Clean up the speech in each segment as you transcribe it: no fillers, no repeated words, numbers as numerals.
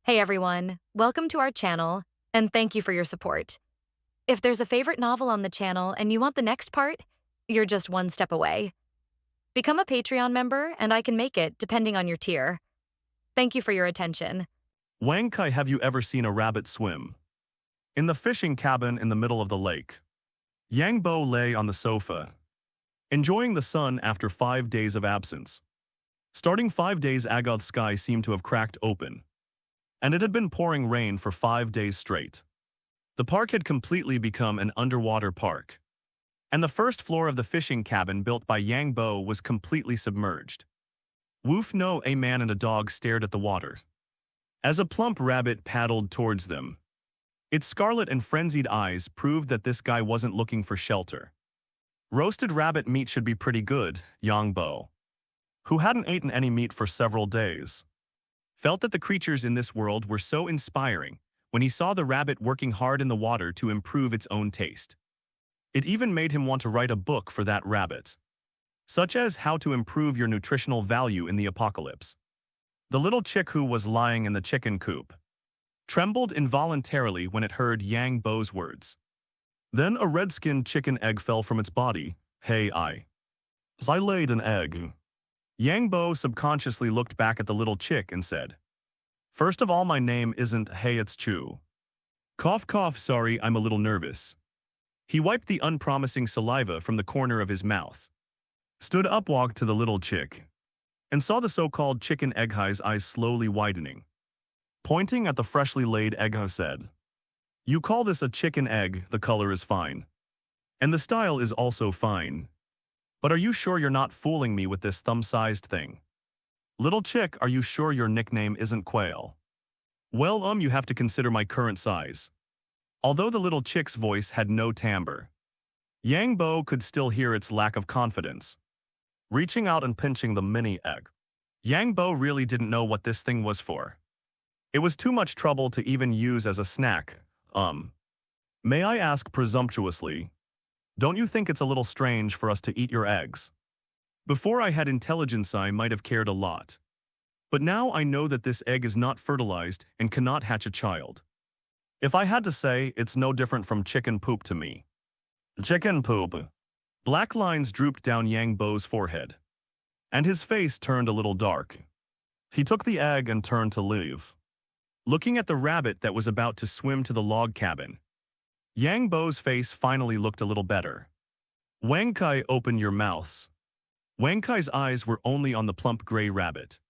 Hey everyone, welcome to our channel, and thank you for your support. If there's a favorite novel on the channel and you want the next part, you're just one step away. Become a Patreon member and I can make it depending on your tier. Thank you for your attention. Wang Kai, have you ever seen a rabbit swim? In the fishing cabin in the middle of the lake, Yang Bo lay on the sofa, enjoying the sun after 5 days of absence. Starting 5 days ago, the sky seemed to have cracked open, and it had been pouring rain for 5 days straight. The park had completely become an underwater park, and the first floor of the fishing cabin built by Yang Bo was completely submerged. Woof no, a man and a dog stared at the water as a plump rabbit paddled towards them. Its scarlet and frenzied eyes proved that this guy wasn't looking for shelter. Roasted rabbit meat should be pretty good, Yang Bo, who hadn't eaten any meat for several days, felt that the creatures in this world were so inspiring when he saw the rabbit working hard in the water to improve its own taste. It even made him want to write a book for that rabbit, such as How to Improve Your Nutritional Value in the Apocalypse. The little chick who was lying in the chicken coop trembled involuntarily when it heard Yang Bo's words. Then a red-skinned chicken egg fell from its body. Hey, I laid an egg. Yang Bo subconsciously looked back at the little chick and said, "First of all, my name isn't Hey, it's Chu. Cough cough, sorry, I'm a little nervous." He wiped the unpromising saliva from the corner of his mouth, stood up, walked to the little chick, and saw the so-called chicken egg's eyes slowly widening. Pointing at the freshly laid egg, said, "You call this a chicken egg, the color is fine. And the style is also fine. But are you sure you're not fooling me with this thumb-sized thing? Little chick, are you sure your nickname isn't Quail? Well, you have to consider my current size." Although the little chick's voice had no timbre, Yang Bo could still hear its lack of confidence. Reaching out and pinching the mini egg, Yang Bo really didn't know what this thing was for. It was too much trouble to even use as a snack. May I ask presumptuously, don't you think it's a little strange for us to eat your eggs? Before I had intelligence, I might have cared a lot. But now I know that this egg is not fertilized and cannot hatch a child. If I had to say, it's no different from chicken poop to me. Chicken poop. Black lines drooped down Yang Bo's forehead, and his face turned a little dark. He took the egg and turned to leave, looking at the rabbit that was about to swim to the log cabin. Yang Bo's face finally looked a little better. "Wang Kai, open your mouths." Wang Kai's eyes were only on the plump gray rabbit.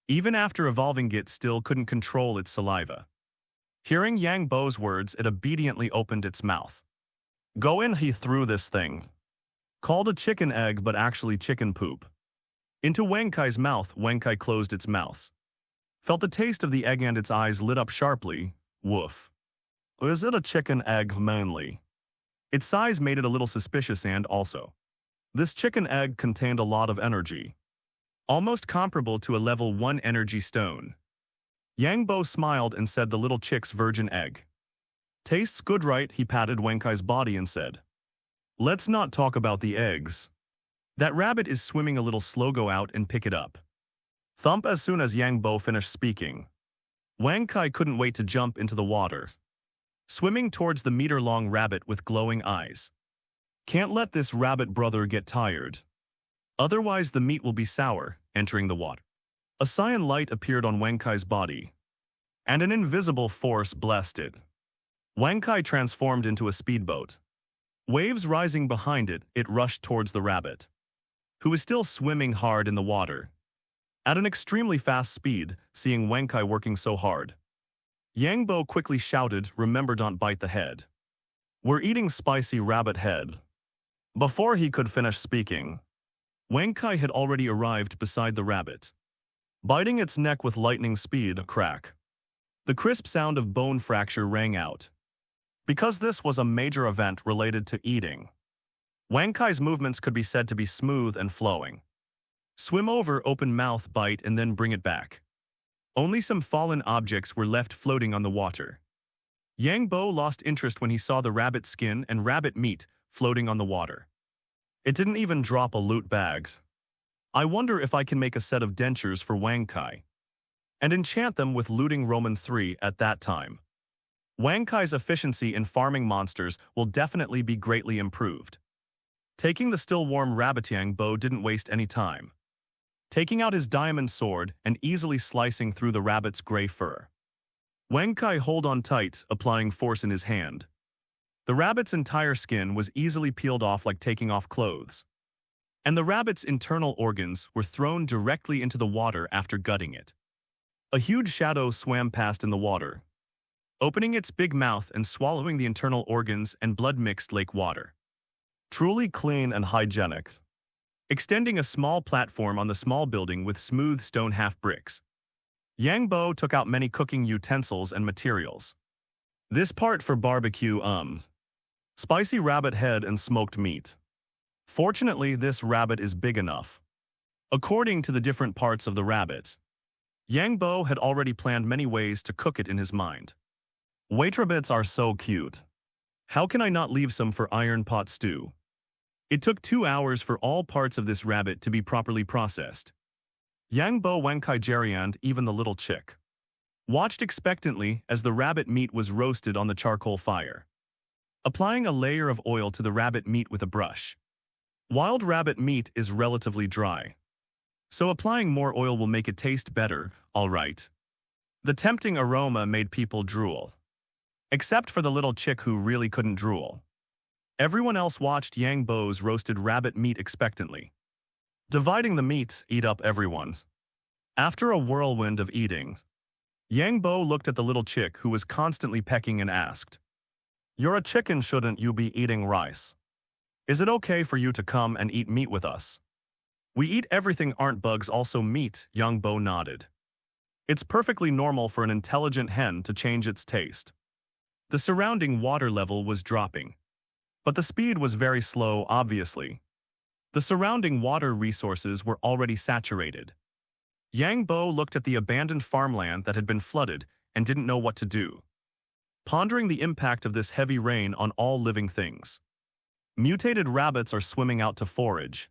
Even after evolving, it still couldn't control its saliva. Hearing Yang Bo's words, it obediently opened its mouth. "Go in," he threw this thing, called a chicken egg but actually chicken poop, into Wang Kai's mouth. Wang Kai closed its mouth, felt the taste of the egg, and its eyes lit up sharply. Woof. Is it a chicken egg mainly? Its size made it a little suspicious, and also, this chicken egg contained a lot of energy, almost comparable to a level 1 energy stone. Yang Bo smiled and said, "The little chick's virgin egg tastes good, right?" He patted Wang Kai's body and said, "Let's not talk about the eggs. That rabbit is swimming a little slow. Go out and pick it up." Thump. As soon as Yang Bo finished speaking, Wang Kai couldn't wait to jump into the water, swimming towards the meter-long rabbit with glowing eyes. Can't let this rabbit brother get tired. Otherwise the meat will be sour. Entering the water, a cyan light appeared on Wang Kai's body, and an invisible force blessed it. Wang Kai transformed into a speedboat. Waves rising behind it, it rushed towards the rabbit, who was still swimming hard in the water, at an extremely fast speed. Seeing Wang Kai working so hard, Yang Bo quickly shouted, "Remember, don't bite the head. We're eating spicy rabbit head." Before he could finish speaking, Wang Kai had already arrived beside the rabbit, biting its neck with lightning speed. Crack. The crisp sound of bone fracture rang out. Because this was a major event related to eating, Wang Kai's movements could be said to be smooth and flowing. Swim over, open mouth, bite, and then bring it back. Only some fallen objects were left floating on the water. Yang Bo lost interest when he saw the rabbit skin and rabbit meat floating on the water. It didn't even drop a loot bag. "I wonder if I can make a set of dentures for Wang Kai." and enchant them with looting Roman 3 at that time. Wang Kai's efficiency in farming monsters will definitely be greatly improved. Taking the still warm Rabbit Bo didn't waste any time. Taking out his diamond sword and easily slicing through the rabbit's gray fur. Wang Kai held on tight, applying force in his hand. The rabbit's entire skin was easily peeled off like taking off clothes. And the rabbit's internal organs were thrown directly into the water after gutting it. A huge shadow swam past in the water, opening its big mouth and swallowing the internal organs and blood-mixed lake water. Truly clean and hygienic. Extending a small platform on the small building with smooth stone half-bricks. Yang Bo took out many cooking utensils and materials. This part for barbecue spicy rabbit head and smoked meat. Fortunately, this rabbit is big enough. According to the different parts of the rabbit, Yang Bo had already planned many ways to cook it in his mind. Wait, rabbits are so cute. How can I not leave some for iron pot stew? It took 2 hours for all parts of this rabbit to be properly processed. Yang Bo, Wang Kai, Jerry, and even the little chick watched expectantly as the rabbit meat was roasted on the charcoal fire. Applying a layer of oil to the rabbit meat with a brush. Wild rabbit meat is relatively dry, so applying more oil will make it taste better, all right. The tempting aroma made people drool. Except for the little chick who really couldn't drool. Everyone else watched Yang Bo's roasted rabbit meat expectantly. Dividing the meat, eat up everyone's. After a whirlwind of eating, Yang Bo looked at the little chick who was constantly pecking and asked, "You're a chicken, shouldn't you be eating rice? Is it okay for you to come and eat meat with us?" "We eat everything, aren't bugs also meat?" Yang Bo nodded. It's perfectly normal for an intelligent hen to change its taste. The surrounding water level was dropping. But the speed was very slow, obviously. The surrounding water resources were already saturated. Yang Bo looked at the abandoned farmland that had been flooded and didn't know what to do, pondering the impact of this heavy rain on all living things. Mutated rabbits are swimming out to forage,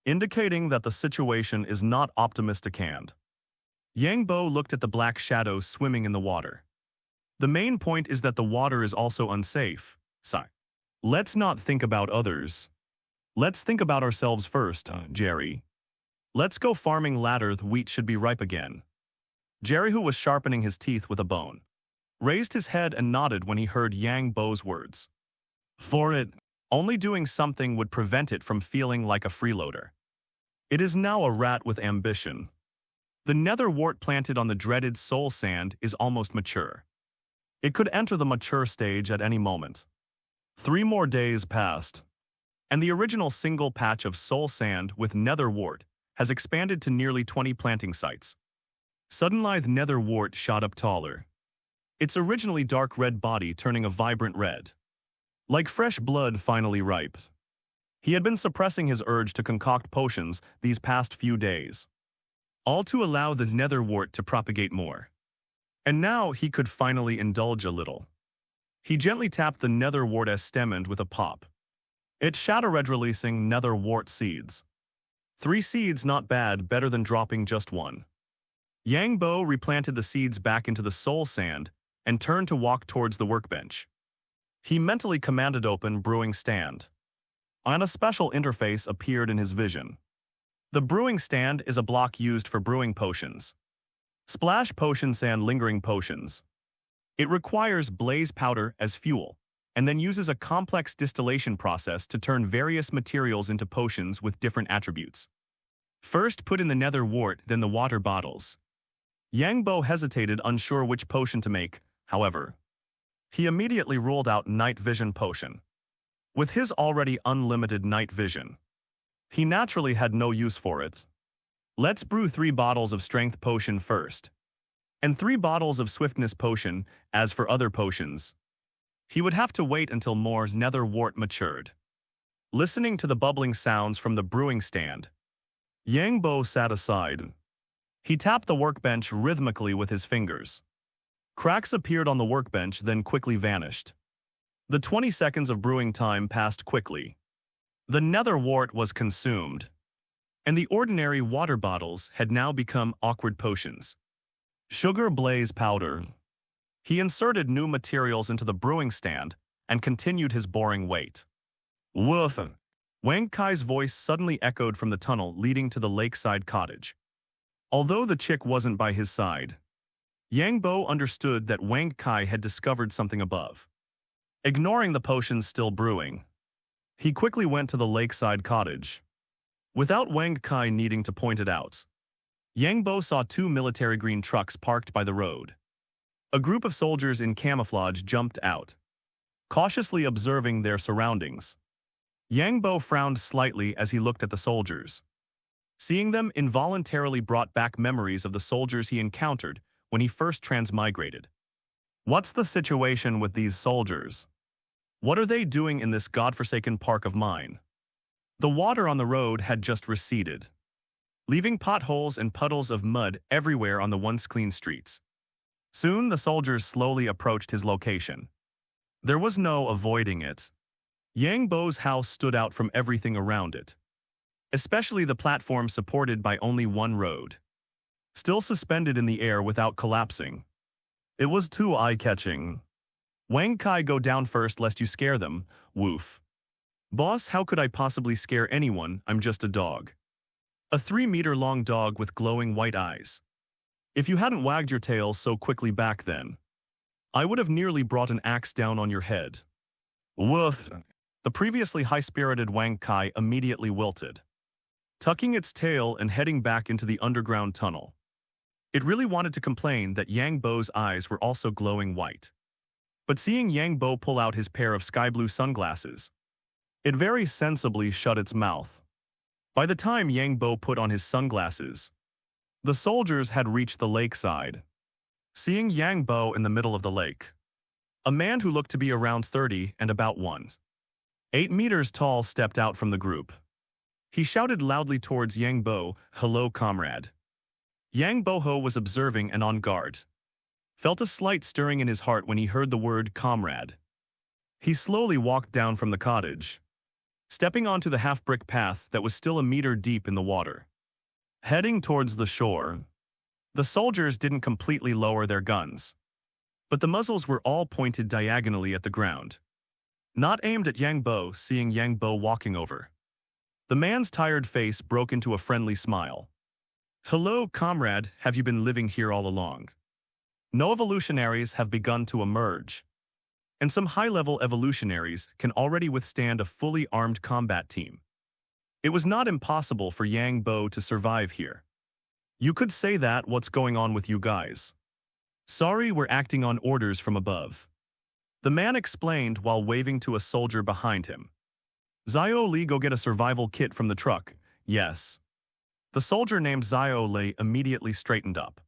indicating that the situation is not optimistic hand. Yang Bo looked at the black shadows swimming in the water. The main point is that the water is also unsafe. Sigh. Let's not think about others. Let's think about ourselves first, Jerry. Let's go farming later, the wheat should be ripe again. Jerry, who was sharpening his teeth with a bone, raised his head and nodded when he heard Yang Bo's words. For it, only doing something would prevent it from feeling like a freeloader. It is now a rat with ambition. The nether wart planted on the dreaded soul sand is almost mature. It could enter the mature stage at any moment. 3 more days passed, and the original single patch of soul sand with nether wart has expanded to nearly 20 planting sites. Suddenly, the nether wart shot up taller, its originally dark red body turning a vibrant red. Like fresh blood finally ripe. He had been suppressing his urge to concoct potions these past few days, all to allow the nether wart to propagate more. And now he could finally indulge a little. He gently tapped the nether wart's stem end with a pop. It shattered, releasing nether wart seeds. 3 seeds, not bad, better than dropping just 1. Yang Bo replanted the seeds back into the soul sand and turned to walk towards the workbench. He mentally commanded open brewing stand. And a special interface appeared in his vision. The brewing stand is a block used for brewing potions. Splash potions and lingering potions. It requires blaze powder as fuel, and then uses a complex distillation process to turn various materials into potions with different attributes. First put in the nether wart, then the water bottles. Yang Bo hesitated, unsure which potion to make, however. He immediately ruled out night vision potion. With his already unlimited night vision, he naturally had no use for it. Let's brew 3 bottles of strength potion first, and 3 bottles of swiftness potion. As for other potions, he would have to wait until Moore's nether wart matured. Listening to the bubbling sounds from the brewing stand, Yang Bo sat aside. He tapped the workbench rhythmically with his fingers. Cracks appeared on the workbench, then quickly vanished. The 20 seconds of brewing time passed quickly. The nether wart was consumed, and the ordinary water bottles had now become awkward potions. Sugar blaze powder. He inserted new materials into the brewing stand and continued his boring wait. Woof! Wang Kai's voice suddenly echoed from the tunnel leading to the lakeside cottage. Although the chick wasn't by his side, Yang Bo understood that Wang Kai had discovered something above. Ignoring the potions still brewing, he quickly went to the lakeside cottage. Without Wang Kai needing to point it out, Yang Bo saw two military green trucks parked by the road. A group of soldiers in camouflage jumped out, cautiously observing their surroundings. Yang Bo frowned slightly as he looked at the soldiers. Seeing them involuntarily brought back memories of the soldiers he encountered when he first transmigrated. What's the situation with these soldiers? What are they doing in this godforsaken park of mine? The water on the road had just receded, leaving potholes and puddles of mud everywhere on the once clean streets. Soon the soldiers slowly approached his location. There was no avoiding it. Yang Bo's house stood out from everything around it, especially the platform supported by only one road, still suspended in the air without collapsing. It was too eye-catching. Wang Kai, go down first lest you scare them, woof. Boss, how could I possibly scare anyone? I'm just a dog. A 3-meter-long dog with glowing white eyes. If you hadn't wagged your tail so quickly back then, I would have nearly brought an axe down on your head. Woof. The previously high-spirited Wang Kai immediately wilted, tucking its tail and heading back into the underground tunnel. It really wanted to complain that Yang Bo's eyes were also glowing white. But seeing Yang Bo pull out his pair of sky-blue sunglasses, it very sensibly shut its mouth. By the time Yang Bo put on his sunglasses, the soldiers had reached the lakeside. Seeing Yang Bo in the middle of the lake, a man who looked to be around 30 and about 1.8 meters tall stepped out from the group. He shouted loudly towards Yang Bo, "Hello, comrade." Yang Boho was observing and on guard. Felt a slight stirring in his heart when he heard the word comrade. He slowly walked down from the cottage, stepping onto the half-brick path that was still a meter deep in the water. Heading towards the shore, the soldiers didn't completely lower their guns, but the muzzles were all pointed diagonally at the ground, not aimed at Yang Bo. Seeing Yang Bo walking over, the man's tired face broke into a friendly smile. "Hello, comrade, have you been living here all along? No evolutionaries have begun to emerge, and some high-level evolutionaries can already withstand a fully armed combat team. It was not impossible for Yang Bo to survive here. You could say that. What's going on with you guys?" "Sorry, we're acting on orders from above," the man explained while waving to a soldier behind him. "Zio Li, go get a survival kit from the truck." "Yes." The soldier named Zio Li immediately straightened up,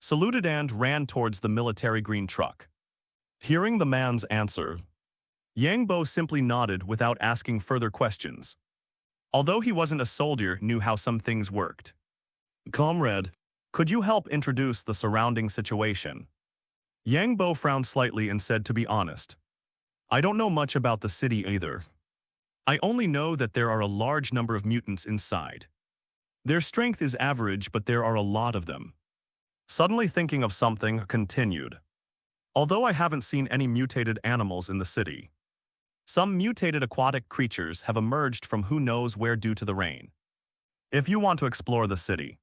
saluted and ran towards the military green truck. Hearing the man's answer, Yang Bo simply nodded without asking further questions. Although he wasn't a soldier, knew how some things worked. "Comrade, could you help introduce the surrounding situation?" Yang Bo frowned slightly and said, "To be honest, I don't know much about the city either. I only know that there are a large number of mutants inside. Their strength is average, but there are a lot of them." Suddenly thinking of something, continued. "Although I haven't seen any mutated animals in the city, some mutated aquatic creatures have emerged from who knows where due to the rain. If you want to explore the city,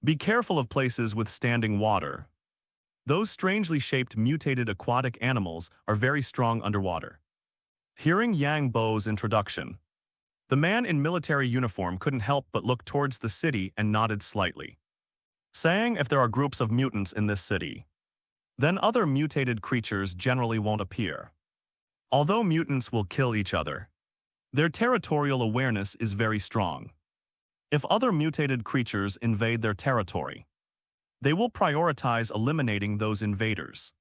be careful of places with standing water. Those strangely shaped mutated aquatic animals are very strong underwater." Hearing Yang Bo's introduction, the man in military uniform couldn't help but look towards the city and nodded slightly, saying, "If there are groups of mutants in this city, then other mutated creatures generally won't appear. Although mutants will kill each other, their territorial awareness is very strong. If other mutated creatures invade their territory, they will prioritize eliminating those invaders."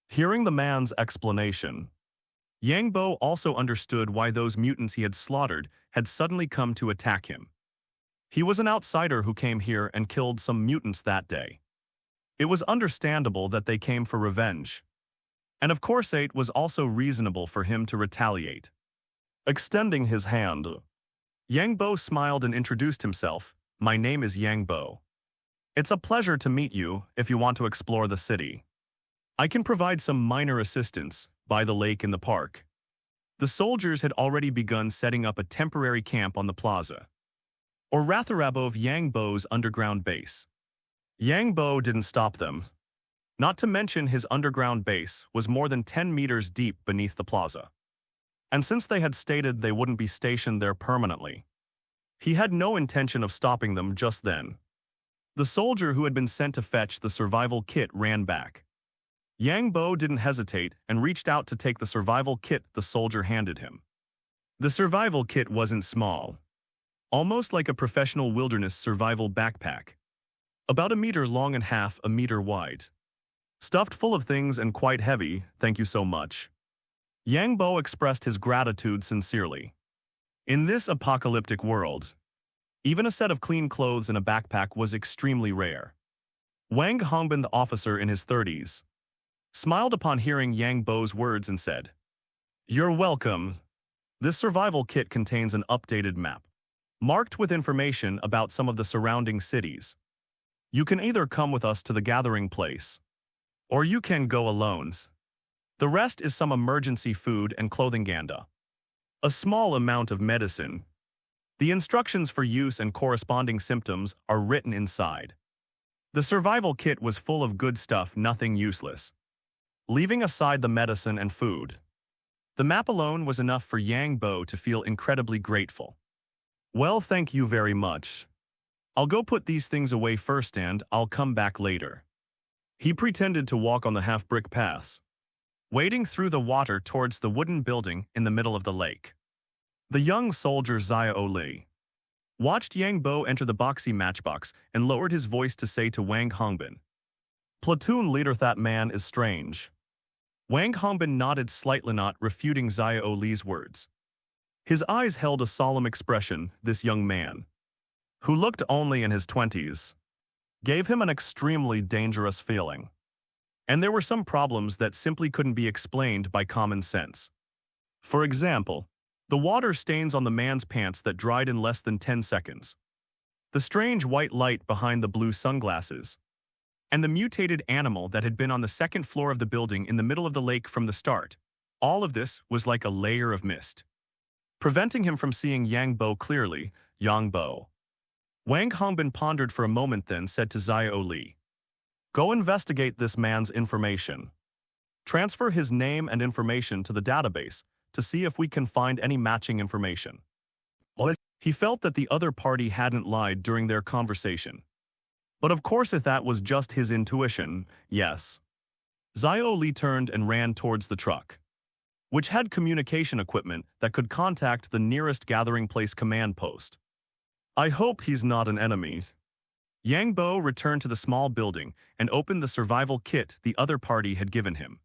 Hearing the man's explanation, Yang Bo also understood why those mutants he had slaughtered had suddenly come to attack him. He was an outsider who came here and killed some mutants that day. It was understandable that they came for revenge. And of course it was also reasonable for him to retaliate. Extending his hand, Yang Bo smiled and introduced himself. "My name is Yang Bo. It's a pleasure to meet you if you want to explore the city. I can provide some minor assistance by the lake in the park. The soldiers had already begun setting up a temporary camp on the plaza, or rather above Yangbo's underground base. Yangbo didn't stop them. Not to mention his underground base was more than 10 meters deep beneath the plaza. And since they had stated they wouldn't be stationed there permanently, he had no intention of stopping them just then. The soldier who had been sent to fetch the survival kit ran back. Yangbo didn't hesitate and reached out to take the survival kit the soldier handed him. The survival kit wasn't small, almost like a professional wilderness survival backpack. About a meter long and half a meter wide. Stuffed full of things and quite heavy, thank you so much. Yangbo expressed his gratitude sincerely. In this apocalyptic world, even a set of clean clothes and a backpack was extremely rare. Wang Hongbin, the officer in his 30s, smiled upon hearing Yangbo's words and said, "You're welcome. This survival kit contains an updated map, marked with information about some of the surrounding cities. You can either come with us to the gathering place, or you can go alone. The rest is some emergency food and clothing ganda. A small amount of medicine. The instructions for use and corresponding symptoms are written inside." The survival kit was full of good stuff, nothing useless. Leaving aside the medicine and food, the map alone was enough for Yangbo to feel incredibly grateful. "Well, thank you very much. I'll go put these things away first and I'll come back later." He pretended to walk on the half-brick paths, wading through the water towards the wooden building in the middle of the lake. The young soldier Xiao Li watched Yangbo enter the boxy matchbox and lowered his voice to say to Wang Hongbin, "Platoon leader, that man is strange." Wang Hongbin nodded slightly, not refuting Xiao Li's words. His eyes held a solemn expression. This young man, who looked only in his 20s, gave him an extremely dangerous feeling. And there were some problems that simply couldn't be explained by common sense. For example, the water stains on the man's pants that dried in less than 10 seconds. The strange white light behind the blue sunglasses, and the mutated animal that had been on the second floor of the building in the middle of the lake from the start. All of this was like a layer of mist, preventing him from seeing Yangbo clearly. "Yangbo." Wang Hongbin pondered for a moment, then said to Xiao Li, "Go investigate this man's information. Transfer his name and information to the database to see if we can find any matching information." He felt that the other party hadn't lied during their conversation. But of course, if that was just his intuition, yes. Xiao Li turned and ran towards the truck, which had communication equipment that could contact the nearest gathering place command post. "I hope he's not an enemy." Yangbo returned to the small building and opened the survival kit the other party had given him,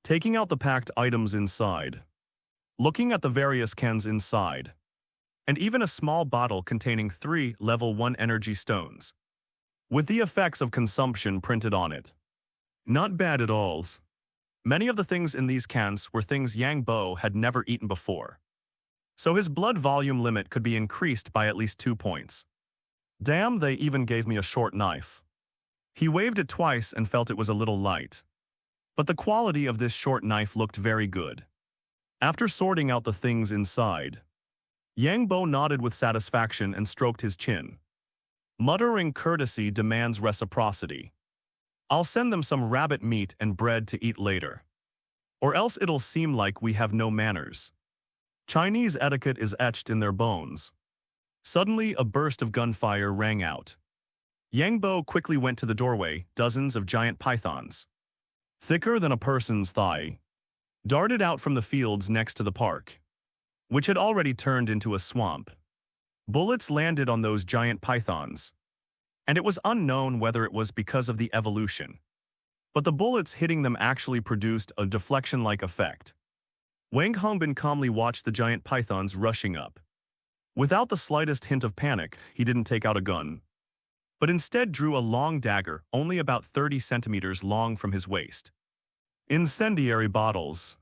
taking out the packed items inside, looking at the various cans inside, and even a small bottle containing 3 level 1 energy stones, with the effects of consumption printed on it. Not bad at all. Many of the things in these cans were things Yangbo had never eaten before, so his blood volume limit could be increased by at least 2 points. Damn, they even gave me a short knife. He waved it twice and felt it was a little light, but the quality of this short knife looked very good. After sorting out the things inside, Yangbo nodded with satisfaction and stroked his chin, muttering, "Courtesy demands reciprocity. I'll send them some rabbit meat and bread to eat later, or else it'll seem like we have no manners. Chinese etiquette is etched in their bones." Suddenly, a burst of gunfire rang out. Yangbo quickly went to the doorway. Dozens of giant pythons, thicker than a person's thigh, darted out from the fields next to the park, which had already turned into a swamp. Bullets landed on those giant pythons, and it was unknown whether it was because of the evolution, but the bullets hitting them actually produced a deflection-like effect. Wang Hongbin calmly watched the giant pythons rushing up. Without the slightest hint of panic, he didn't take out a gun, but instead drew a long dagger only about 30 centimeters long from his waist. Incendiary bottles.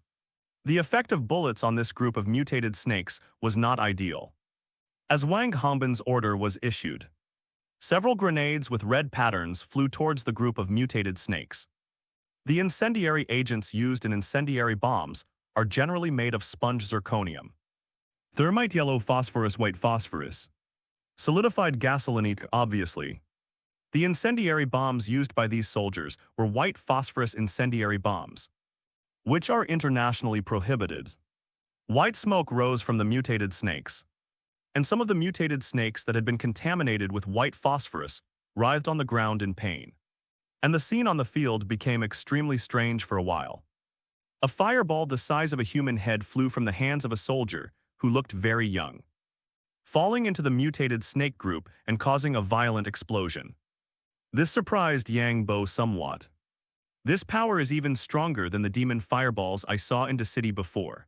The effect of bullets on this group of mutated snakes was not ideal. As Wang Hongbin's order was issued, Several grenades with red patterns flew towards the group of mutated snakes. The incendiary agents used in incendiary bombs are generally made of sponge zirconium. Thermite yellow phosphorus white phosphorus. Solidified gasoline obviously. The incendiary bombs used by these soldiers were white phosphorus incendiary bombs, which are internationally prohibited. White smoke rose from the mutated snakes, and some of the mutated snakes that had been contaminated with white phosphorus writhed on the ground in pain. And the scene on the field became extremely strange for a while. A fireball the size of a human head flew from the hands of a soldier who looked very young, falling into the mutated snake group and causing a violent explosion. This surprised Yang Bo somewhat. This power is even stronger than the demon fireballs I saw in the city before.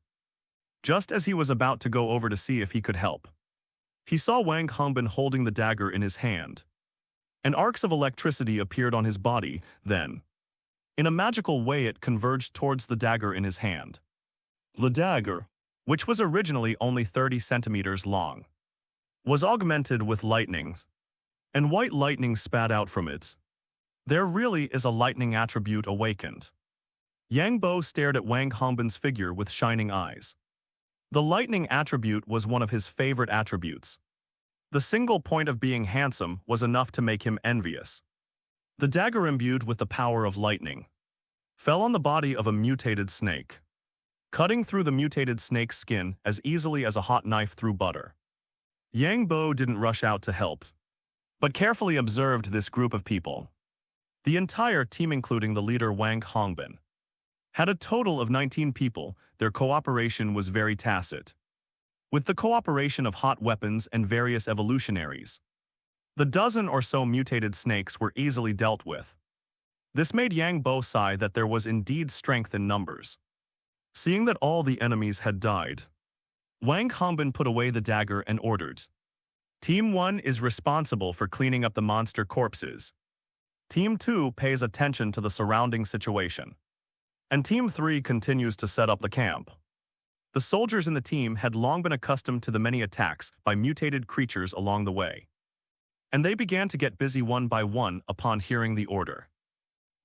Just as he was about to go over to see if he could help, he saw Wang Hongbin holding the dagger in his hand. And arcs of electricity appeared on his body, then, in a magical way it converged towards the dagger in his hand. The dagger, which was originally only 30 centimeters long, was augmented with lightnings, and white lightning spat out from it. There really is a lightning attribute awakened. Yang Bo stared at Wang Hongbin's figure with shining eyes. The lightning attribute was one of his favorite attributes. The single point of being handsome was enough to make him envious. The dagger imbued with the power of lightning fell on the body of a mutated snake, cutting through the mutated snake's skin as easily as a hot knife through butter. Yang Bo didn't rush out to help, but carefully observed this group of people. The entire team, including the leader Wang Hongbin, had a total of 19 people. Their cooperation was very tacit, with the cooperation of hot weapons and various evolutionaries. The dozen or so mutated snakes were easily dealt with. This made Yang Bo sigh that there was indeed strength in numbers. Seeing that all the enemies had died, Wang Hongbin put away the dagger and ordered, Team 1 is responsible for cleaning up the monster corpses. Team 2 pays attention to the surrounding situation, and Team 3 continues to set up the camp. The soldiers in the team had long been accustomed to the many attacks by mutated creatures along the way, and they began to get busy one by one upon hearing the order.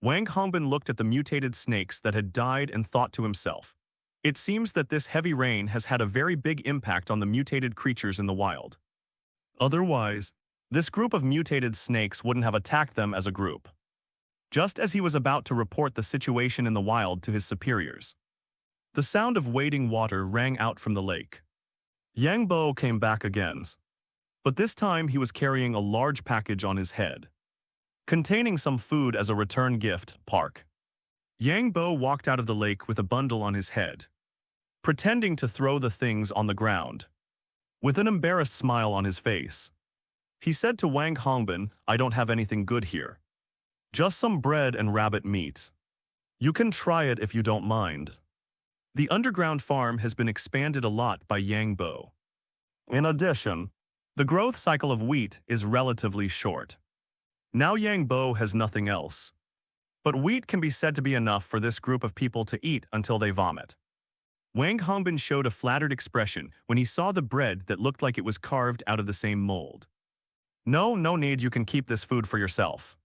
Wang Hongbin looked at the mutated snakes that had died and thought to himself, it seems that this heavy rain has had a very big impact on the mutated creatures in the wild. Otherwise, this group of mutated snakes wouldn't have attacked them as a group. Just as he was about to report the situation in the wild to his superiors, the sound of wading water rang out from the lake. Yang Bo came back again, but this time he was carrying a large package on his head, containing some food as a return gift. Park. Yang Bo walked out of the lake with a bundle on his head, pretending to throw the things on the ground. With an embarrassed smile on his face, he said to Wang Hongbin, I don't have anything good here. Just some bread and rabbit meat. You can try it if you don't mind. The underground farm has been expanded a lot by Yang Bo. In addition, the growth cycle of wheat is relatively short. Now Yang Bo has nothing else. But wheat can be said to be enough for this group of people to eat until they vomit. Wang Hongbin showed a flattered expression when he saw the bread that looked like it was carved out of the same mold. No need, you can keep this food for yourself.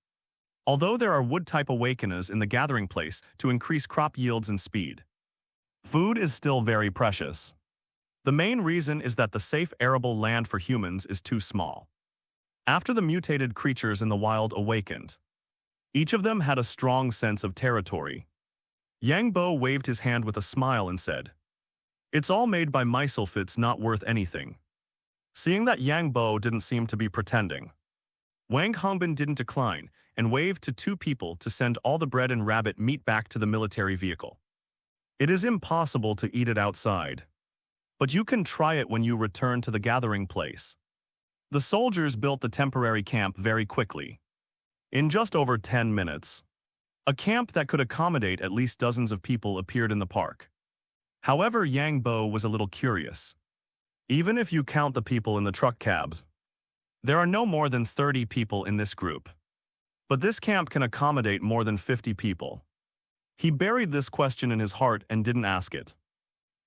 Although there are wood-type awakeners in the gathering place to increase crop yields and speed, food is still very precious. The main reason is that the safe arable land for humans is too small. After the mutated creatures in the wild awakened, each of them had a strong sense of territory. Yang Bo waved his hand with a smile and said, It's all made by myself, it's not worth anything. Seeing that Yang Bo didn't seem to be pretending, Wang Hongbin didn't decline and waved to two people to send all the bread and rabbit meat back to the military vehicle. It is impossible to eat it outside, but you can try it when you return to the gathering place. The soldiers built the temporary camp very quickly. In just over 10 minutes, a camp that could accommodate at least dozens of people appeared in the park. However, Yang Bo was a little curious. Even if you count the people in the truck cabs, there are no more than 30 people in this group. But this camp can accommodate more than 50 people. He buried this question in his heart and didn't ask it.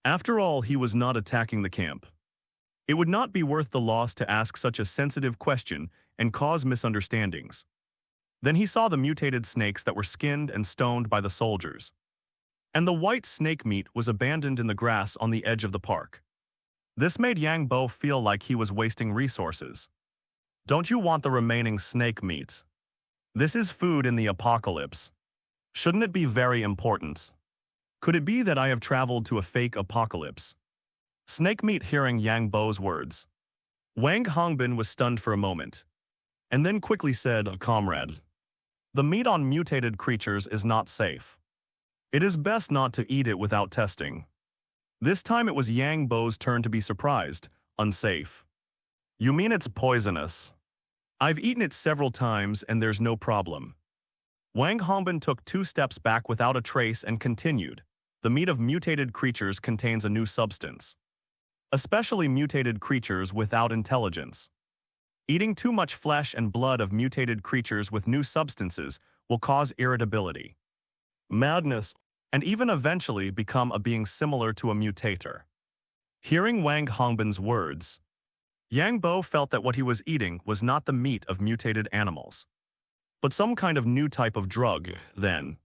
After all, he was not attacking the camp. It would not be worth the loss to ask such a sensitive question, and cause misunderstandings. Then he saw the mutated snakes that were skinned and stoned by the soldiers. And the white snake meat was abandoned in the grass on the edge of the park. This made Yang Bo feel like he was wasting resources. Don't you want the remaining snake meat? This is food in the apocalypse. Shouldn't it be very important? Could it be that I have traveled to a fake apocalypse? Snake meat hearing Yang Bo's words. Wang Hongbin was stunned for a moment, and then quickly said, "Comrade, the meat on mutated creatures is not safe. It is best not to eat it without testing." This time it was Yang Bo's turn to be surprised. "Unsafe? You mean it's poisonous?" "I've eaten it several times and there's no problem." Wang Hongbin took 2 steps back without a trace and continued. "The meat of mutated creatures contains a new substance. Especially mutated creatures without intelligence. Eating too much flesh and blood of mutated creatures with new substances will cause irritability, madness, and even eventually become a being similar to a mutator." Hearing Wang Hongbin's words, Yang Bo felt that what he was eating was not the meat of mutated animals, but some kind of new type of drug. Then,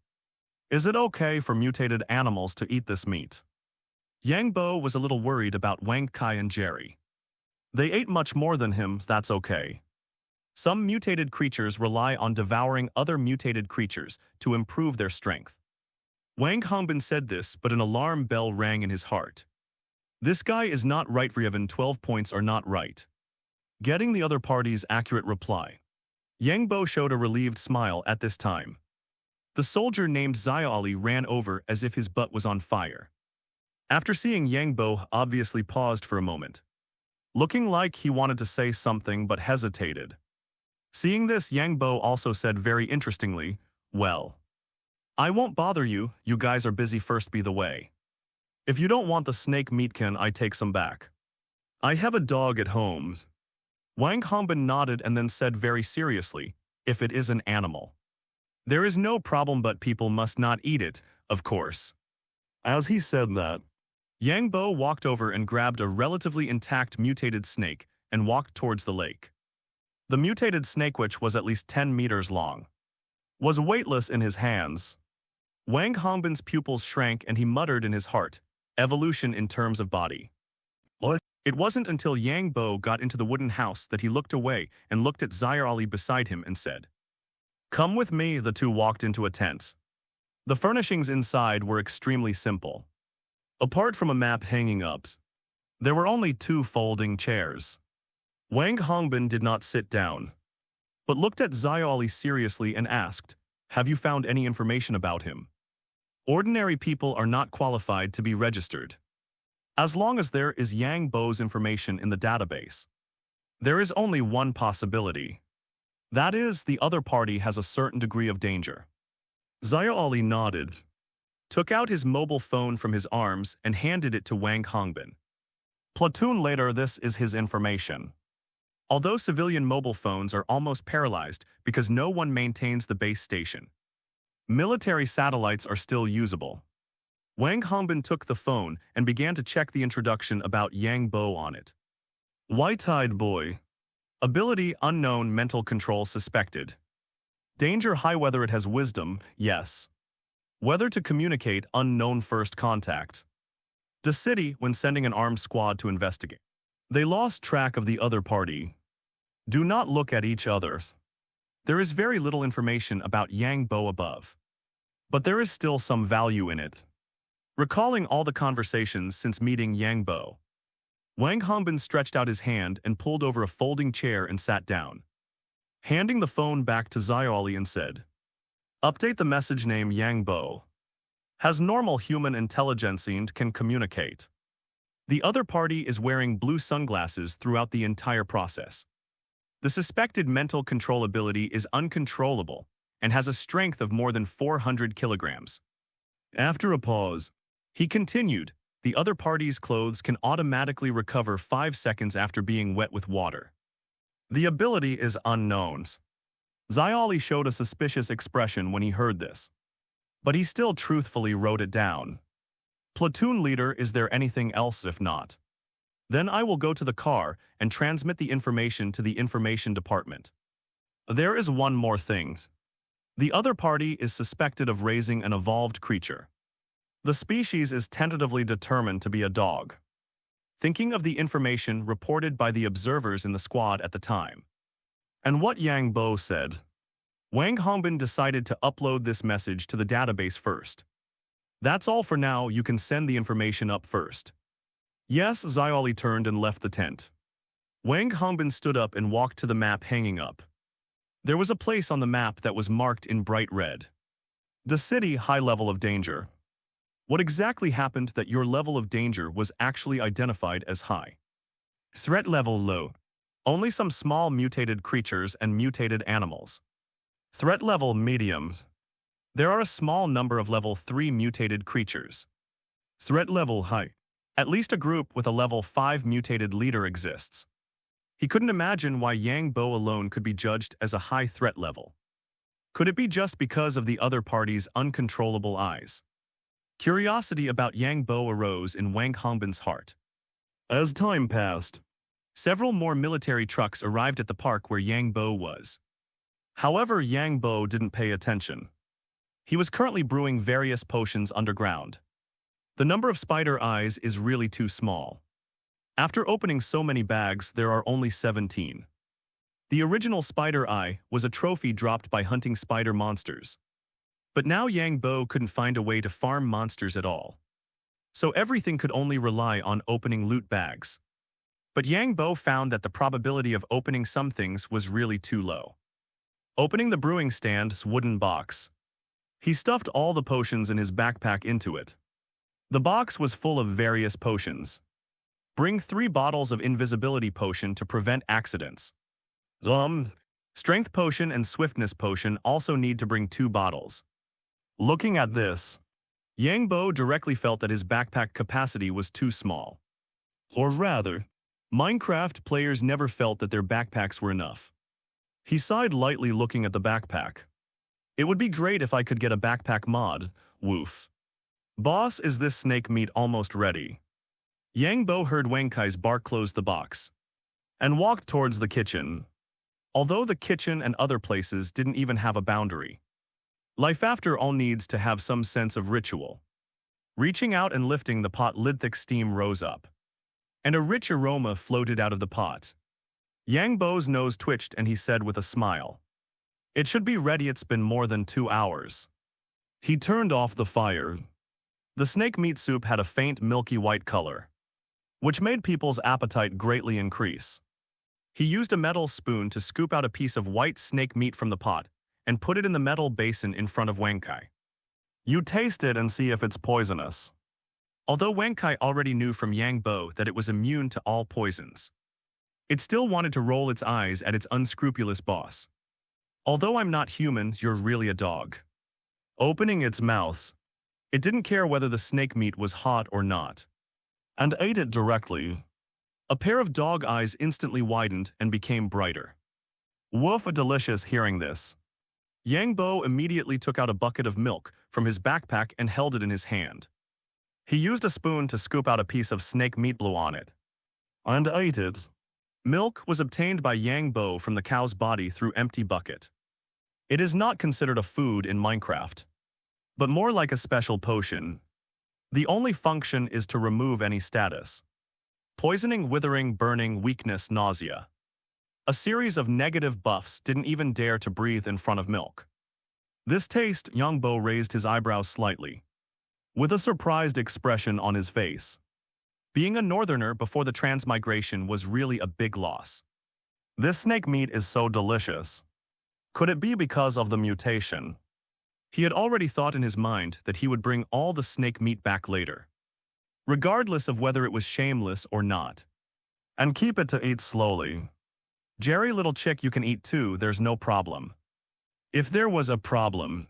is it okay for mutated animals to eat this meat? Yang Bo was a little worried about Wang Kai and Jerry. They ate much more than him, that's okay. Some mutated creatures rely on devouring other mutated creatures to improve their strength. Wang Hongbin said this, but an alarm bell rang in his heart. This guy is not right. Even 12 points are not right. Getting the other party's accurate reply. Yang Bo showed a relieved smile at this time. The soldier named Xiaoli ran over as if his butt was on fire. After seeing Yang Bo obviously paused for a moment, looking like he wanted to say something but hesitated. Seeing this, Yang Bo also said very interestingly, "Well, I won't bother you, you guys are busy. First be the way. If you don't want the snake meat, can I take some back? I have a dog at home." Wang Hongbin nodded and then said very seriously, "If it is an animal, there is no problem, but people must not eat it, of course." As he said that, Yang Bo walked over and grabbed a relatively intact mutated snake and walked towards the lake. The mutated snake, which was at least 10 meters long, was weightless in his hands. Wang Hongbin's pupils shrank and he muttered in his heart, "Evolution in terms of body." What? It wasn't until Yang Bo got into the wooden house that he looked away and looked at Xiaoli beside him and said, "Come with me." The two walked into a tent. The furnishings inside were extremely simple. Apart from a map hanging up, there were only 2 folding chairs. Wang Hongbin did not sit down, but looked at Xiaoli seriously and asked, "Have you found any information about him?" Ordinary people are not qualified to be registered. As long as there is Yang Bo's information in the database, there is only one possibility. That is, the other party has a certain degree of danger. Xiaoli nodded, took out his mobile phone from his arms and handed it to Wang Hongbin. "Platoon later, this is his information." Although civilian mobile phones are almost paralyzed because no one maintains the base station, military satellites are still usable. Wang Hongbin took the phone and began to check the introduction about Yang Bo on it. "White-eyed boy. Ability unknown, mental control suspected. Danger high, whether it has wisdom, yes. Whether to communicate, unknown, first contact. The city when sending an armed squad to investigate." They lost track of the other party. Do not look at each other. There is very little information about Yang Bo above, but there is still some value in it. Recalling all the conversations since meeting Yang Bo, Wang Hongbin stretched out his hand and pulled over a folding chair and sat down, handing the phone back to Xiaoli and said, "Update the message name Yang Bo. Has normal human intelligence and can communicate." The other party is wearing blue sunglasses throughout the entire process. The suspected mental control ability is uncontrollable and has a strength of more than 400 kilograms. After a pause, he continued, "The other party's clothes can automatically recover 5 seconds after being wet with water. The ability is unknown." Xiaoli showed a suspicious expression when he heard this, but he still truthfully wrote it down. "Platoon leader, is there anything else? If not, then I will go to the car and transmit the information to the information department." There is one more thing. The other party is suspected of raising an evolved creature. The species is tentatively determined to be a dog. Thinking of the information reported by the observers in the squad at the time, and what Yang Bo said, Wang Hongbin decided to upload this message to the database first. That's all for now, you can send the information up first. Yes, Xiaoli turned and left the tent. Wang Hongbin stood up and walked to the map hanging up. There was a place on the map that was marked in bright red. The city, high level of danger. What exactly happened that your level of danger was actually identified as high? Threat level low. Only some small mutated creatures and mutated animals. Threat level mediums. There are a small number of level 3 mutated creatures. Threat level high. At least a group with a level 5 mutated leader exists. He couldn't imagine why Yang Bo alone could be judged as a high threat level. Could it be just because of the other party's uncontrollable eyes? Curiosity about Yang Bo arose in Wang Hongbin's heart. As time passed, several more military trucks arrived at the park where Yang Bo was. However, Yang Bo didn't pay attention. He was currently brewing various potions underground. The number of spider eyes is really too small. After opening so many bags, there are only 17. The original spider eye was a trophy dropped by hunting spider monsters. But now Yang Bo couldn't find a way to farm monsters at all. So everything could only rely on opening loot bags. But Yang Bo found that the probability of opening some things was really too low. Opening the brewing stand's wooden box. He stuffed all the potions in his backpack into it. The box was full of various potions. Bring 3 bottles of invisibility potion to prevent accidents. Strength potion and swiftness potion also need to bring 2 bottles. Looking at this, Yang Bo directly felt that his backpack capacity was too small. Or rather, Minecraft players never felt that their backpacks were enough. He sighed lightly looking at the backpack. It would be great if I could get a backpack mod, woof. Boss, is this snake meat almost ready? Yang Bo heard Wang Kai's bark close the box and walked towards the kitchen. Although the kitchen and other places didn't even have a boundary. Life after all needs to have some sense of ritual. Reaching out and lifting the pot lid, thick steam rose up, and a rich aroma floated out of the pot. Yang Bo's nose twitched and he said with a smile, "It should be ready, it's been more than 2 hours." He turned off the fire. The snake meat soup had a faint milky white color, which made people's appetite greatly increase. He used a metal spoon to scoop out a piece of white snake meat from the pot and put it in the metal basin in front of Wang Kai. "You taste it and see if it's poisonous." Although Wang Kai already knew from Yang Bo that it was immune to all poisons, it still wanted to roll its eyes at its unscrupulous boss. "Although I'm not human, you're really a dog." Opening its mouth, it didn't care whether the snake meat was hot or not, and ate it directly. A pair of dog eyes instantly widened and became brighter. Woof, delicious. Hearing this, Yang Bo immediately took out a bucket of milk from his backpack and held it in his hand. He used a spoon to scoop out a piece of snake meat, blew on it, and ate it. Milk was obtained by Yang Bo from the cow's body through empty bucket. It is not considered a food in Minecraft, but more like a special potion. The only function is to remove any status. Poisoning, withering, burning, weakness, nausea. A series of negative buffs. Didn't even dare to breathe in front of milk. This taste, Yang Bo raised his eyebrows slightly, with a surprised expression on his face. Being a northerner before the transmigration was really a big loss. This snake meat is so delicious. Could it be because of the mutation? He had already thought in his mind that he would bring all the snake meat back later, regardless of whether it was shameless or not. And keep it to eat slowly. "Jerry, little chick, you can eat too, there's no problem." If there was a problem,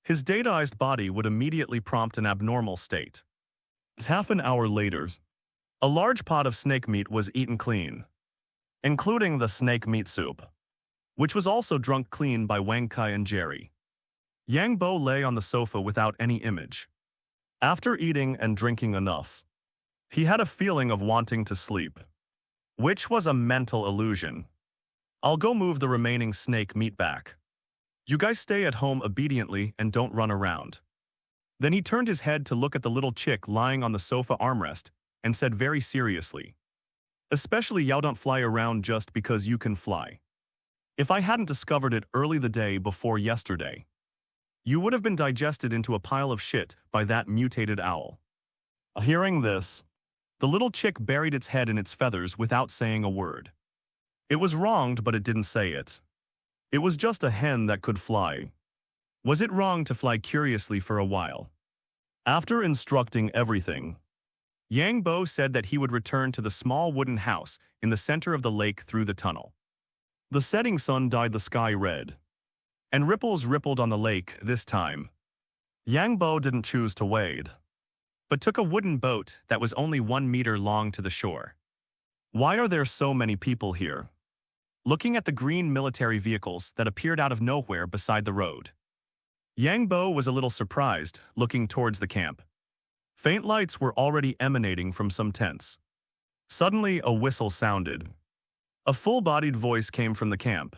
his dataized body would immediately prompt an abnormal state. Half an hour later, a large pot of snake meat was eaten clean, including the snake meat soup, which was also drunk clean by Wang Kai and Jerry. Yang Bo lay on the sofa without any image. After eating and drinking enough, he had a feeling of wanting to sleep, which was a mental illusion. I'll go move the remaining snake meat back. You guys stay at home obediently and don't run around. Then he turned his head to look at the little chick lying on the sofa armrest and said very seriously, especially y'all don't fly around just because you can fly. If I hadn't discovered it early the day before yesterday, you would have been digested into a pile of shit by that mutated owl. Hearing this, the little chick buried its head in its feathers without saying a word. It was wronged, but it didn't say it. It was just a hen that could fly. Was it wrong to fly curiously for a while? After instructing everything, Yang Bo said that he would return to the small wooden house in the center of the lake through the tunnel. The setting sun dyed the sky red, and ripples rippled on the lake this time. Yang Bo didn't choose to wade, but took a wooden boat that was only 1 meter long to the shore. Why are there so many people here? Looking at the green military vehicles that appeared out of nowhere beside the road, Yang Bo was a little surprised, looking towards the camp. Faint lights were already emanating from some tents. Suddenly, a whistle sounded. A full-bodied voice came from the camp.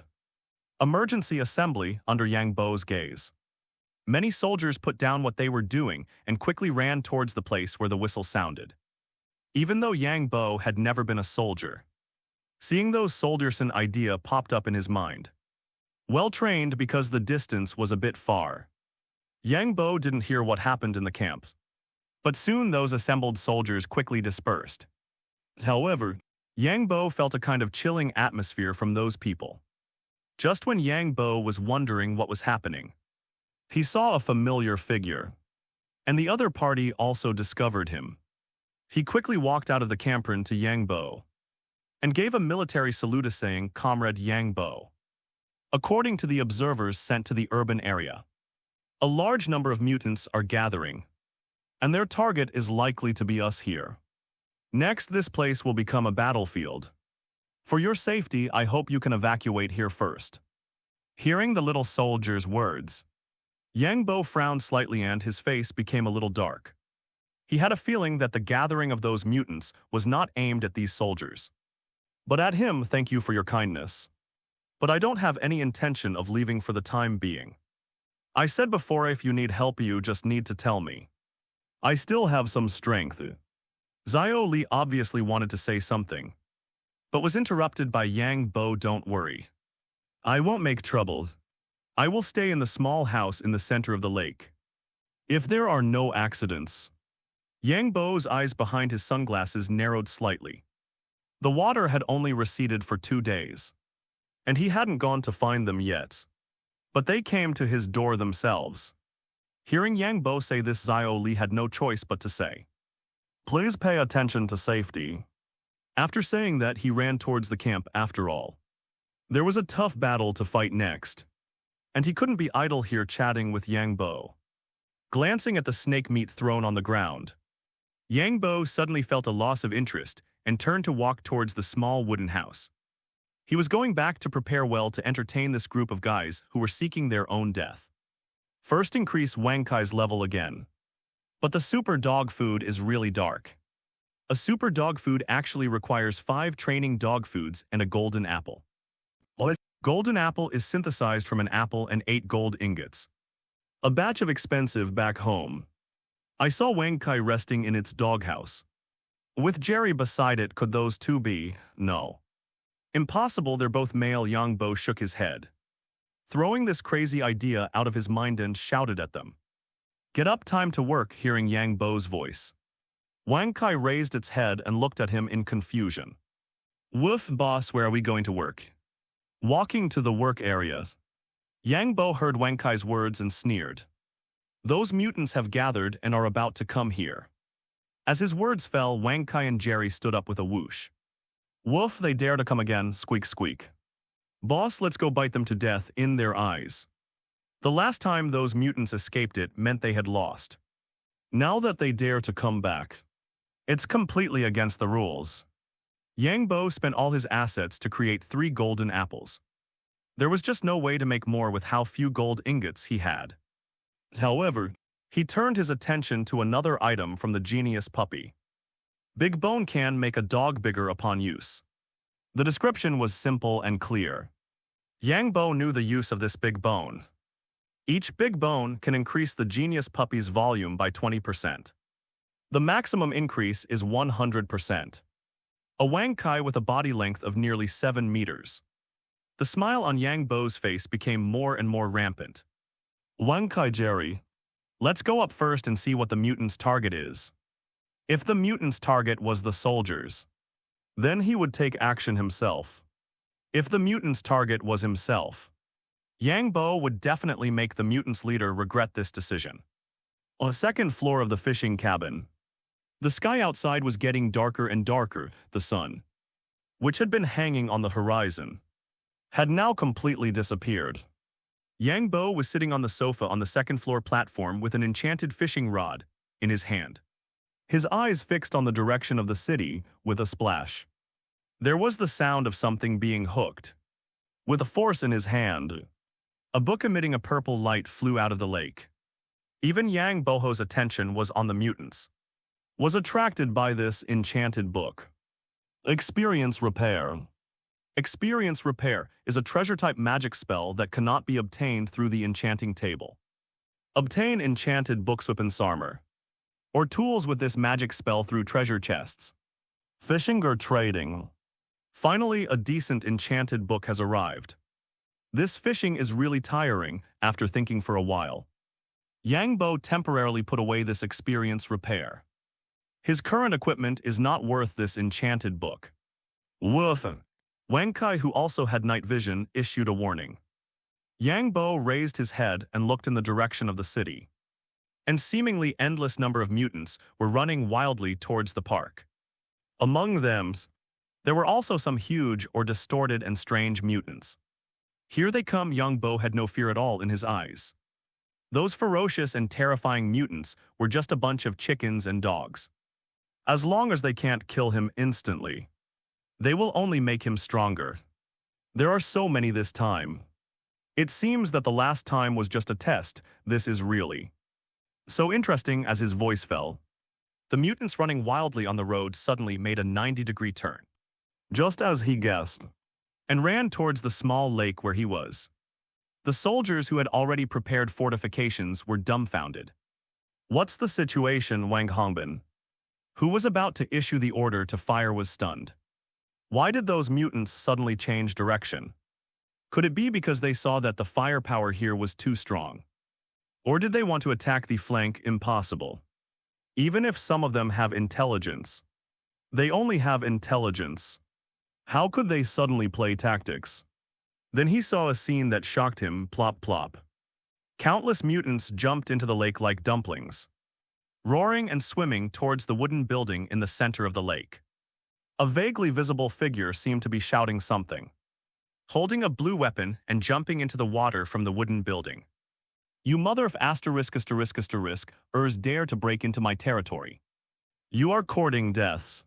Emergency assembly under Yang Bo's gaze. Many soldiers put down what they were doing and quickly ran towards the place where the whistle sounded. Even though Yang Bo had never been a soldier, seeing those soldiers, an idea popped up in his mind. Well-trained because the distance was a bit far, Yang Bo didn't hear what happened in the camps. But soon those assembled soldiers quickly dispersed. However, Yang Bo felt a kind of chilling atmosphere from those people. Just when Yang Bo was wondering what was happening, he saw a familiar figure, and the other party also discovered him. He quickly walked out of the campground to Yang Bo and gave a military salute saying, "Comrade Yang Bo." According to the observers sent to the urban area, a large number of mutants are gathering, and their target is likely to be us here. Next, this place will become a battlefield. For your safety, I hope you can evacuate here first. Hearing the little soldier's words, Yang Bo frowned slightly and his face became a little dark. He had a feeling that the gathering of those mutants was not aimed at these soldiers, but at him. Thank you for your kindness, but I don't have any intention of leaving for the time being. I said before, if you need help, you just need to tell me. I still have some strength. Xiao Li obviously wanted to say something, but was interrupted by Yang Bo. Don't worry. I won't make troubles. I will stay in the small house in the center of the lake. If there are no accidents. Yang Bo's eyes behind his sunglasses narrowed slightly. The water had only receded for 2 days, and he hadn't gone to find them yet. But they came to his door themselves. Hearing Yang Bo say this, Xiao Li had no choice but to say, "Please pay attention to safety." After saying that, he ran towards the camp. After all, there was a tough battle to fight next, and he couldn't be idle here chatting with Yang Bo. Glancing at the snake meat thrown on the ground, Yang Bo suddenly felt a loss of interest and turned to walk towards the small wooden house. He was going back to prepare well to entertain this group of guys who were seeking their own death. First, increase Wang Kai's level again. But the super dog food is really dark. A super dog food actually requires 5 training dog foods and a golden apple. Golden apple is synthesized from an apple and 8 gold ingots. A batch of expensive back home. I saw Wang Kai resting in its doghouse. With Jerry beside it, could those two be? No. Impossible, they're both male. Yang Bo shook his head, throwing this crazy idea out of his mind, and shouted at them, "Get up, time to work." Hearing Yang Bo's voice, Wang Kai raised its head and looked at him in confusion. "Woof, boss, where are we going to work?" Walking to the work areas. Yang Bo heard Wang Kai's words and sneered. "Those mutants have gathered and are about to come here." As his words fell, Wang Kai and Jerry stood up with a whoosh. "Woof, they dare to come again." Squeak, squeak. "Boss, let's go bite them to death in their eyes." The last time those mutants escaped, it meant they had lost. Now that they dare to come back, it's completely against the rules. Yang Bo spent all his assets to create 3 golden apples. There was just no way to make more with how few gold ingots he had. However, he turned his attention to another item from the genius puppy. Big bone can make a dog bigger upon use. The description was simple and clear. Yang Bo knew the use of this big bone. Each big bone can increase the genius puppy's volume by 20%. The maximum increase is 100%. A Wang Kai with a body length of nearly 7 meters. The smile on Yang Bo's face became more and more rampant. Wang Kai Jerry, let's go up first and see what the mutant's target is. If the mutant's target was the soldiers, then he would take action himself. If the mutant's target was himself, Yang Bo would definitely make the mutant's leader regret this decision. On the second floor of the fishing cabin, the sky outside was getting darker and darker. The sun, which had been hanging on the horizon, had now completely disappeared. Yang Bo was sitting on the sofa on the second floor platform with an enchanted fishing rod in his hand, his eyes fixed on the direction of the city with a splash. There was the sound of something being hooked. With a force in his hand, a book emitting a purple light flew out of the lake. Even Yang Boho's attention was on the mutants, was attracted by this enchanted book. Experience Repair. Experience Repair is a treasure-type magic spell that cannot be obtained through the enchanting table. Obtain enchanted books weapon armor, or tools with this magic spell through treasure chests. Fishing or trading. Finally, a decent enchanted book has arrived. This fishing is really tiring after thinking for a while. Yang Bo temporarily put away this Experience Repair. His current equipment is not worth this enchanted book. Woof. Wang Kai, who also had night vision, issued a warning. Yang Bo raised his head and looked in the direction of the city. And seemingly endless number of mutants were running wildly towards the park. Among them, there were also some huge or distorted and strange mutants. Here they come. Yang Bo had no fear at all in his eyes. Those ferocious and terrifying mutants were just a bunch of chickens and dogs. As long as they can't kill him instantly, they will only make him stronger. There are so many this time. It seems that the last time was just a test. This is really so interesting. As his voice fell, the mutants running wildly on the road suddenly made a 90-degree turn, just as he guessed, and ran towards the small lake where he was. The soldiers who had already prepared fortifications were dumbfounded. What's the situation? Wang Hongbin, who was about to issue the order to fire, was stunned. Why did those mutants suddenly change direction? Could it be because they saw that the firepower here was too strong? Or did they want to attack the flank? Impossible. Even if some of them have intelligence, they only have intelligence. How could they suddenly play tactics? Then he saw a scene that shocked him. Plop plop. Countless mutants jumped into the lake like dumplings, roaring and swimming towards the wooden building in the center of the lake. A vaguely visible figure seemed to be shouting something, holding a blue weapon and jumping into the water from the wooden building. You mother of asterisk, dare to break into my territory. You are courting deaths.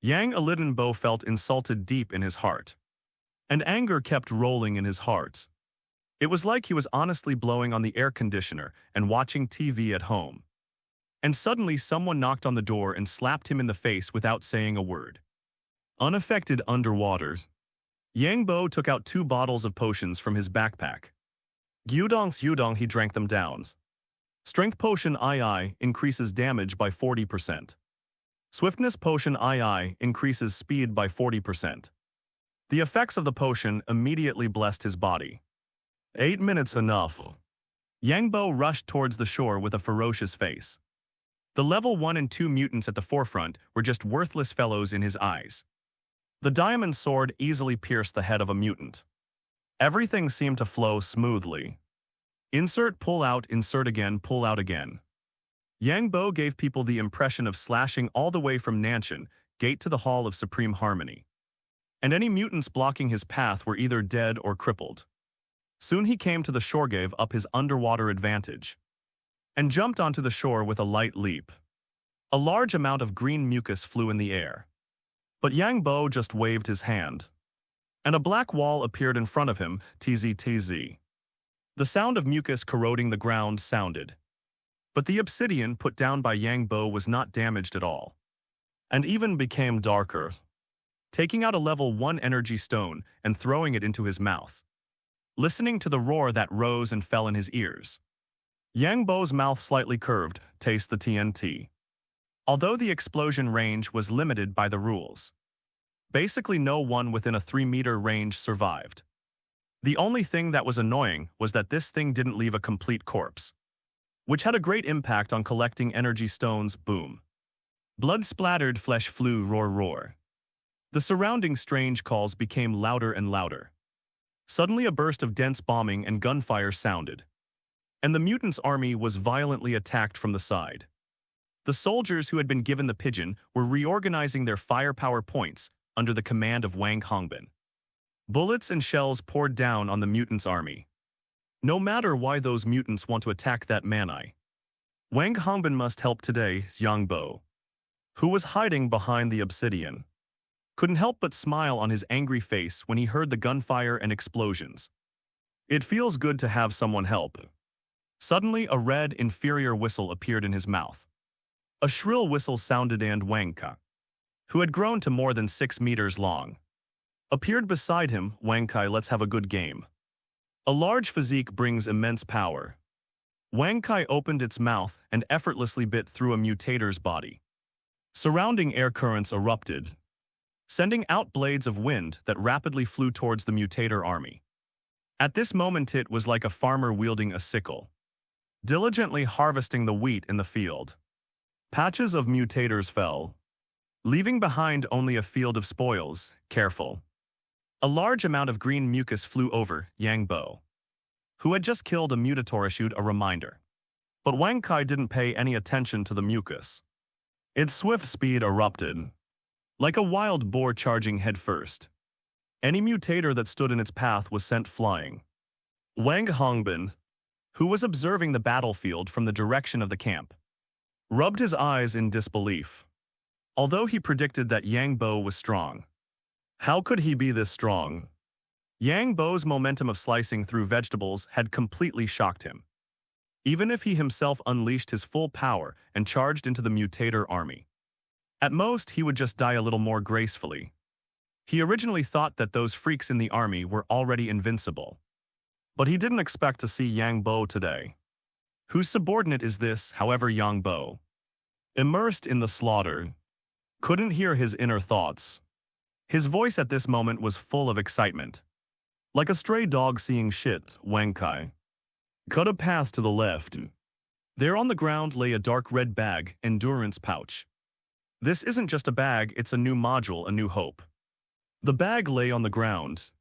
Yang Aliden Bo felt insulted deep in his heart, and anger kept rolling in his heart. It was like he was honestly blowing on the air conditioner and watching TV at home. And suddenly someone knocked on the door and slapped him in the face without saying a word. Unaffected underwaters. Yang Bo took out 2 bottles of potions from his backpack. Gyudong, he drank them down. Strength potion II increases damage by 40%. Swiftness potion II increases speed by 40%. The effects of the potion immediately blessed his body. 8 minutes enough. Yang Bo rushed towards the shore with a ferocious face. The level 1 and 2 mutants at the forefront were just worthless fellows in his eyes. The diamond sword easily pierced the head of a mutant. Everything seemed to flow smoothly. Insert, pull out, insert again, pull out again. Yang Bo gave people the impression of slashing all the way from Nanshan Gate to the Hall of Supreme Harmony. And any mutants blocking his path were either dead or crippled. Soon he came to the shore, gave up his underwater advantage, and jumped onto the shore with a light leap. A large amount of green mucus flew in the air. But Yang Bo just waved his hand, and a black wall appeared in front of him. TZ. The sound of mucus corroding the ground sounded. But the obsidian put down by Yang Bo was not damaged at all, and even became darker. taking out a level 1 energy stone and throwing it into his mouth. Listening to the roar that rose and fell in his ears. Yang Bo's mouth slightly curved, taste the TNT. Although the explosion range was limited by the rules. Basically no one within a 3-meter range survived. The only thing that was annoying was that this thing didn't leave a complete corpse, which had a great impact on collecting energy stones. Boom. Blood-splattered flesh flew, roar roar. The surrounding strange calls became louder and louder. Suddenly a burst of dense bombing and gunfire sounded, and the mutants' army was violently attacked from the side. The soldiers who had been given the pigeon were reorganizing their firepower points under the command of Wang Hongbin. Bullets and shells poured down on the mutants' army. No matter why those mutants want to attack that Manai, Wang Hongbin must help today. Yang Bo, who was hiding behind the obsidian, couldn't help but smile on his angry face when he heard the gunfire and explosions. It feels good to have someone help. Suddenly, a red, inferior whistle appeared in his mouth. A shrill whistle sounded and Wang Kai, who had grown to more than 6 meters long, appeared beside him. Wang Kai, let's have a good game. A large physique brings immense power. Wang Kai opened its mouth and effortlessly bit through a mutator's body. Surrounding air currents erupted, sending out blades of wind that rapidly flew towards the mutator army. At this moment it was like a farmer wielding a sickle, diligently harvesting the wheat in the field. Patches of mutators fell, leaving behind only a field of spoils. Careful. A large amount of green mucus flew over Yang Bo, who had just killed a mutator, issued a reminder. But Wang Kai didn't pay any attention to the mucus. Its swift speed erupted, like a wild boar charging headfirst. Any mutator that stood in its path was sent flying. Wang Hongbin, who was observing the battlefield from the direction of the camp, rubbed his eyes in disbelief. Although he predicted that Yang Bo was strong, how could he be this strong? Yang Bo's momentum of slicing through vegetables had completely shocked him. Even if he himself unleashed his full power and charged into the mutator army, at most he would just die a little more gracefully. He originally thought that those freaks in the army were already invincible. But he didn't expect to see Yang Bo today. Whose subordinate is this, however? Yang Bo, immersed in the slaughter, couldn't hear his inner thoughts. His voice at this moment was full of excitement. Like a stray dog seeing shit. Wang Kai cut a path to the left. There on the ground lay a dark red bag, endurance pouch. This isn't just a bag, it's a new module, a new hope. The bag lay on the ground,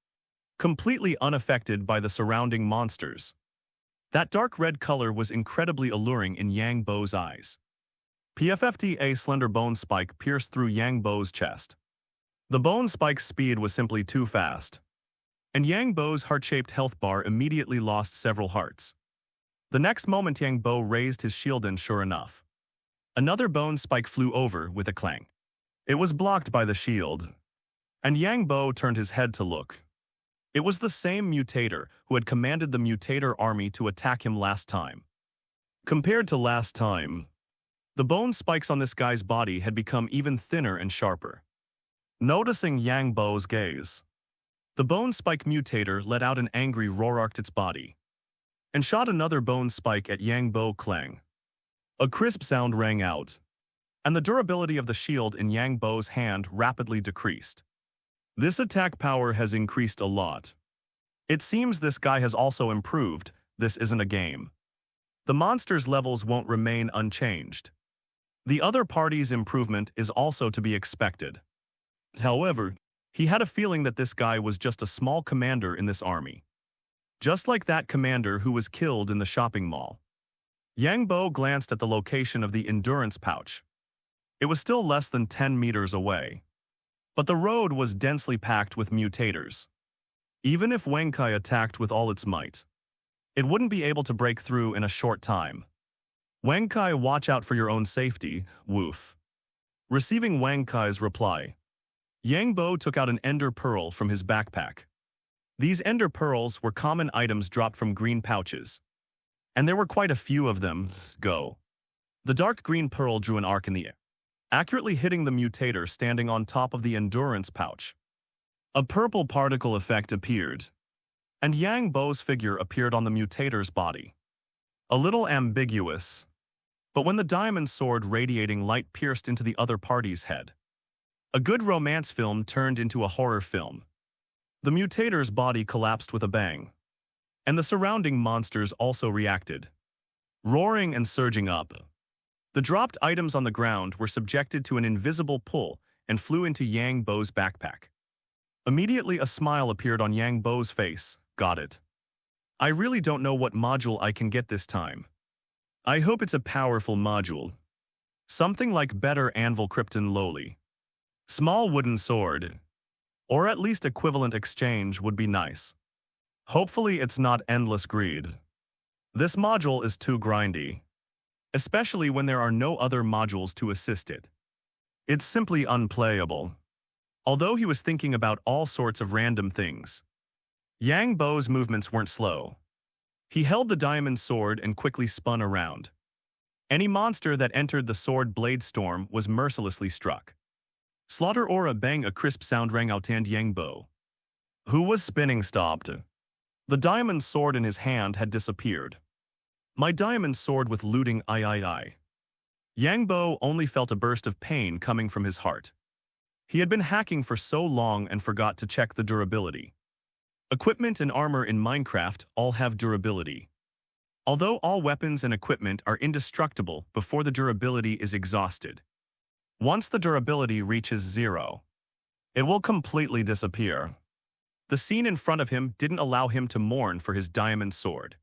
completely unaffected by the surrounding monsters. That dark red color was incredibly alluring in Yang Bo's eyes. PFFT, a slender bone spike pierced through Yang Bo's chest. The bone spike's speed was simply too fast, and Yang Bo's heart-shaped health bar immediately lost several hearts. The next moment Yang Bo raised his shield and sure enough, another bone spike flew over with a clang. It was blocked by the shield, and Yang Bo turned his head to look. It was the same mutator who had commanded the mutator army to attack him last time. Compared to last time, the bone spikes on this guy's body had become even thinner and sharper. Noticing Yang Bo's gaze, the bone spike mutator let out an angry roar, arced its body, and shot another bone spike at Yang Bo. Clang. A crisp sound rang out, and the durability of the shield in Yang Bo's hand rapidly decreased. This attack power has increased a lot. It seems this guy has also improved. This isn't a game. The monster's levels won't remain unchanged. The other party's improvement is also to be expected. However, he had a feeling that this guy was just a small commander in this army, just like that commander who was killed in the shopping mall. Yang Bo glanced at the location of the endurance pouch. It was still less than 10 meters away, but the road was densely packed with mutators. Even if Wang Kai attacked with all its might, it wouldn't be able to break through in a short time. Wang Kai, watch out for your own safety, woof. Receiving Wang Kai's reply, Yang Bo took out an ender pearl from his backpack. These ender pearls were common items dropped from green pouches, and there were quite a few of them. Go. The dark green pearl drew an arc in the air, accurately hitting the mutator standing on top of the endurance pouch. A purple particle effect appeared, and Yang Bo's figure appeared on the mutator's body. A little ambiguous, but when the diamond sword radiating light pierced into the other party's head, a good romance film turned into a horror film. The mutator's body collapsed with a bang, and the surrounding monsters also reacted, roaring and surging up. The dropped items on the ground were subjected to an invisible pull and flew into Yang Bo's backpack. Immediately a smile appeared on Yang Bo's face. Got it. I really don't know what module I can get this time. I hope it's a powerful module. Something like better anvil krypton lowly. Small wooden sword. Or at least equivalent exchange would be nice. Hopefully it's not endless greed. This module is too grindy, especially when there are no other modules to assist it. It's simply unplayable. Although he was thinking about all sorts of random things, Yang Bo's movements weren't slow. He held the diamond sword and quickly spun around. Any monster that entered the sword blade storm was mercilessly struck. Slaughter or a bang, a crisp sound rang out, and Yang Bo, who was spinning, stopped. The diamond sword in his hand had disappeared. My diamond sword with looting, I. Yang Bo only felt a burst of pain coming from his heart. He had been hacking for so long and forgot to check the durability. Equipment and armor in Minecraft all have durability. Although all weapons and equipment are indestructible before the durability is exhausted. Once the durability reaches 0, it will completely disappear. The scene in front of him didn't allow him to mourn for his diamond sword.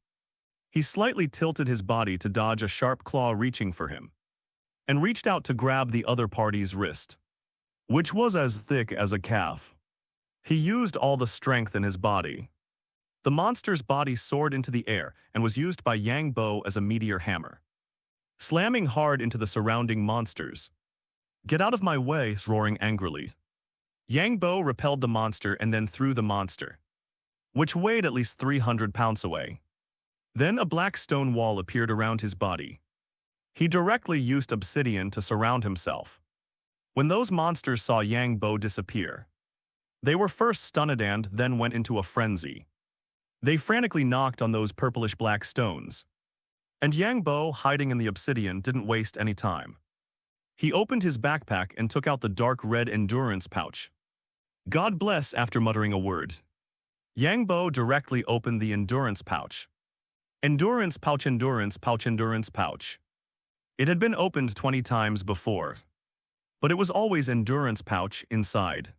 He slightly tilted his body to dodge a sharp claw reaching for him, and reached out to grab the other party's wrist, which was as thick as a calf. He used all the strength in his body. The monster's body soared into the air and was used by Yang Bo as a meteor hammer, slamming hard into the surrounding monsters. Get out of my way, roaring angrily. Yang Bo repelled the monster and then threw the monster, which weighed at least 300 pounds away. Then a black stone wall appeared around his body. He directly used obsidian to surround himself. When those monsters saw Yang Bo disappear, they were first stunned and then went into a frenzy. They frantically knocked on those purplish-black stones. And Yang Bo, hiding in the obsidian, didn't waste any time. He opened his backpack and took out the dark red endurance pouch. God bless, after muttering a word, Yang Bo directly opened the endurance pouch. Endurance pouch, endurance pouch, endurance pouch. It had been opened 20 times before, but it was always endurance pouch inside,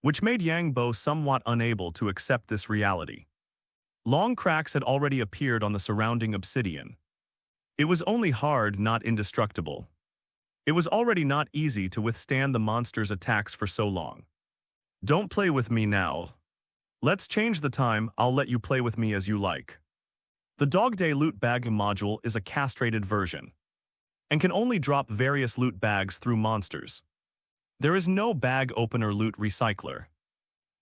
which made Yang Bo somewhat unable to accept this reality. Long cracks had already appeared on the surrounding obsidian. It was only hard, not indestructible. It was already not easy to withstand the monster's attacks for so long. Don't play with me now. Let's change the time, I'll let you play with me as you like. The Dog Day Loot Bag module is a castrated version, and can only drop various loot bags through monsters. There is no bag opener loot recycler.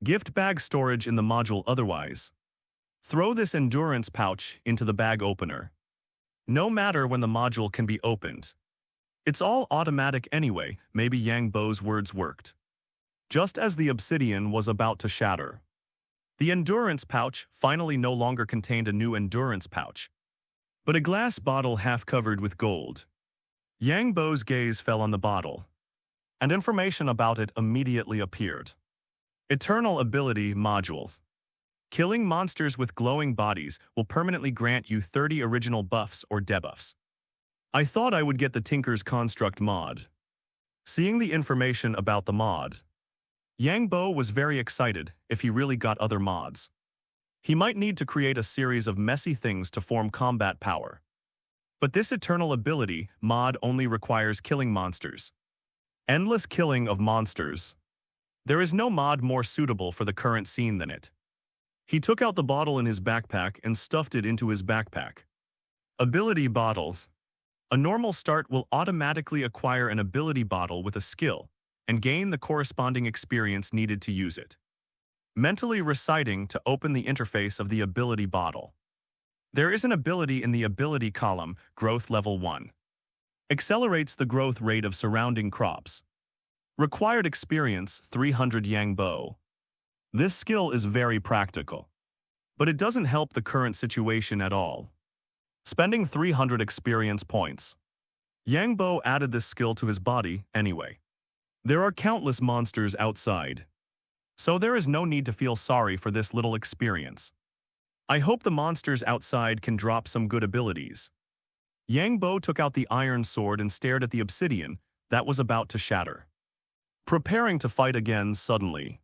Gift bag storage in the module otherwise. Throw this endurance pouch into the bag opener. No matter when the module can be opened. It's all automatic anyway, maybe Yang Bo's words worked. Just as the obsidian was about to shatter, the endurance pouch finally no longer contained a new endurance pouch, but a glass bottle half covered with gold. Yang Bo's gaze fell on the bottle, and information about it immediately appeared. Eternal Ability Modules. Killing monsters with glowing bodies will permanently grant you 30 original buffs or debuffs. I thought I would get the Tinker's Construct mod. Seeing the information about the mod, Yang Bo was very excited if he really got other mods. He might need to create a series of messy things to form combat power. But this Eternal Ability mod only requires killing monsters. Endless killing of monsters. There is no mod more suitable for the current scene than it. He took out the bottle in his backpack and stuffed it into his backpack. Ability bottles. A normal start will automatically acquire an ability bottle with a skill and gain the corresponding experience needed to use it. Mentally reciting to open the interface of the ability bottle. There is an ability in the ability column, growth level 1. Accelerates the growth rate of surrounding crops. Required experience 300 Yangbo. This skill is very practical, but it doesn't help the current situation at all. Spending 300 experience points. Yangbo added this skill to his body anyway. There are countless monsters outside, so there is no need to feel sorry for this little experience. I hope the monsters outside can drop some good abilities. Yangbo took out the iron sword and stared at the obsidian that was about to shatter. Preparing to fight again suddenly.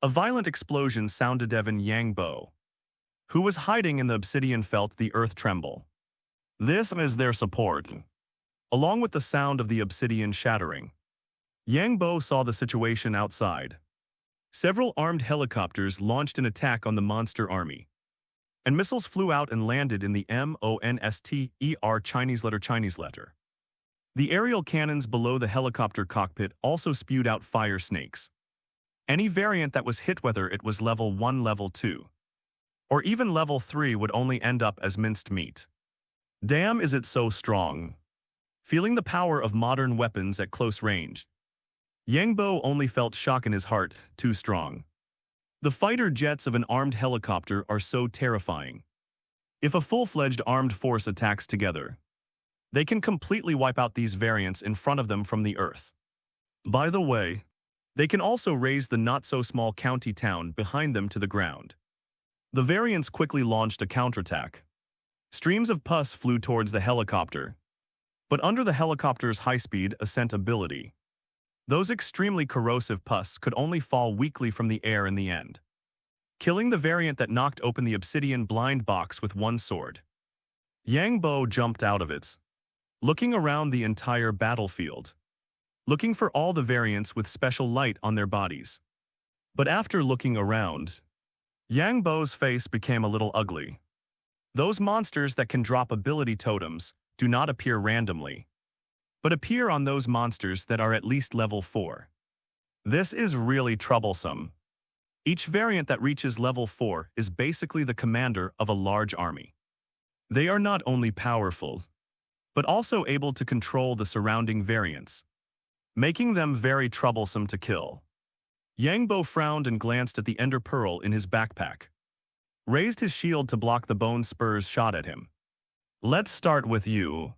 A violent explosion sounded. Evan Yangbo, who was hiding in the obsidian, felt the earth tremble. This is their support. Along with the sound of the obsidian shattering, Yangbo saw the situation outside. Several armed helicopters launched an attack on the monster army, and missiles flew out and landed in the monster Chinese letter. The aerial cannons below the helicopter cockpit also spewed out fire snakes. Any variant that was hit, whether it was level 1, level 2, or even level 3, would only end up as minced meat. Damn, is it so strong. Feeling the power of modern weapons at close range, Yangbo only felt shock in his heart. Too strong. The fighter jets of an armed helicopter are so terrifying. If a full-fledged armed force attacks together, they can completely wipe out these variants in front of them from the earth. By the way, they can also raise the not-so-small county town behind them to the ground. The variants quickly launched a counterattack. Streams of pus flew towards the helicopter, but under the helicopter's high-speed ascent ability, those extremely corrosive pus could only fall weakly from the air in the end, killing the variant that knocked open the obsidian blind box with one sword. Yangbo jumped out of it, looking around the entire battlefield, looking for all the variants with special light on their bodies. But after looking around, Yangbo's face became a little ugly. Those monsters that can drop ability totems do not appear randomly, but appear on those monsters that are at least level 4. This is really troublesome. Each variant that reaches level 4 is basically the commander of a large army. They are not only powerful, but also able to control the surrounding variants, making them very troublesome to kill. Yangbo frowned and glanced at the ender pearl in his backpack, raised his shield to block the bone spur's shot at him. Let's start with you.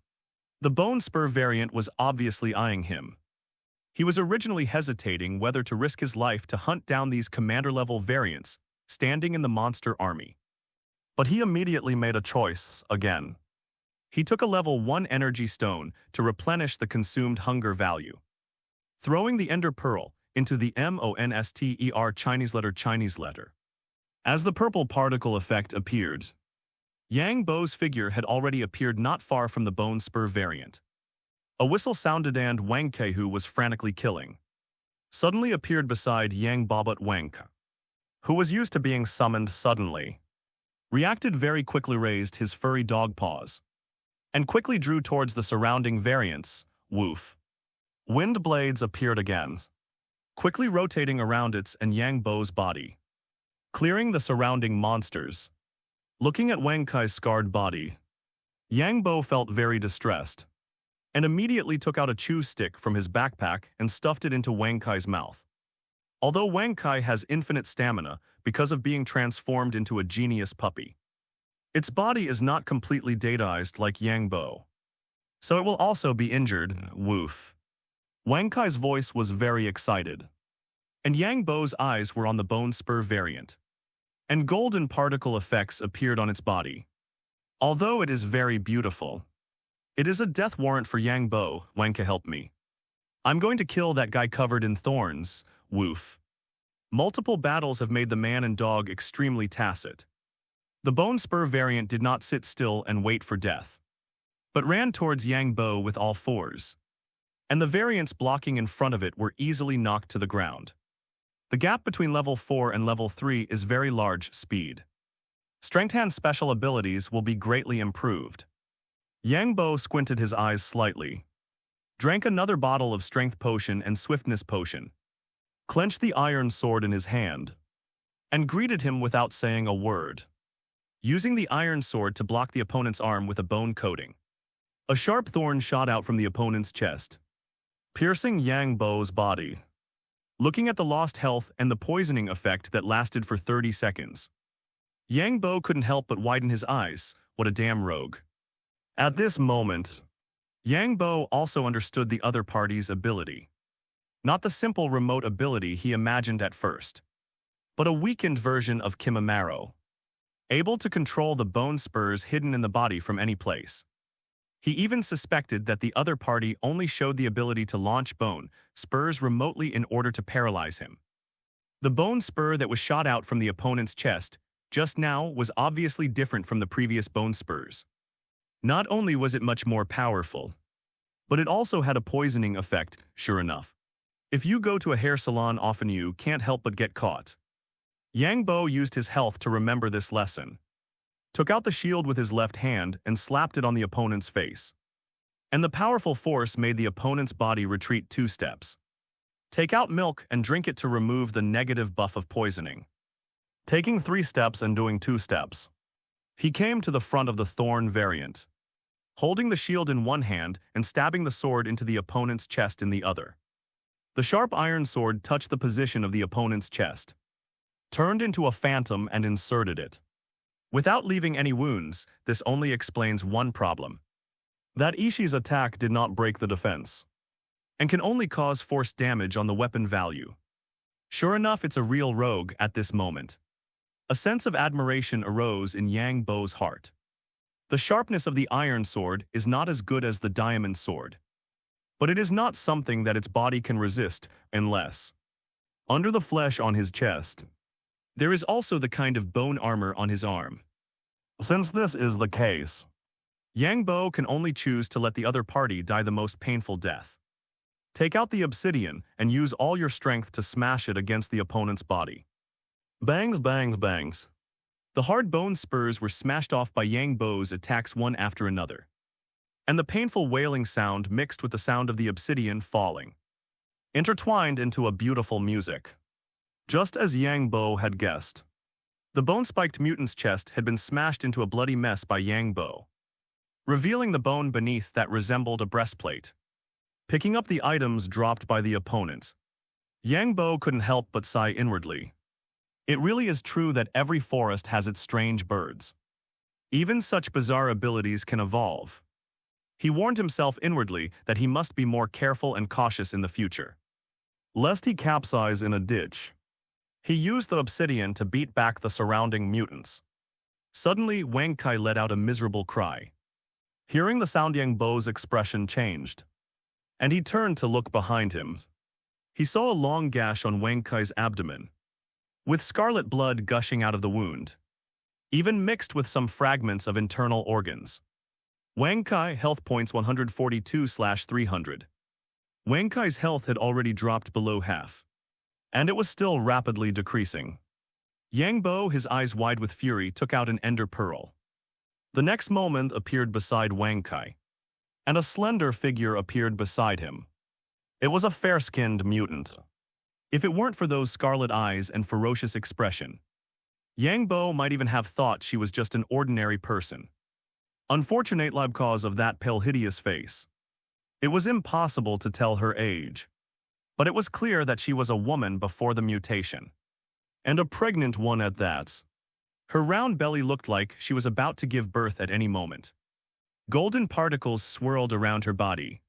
The bone spur variant was obviously eyeing him. He was originally hesitating whether to risk his life to hunt down these commander-level variants standing in the monster army. But he immediately made a choice again. He took a level 1 energy stone to replenish the consumed hunger value, throwing the ender pearl into the monster Chinese letter. As the purple particle effect appeared, Yangbo's figure had already appeared not far from the bone spur variant. A whistle sounded and Wang Ke, who was frantically killing, suddenly appeared beside Yangbo. But Wang Ke, who was used to being summoned suddenly, reacted very quickly, raised his furry dog paws, and quickly drew towards the surrounding variants. Woof. Wind blades appeared again, quickly rotating around its and Yangbo's body, clearing the surrounding monsters. Looking at Wang Kai's scarred body, Yangbo felt very distressed, and immediately took out a chew stick from his backpack and stuffed it into Wang Kai's mouth. Although Wang Kai has infinite stamina because of being transformed into a genius puppy, its body is not completely dataized like Yangbo, so it will also be injured. Woof. Wang Kai's voice was very excited, and Yangbo's eyes were on the bone spur variant, and golden particle effects appeared on its body. Although it is very beautiful, it is a death warrant for Yangbo. Wang Ke, help me. I'm going to kill that guy covered in thorns. Woof. Multiple battles have made the man and dog extremely tacit. The bone spur variant did not sit still and wait for death, but ran towards Yangbo with all fours, and the variants blocking in front of it were easily knocked to the ground. The gap between level 4 and level 3 is very large. Speed. Strength hand special abilities will be greatly improved. Yangbo squinted his eyes slightly, drank another bottle of strength potion and swiftness potion, clenched the iron sword in his hand, and greeted him without saying a word, using the iron sword to block the opponent's arm with a bone coating. A sharp thorn shot out from the opponent's chest, piercing Yang Bo's body. Looking at the lost health and the poisoning effect that lasted for 30 seconds, Yang Bo couldn't help but widen his eyes. What a damn rogue. At this moment, Yang Bo also understood the other party's ability. Not the simple remote ability he imagined at first, but a weakened version of Kimimaro, able to control the bone spurs hidden in the body from any place. He even suspected that the other party only showed the ability to launch bone spurs remotely in order to paralyze him. The bone spur that was shot out from the opponent's chest just now was obviously different from the previous bone spurs. Not only was it much more powerful, but it also had a poisoning effect, sure enough. If you go to a hair salon often, you can't help but get caught. Yang Bo used his health to remember this lesson, took out the shield with his left hand and slapped it on the opponent's face. And the powerful force made the opponent's body retreat 2 steps. Take out milk and drink it to remove the negative buff of poisoning. Taking 3 steps and doing 2 steps, he came to the front of the thorn variant, holding the shield in one hand and stabbing the sword into the opponent's chest in the other. The sharp iron sword touched the position of the opponent's chest, turned into a phantom and inserted it. Without leaving any wounds, this only explains one problem. That Ishii's attack did not break the defense, and can only cause force damage on the weapon value. Sure enough, it's a real rogue at this moment. A sense of admiration arose in Yang Bo's heart. The sharpness of the iron sword is not as good as the diamond sword, but it is not something that its body can resist unless, under the flesh on his chest, there is also the kind of bone armor on his arm. Since this is the case, Yang Bo can only choose to let the other party die the most painful death. Take out the obsidian and use all your strength to smash it against the opponent's body. Bangs, bangs, bangs. The hard bone spurs were smashed off by Yang Bo's attacks one after another, and the painful wailing sound mixed with the sound of the obsidian falling, intertwined into a beautiful music. Just as Yang Bo had guessed, the bone-spiked mutant's chest had been smashed into a bloody mess by Yang Bo, revealing the bone beneath that resembled a breastplate. Picking up the items dropped by the opponent, Yang Bo couldn't help but sigh inwardly. It really is true that every forest has its strange birds. Even such bizarre abilities can evolve. He warned himself inwardly that he must be more careful and cautious in the future, lest he capsize in a ditch. He used the obsidian to beat back the surrounding mutants. Suddenly, Wang Kai let out a miserable cry. Hearing the sound, Yang Bo's expression changed, and he turned to look behind him. He saw a long gash on Wang Kai's abdomen, with scarlet blood gushing out of the wound, even mixed with some fragments of internal organs. Wang Kai, health points 142/300. Wang Kai's health had already dropped below half, and it was still rapidly decreasing. Yang Bo, his eyes wide with fury, took out an ender pearl. The next moment appeared beside Wang Kai, and a slender figure appeared beside him. It was a fair-skinned mutant. If it weren't for those scarlet eyes and ferocious expression, Yang Bo might even have thought she was just an ordinary person. Unfortunately, because of that pale, hideous face, it was impossible to tell her age. But it was clear that she was a woman before the mutation, and a pregnant one at that. Her round belly looked like she was about to give birth at any moment. Golden particles swirled around her body,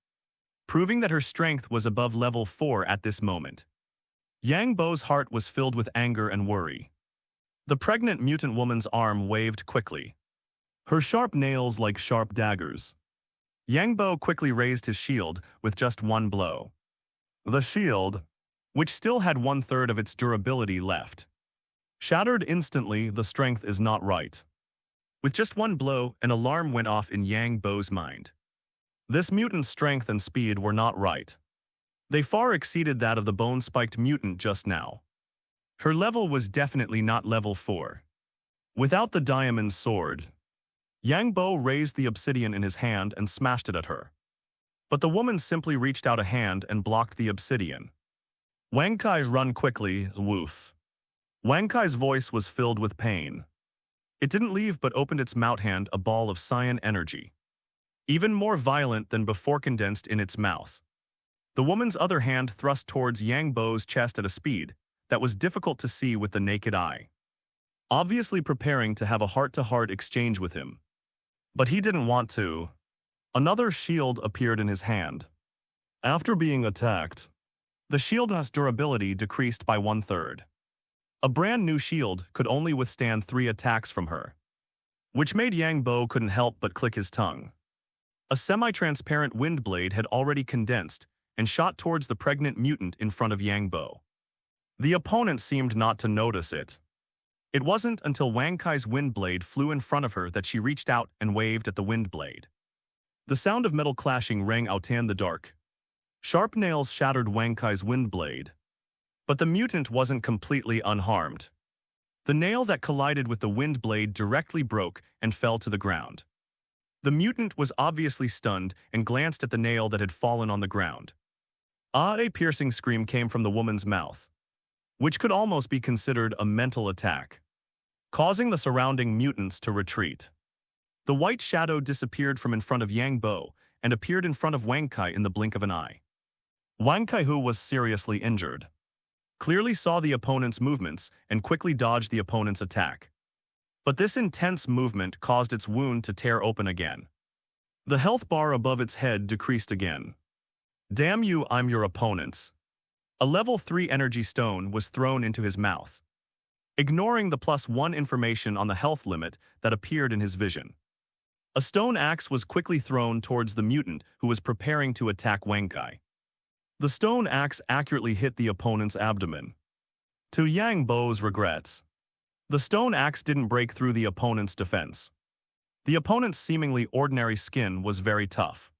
proving that her strength was above level 4 at this moment. Yang Bo's heart was filled with anger and worry. The pregnant mutant woman's arm waved quickly, her sharp nails like sharp daggers. Yang Bo quickly raised his shield with just one blow. The shield, which still had 1/3 of its durability left, shattered instantly. The strength is not right. With just one blow, an alarm went off in Yang Bo's mind. This mutant's strength and speed were not right. They far exceeded that of the bone-spiked mutant just now. Her level was definitely not level 4. Without the diamond sword, Yang Bo raised the obsidian in his hand and smashed it at her. But the woman simply reached out a hand and blocked the obsidian. Wang Kai's run quickly, woof. Wang Kai's voice was filled with pain. It didn't leave but opened its mouth hand, a ball of cyan energy. even more violent than before, condensed in its mouth. The woman's other hand thrust towards Yang Bo's chest at a speed that was difficult to see with the naked eye, obviously preparing to have a heart-to-heart exchange with him. But he didn't want to. Another shield appeared in his hand. After being attacked, the shield's durability decreased by 1/3. A brand new shield could only withstand 3 attacks from her, which made Yang Bo couldn't help but click his tongue. A semi-transparent wind blade had already condensed and shot towards the pregnant mutant in front of Yang Bo. The opponent seemed not to notice it. It wasn't until Wang Kai's wind blade flew in front of her that she reached out and waved at the wind blade. The sound of metal clashing rang out in the dark. Sharp nails shattered Wang Kai's wind blade. But the mutant wasn't completely unharmed. The nail that collided with the wind blade directly broke and fell to the ground. The mutant was obviously stunned and glanced at the nail that had fallen on the ground. A piercing scream came from the woman's mouth, which could almost be considered a mental attack, causing the surrounding mutants to retreat. The white shadow disappeared from in front of Yang Bo and appeared in front of Wang Kai in the blink of an eye. Wang Kai, who was seriously injured, clearly saw the opponent's movements and quickly dodged the opponent's attack. But this intense movement caused its wound to tear open again. The health bar above its head decreased again. Damn you, I'm your opponent. A level 3 energy stone was thrown into his mouth, ignoring the +1 information on the health limit that appeared in his vision. A stone axe was quickly thrown towards the mutant who was preparing to attack Wang Kai. The stone axe accurately hit the opponent's abdomen. To Yang Bo's regrets, the stone axe didn't break through the opponent's defense. The opponent's seemingly ordinary skin was very tough.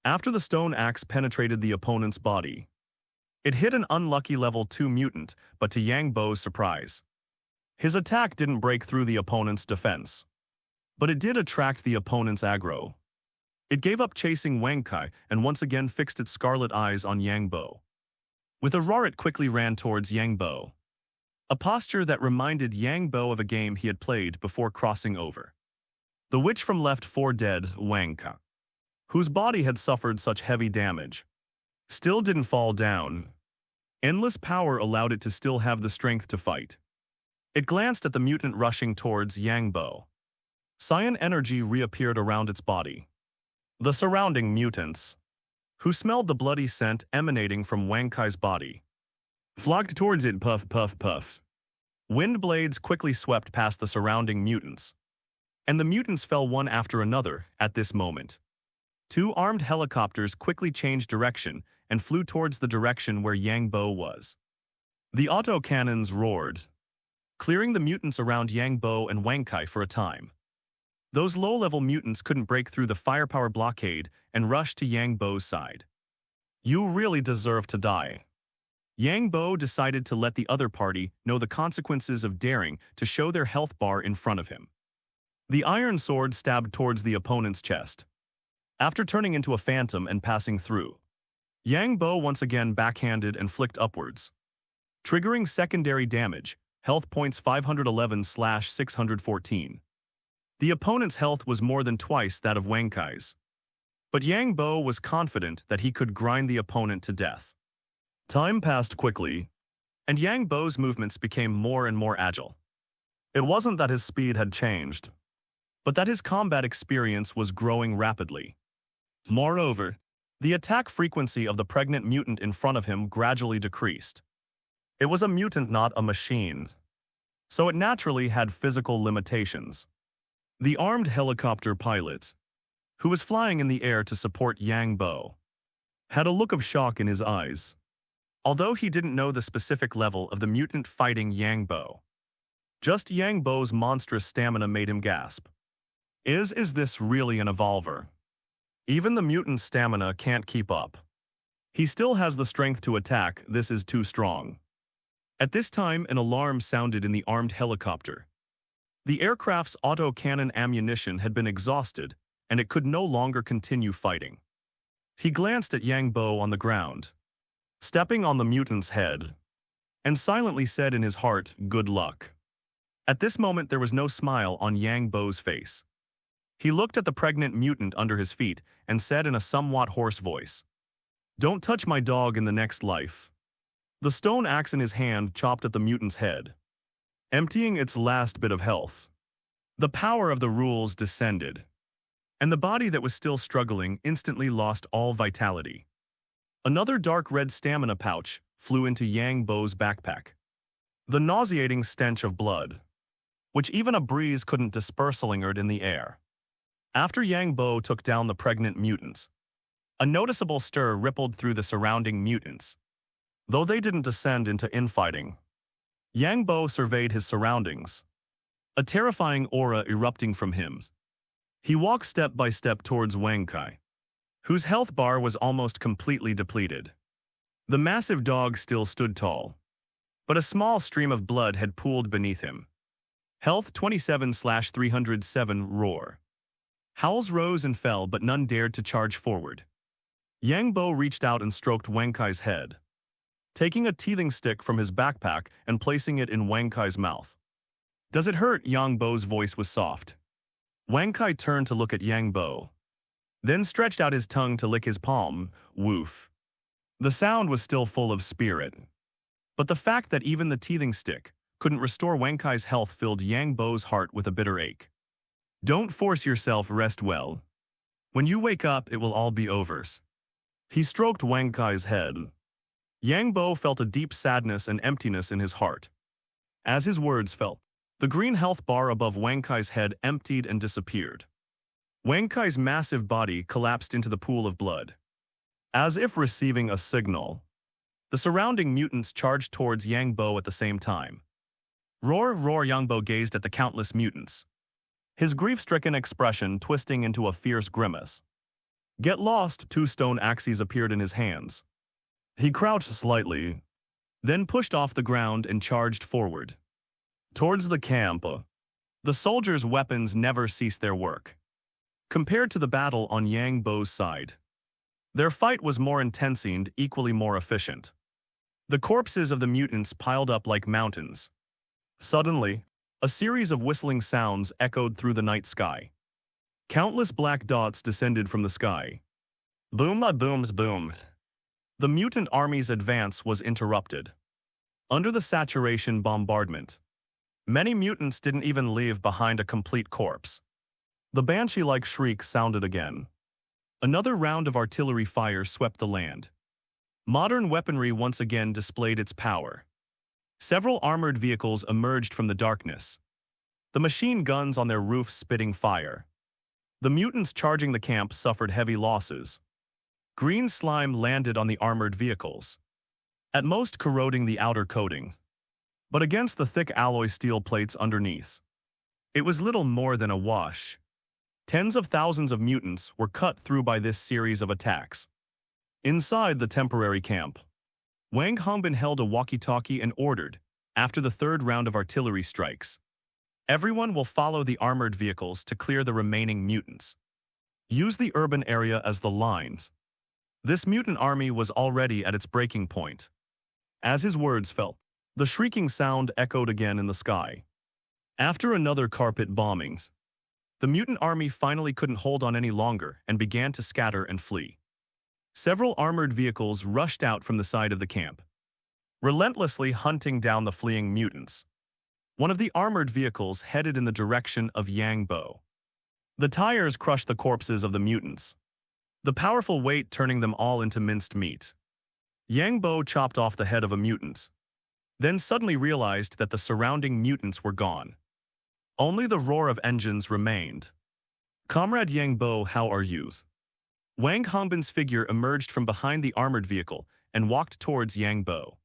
After the stone axe penetrated the opponent's body, it hit an unlucky level 2 mutant, but to Yang Bo's surprise, his attack didn't break through the opponent's defense. But it did attract the opponent's aggro. It gave up chasing Wang Kai and once again fixed its scarlet eyes on Yang Bo. With a roar, it quickly ran towards Yang Bo, a posture that reminded Yang Bo of a game he had played before crossing over. The witch from Left 4 Dead, Wang Kai, whose body had suffered such heavy damage, still didn't fall down. Endless power allowed it to still have the strength to fight. It glanced at the mutant rushing towards Yang Bo. Cyan energy reappeared around its body. The surrounding mutants, who smelled the bloody scent emanating from Wang Kai's body, flocked towards it. Puff, puff, puff. Wind blades quickly swept past the surrounding mutants, and the mutants fell one after another at this moment. 2 armed helicopters quickly changed direction and flew towards the direction where Yang Bo was. The autocannons roared, clearing the mutants around Yang Bo and Wang Kai for a time. Those low-level mutants couldn't break through the firepower blockade and rushed to Yang Bo's side. You really deserve to die. Yang Bo decided to let the other party know the consequences of daring to show their health bar in front of him. The iron sword stabbed towards the opponent's chest. After turning into a phantom and passing through, Yang Bo once again backhanded and flicked upwards, triggering secondary damage, health points 511/614. The opponent's health was more than twice that of Wang Kai's, but Yang Bo was confident that he could grind the opponent to death. Time passed quickly, and Yang Bo's movements became more and more agile. It wasn't that his speed had changed, but that his combat experience was growing rapidly. Moreover, the attack frequency of the pregnant mutant in front of him gradually decreased. It was a mutant, not a machine, so it naturally had physical limitations. The armed helicopter pilot, who was flying in the air to support Yang Bo, had a look of shock in his eyes, although he didn't know the specific level of the mutant fighting Yang Bo. Just Yang Bo's monstrous stamina made him gasp. Is this really an evolver? Even the mutant's stamina can't keep up. He still has the strength to attack. This is too strong. At this time, an alarm sounded in the armed helicopter. The aircraft's autocannon ammunition had been exhausted, and it could no longer continue fighting. He glanced at Yang Bo on the ground, stepping on the mutant's head, and silently said in his heart, "Good luck." At this moment, there was no smile on Yang Bo's face. He looked at the pregnant mutant under his feet and said in a somewhat hoarse voice, "Don't touch my dog in the next life." The stone axe in his hand chopped at the mutant's head, emptying its last bit of health. The power of the rules descended, and the body that was still struggling instantly lost all vitality. Another dark red stamina pouch flew into Yang Bo's backpack. The nauseating stench of blood, which even a breeze couldn't disperse, lingered in the air. After Yang Bo took down the pregnant mutants, a noticeable stir rippled through the surrounding mutants. Though they didn't descend into infighting, Yang Bo surveyed his surroundings, a terrifying aura erupting from him. He walked step by step towards Wang Kai, whose health bar was almost completely depleted. The massive dog still stood tall, but a small stream of blood had pooled beneath him. Health 27/307 roar. Howls rose and fell, but none dared to charge forward. Yang Bo reached out and stroked Wang Kai's head, taking a teething stick from his backpack and placing it in Wang Kai's mouth. "Does it hurt?" Yang Bo's voice was soft. Wang Kai turned to look at Yang Bo, then stretched out his tongue to lick his palm. Woof. The sound was still full of spirit, but the fact that even the teething stick couldn't restore Wang Kai's health filled Yang Bo's heart with a bitter ache. "Don't force yourself, rest well. When you wake up, it will all be over." He stroked Wang Kai's head. Yang Bo felt a deep sadness and emptiness in his heart. As his words fell, the green health bar above Wang Kai's head emptied and disappeared. Wang Kai's massive body collapsed into the pool of blood. As if receiving a signal, the surrounding mutants charged towards Yang Bo at the same time. Roar, roar! Yang Bo gazed at the countless mutants, his grief-stricken expression twisting into a fierce grimace. "Get lost!" Two stone axes appeared in his hands. He crouched slightly, then pushed off the ground and charged forward towards the camp. The soldiers' weapons never ceased their work. Compared to the battle on Yang Bo's side, their fight was more intense and equally more efficient. The corpses of the mutants piled up like mountains. Suddenly, a series of whistling sounds echoed through the night sky. Countless black dots descended from the sky. Boom-a-booms boom. The mutant army's advance was interrupted. Under the saturation bombardment, many mutants didn't even leave behind a complete corpse. The banshee-like shriek sounded again. Another round of artillery fire swept the land. Modern weaponry once again displayed its power. Several armored vehicles emerged from the darkness, the machine guns on their roofs spitting fire. The mutants charging the camp suffered heavy losses. Green slime landed on the armored vehicles, at most corroding the outer coating, but against the thick alloy steel plates underneath, it was little more than a wash. Tens of thousands of mutants were cut through by this series of attacks. Inside the temporary camp, Wang Hongbin held a walkie-talkie and ordered, after the third round of artillery strikes, "Everyone will follow the armored vehicles to clear the remaining mutants. Use the urban area as the lines." This mutant army was already at its breaking point. As his words fell, the shrieking sound echoed again in the sky. After another carpet bombings, the mutant army finally couldn't hold on any longer and began to scatter and flee. Several armored vehicles rushed out from the side of the camp, relentlessly hunting down the fleeing mutants. One of the armored vehicles headed in the direction of Yang Bo. The tires crushed the corpses of the mutants, the powerful weight turning them all into minced meat. Yang Bo chopped off the head of a mutant, then suddenly realized that the surrounding mutants were gone. Only the roar of engines remained. "Comrade Yang Bo, how are you?" Wang Hongbin's figure emerged from behind the armored vehicle and walked towards Yang Bo.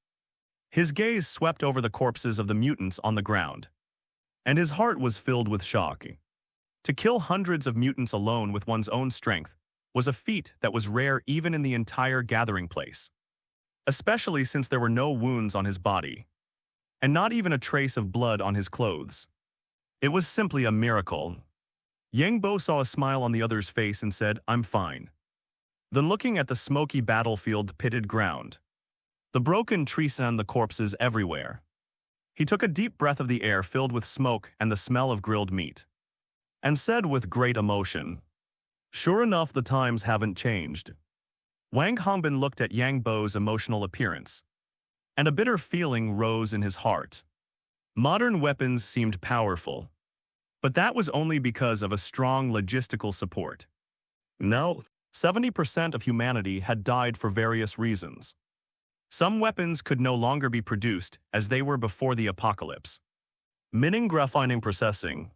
His gaze swept over the corpses of the mutants on the ground, and his heart was filled with shock. To kill hundreds of mutants alone with one's own strength was a feat that was rare even in the entire gathering place, especially since there were no wounds on his body, and not even a trace of blood on his clothes. It was simply a miracle. Yang Bo saw a smile on the other's face and said, "I'm fine." Then looking at the smoky battlefield pitted ground, the broken trees and the corpses everywhere, he took a deep breath of the air filled with smoke and the smell of grilled meat. and said with great emotion, "Sure enough, the times haven't changed." Wang Hongbin looked at Yang Bo's emotional appearance, and a bitter feeling rose in his heart. Modern weapons seemed powerful, but that was only because of a strong logistical support. Now, 70% of humanity had died for various reasons. Some weapons could no longer be produced as they were before the apocalypse. Mining, graphining, processing.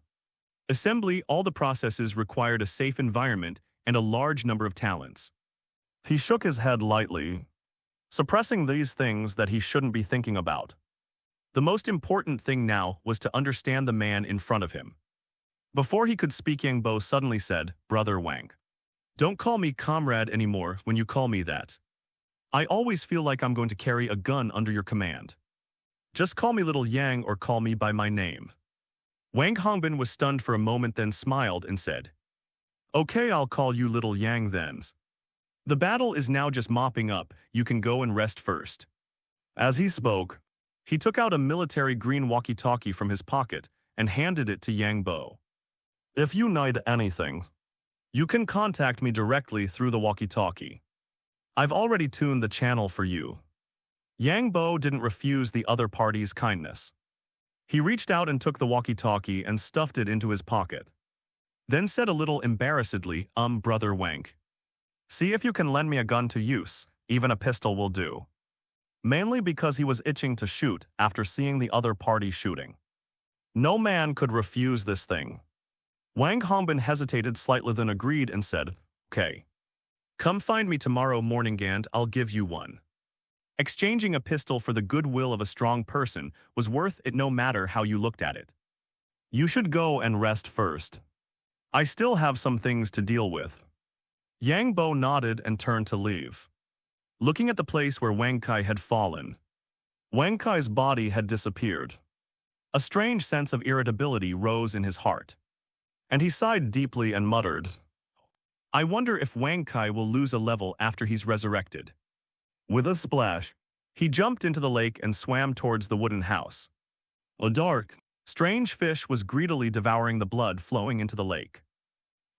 Assembly, all the processes required a safe environment and a large number of talents. He shook his head lightly, suppressing these things that he shouldn't be thinking about. The most important thing now was to understand the man in front of him. Before he could speak, Yang Bo suddenly said, "Brother Wang, don't call me comrade anymore when you call me that. I always feel like I'm going to carry a gun under your command. Just call me Little Yang or call me by my name." Wang Hongbin was stunned for a moment, then smiled and said, "Okay, I'll call you Little Yang then. The battle is now just mopping up, you can go and rest first." As he spoke, he took out a military green walkie-talkie from his pocket and handed it to Yang Bo. "If you need anything, you can contact me directly through the walkie-talkie. I've already tuned the channel for you." Yang Bo didn't refuse the other party's kindness. He reached out and took the walkie-talkie and stuffed it into his pocket. Then said a little embarrassedly, "Brother Wang, see if you can lend me a gun to use, even a pistol will do." Mainly because he was itching to shoot after seeing the other party shooting. No man could refuse this thing. Wang Hongbin hesitated slightly, then agreed and said, "Okay. Come find me tomorrow morning and I'll give you one." Exchanging a pistol for the goodwill of a strong person was worth it no matter how you looked at it. "You should go and rest first. I still have some things to deal with." Yang Bo nodded and turned to leave. Looking at the place where Wang Kai had fallen, Wang Kai's body had disappeared. A strange sense of irritability rose in his heart, and he sighed deeply and muttered, "I wonder if Wang Kai will lose a level after he's resurrected." With a splash, he jumped into the lake and swam towards the wooden house. A dark, strange fish was greedily devouring the blood flowing into the lake.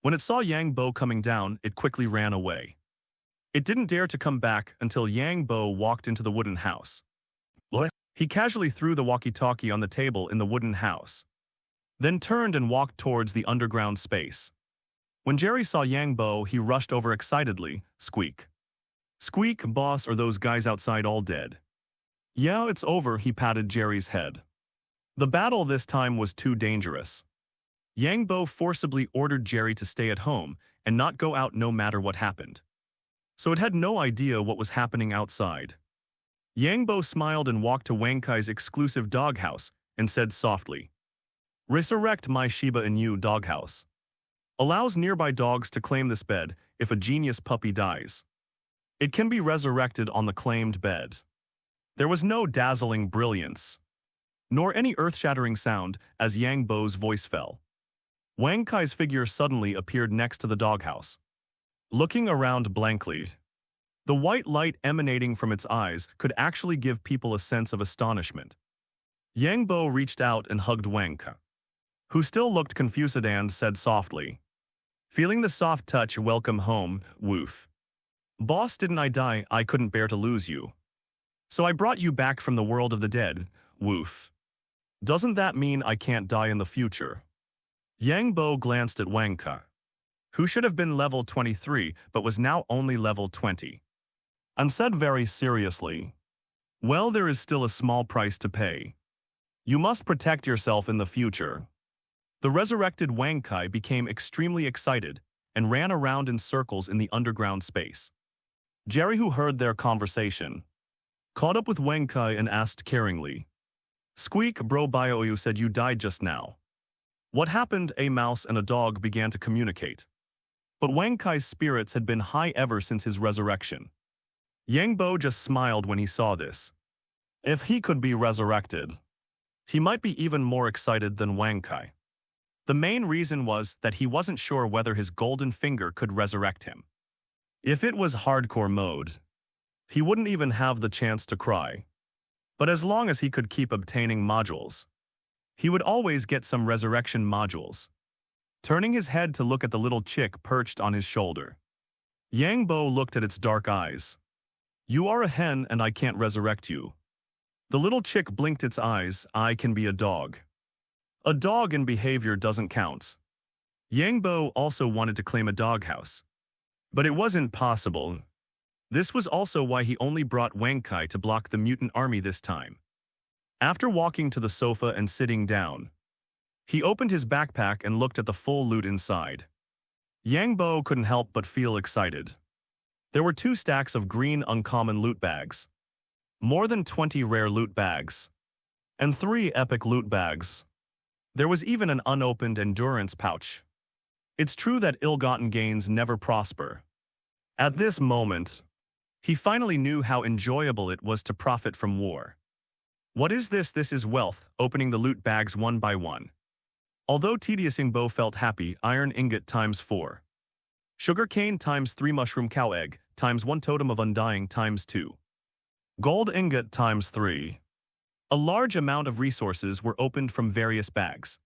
When it saw Yang Bo coming down, it quickly ran away. It didn't dare to come back until Yang Bo walked into the wooden house. He casually threw the walkie-talkie on the table in the wooden house, then turned and walked towards the underground space. When Jerry saw Yang Bo, he rushed over excitedly, "Squeak. Squeak, boss, are those guys outside all dead?" "Yeah, it's over," he patted Jerry's head. The battle this time was too dangerous. Yang Bo forcibly ordered Jerry to stay at home and not go out no matter what happened. So it had no idea what was happening outside. Yang Bo smiled and walked to Wang Kai's exclusive doghouse and said softly, "Resurrect my Shiba Inu doghouse. Allows nearby dogs to claim this bed if a genius puppy dies. It can be resurrected on the claimed bed." There was no dazzling brilliance, nor any earth-shattering sound as Yang Bo's voice fell. Wang Kai's figure suddenly appeared next to the doghouse, looking around blankly. The white light emanating from its eyes could actually give people a sense of astonishment. Yang Bo reached out and hugged Wang Kai, who still looked confused, and said softly, feeling the soft touch, "Welcome home, woof. Boss, didn't I die? I couldn't bear to lose you. So I brought you back from the world of the dead, woof. Doesn't that mean I can't die in the future?" Yang Bo glanced at Wang Kai, who should have been level 23 but was now only level 20, and said very seriously, "Well, there is still a small price to pay. You must protect yourself in the future." The resurrected Wang Kai became extremely excited and ran around in circles in the underground space. Jerry, who heard their conversation, caught up with Wang Kai and asked caringly, "Squeak, bro, bio, you said you died just now. What happened?" A mouse and a dog began to communicate. But Wang Kai's spirits had been high ever since his resurrection. Yang Bo just smiled when he saw this. If he could be resurrected, he might be even more excited than Wang Kai. The main reason was that he wasn't sure whether his golden finger could resurrect him. If it was hardcore mode, he wouldn't even have the chance to cry. But as long as he could keep obtaining modules, he would always get some resurrection modules. turning his head to look at the little chick perched on his shoulder. Yang Bo looked at its dark eyes. "You are a hen and I can't resurrect you." The little chick blinked its eyes. "I can be a dog." "A dog in behavior doesn't count." Yang Bo also wanted to claim a doghouse. But it wasn't possible. This was also why he only brought Wang Kai to block the mutant army this time. After walking to the sofa and sitting down, he opened his backpack and looked at the full loot inside. Yang Bo couldn't help but feel excited. There were 2 stacks of green uncommon loot bags, more than 20 rare loot bags, and 3 epic loot bags. There was even an unopened endurance pouch. It's true that ill-gotten gains never prosper. At this moment, he finally knew how enjoyable it was to profit from war. What is this? This is wealth, opening the loot bags one by one. Although tedious, Yang Bo felt happy. Iron ingot times 4. Sugarcane times 3. Mushroom cow egg times 1. Totem of undying times 2. Gold ingot times 3. A large amount of resources were opened from various bags.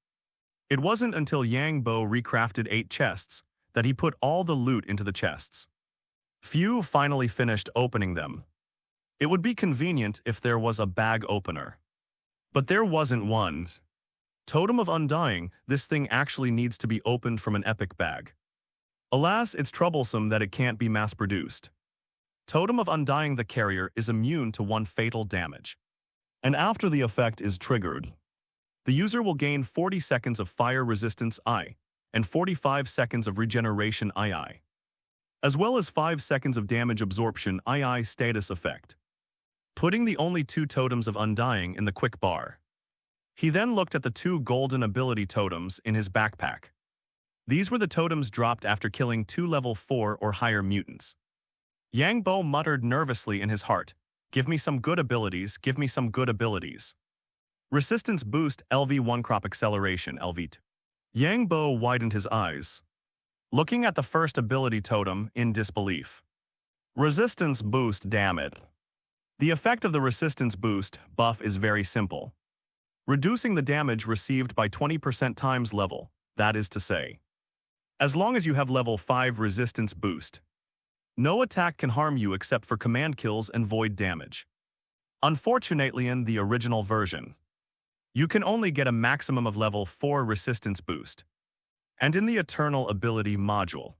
It wasn't until Yang Bo recrafted 8 chests that he put all the loot into the chests. Few finally finished opening them. It would be convenient if there was a bag opener. But there wasn't one. Totem of Undying, this thing actually needs to be opened from an epic bag. Alas, it's troublesome that it can't be mass-produced. Totem of Undying, the carrier is immune to 1 fatal damage. And after the effect is triggered, the user will gain 40 seconds of fire resistance I and 45 seconds of regeneration II, as well as 5 seconds of damage absorption II status effect. Putting the only 2 totems of Undying in the quick bar, he then looked at the 2 golden ability totems in his backpack. These were the totems dropped after killing 2 level 4 or higher mutants. Yang Bo muttered nervously in his heart, "Give me some good abilities, give me some good abilities." Resistance boost LV1 crop acceleration LV2. Yang Bo widened his eyes, looking at the first ability totem in disbelief. Resistance boost, damn it. The effect of the resistance boost buff is very simple. Reducing the damage received by 20% times level, that is to say. As long as you have level 5 resistance boost, no attack can harm you except for command kills and void damage. Unfortunately, in the original version, you can only get a maximum of level 4 resistance boost. And in the Eternal Ability module,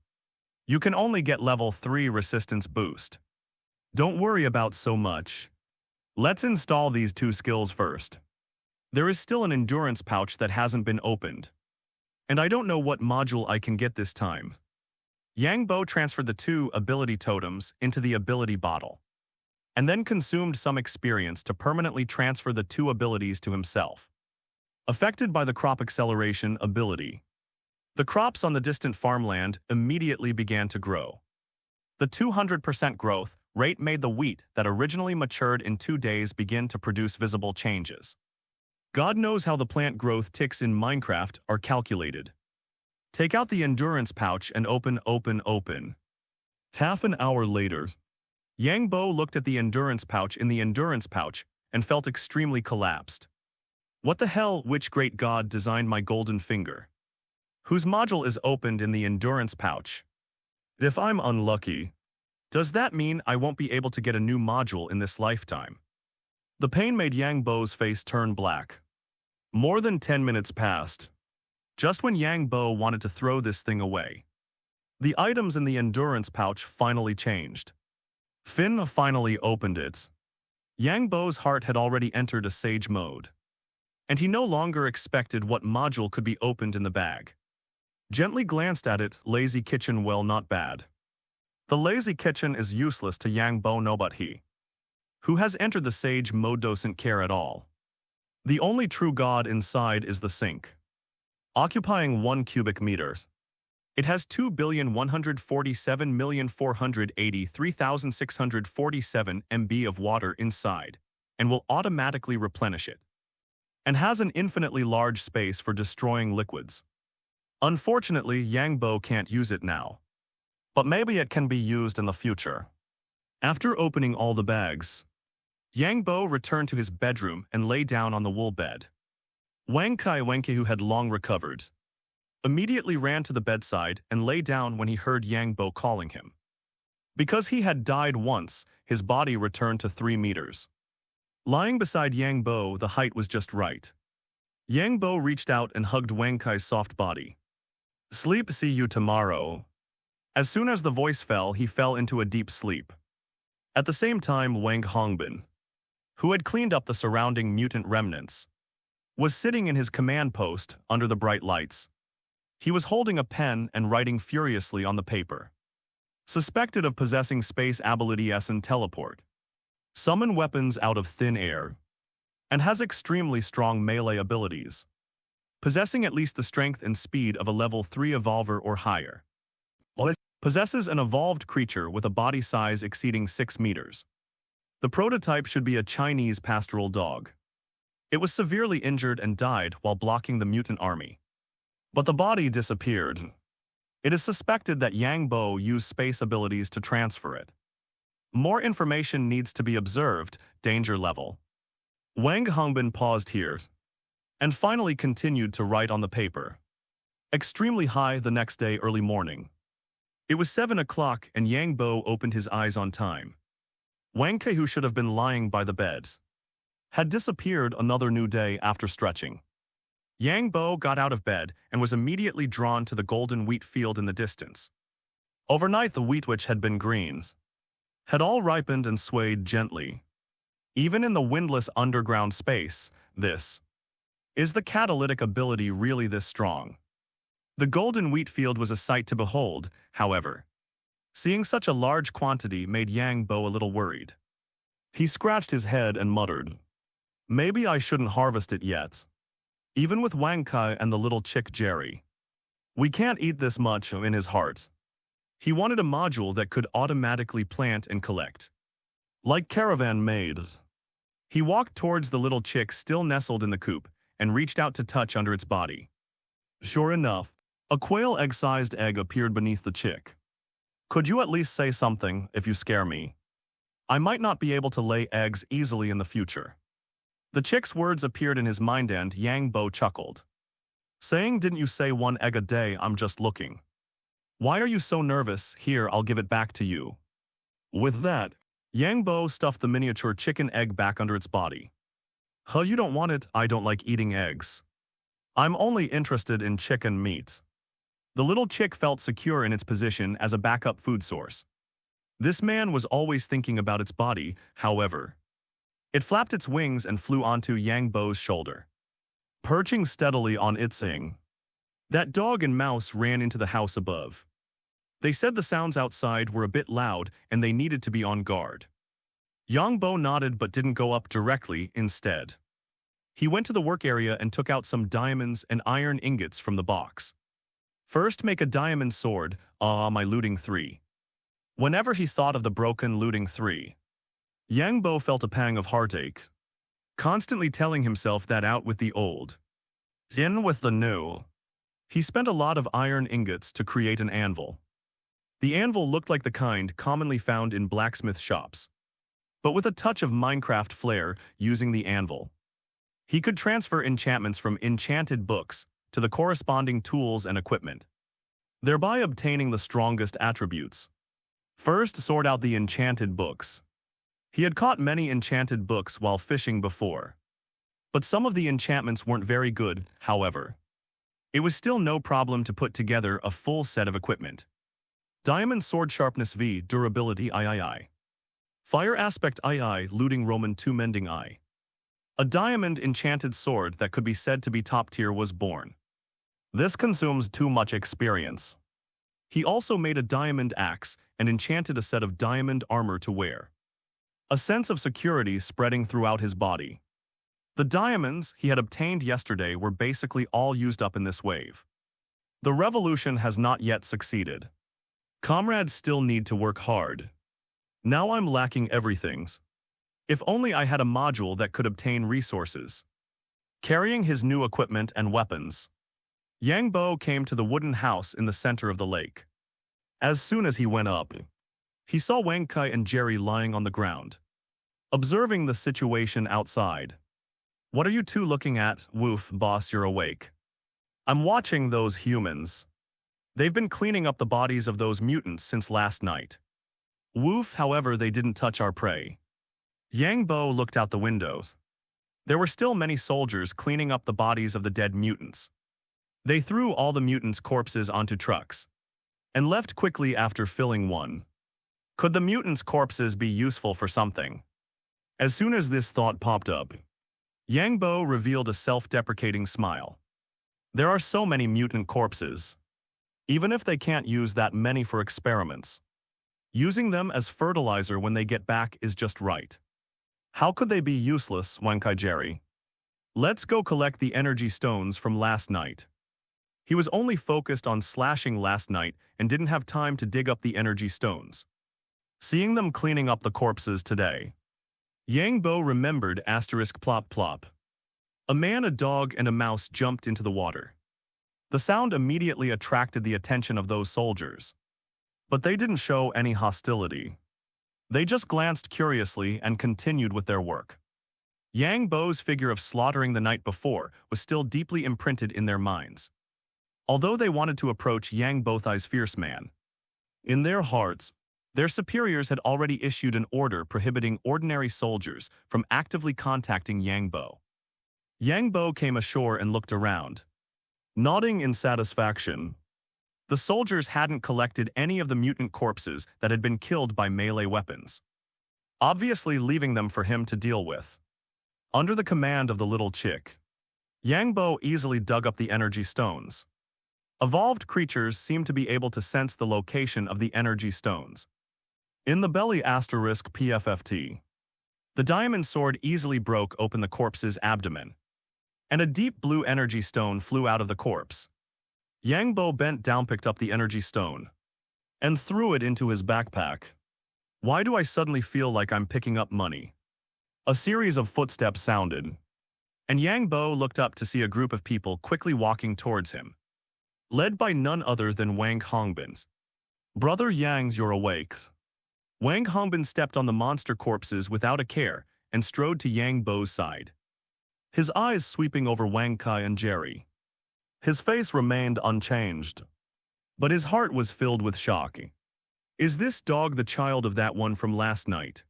you can only get level 3 resistance boost. Don't worry about so much. Let's install these 2 skills first. There is still an endurance pouch that hasn't been opened. And I don't know what module I can get this time. Yang Bo transferred the 2 ability totems into the ability bottle, and then consumed some experience to permanently transfer the 2 abilities to himself. Affected by the crop acceleration ability, the crops on the distant farmland immediately began to grow. The 200% growth rate made the wheat that originally matured in 2 days begin to produce visible changes. God knows how the plant growth ticks in Minecraft are calculated. Take out the endurance pouch and open. Half an hour later, Yang Bo looked at the endurance pouch and felt extremely collapsed. What the hell? Which great god designed my golden finger? Whose module is opened in the endurance pouch? If I'm unlucky, does that mean I won't be able to get a new module in this lifetime? The pain made Yang Bo's face turn black. More than 10 minutes passed. Just when Yang Bo wanted to throw this thing away, the items in the endurance pouch finally changed. Finn finally opened it. Yang Bo's heart had already entered a sage mode, and he no longer expected what module could be opened in the bag. Gently glanced at it, lazy kitchen, well, not bad. The lazy kitchen is useless to Yang Bo, no, but he, who has entered the sage mode, doesn't care at all. The only true god inside is the sink, occupying 1 cubic meters. It has 2,147,483,647 MB of water inside, and will automatically replenish it, and has an infinitely large space for destroying liquids. Unfortunately, Yang Bo can't use it now, but maybe it can be used in the future. After opening all the bags, Yang Bo returned to his bedroom and lay down on the wool bed. Wang Kai, who had long recovered, immediately ran to the bedside and lay down when he heard Yang Bo calling him. Because he had died once, his body returned to 3 meters. Lying beside Yang Bo, the height was just right. Yang Bo reached out and hugged Wang Kai's soft body. Sleep, see you tomorrow. As soon as the voice fell, he fell into a deep sleep. At the same time, Wang Hongbin, who had cleaned up the surrounding mutant remnants, was sitting in his command post under the bright lights. He was holding a pen and writing furiously on the paper. Suspected of possessing space abilities and teleport, summon weapons out of thin air, and has extremely strong melee abilities, possessing at least the strength and speed of a level 3 evolver or higher. Possesses an evolved creature with a body size exceeding 6 meters. The prototype should be a Chinese pastoral dog. It was severely injured and died while blocking the mutant army. But the body disappeared. It is suspected that Yang Bo used space abilities to transfer it. More information needs to be observed, danger level. Wang Hongbin paused here, and finally continued to write on the paper. Extremely high the next day early morning. It was 7 o'clock and Yang Bo opened his eyes on time. Wang Kai, who should have been lying by the bed, had disappeared another new day after stretching. Yang Bo got out of bed and was immediately drawn to the golden wheat field in the distance. Overnight the wheat, which had been greens, had all ripened and swayed gently. Even in the windless underground space, is the catalytic ability really this strong? The golden wheat field was a sight to behold, however. Seeing such a large quantity made Yang Bo a little worried. He scratched his head and muttered, "Maybe I shouldn't harvest it yet. Even with Wang Kai and the little chick Jerry, we can't eat this much." In his heart, he wanted a module that could automatically plant and collect, like caravan maids. He walked towards the little chick still nestled in the coop and reached out to touch under its body. Sure enough, a quail egg-sized egg appeared beneath the chick. "Could you at least say something if you scare me? I might not be able to lay eggs easily in the future." The chick's words appeared in his mind and Yang Bo chuckled, saying, "Didn't you say 1 egg a day? I'm just looking. Why are you so nervous? Here, I'll give it back to you." With that, Yang Bo stuffed the miniature chicken egg back under its body. "Huh, you don't want it? I don't like eating eggs. I'm only interested in chicken meat." The little chick felt secure in its position as a backup food source. This man was always thinking about its body, however. It flapped its wings and flew onto Yang Bo's shoulder, perching steadily on its wing. That dog and mouse ran into the house above. They said the sounds outside were a bit loud and they needed to be on guard. Yang Bo nodded but didn't go up directly. Instead, he went to the work area and took out some diamonds and iron ingots from the box. First, make a diamond sword. My looting 3. Whenever he thought of the broken looting 3, Yang Bo felt a pang of heartache, constantly telling himself that out with the old, in with the new. He spent a lot of iron ingots to create an anvil. The anvil looked like the kind commonly found in blacksmith shops, but with a touch of Minecraft flair. Using the anvil, he could transfer enchantments from enchanted books to the corresponding tools and equipment, thereby obtaining the strongest attributes. First, sort out the enchanted books. He had caught many enchanted books while fishing before, but some of the enchantments weren't very good, however. It was still no problem to put together a full set of equipment. Diamond sword sharpness V, durability III. Fire aspect II, looting Roman 2 mending I. A diamond enchanted sword that could be said to be top tier was born. This consumes too much experience. He also made a diamond axe and enchanted a set of diamond armor to wear. A sense of security spreading throughout his body. The diamonds he had obtained yesterday were basically all used up in this wave. The revolution has not yet succeeded. Comrades still need to work hard. Now I'm lacking everything. If only I had a module that could obtain resources. Carrying his new equipment and weapons, Yang Bo came to the wooden house in the center of the lake. As soon as he went up, he saw Wang Kai and Jerry lying on the ground, observing the situation outside. "What are you two looking at? Woof, boss, you're awake." I'm watching those humans. They've been cleaning up the bodies of those mutants since last night. Woof, however, they didn't touch our prey. Yang Bo looked out the windows. There were still many soldiers cleaning up the bodies of the dead mutants. They threw all the mutants' corpses onto trucks and left quickly after filling one. Could the mutants' corpses be useful for something? As soon as this thought popped up, Yang Bo revealed a self-deprecating smile. There are so many mutant corpses. Even if they can't use that many for experiments, using them as fertilizer when they get back is just right. How could they be useless, Wankai Jerry? Let's go collect the energy stones from last night. He was only focused on slashing last night and didn't have time to dig up the energy stones. Seeing them cleaning up the corpses today, Yang Bo remembered asterisk plop plop. A man, a dog, and a mouse jumped into the water. The sound immediately attracted the attention of those soldiers. But they didn't show any hostility. They just glanced curiously and continued with their work. Yang Bo's figure of slaughtering the night before was still deeply imprinted in their minds. Although they wanted to approach Yang Bothai's fierce man, in their hearts, their superiors had already issued an order prohibiting ordinary soldiers from actively contacting Yang Bo. Yang Bo came ashore and looked around, nodding in satisfaction. The soldiers hadn't collected any of the mutant corpses that had been killed by melee weapons, obviously leaving them for him to deal with. Under the command of the little chick, Yang Bo easily dug up the energy stones. Evolved creatures seemed to be able to sense the location of the energy stones. In the belly asterisk PFFT, the diamond sword easily broke open the corpse's abdomen, and a deep blue energy stone flew out of the corpse. Yang Bo bent down, picked up the energy stone, and threw it into his backpack. Why do I suddenly feel like I'm picking up money? A series of footsteps sounded, and Yang Bo looked up to see a group of people quickly walking towards him, led by none other than Wang Hongbin's. Brother Yang's, you're awake. Wang Hongbin stepped on the monster corpses without a care and strode to Yang Bo's side, his eyes sweeping over Wang Kai and Jerry. His face remained unchanged, but his heart was filled with shock. Is this dog the child of that one from last night?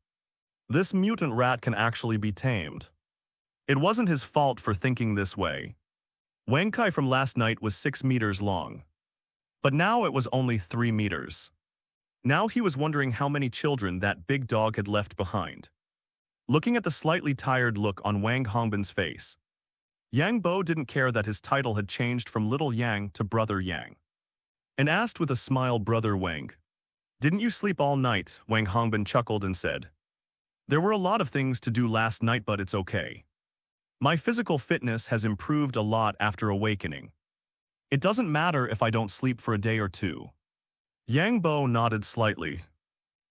This mutant rat can actually be tamed. It wasn't his fault for thinking this way. Wang Kai from last night was 6 meters long, but now it was only 3 meters. Now he was wondering how many children that big dog had left behind. Looking at the slightly tired look on Wang Hongbin's face, Yang Bo didn't care that his title had changed from Little Yang to Brother Yang, and asked with a smile, Brother Wang, didn't you sleep all night? Wang Hongbin chuckled and said, there were a lot of things to do last night, but it's okay. My physical fitness has improved a lot after awakening. It doesn't matter if I don't sleep for a day or two. Yang Bo nodded slightly,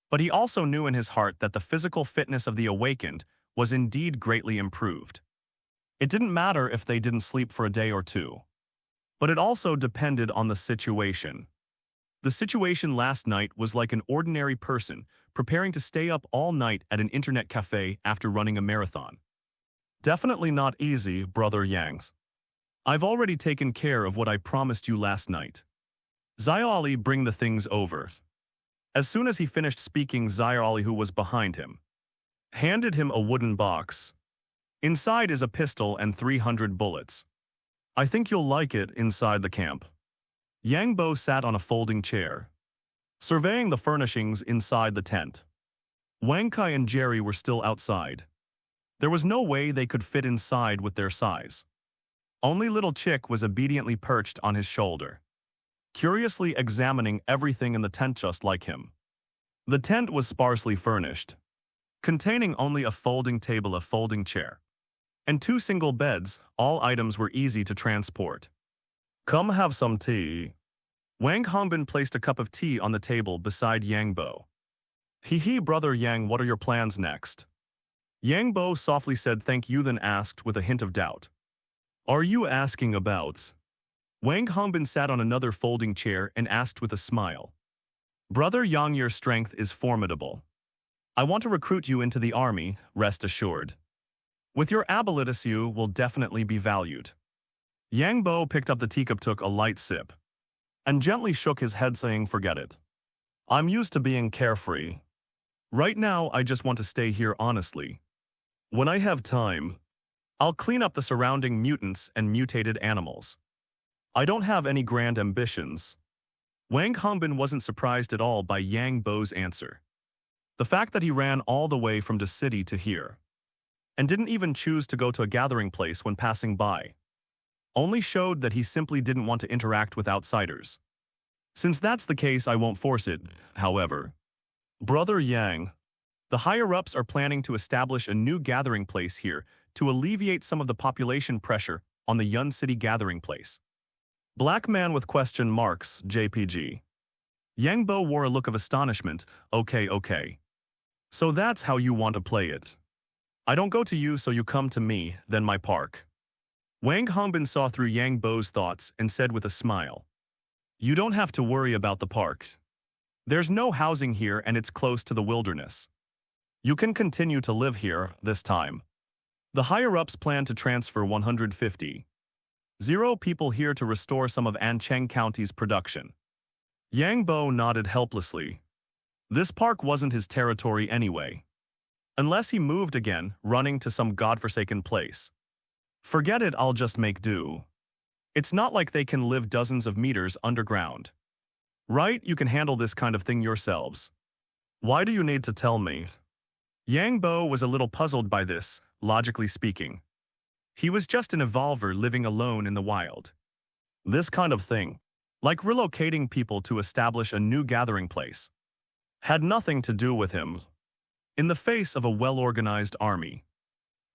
but he also knew in his heart that the physical fitness of the awakened was indeed greatly improved. It didn't matter if they didn't sleep for a day or two, but it also depended on the situation. The situation last night was like an ordinary person preparing to stay up all night at an internet cafe after running a marathon. Definitely not easy, Brother Yang's. I've already taken care of what I promised you last night. Zayali, bring the things over. As soon as he finished speaking, Zayali, who was behind him, handed him a wooden box. Inside is a pistol and 300 bullets. I think you'll like it inside the camp. Yang Bo sat on a folding chair, surveying the furnishings inside the tent. Wang Kai and Jerry were still outside. There was no way they could fit inside with their size. Only Little Chick was obediently perched on his shoulder, curiously examining everything in the tent just like him. The tent was sparsely furnished, containing only a folding table, a folding chair, and 2 single beds. All items were easy to transport. Come have some tea. Wang Hongbin placed a cup of tea on the table beside Yang Bo. Hee, Brother Yang, what are your plans next? Yang Bo softly said thank you, then asked with a hint of doubt, are you asking about? Wang Hongbin sat on another folding chair and asked with a smile, Brother Yang, your strength is formidable. I want to recruit you into the army, rest assured. With your abilities you will definitely be valued. Yang Bo picked up the teacup, took a light sip, and gently shook his head saying, "Forget it. I'm used to being carefree. Right now, I just want to stay here honestly. When I have time, I'll clean up the surrounding mutants and mutated animals. I don't have any grand ambitions." Wang Hongbin wasn't surprised at all by Yang Bo's answer. The fact that he ran all the way from the city to here, and didn't even choose to go to a gathering place when passing by, only showed that he simply didn't want to interact with outsiders. Since that's the case, I won't force it, however. Brother Yang, the higher-ups are planning to establish a new gathering place here to alleviate some of the population pressure on the Yun City gathering place. Black man with question marks, JPG. Yang Bo wore a look of astonishment. Okay. So that's how you want to play it. I don't go to you, so you come to me, then my park. Wang Hongbin saw through Yang Bo's thoughts and said with a smile, "You don't have to worry about the parks. There's no housing here and it's close to the wilderness. You can continue to live here this time." The higher-ups plan to transfer 150 people here to restore some of Ancheng County's production. Yang Bo nodded helplessly. This park wasn't his territory anyway. Unless he moved again, running to some godforsaken place. Forget it, I'll just make do. It's not like they can live dozens of meters underground. Right, you can handle this kind of thing yourselves. Why do you need to tell me? Yang Bo was a little puzzled by this, logically speaking. He was just an evolver living alone in the wild. This kind of thing, like relocating people to establish a new gathering place, had nothing to do with him. In the face of a well-organized army,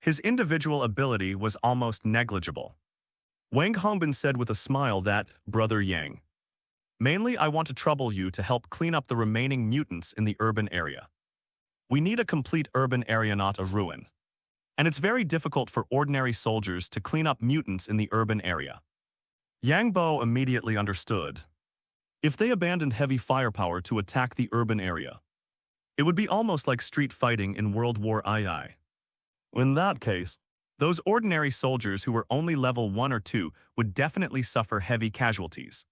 his individual ability was almost negligible. Wang Hongbin said with a smile that, "Brother Yang, mainly I want to trouble you to help clean up the remaining mutants in the urban area. We need a complete urban area, not a ruin. And it's very difficult for ordinary soldiers to clean up mutants in the urban area." Yang Bo immediately understood. If they abandoned heavy firepower to attack the urban area, it would be almost like street fighting in World War II. In that case, those ordinary soldiers who were only level 1 or 2 would definitely suffer heavy casualties.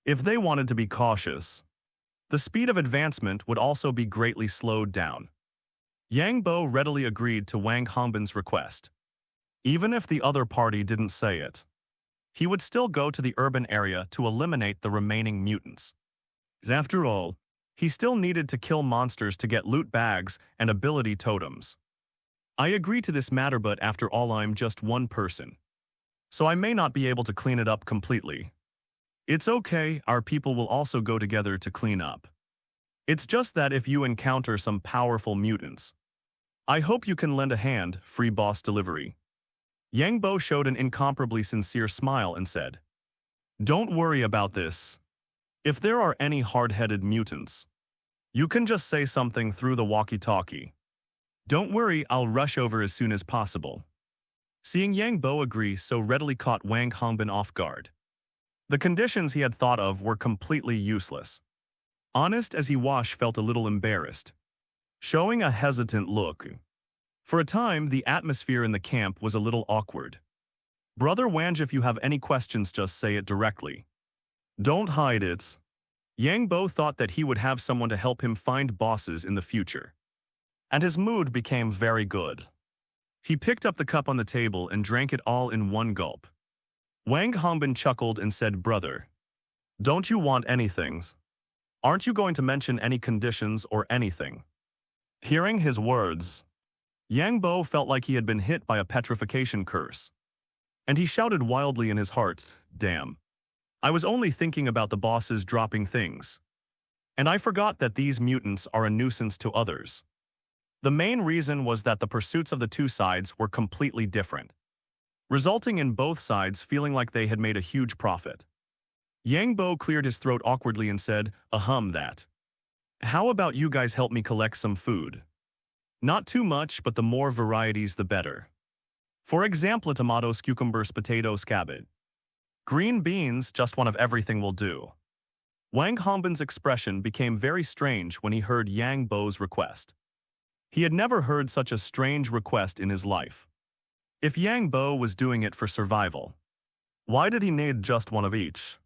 If they wanted to be cautious, the speed of advancement would also be greatly slowed down. Yang Bo readily agreed to Wang Hongbin's request. Even if the other party didn't say it, he would still go to the urban area to eliminate the remaining mutants. After all, he still needed to kill monsters to get loot bags and ability totems. I agree to this matter, but after all, I'm just one person, so I may not be able to clean it up completely. It's okay, our people will also go together to clean up. It's just that if you encounter some powerful mutants, I hope you can lend a hand, free boss delivery. Yang Bo showed an incomparably sincere smile and said, "Don't worry about this. If there are any hard-headed mutants, you can just say something through the walkie-talkie. Don't worry, I'll rush over as soon as possible." Seeing Yang Bo agree so readily caught Wang Hongbin off guard. The conditions he had thought of were completely useless. Honest as he was, felt a little embarrassed, showing a hesitant look. For a time, the atmosphere in the camp was a little awkward. "Brother Wang, if you have any questions, just say it directly. Don't hide it." Yang Bo thought that he would have someone to help him find bosses in the future, and his mood became very good. He picked up the cup on the table and drank it all in one gulp. Wang Hongbin chuckled and said, "Brother, don't you want anything? Aren't you going to mention any conditions or anything?" Hearing his words, Yang Bo felt like he had been hit by a petrification curse, and he shouted wildly in his heart, "Damn. I was only thinking about the bosses dropping things, and I forgot that these mutants are a nuisance to others." The main reason was that the pursuits of the two sides were completely different, resulting in both sides feeling like they had made a huge profit. Yang Bo cleared his throat awkwardly and said, that. How about you guys help me collect some food? Not too much, but the more varieties the better. For example, tomatoes, cucumbers, potatoes, cabbage. Green beans, just one of everything will do." Wang Hongbin's expression became very strange when he heard Yang Bo's request. He had never heard such a strange request in his life. If Yang Bo was doing it for survival, Why did he need just one of each?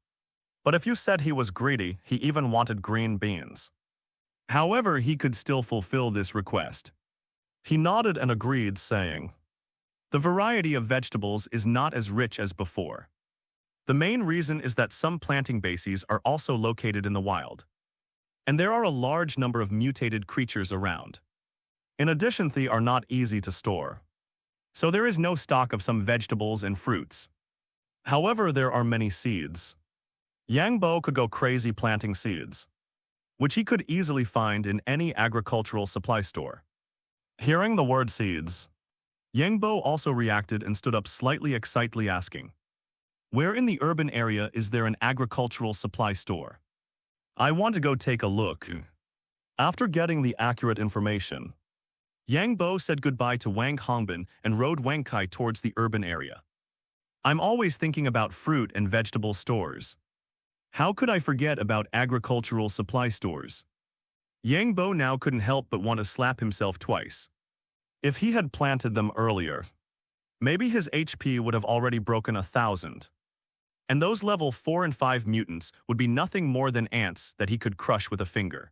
But if you said he was greedy, he even wanted green beans. However, he could still fulfill this request. He nodded and agreed, saying, "The variety of vegetables is not as rich as before. The main reason is that some planting bases are also located in the wild, and there are a large number of mutated creatures around. In addition, they are not easy to store, so there is no stock of some vegetables and fruits. However, there are many seeds. Yang Bo could go crazy planting seeds, which he could easily find in any agricultural supply store." Hearing the word seeds, Yang Bo also reacted and stood up slightly excitedly, asking, "Where in the urban area is there an agricultural supply store? I want to go take a look." After getting the accurate information, Yang Bo said goodbye to Wang Hongbin and rode Wang Kai towards the urban area. "I'm always thinking about fruit and vegetable stores. How could I forget about agricultural supply stores?" Yang Bo now couldn't help but want to slap himself twice. If he had planted them earlier, maybe his HP would have already broken 1,000. And those level 4 and 5 mutants would be nothing more than ants that he could crush with a finger.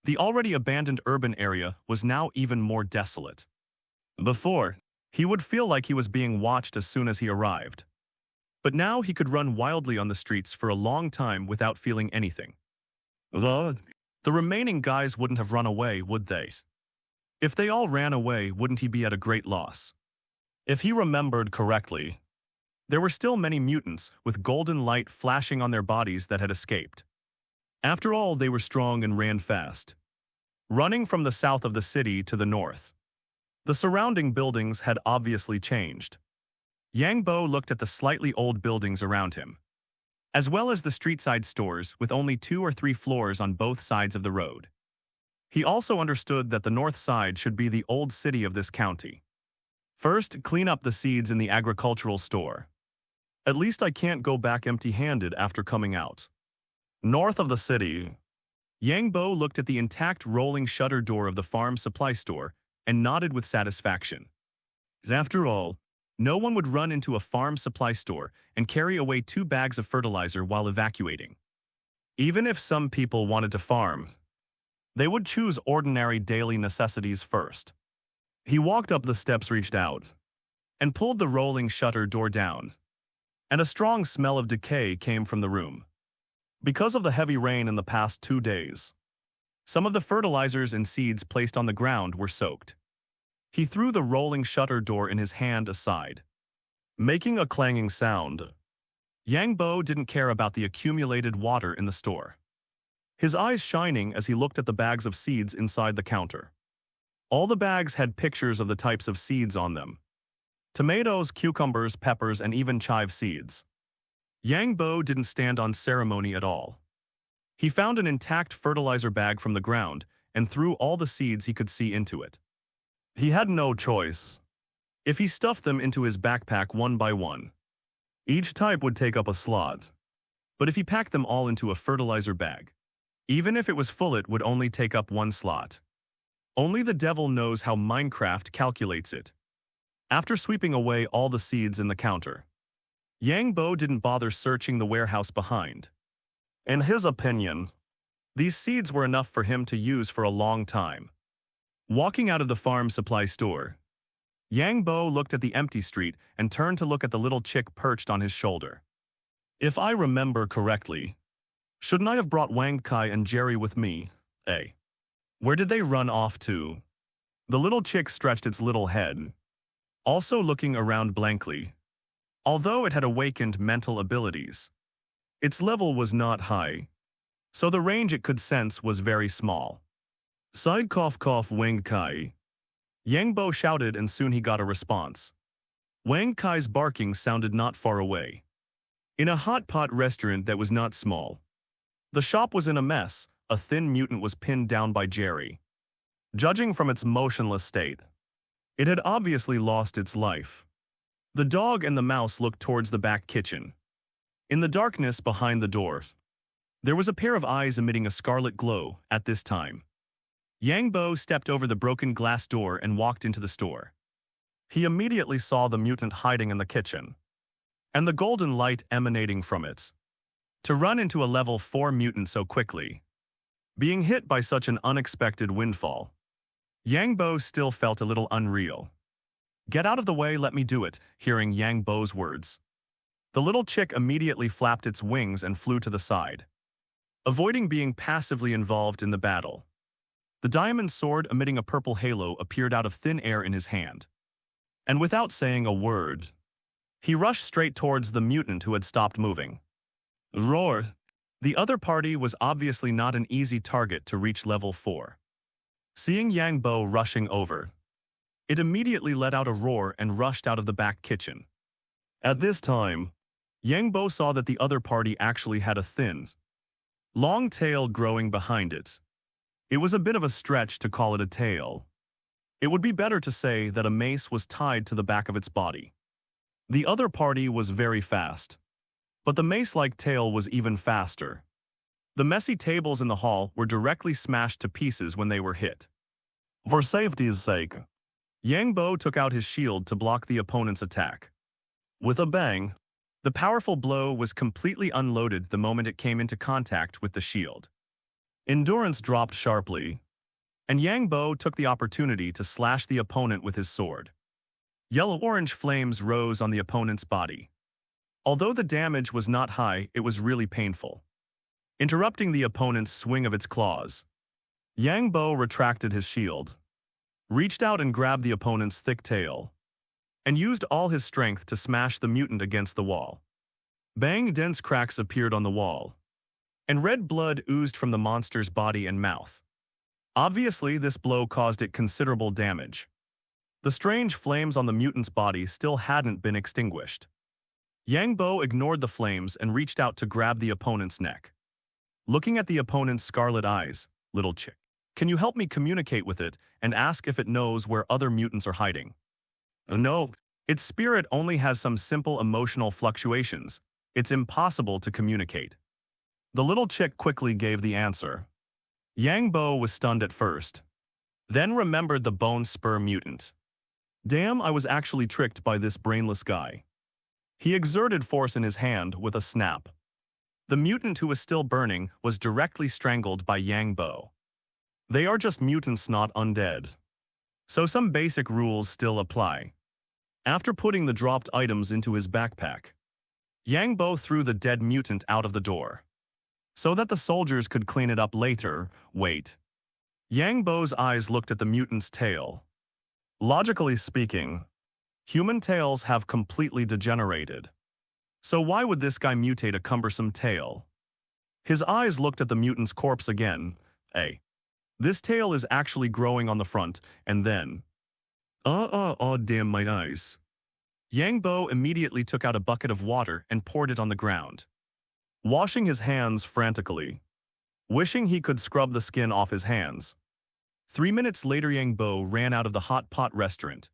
The already abandoned urban area was now even more desolate. Before, he would feel like he was being watched as soon as he arrived. But now he could run wildly on the streets for a long time without feeling anything. The remaining guys wouldn't have run away, would they? If they all ran away, wouldn't he be at a great loss? If he remembered correctly, there were still many mutants with golden light flashing on their bodies that had escaped. After all, they were strong and ran fast, running from the south of the city to the north. The surrounding buildings had obviously changed. Yang Bo looked at the slightly old buildings around him, as well as the street-side stores with only 2 or 3 floors on both sides of the road. He also understood that the north side should be the old city of this county. First, clean up the seeds in the agricultural store. At least I can't go back empty-handed after coming out. North of the city, Yang Bo looked at the intact rolling shutter door of the farm supply store and nodded with satisfaction. After all, no one would run into a farm supply store and carry away 2 bags of fertilizer while evacuating. Even if some people wanted to farm, they would choose ordinary daily necessities first. He walked up the steps, reached out, and pulled the rolling shutter door down, and a strong smell of decay came from the room. Because of the heavy rain in the past 2 days, some of the fertilizers and seeds placed on the ground were soaked. He threw the rolling shutter door in his hand aside, making a clanging sound. Yang Bo didn't care about the accumulated water in the store, his eyes shining as he looked at the bags of seeds inside the counter. All the bags had pictures of the types of seeds on them: tomatoes, cucumbers, peppers, and even chive seeds. Yang Bo didn't stand on ceremony at all. He found an intact fertilizer bag from the ground and threw all the seeds he could see into it. He had no choice. If he stuffed them into his backpack one by one, each type would take up a slot. But if he packed them all into a fertilizer bag, even if it was full, it would only take up 1 slot. Only the devil knows how Minecraft calculates it. After sweeping away all the seeds in the counter, Yang Bo didn't bother searching the warehouse behind. In his opinion, these seeds were enough for him to use for a long time. Walking out of the farm supply store, Yang Bo looked at the empty street and turned to look at the little chick perched on his shoulder. If I remember correctly, shouldn't I have brought Wang Kai and Jerry with me, eh? Where did they run off to? The little chick stretched its little head, also looking around blankly. Although it had awakened mental abilities, its level was not high, so the range it could sense was very small. Side cough cough Wang Kai. Yang Bo shouted, and soon he got a response. Wang Kai's barking sounded not far away, in a hot pot restaurant that was not small. The shop was in a mess. A thin mutant was pinned down by Jerry. Judging from its motionless state, it had obviously lost its life. The dog and the mouse looked towards the back kitchen. In the darkness behind the doors, there was a pair of eyes emitting a scarlet glow at this time. Yang Bo stepped over the broken glass door and walked into the store. He immediately saw the mutant hiding in the kitchen. and the golden light emanating from it. To run into a level 4 mutant so quickly, being hit by such an unexpected windfall, Yang Bo still felt a little unreal. "Get out of the way, let me do it," hearing Yang Bo's words. The little chick immediately flapped its wings and flew to the side, avoiding being passively involved in the battle. The diamond sword emitting a purple halo appeared out of thin air in his hand. And without saying a word, he rushed straight towards the mutant who had stopped moving. Roar! The other party was obviously not an easy target to reach level 4. Seeing Yang Bo rushing over, it immediately let out a roar and rushed out of the back kitchen. At this time, Yang Bo saw that the other party actually had a thin, long tail growing behind it. It was a bit of a stretch to call it a tail. It would be better to say that a mace was tied to the back of its body. The other party was very fast, but the mace-like tail was even faster. The messy tables in the hall were directly smashed to pieces when they were hit. For safety's sake, Yang Bo took out his shield to block the opponent's attack. With a bang, the powerful blow was completely unloaded the moment it came into contact with the shield. Endurance dropped sharply, and Yang Bo took the opportunity to slash the opponent with his sword. Yellow-orange flames rose on the opponent's body. Although the damage was not high, it was really painful. Interrupting the opponent's swing of its claws, Yang Bo retracted his shield, reached out and grabbed the opponent's thick tail, and used all his strength to smash the mutant against the wall. Bang! Dense cracks appeared on the wall, and red blood oozed from the monster's body and mouth. Obviously, this blow caused it considerable damage. The strange flames on the mutant's body still hadn't been extinguished. Yang Bo ignored the flames and reached out to grab the opponent's neck. Looking at the opponent's scarlet eyes, "Little chick, can you help me communicate with it and ask if it knows where other mutants are hiding?" "No, its spirit only has some simple emotional fluctuations. It's impossible to communicate." The little chick quickly gave the answer. Yang Bo was stunned at first, then remembered the bone spur mutant. Damn, I was actually tricked by this brainless guy. He exerted force in his hand with a snap. The mutant who was still burning was directly strangled by Yang Bo. They are just mutants, not undead, so some basic rules still apply. After putting the dropped items into his backpack, Yang Bo threw the dead mutant out of the door, so that the soldiers could clean it up later. Wait. Yang Bo's eyes looked at the mutant's tail. Logically speaking, human tails have completely degenerated. So why would this guy mutate a cumbersome tail? His eyes looked at the mutant's corpse again. Hey, this tail is actually growing on the front, and then... damn my eyes. Yang Bo immediately took out a bucket of water and poured it on the ground, washing his hands frantically, wishing he could scrub the skin off his hands. 3 minutes later, Yang Bo ran out of the hot pot restaurant,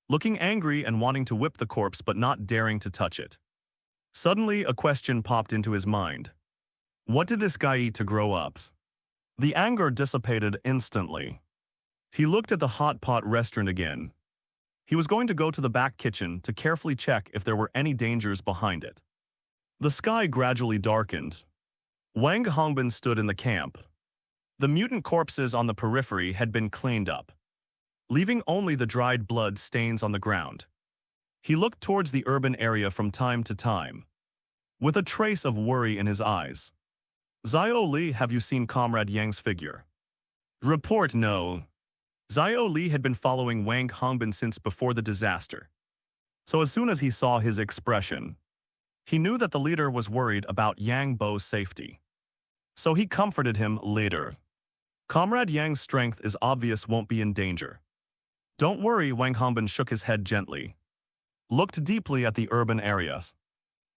looking angry and wanting to whip the corpse but not daring to touch it. Suddenly, a question popped into his mind. What did this guy eat to grow up? The anger dissipated instantly. He looked at the hot pot restaurant again. He was going to go to the back kitchen to carefully check if there were any dangers behind it. The sky gradually darkened. Wang Hongbin stood in the camp. The mutant corpses on the periphery had been cleaned up, leaving only the dried blood stains on the ground. He looked towards the urban area from time to time, with a trace of worry in his eyes. Xiao Li, have you seen Comrade Yang's figure? Report, no. Xiao Li had been following Wang Hongbin since before the disaster, so as soon as he saw his expression, he knew that the leader was worried about Yang Bo's safety. So he comforted him later. Comrade Yang's strength is obvious, won't be in danger. Don't worry, Wang Hongbin shook his head gently, looked deeply at the urban areas,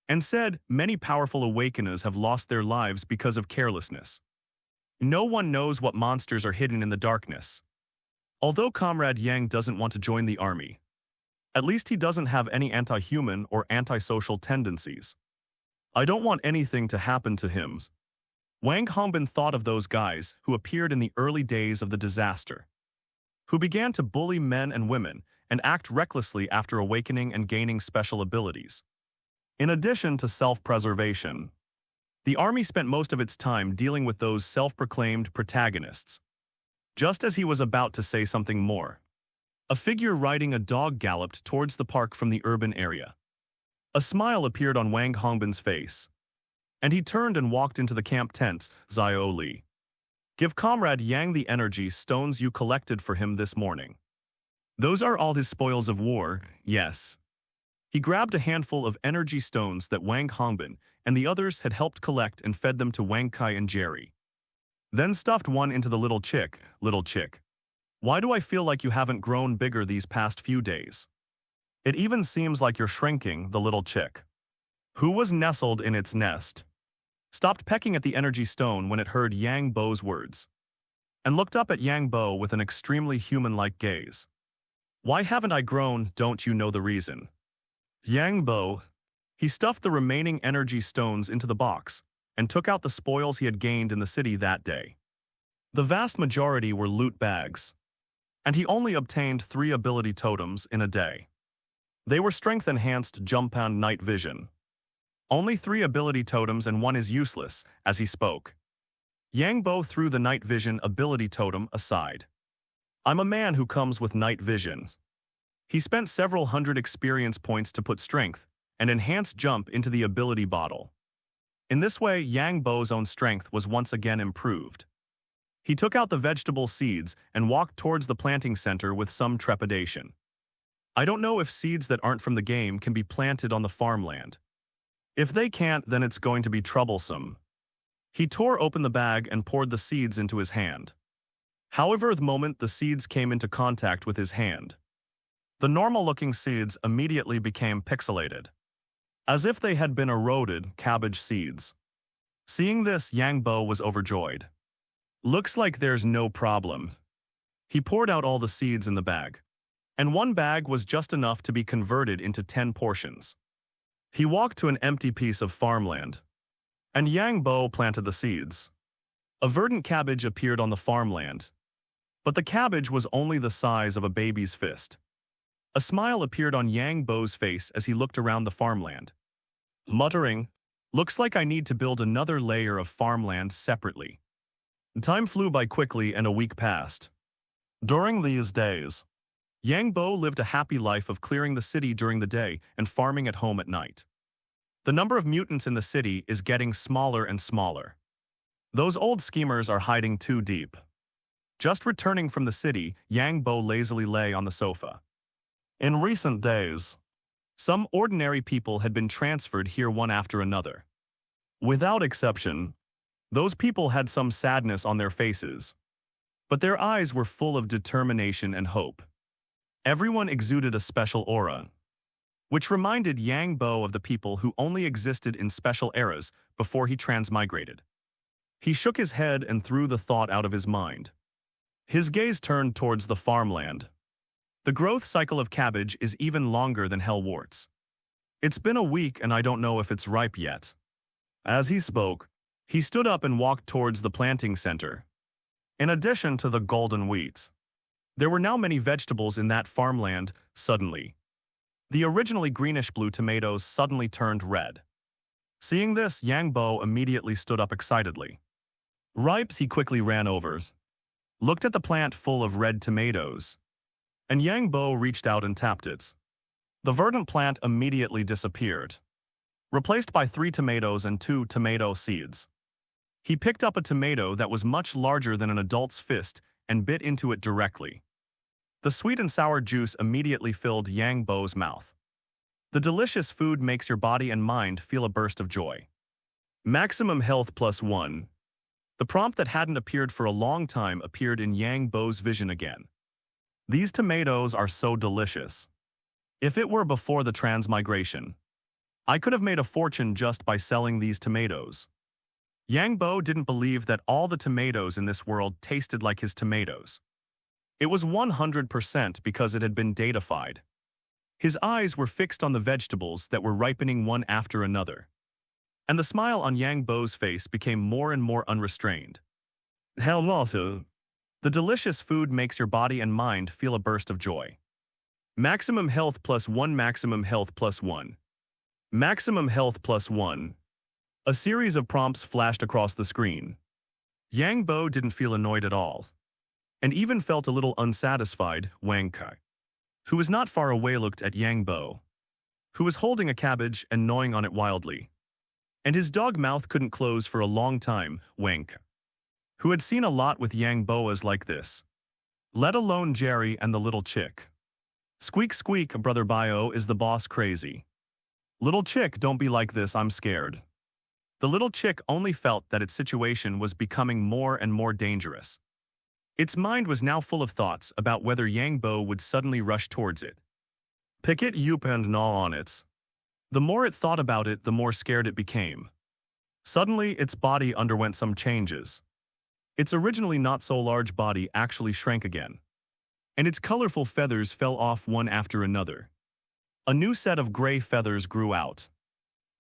and said, many powerful awakeners have lost their lives because of carelessness. No one knows what monsters are hidden in the darkness. Although Comrade Yang doesn't want to join the army, at least he doesn't have any anti-human or antisocial tendencies. I don't want anything to happen to him. Wang Hongbin thought of those guys who appeared in the early days of the disaster, who began to bully men and women and act recklessly after awakening and gaining special abilities. In addition to self-preservation, the army spent most of its time dealing with those self-proclaimed protagonists. Just as he was about to say something more, a figure riding a dog galloped towards the park from the urban area. A smile appeared on Wang Hongbin's face, and he turned and walked into the camp tent. Xiao Li, give Comrade Yang the energy stones you collected for him this morning. Those are all his spoils of war, yes. He grabbed a handful of energy stones that Wang Hongbin and the others had helped collect and fed them to Wang Kai and Jerry. Then stuffed one into the little chick. Little chick, why do I feel like you haven't grown bigger these past few days? It even seems like you're shrinking. The little chick, who was nestled in its nest, stopped pecking at the energy stone when it heard Yang Bo's words, and looked up at Yang Bo with an extremely human-like gaze. Why haven't I grown? Don't you know the reason? Yang Bo, he stuffed the remaining energy stones into the box and took out the spoils he had gained in the city that day. The vast majority were loot bags, and he only obtained 3 ability totems in a day. They were strength-enhanced jump and night vision. Only 3 ability totems and 1 is useless, as he spoke. Yang Bo threw the night vision ability totem aside. I'm a man who comes with night visions. He spent several hundred experience points to put strength and enhanced jump into the ability bottle. In this way, Yang Bo's own strength was once again improved. He took out the vegetable seeds and walked towards the planting center with some trepidation. I don't know if seeds that aren't from the game can be planted on the farmland. If they can't, then it's going to be troublesome. He tore open the bag and poured the seeds into his hand. However, the moment the seeds came into contact with his hand, the normal-looking seeds immediately became pixelated, as if they had been eroded cabbage seeds. Seeing this, Yang Bo was overjoyed. Looks like there's no problem. He poured out all the seeds in the bag, and 1 bag was just enough to be converted into 10 portions. He walked to an empty piece of farmland, and Yang Bo planted the seeds. A verdant cabbage appeared on the farmland, but the cabbage was only the size of a baby's fist. A smile appeared on Yang Bo's face as he looked around the farmland, muttering, looks like I need to build another layer of farmland separately. Time flew by quickly and a week passed. During these days, Yang Bo lived a happy life of clearing the city during the day and farming at home at night. The number of mutants in the city is getting smaller and smaller. Those old schemers are hiding too deep. Just returning from the city, Yang Bo lazily lay on the sofa. In recent days, some ordinary people had been transferred here one after another. Without exception, those people had some sadness on their faces, but their eyes were full of determination and hope. Everyone exuded a special aura, which reminded Yang Bo of the people who only existed in special eras before he transmigrated. He shook his head and threw the thought out of his mind. His gaze turned towards the farmland. The growth cycle of cabbage is even longer than hellworts. It's been a week and I don't know if it's ripe yet. As he spoke, he stood up and walked towards the planting center. In addition to the golden wheat, there were now many vegetables in that farmland. Suddenly, the originally greenish-blue tomatoes suddenly turned red. Seeing this, Yang Bo immediately stood up excitedly. Ripes, he quickly ran over, looked at the plant full of red tomatoes, and Yang Bo reached out and tapped it. The verdant plant immediately disappeared, replaced by 3 tomatoes and 2 tomato seeds. He picked up a tomato that was much larger than an adult's fist and bit into it directly. The sweet and sour juice immediately filled Yang Bo's mouth. The delicious food makes your body and mind feel a burst of joy. Maximum health +1. The prompt that hadn't appeared for a long time appeared in Yang Bo's vision again. These tomatoes are so delicious. If it were before the transmigration, I could have made a fortune just by selling these tomatoes. Yang Bo didn't believe that all the tomatoes in this world tasted like his tomatoes. It was 100% because it had been datafied. His eyes were fixed on the vegetables that were ripening one after another, and the smile on Yang Bo's face became more and more unrestrained. Hell also, the delicious food makes your body and mind feel a burst of joy. Maximum health +1. Maximum health +1. Maximum health +1. A series of prompts flashed across the screen. Yang Bo didn't feel annoyed at all, and even felt a little unsatisfied. Wang Kai, who was not far away, looked at Yang Bo, who was holding a cabbage and gnawing on it wildly. And his dog mouth couldn't close for a long time. Wang Kai, who had seen a lot with Yang Boas like this, let alone Jerry and the little chick. Squeak squeak, brother Bio, is the boss crazy? Little chick, don't be like this, I'm scared. The little chick only felt that its situation was becoming more and more dangerous. Its mind was now full of thoughts about whether Yang Bo would suddenly rush towards it. Pick it up and gnaw on it. The more it thought about it, the more scared it became. Suddenly, its body underwent some changes. Its originally not so large body actually shrank again, and its colorful feathers fell off one after another. A new set of gray feathers grew out.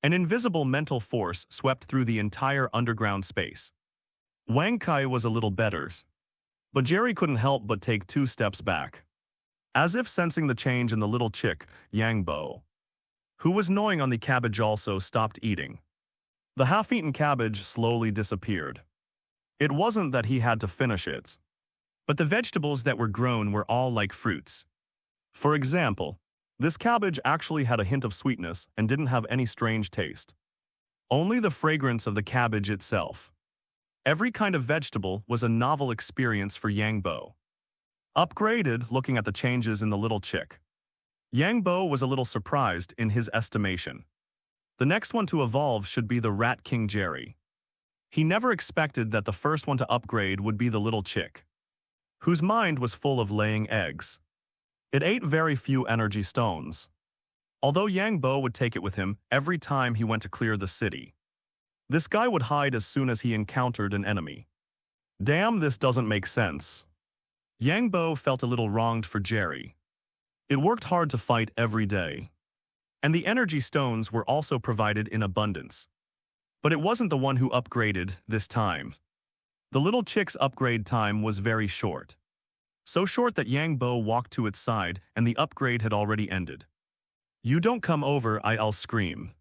An invisible mental force swept through the entire underground space. Wang Kai was a little better, but Jerry couldn't help but take 2 steps back. As if sensing the change in the little chick, Yang Bo, who was gnawing on the cabbage, also stopped eating. The half-eaten cabbage slowly disappeared. It wasn't that he had to finish it, but the vegetables that were grown were all like fruits. For example, this cabbage actually had a hint of sweetness and didn't have any strange taste. Only the fragrance of the cabbage itself. Every kind of vegetable was a novel experience for Yang Bo. Upgraded, looking at the changes in the little chick, Yang Bo was a little surprised in his estimation. The next one to evolve should be the Rat King Jerry. He never expected that the first one to upgrade would be the little chick, whose mind was full of laying eggs. It ate very few energy stones, although Yang Bo would take it with him every time he went to clear the city. This guy would hide as soon as he encountered an enemy. Damn, this doesn't make sense. Yang Bo felt a little wronged for Jerry. It worked hard to fight every day, and the energy stones were also provided in abundance. But it wasn't the one who upgraded this time. The little chick's upgrade time was very short. So short that Yang Bo walked to its side and the upgrade had already ended. You don't come over, I'll scream.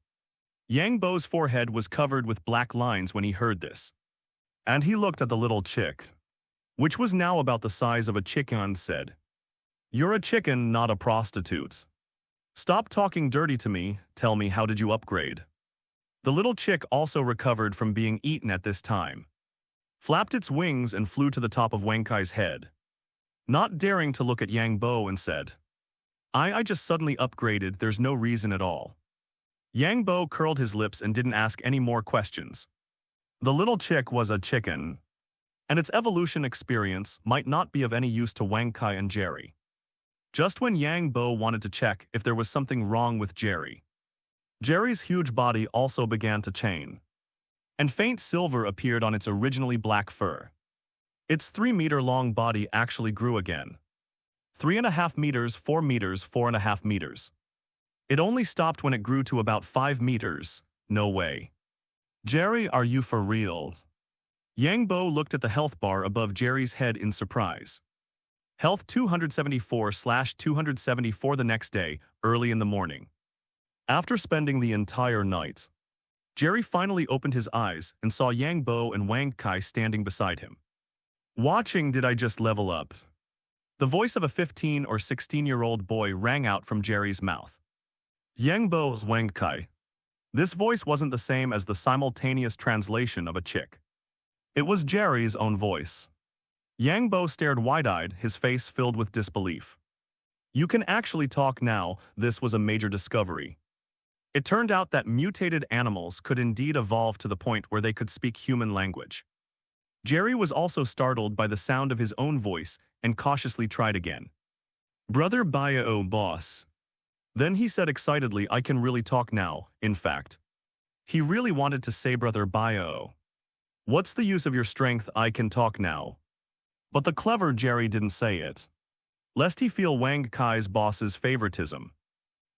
Yang Bo's forehead was covered with black lines when he heard this. And he looked at the little chick, which was now about the size of a chicken, and said, "You're a chicken, not a prostitute. Stop talking dirty to me, tell me, how did you upgrade?" The little chick also recovered from being eaten at this time, flapped its wings and flew to the top of Wang Kai's head, not daring to look at Yang Bo, and said, I just suddenly upgraded, there's no reason at all. Yang Bo curled his lips and didn't ask any more questions. The little chick was a chicken, and its evolution experience might not be of any use to Wang Kai and Jerry. Just when Yang Bo wanted to check if there was something wrong with Jerry, Jerry's huge body also began to change, and faint silver appeared on its originally black fur. Its 3-meter-long body actually grew again. 3.5 meters, 4 meters, 4.5 meters. It only stopped when it grew to about 5 meters. No way. Jerry, are you for real? Yang Bo looked at the health bar above Jerry's head in surprise. Health 274/274 the next day, early in the morning. After spending the entire night, Jerry finally opened his eyes and saw Yang Bo and Wang Kai standing beside him. Watching, did I just level up? The voice of a 15 or 16-year-old boy rang out from Jerry's mouth. Yang Bo's Wang Kai. This voice wasn't the same as the simultaneous translation of a chick. It was Jerry's own voice. Yang Bo stared wide-eyed, his face filled with disbelief. You can actually talk now, this was a major discovery. It turned out that mutated animals could indeed evolve to the point where they could speak human language. Jerry was also startled by the sound of his own voice and cautiously tried again. Brother Bio, boss. Then he said excitedly, I can really talk now, in fact. He really wanted to say Brother Bio. What's the use of your strength, I can talk now. But the clever Jerry didn't say it, lest he feel Wang Kai's boss's favoritism.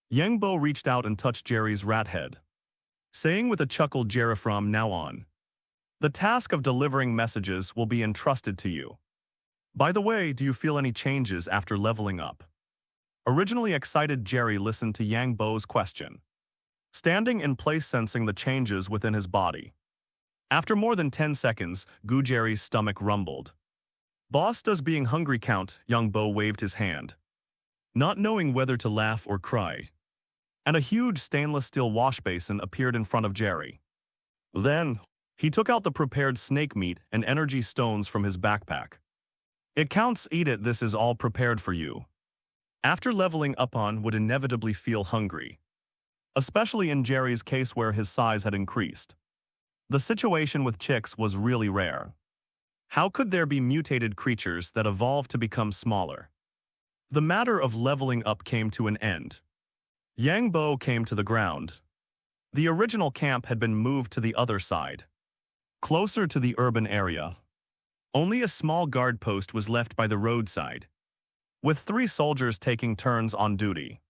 Yang Bo reached out and touched Jerry's rat head, saying with a chuckle, Jerry, from now on, the task of delivering messages will be entrusted to you. By the way, do you feel any changes after leveling up? Originally excited Jerry listened to Yang Bo's question. standing in place sensing the changes within his body. After more than 10 seconds, Gujeri's stomach rumbled. Boss, does being hungry count? Young Bo waved his hand, not knowing whether to laugh or cry. And a huge stainless steel wash basin appeared in front of Jerry. Then, he took out the prepared snake meat and energy stones from his backpack. It counts, eat it, this is all prepared for you. After leveling up on would inevitably feel hungry, especially in Jerry's case where his size had increased. The situation with chicks was really rare. How could there be mutated creatures that evolved to become smaller? The matter of leveling up came to an end. Yang Bo came to the ground. The original camp had been moved to the other side, closer to the urban area. Only a small guard post was left by the roadside, with 3 soldiers taking turns on duty.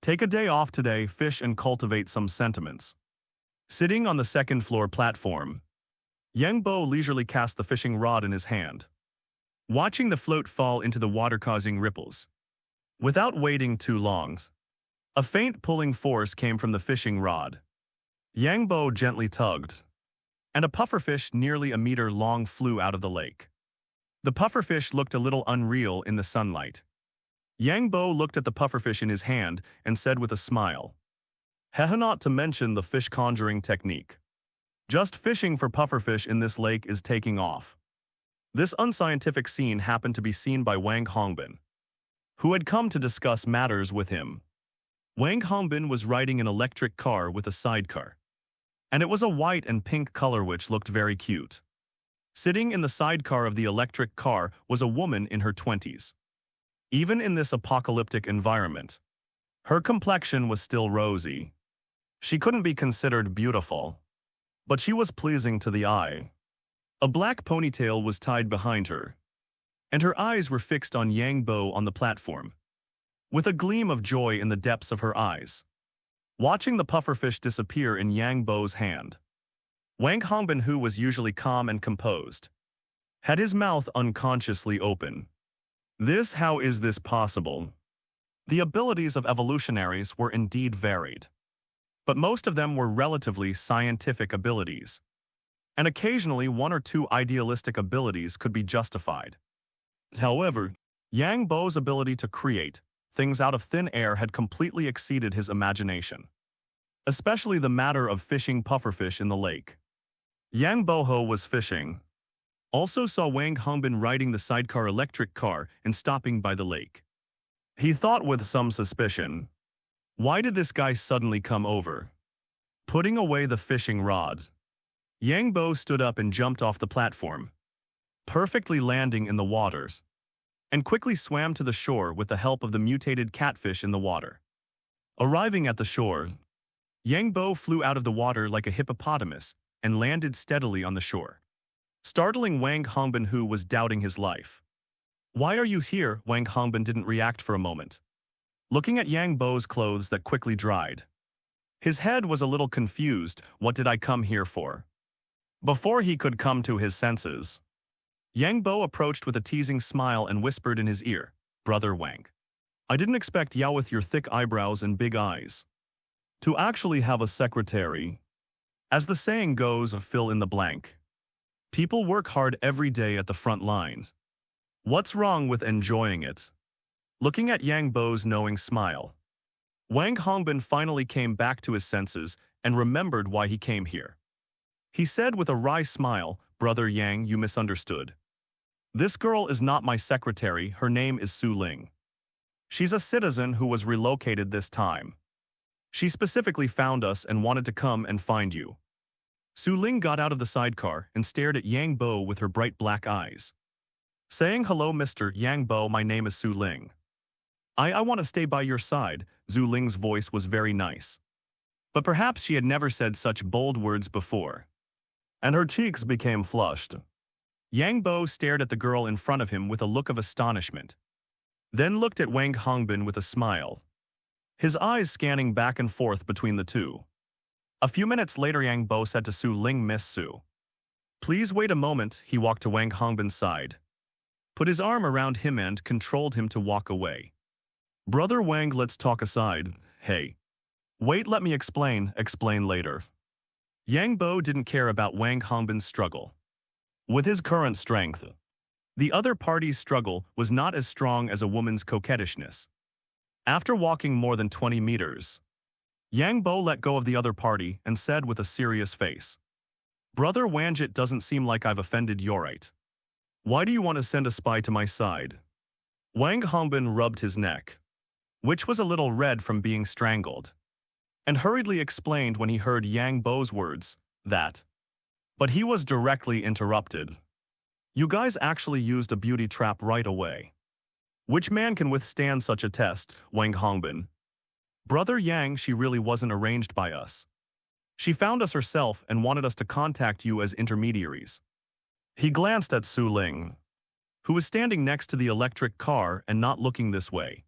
Take a day off today, fish and cultivate some sentiments. Sitting on the second-floor platform, Yang Bo leisurely cast the fishing rod in his hand, watching the float fall into the water causing ripples. Without waiting too long, a faint pulling force came from the fishing rod. Yang Bo gently tugged, and a pufferfish nearly a meter long flew out of the lake. The pufferfish looked a little unreal in the sunlight. Yang Bo looked at the pufferfish in his hand and said with a smile, "Hehe, not to mention the fish conjuring technique. Just fishing for pufferfish in this lake is taking off." This unscientific scene happened to be seen by Wang Hongbin, who had come to discuss matters with him. Wang Hongbin was riding an electric car with a sidecar, and it was a white and pink color which looked very cute. Sitting in the sidecar of the electric car was a woman in her 20s. Even in this apocalyptic environment, her complexion was still rosy. She couldn't be considered beautiful, but she was pleasing to the eye. A black ponytail was tied behind her, and her eyes were fixed on Yang Bo on the platform, with a gleam of joy in the depths of her eyes, watching the pufferfish disappear in Yang Bo's hand. Wang Hongbin, who was usually calm and composed, had his mouth unconsciously open. How is this possible? The abilities of evolutionaries were indeed varied, but most of them were relatively scientific abilities, and occasionally 1 or 2 idealistic abilities could be justified. However, Yang Bo's ability to create things out of thin air had completely exceeded his imagination, especially the matter of fishing pufferfish in the lake. Yang Boho was fishing, also saw Wang Hongbin riding the sidecar electric car and stopping by the lake. He thought with some suspicion, why did this guy suddenly come over? Putting away the fishing rods, Yang Bo stood up and jumped off the platform, perfectly landing in the waters, and quickly swam to the shore with the help of the mutated catfish in the water. Arriving at the shore, Yang Bo flew out of the water like a hippopotamus and landed steadily on the shore, startling Wang Hongbin, who was doubting his life. "Why are you here?" Wang Hongbin didn't react for a moment, looking at Yang Bo's clothes that quickly dried. His head was a little confused. What did I come here for? Before he could come to his senses, Yang Bo approached with a teasing smile and whispered in his ear, "Brother Wang, I didn't expect you with your thick eyebrows and big eyes to actually have a secretary. As the saying goes, fill in the blank. People work hard every day at the front lines. What's wrong with enjoying it?" Looking at Yang Bo's knowing smile, Wang Hongbin finally came back to his senses and remembered why he came here. He said with a wry smile, "Brother Yang, you misunderstood. This girl is not my secretary, her name is Su Ling. She's a citizen who was relocated this time. She specifically found us and wanted to come and find you." Su Ling got out of the sidecar and stared at Yang Bo with her bright black eyes, saying, "Hello, Mr. Yang Bo, my name is Su Ling. I want to stay by your side." Su Ling's voice was very nice, but perhaps she had never said such bold words before, and her cheeks became flushed. Yang Bo stared at the girl in front of him with a look of astonishment, then looked at Wang Hongbin with a smile, his eyes scanning back and forth between the two. A few minutes later, Yang Bo said to Su Ling, "Miss Su, please wait a moment." He walked to Wang Hongbin's side, put his arm around him and controlled him to walk away. "Brother Wang, let's talk aside." "Hey, Wait, let me explain later. Yang Bo didn't care about Wang Hongbin's struggle. With his current strength, the other party's struggle was not as strong as a woman's coquettishness. After walking more than 20 meters, Yang Bo let go of the other party and said with a serious face, "Brother Wanjit, doesn't seem like I've offended your right. Why do you want to send a spy to my side?" Wang Hongbin rubbed his neck, which was a little red from being strangled, and hurriedly explained when he heard Yang Bo's words, that. But he was directly interrupted. "You guys actually used a beauty trap right away. Which man can withstand such a test, Wang Hongbin? Brother Yang, she really wasn't arranged by us. She found us herself and wanted us to contact you as intermediaries." He glanced at Su Ling, who was standing next to the electric car and not looking this way,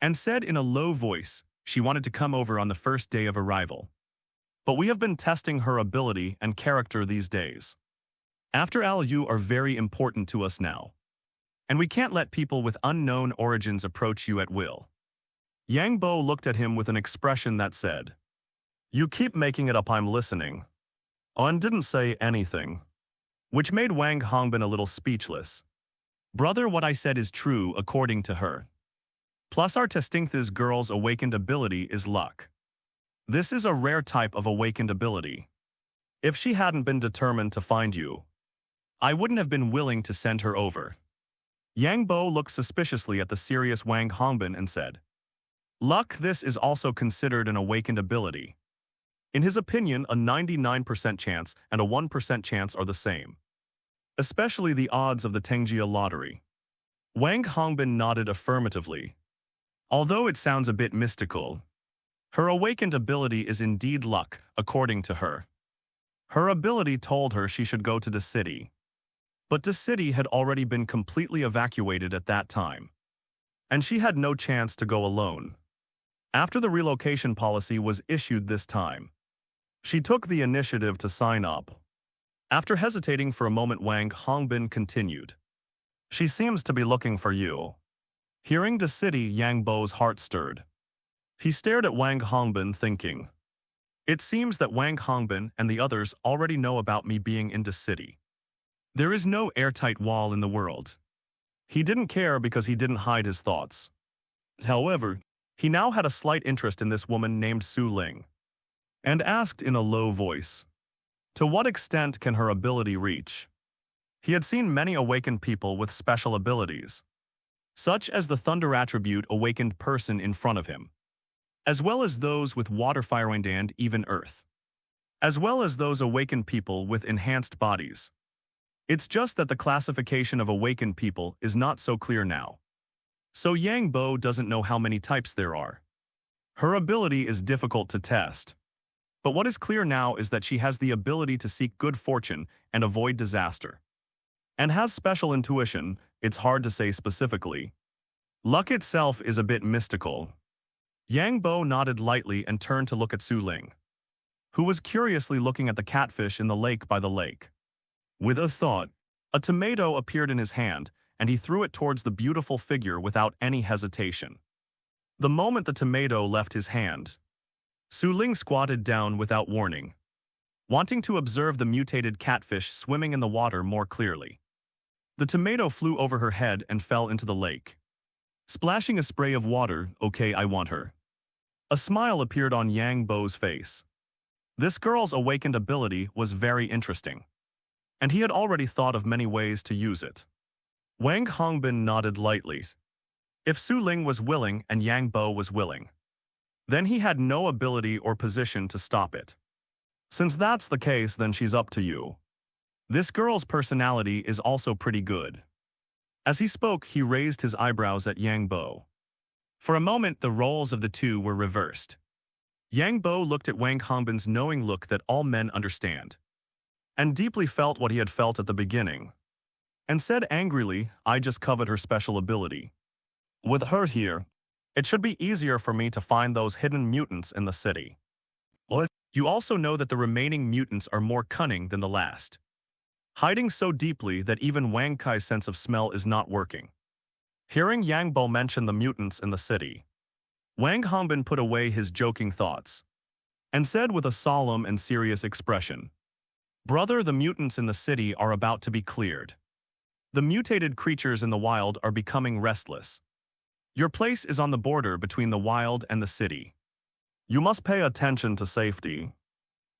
and said in a low voice she wanted to come over on the first day of arrival. "But we have been testing her ability and character these days. After all, you are very important to us now, and we can't let people with unknown origins approach you at will." Yang Bo looked at him with an expression that said, "You keep making it up, I'm listening." And didn't say anything, which made Wang Hongbin a little speechless. "Brother, what I said is true according to her. Plus our testing this girl's awakened ability is luck. This is a rare type of awakened ability. If she hadn't been determined to find you, I wouldn't have been willing to send her over." Yang Bo looked suspiciously at the serious Wang Hongbin and said, "Luck, this is also considered an awakened ability. In his opinion, a 99% chance and a 1% chance are the same. Especially the odds of the Tengjia lottery." Wang Hongbin nodded affirmatively. Although it sounds a bit mystical, her awakened ability is indeed luck, according to her. Her ability told her she should go to the city. But the city had already been completely evacuated at that time, and she had no chance to go alone. After the relocation policy was issued this time, she took the initiative to sign up. After hesitating for a moment, Wang Hongbin continued, "She seems to be looking for you." Hearing the city, Yang Bo's heart stirred. He stared at Wang Hongbin thinking, "It seems that Wang Hongbin and the others already know about me being in the city. There is no airtight wall in the world." He didn't care because he didn't hide his thoughts. However, he now had a slight interest in this woman named Su Ling, and asked in a low voice, "To what extent can her ability reach?" He had seen many awakened people with special abilities, such as the thunder attribute awakened person in front of him, as well as those with water, fire, wind, and even earth, as well as those awakened people with enhanced bodies. It's just that the classification of awakened people is not so clear now. So Yang Bo doesn't know how many types there are. Her ability is difficult to test. But what is clear now is that she has the ability to seek good fortune and avoid disaster, and has special intuition. It's hard to say specifically. Luck itself is a bit mystical. Yang Bo nodded lightly and turned to look at Su Ling, who was curiously looking at the catfish in the lake by the lake. With a thought, a tomato appeared in his hand, and he threw it towards the beautiful figure without any hesitation. The moment the tomato left his hand, Su Ling squatted down without warning, wanting to observe the mutated catfish swimming in the water more clearly. The tomato flew over her head and fell into the lake, splashing a spray of water. "Okay, I want her." A smile appeared on Yang Bo's face. This girl's awakened ability was very interesting, and he had already thought of many ways to use it. Wang Hongbin nodded lightly. If Su Ling was willing and Yang Bo was willing, then he had no ability or position to stop it. Since that's the case, then she's up to you. This girl's personality is also pretty good. As he spoke, he raised his eyebrows at Yang Bo. For a moment, the roles of the two were reversed. Yang Bo looked at Wang Hongbin's knowing look that all men understand, and deeply felt what he had felt at the beginning, and said angrily, "I just covet her special ability. With her here, it should be easier for me to find those hidden mutants in the city. But you also know that the remaining mutants are more cunning than the last, hiding so deeply that even Wang Kai's sense of smell is not working." Hearing Yang Bo mention the mutants in the city, Wang Hongbin put away his joking thoughts and said with a solemn and serious expression, "Brother, the mutants in the city are about to be cleared. The mutated creatures in the wild are becoming restless. Your place is on the border between the wild and the city. You must pay attention to safety.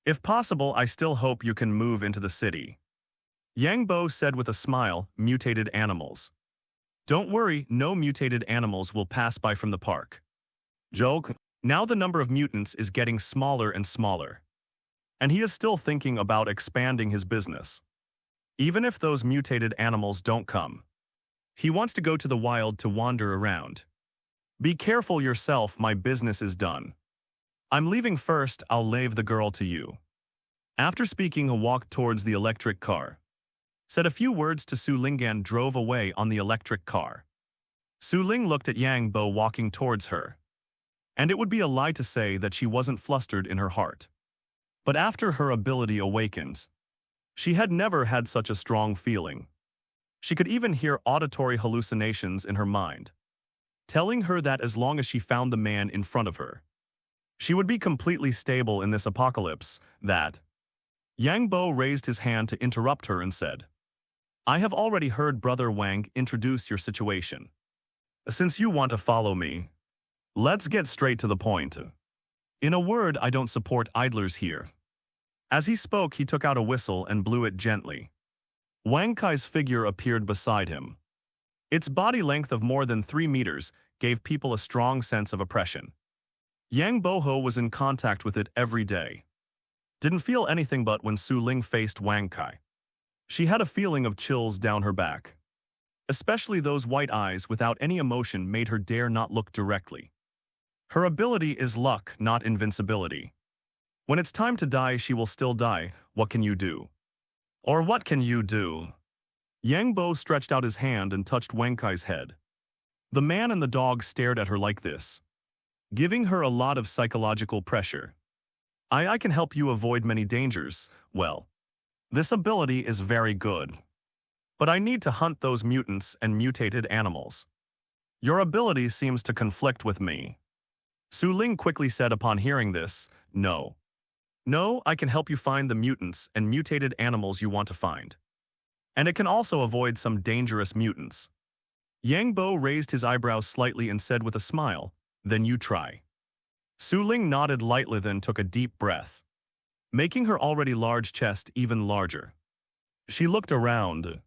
If possible, I still hope you can move into the city." Yang Bo said with a smile, "Mutated animals. Don't worry, no mutated animals will pass by from the park." Joke. Now the number of mutants is getting smaller and smaller. And he is still thinking about expanding his business. Even if those mutated animals don't come, he wants to go to the wild to wander around. Be careful yourself, my business is done. I'm leaving first, I'll leave the girl to you. After speaking, he walked towards the electric car. Said a few words to Su Ling and drove away on the electric car. Su Ling looked at Yang Bo walking towards her. And it would be a lie to say that she wasn't flustered in her heart. But after her ability awakens, she had never had such a strong feeling. She could even hear auditory hallucinations in her mind, telling her that as long as she found the man in front of her, she would be completely stable in this apocalypse. That Yang Bo raised his hand to interrupt her and said, "I have already heard Brother Wang introduce your situation. Since you want to follow me, let's get straight to the point. In a word, I don't support idlers here." As he spoke, he took out a whistle and blew it gently. Wang Kai's figure appeared beside him. Its body length of more than 3 meters gave people a strong sense of oppression. Yang Boho was in contact with it every day. Didn't feel anything, but when Su Ling faced Wang Kai, she had a feeling of chills down her back. Especially those white eyes without any emotion made her dare not look directly. Her ability is luck, not invincibility. When it's time to die, she will still die. What can you do? Or what can you do? Yang Bo stretched out his hand and touched Wang Kai's head. The man and the dog stared at her like this, giving her a lot of psychological pressure. I can help you avoid many dangers. Well, this ability is very good. But I need to hunt those mutants and mutated animals. Your ability seems to conflict with me." Su Ling quickly said upon hearing this, "No. No, I can help you find the mutants and mutated animals you want to find. And it can also avoid some dangerous mutants." Yang Bo raised his eyebrows slightly and said with a smile, "Then you try." Su Ling nodded lightly, then took a deep breath, making her already large chest even larger. She looked around,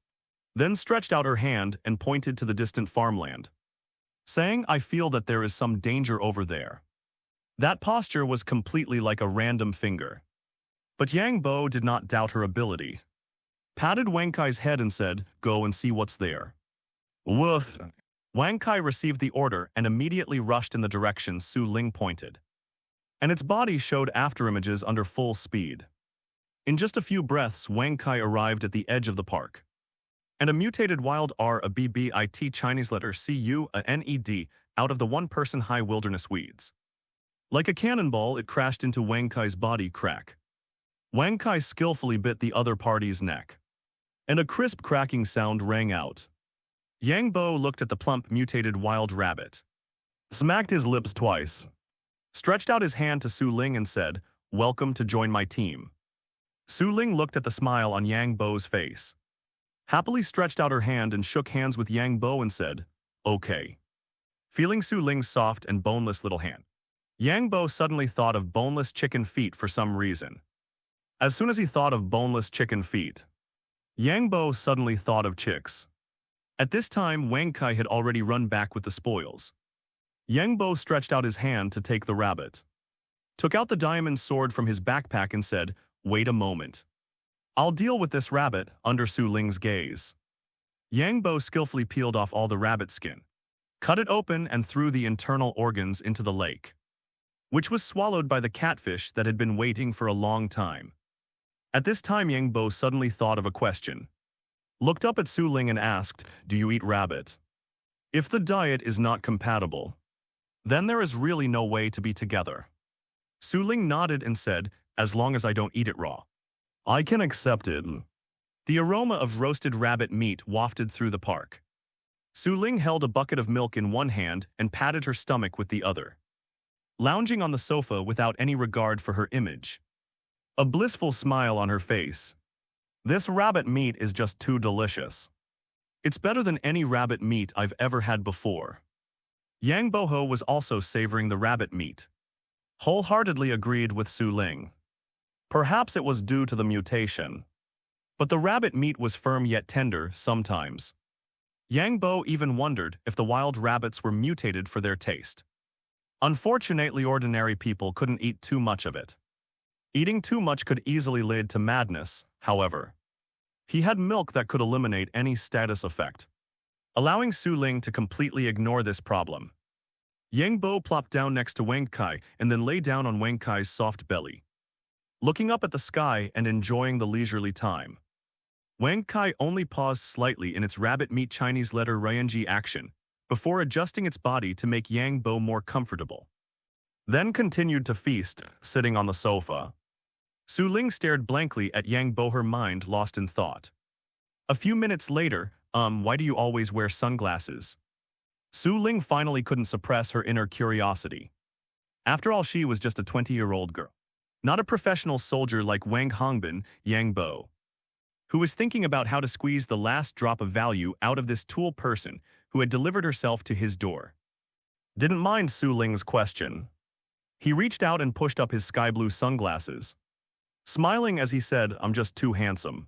then stretched out her hand and pointed to the distant farmland, saying, "I feel that there is some danger over there." That posture was completely like a random finger. But Yang Bo did not doubt her ability, patted Wang Kai's head and said, "Go and see what's there." Woof. Wang Kai received the order and immediately rushed in the direction Su Ling pointed. And its body showed afterimages under full speed. In just a few breaths, Wang Kai arrived at the edge of the park. And a mutated wild RABBIT Chinese letter CUANED out of the one-person high wilderness weeds. Like a cannonball, it crashed into Wang Kai's body crack. Wang Kai skillfully bit the other party's neck, and a crisp cracking sound rang out. Yang Bo looked at the plump mutated wild rabbit, smacked his lips twice, stretched out his hand to Su Ling and said, "Welcome to join my team." Su Ling looked at the smile on Yang Bo's face, happily stretched out her hand and shook hands with Yang Bo and said, "Okay." Feeling Su Ling's soft and boneless little hand, Yang Bo suddenly thought of boneless chicken feet for some reason. As soon as he thought of boneless chicken feet, Yang Bo suddenly thought of chicks. At this time, Wang Kai had already run back with the spoils. Yang Bo stretched out his hand to take the rabbit, took out the diamond sword from his backpack and said, "Wait a moment. I'll deal with this rabbit," under Su Ling's gaze. Yang Bo skillfully peeled off all the rabbit skin, cut it open and threw the internal organs into the lake, which was swallowed by the catfish that had been waiting for a long time. At this time, Yang Bo suddenly thought of a question, looked up at Su Ling and asked, "Do you eat rabbit? If the diet is not compatible, then there is really no way to be together." Su Ling nodded and said, "As long as I don't eat it raw, I can accept it." The aroma of roasted rabbit meat wafted through the park. Su Ling held a bucket of milk in one hand and patted her stomach with the other. lounging on the sofa without any regard for her image. A blissful smile on her face. This rabbit meat is just too delicious. It's better than any rabbit meat I've ever had before. Yang Boho was also savoring the rabbit meat. Wholeheartedly agreed with Su Ling. Perhaps it was due to the mutation. But the rabbit meat was firm yet tender sometimes. Yang Bo even wondered if the wild rabbits were mutated for their taste. Unfortunately, ordinary people couldn't eat too much of it. Eating too much could easily lead to madness, however. He had milk that could eliminate any status effect, allowing Su Ling to completely ignore this problem. Yang Bo plopped down next to Wang Kai and then lay down on Wang Kai's soft belly, looking up at the sky and enjoying the leisurely time. Wang Kai only paused slightly in its rabbit meat Chinese letter Renji action before adjusting its body to make Yang Bo more comfortable. Then continued to feast, sitting on the sofa. Su Ling stared blankly at Yang Bo, her mind lost in thought. A few minutes later, why do you always wear sunglasses? Su Ling finally couldn't suppress her inner curiosity. After all, she was just a 20-year-old girl, not a professional soldier like Wang Hongbin, Yang Bo, who was thinking about how to squeeze the last drop of value out of this tool person who had delivered herself to his door. Didn't mind Su Ling's question. He reached out and pushed up his sky blue sunglasses, smiling as he said, I'm just too handsome.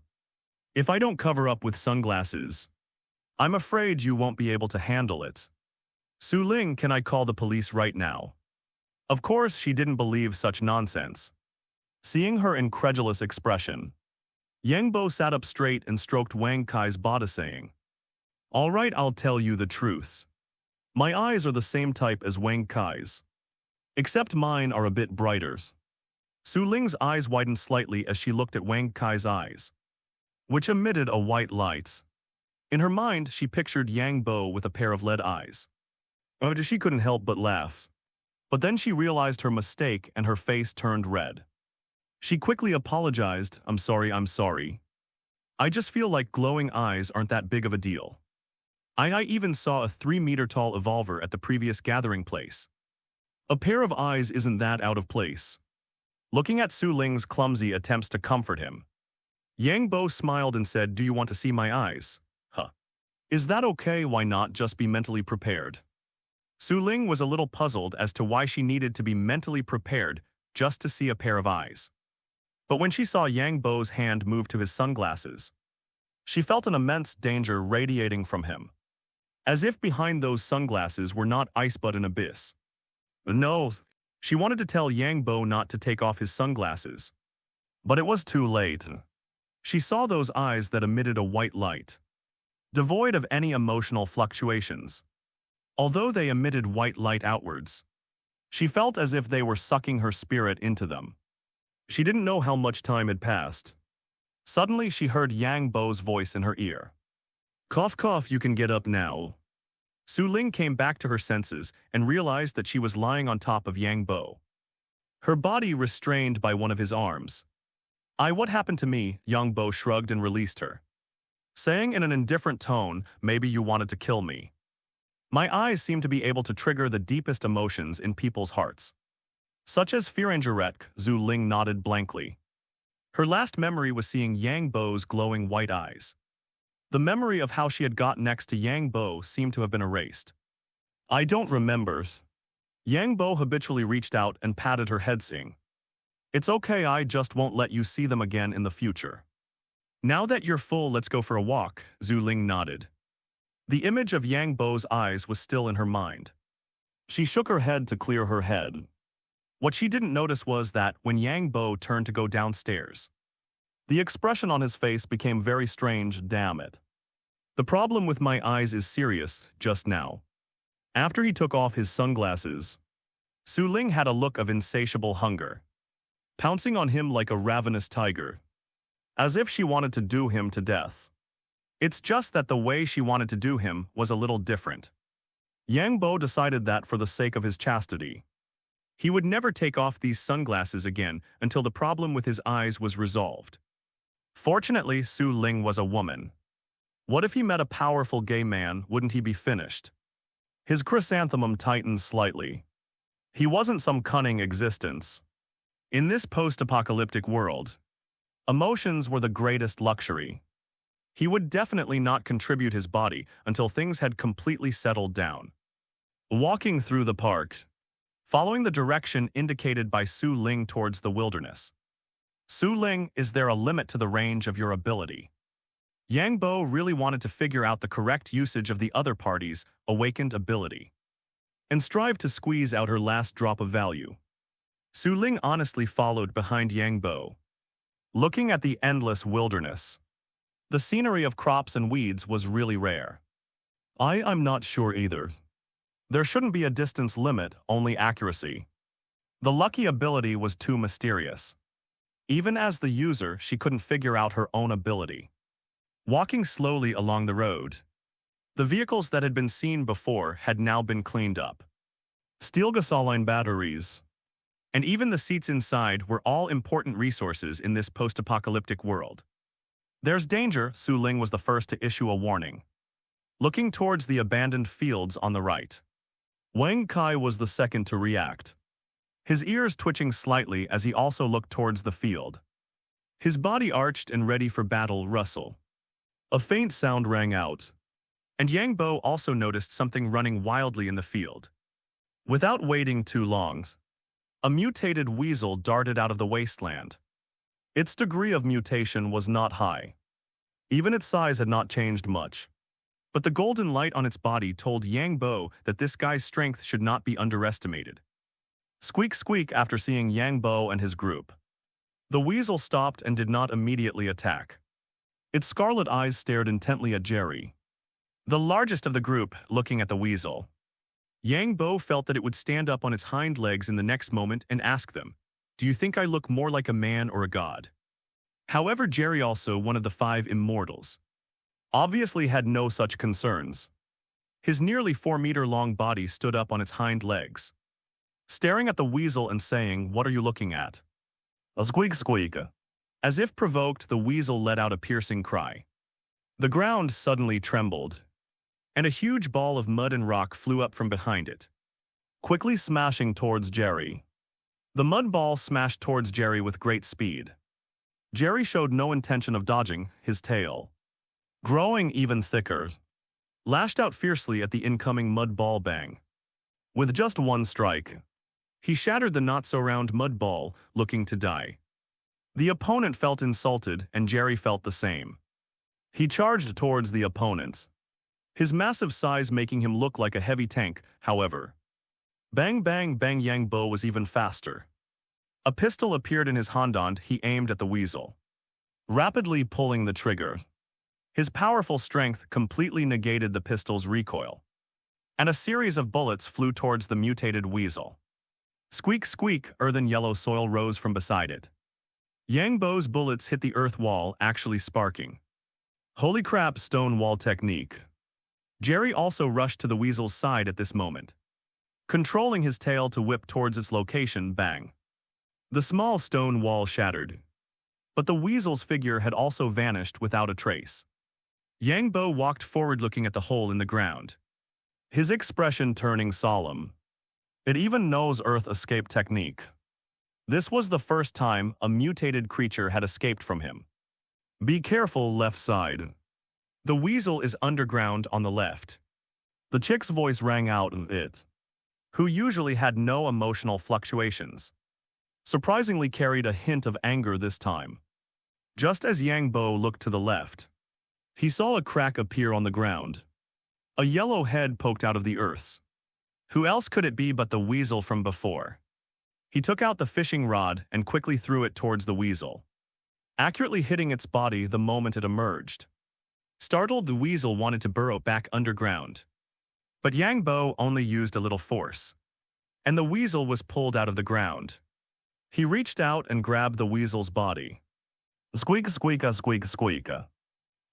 If I don't cover up with sunglasses, I'm afraid you won't be able to handle it. Su Ling, can I call the police right now? Of course, she didn't believe such nonsense. Seeing her incredulous expression, Yang Bo sat up straight and stroked Wang Kai's body, saying, All right, I'll tell you the truth. My eyes are the same type as Wang Kai's, except mine are a bit brighter. Su Ling's eyes widened slightly as she looked at Wang Kai's eyes, which emitted a white light. In her mind, she pictured Yang Bo with a pair of lead eyes. She couldn't help but laugh. But then she realized her mistake and her face turned red. She quickly apologized, I'm sorry. I just feel like glowing eyes aren't that big of a deal. I even saw a 3-meter-tall evolver at the previous gathering place. A pair of eyes isn't that out of place. Looking at Su Ling's clumsy attempts to comfort him, Yang Bo smiled and said, Do you want to see my eyes? Huh. Is that okay? Why not just be mentally prepared? Su Ling was a little puzzled as to why she needed to be mentally prepared just to see a pair of eyes. But when she saw Yang Bo's hand move to his sunglasses, she felt an immense danger radiating from him, as if behind those sunglasses were not ice but an abyss. No, she wanted to tell Yang Bo not to take off his sunglasses. But it was too late. She saw those eyes that emitted a white light, devoid of any emotional fluctuations. Although they emitted white light outwards, she felt as if they were sucking her spirit into them. She didn't know how much time had passed. Suddenly, she heard Yang Bo's voice in her ear. Cough, cough, you can get up now. Su Ling came back to her senses and realized that she was lying on top of Yang Bo, her body restrained by one of his arms. What happened to me? Yang Bo shrugged and released her, saying in an indifferent tone, maybe you wanted to kill me. My eyes seem to be able to trigger the deepest emotions in people's hearts, such as fear and regret. Su Ling nodded blankly. Her last memory was seeing Yang Bo's glowing white eyes. The memory of how she had got next to Yang Bo seemed to have been erased. I don't remember. Yang Bo habitually reached out and patted her head, saying, It's okay, I just won't let you see them again in the future. Now that you're full, let's go for a walk. Su Ling nodded. The image of Yang Bo's eyes was still in her mind. She shook her head to clear her head. What she didn't notice was that when Yang Bo turned to go downstairs, the expression on his face became very strange. Damn it. The problem with my eyes is serious just now. After he took off his sunglasses, Su Ling had a look of insatiable hunger, pouncing on him like a ravenous tiger, as if she wanted to do him to death. It's just that the way she wanted to do him was a little different. Yang Bo decided that for the sake of his chastity, he would never take off these sunglasses again until the problem with his eyes was resolved. Fortunately, Su Ling was a woman. What if he met a powerful gay man? Wouldn't he be finished? His chrysanthemum tightened slightly. He wasn't some cunning existence. In this post-apocalyptic world, emotions were the greatest luxury. He would definitely not contribute his body until things had completely settled down. Walking through the park, following the direction indicated by Su Ling towards the wilderness. Su Ling, is there a limit to the range of your ability? Yang Bo really wanted to figure out the correct usage of the other party's awakened ability and strive to squeeze out her last drop of value. Su Ling honestly followed behind Yang Bo, looking at the endless wilderness. The scenery of crops and weeds was really rare. I'm not sure either. There shouldn't be a distance limit, only accuracy. The lucky ability was too mysterious. Even as the user, she couldn't figure out her own ability. Walking slowly along the road, the vehicles that had been seen before had now been cleaned up. Steel gasoline batteries, and even the seats inside were all important resources in this post-apocalyptic world. There's danger, Su Ling was the first to issue a warning, looking towards the abandoned fields on the right. Wang Kai was the second to react, his ears twitching slightly as he also looked towards the field. His body arched and ready for battle rustle. A faint sound rang out, and Yang Bo also noticed something running wildly in the field. Without waiting too long, a mutated weasel darted out of the wasteland. Its degree of mutation was not high. Even its size had not changed much. But the golden light on its body told Yang Bo that this guy's strength should not be underestimated. Squeak squeak after seeing Yang Bo and his group. The weasel stopped and did not immediately attack. Its scarlet eyes stared intently at Jerry, the largest of the group, looking at the weasel. Yang Bo felt that it would stand up on its hind legs in the next moment and ask them, "Do you think I look more like a man or a god?" However, Jerry, also one of the 5 immortals, obviously had no such concerns. His nearly 4-meter-long body stood up on its hind legs, staring at the weasel and saying, "What are you looking at?" A squeak squeak. As if provoked, the weasel let out a piercing cry. The ground suddenly trembled, and a huge ball of mud and rock flew up from behind it, quickly smashing towards Jerry. The mud ball smashed towards Jerry with great speed. Jerry showed no intention of dodging. His tail, growing even thicker, lashed out fiercely at the incoming mud ball. Bang. With just one strike, he shattered the not-so-round mud ball, looking to die. The opponent felt insulted, and Jerry felt the same. He charged towards the opponent, his massive size making him look like a heavy tank. However, bang bang bang, Yang Bo was even faster. A pistol appeared in his handand. He aimed at the weasel, rapidly pulling the trigger. His powerful strength completely negated the pistol's recoil, and a series of bullets flew towards the mutated weasel. Squeak squeak, earthen yellow soil rose from beside it. Yang Bo's bullets hit the earth wall, actually sparking. Holy crap, stone wall technique. Jerry also rushed to the weasel's side at this moment, controlling his tail to whip towards its location. Bang. The small stone wall shattered, but the weasel's figure had also vanished without a trace. Yang Bo walked forward looking at the hole in the ground, his expression turning solemn. It even knows Earth escape technique. This was the first time a mutated creature had escaped from him. Be careful, left side. The weasel is underground on the left. The chick's voice rang out, and it, who usually had no emotional fluctuations, surprisingly carried a hint of anger this time. Just as Yang Bo looked to the left, he saw a crack appear on the ground. A yellow head poked out of the earth. Who else could it be but the weasel from before? He took out the fishing rod and quickly threw it towards the weasel, accurately hitting its body the moment it emerged. Startled, the weasel wanted to burrow back underground, but Yang Bo only used a little force, and the weasel was pulled out of the ground. He reached out and grabbed the weasel's body. Squeak squeaka squeak squeaka.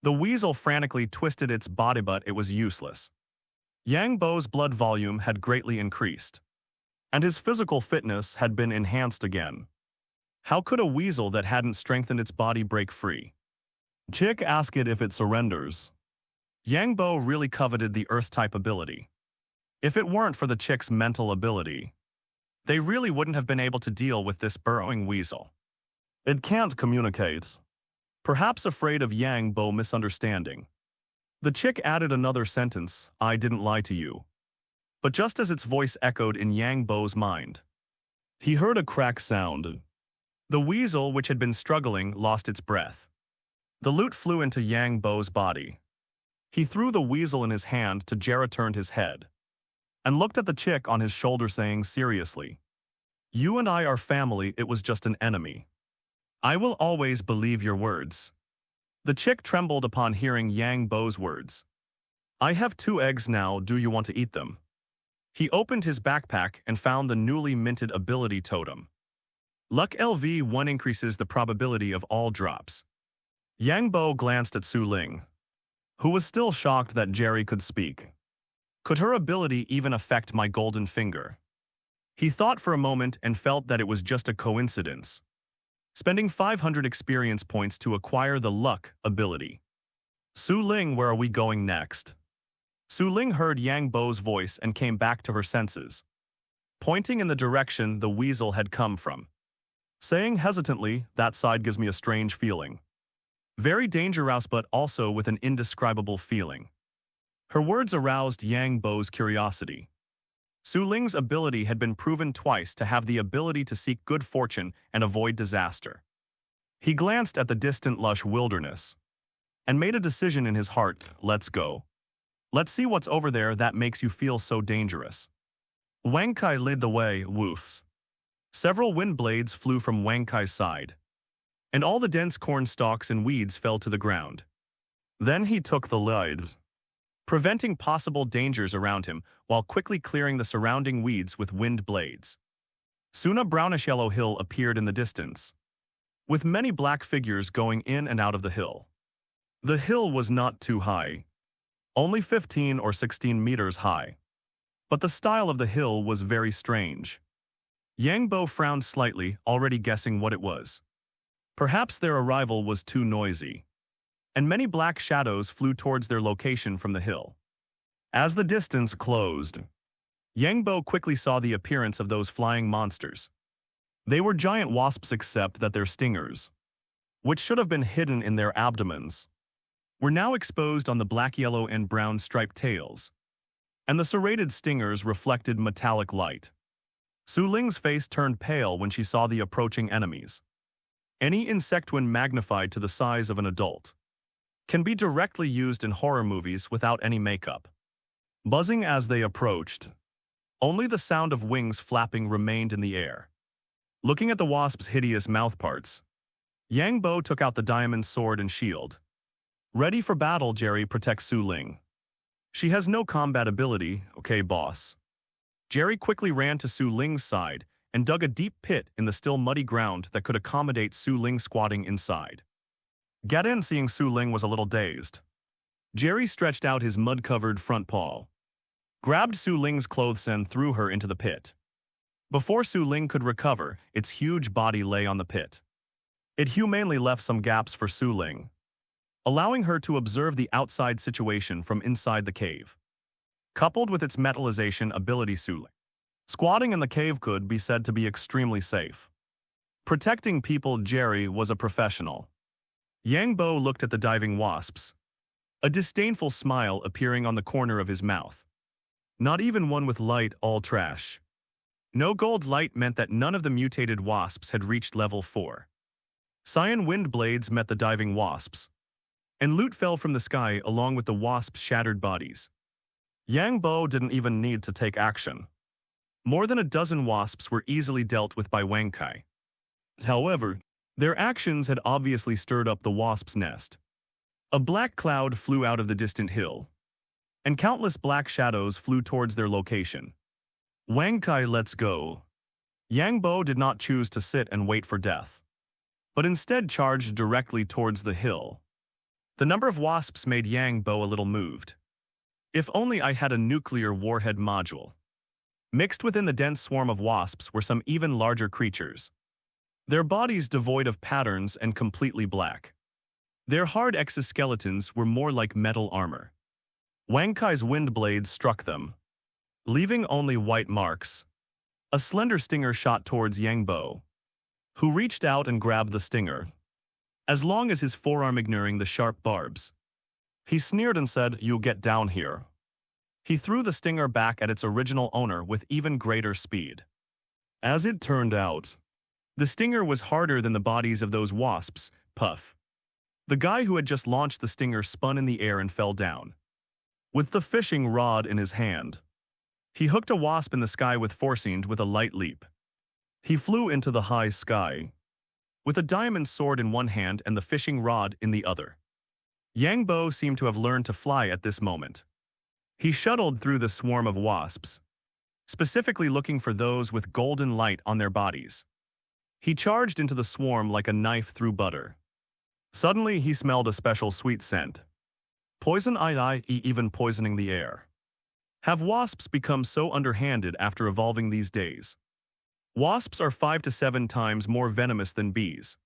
The weasel frantically twisted its body, but it was useless. Yang Bo's blood volume had greatly increased, and his physical fitness had been enhanced again. How could a weasel that hadn't strengthened its body break free? Chick, ask it if it surrenders. Yang Bo really coveted the Earth-type ability. If it weren't for the chick's mental ability, They really wouldn't have been able to deal with this burrowing weasel. It can't communicate. Perhaps afraid of Yang Bo misunderstanding. The chick added another sentence, I didn't lie to you. But just as its voice echoed in Yang Bo's mind, he heard a crack sound. The weasel, which had been struggling, lost its breath. The loot flew into Yang Bo's body. He threw the weasel in his hand to Jera turned his head and looked at the chick on his shoulder saying seriously, You and I are family, it was just an enemy. I will always believe your words. The chick trembled upon hearing Yang Bo's words. I have 2 eggs now, do you want to eat them? He opened his backpack and found the newly minted ability totem. Luck LV1 increases the probability of all drops. Yang Bo glanced at Su Ling, who was still shocked that Jerry could speak. Could her ability even affect my golden finger? He thought for a moment and felt that it was just a coincidence. Spending 500 experience points to acquire the luck ability. Su Ling, where are we going next? Su Ling heard Yang Bo's voice and came back to her senses, pointing in the direction the weasel had come from, saying hesitantly, that side gives me a strange feeling. Very dangerous but also with an indescribable feeling. Her words aroused Yang Bo's curiosity. Su Ling's ability had been proven twice to have the ability to seek good fortune and avoid disaster. He glanced at the distant lush wilderness and made a decision in his heart, let's go. Let's see what's over there that makes you feel so dangerous. Wang Kai led the way, woofs. Several wind blades flew from Wang Kai's side, and all the dense corn stalks and weeds fell to the ground. Then he took the lead, preventing possible dangers around him while quickly clearing the surrounding weeds with wind blades. Soon a brownish-yellow hill appeared in the distance, with many black figures going in and out of the hill. The hill was not too high, only 15 or 16 meters high, but the style of the hill was very strange. Yang Bo frowned slightly, already guessing what it was. Perhaps their arrival was too noisy, and many black shadows flew towards their location from the hill. As the distance closed, Yang Bo quickly saw the appearance of those flying monsters. They were giant wasps except that their stingers, which should have been hidden in their abdomens, were now exposed on the black, yellow, and brown striped tails, and the serrated stingers reflected metallic light. Su Ling's face turned pale when she saw the approaching enemies. Any insect when magnified to the size of an adult can be directly used in horror movies without any makeup. Buzzing as they approached, only the sound of wings flapping remained in the air. Looking at the wasp's hideous mouthparts, Yang Bo took out the diamond sword and shield. Ready for battle, Jerry protects Su Ling. She has no combat ability, okay boss. Jerry quickly ran to Su Ling's side and dug a deep pit in the still muddy ground that could accommodate Su Ling squatting inside. Get in, seeing Su Ling was a little dazed. Jerry stretched out his mud-covered front paw, grabbed Su Ling's clothes and threw her into the pit. Before Su Ling could recover, its huge body lay on the pit. It humanely left some gaps for Su Ling, allowing her to observe the outside situation from inside the cave. Coupled with its metallization ability, Su Ling squatting in the cave could be said to be extremely safe. Protecting people, Jerry was a professional. Yang Bo looked at the diving wasps, a disdainful smile appearing on the corner of his mouth. Not even one with light, all trash. No gold light meant that none of the mutated wasps had reached level 4. Cyan wind blades met the diving wasps, and loot fell from the sky along with the wasps' shattered bodies. Yang Bo didn't even need to take action. More than a dozen wasps were easily dealt with by Wang Kai. However, their actions had obviously stirred up the wasp's nest. A black cloud flew out of the distant hill, and countless black shadows flew towards their location. Wang Kai, let's go. Yang Bo did not choose to sit and wait for death, but instead charged directly towards the hill. The number of wasps made Yang Bo a little moved. If only I had a nuclear warhead module. Mixed within the dense swarm of wasps were some even larger creatures, their bodies devoid of patterns and completely black. Their hard exoskeletons were more like metal armor. Wang Kai's wind blades struck them, leaving only white marks. A slender stinger shot towards Yang Bo, who reached out and grabbed the stinger, as long as his forearm ignoring the sharp barbs. He sneered and said, "You get down here." He threw the stinger back at its original owner with even greater speed. As it turned out, the stinger was harder than the bodies of those wasps. Puff. The guy who had just launched the stinger spun in the air and fell down. With the fishing rod in his hand, he hooked a wasp in the sky with forcing with a light leap. He flew into the high sky, with a diamond sword in one hand and the fishing rod in the other. Yang Bo seemed to have learned to fly at this moment. He shuttled through the swarm of wasps, specifically looking for those with golden light on their bodies. He charged into the swarm like a knife through butter. Suddenly, he smelled a special sweet scent. Poison ii, even poisoning the air. Have wasps become so underhanded after evolving these days? Wasps are 5 to 7 times more venomous than bees.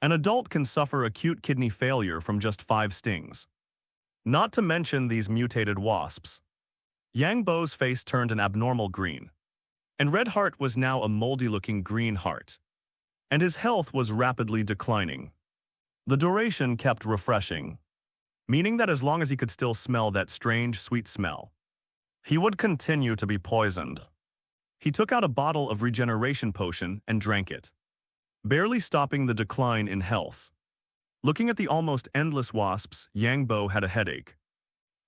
An adult can suffer acute kidney failure from just 5 stings. Not to mention these mutated wasps. Yang Bo's face turned an abnormal green, and Red Heart was now a moldy-looking green heart, and his health was rapidly declining. The duration kept refreshing, meaning that as long as he could still smell that strange, sweet smell, he would continue to be poisoned. He took out a bottle of regeneration potion and drank it, barely stopping the decline in health. Looking at the almost endless wasps, Yang Bo had a headache.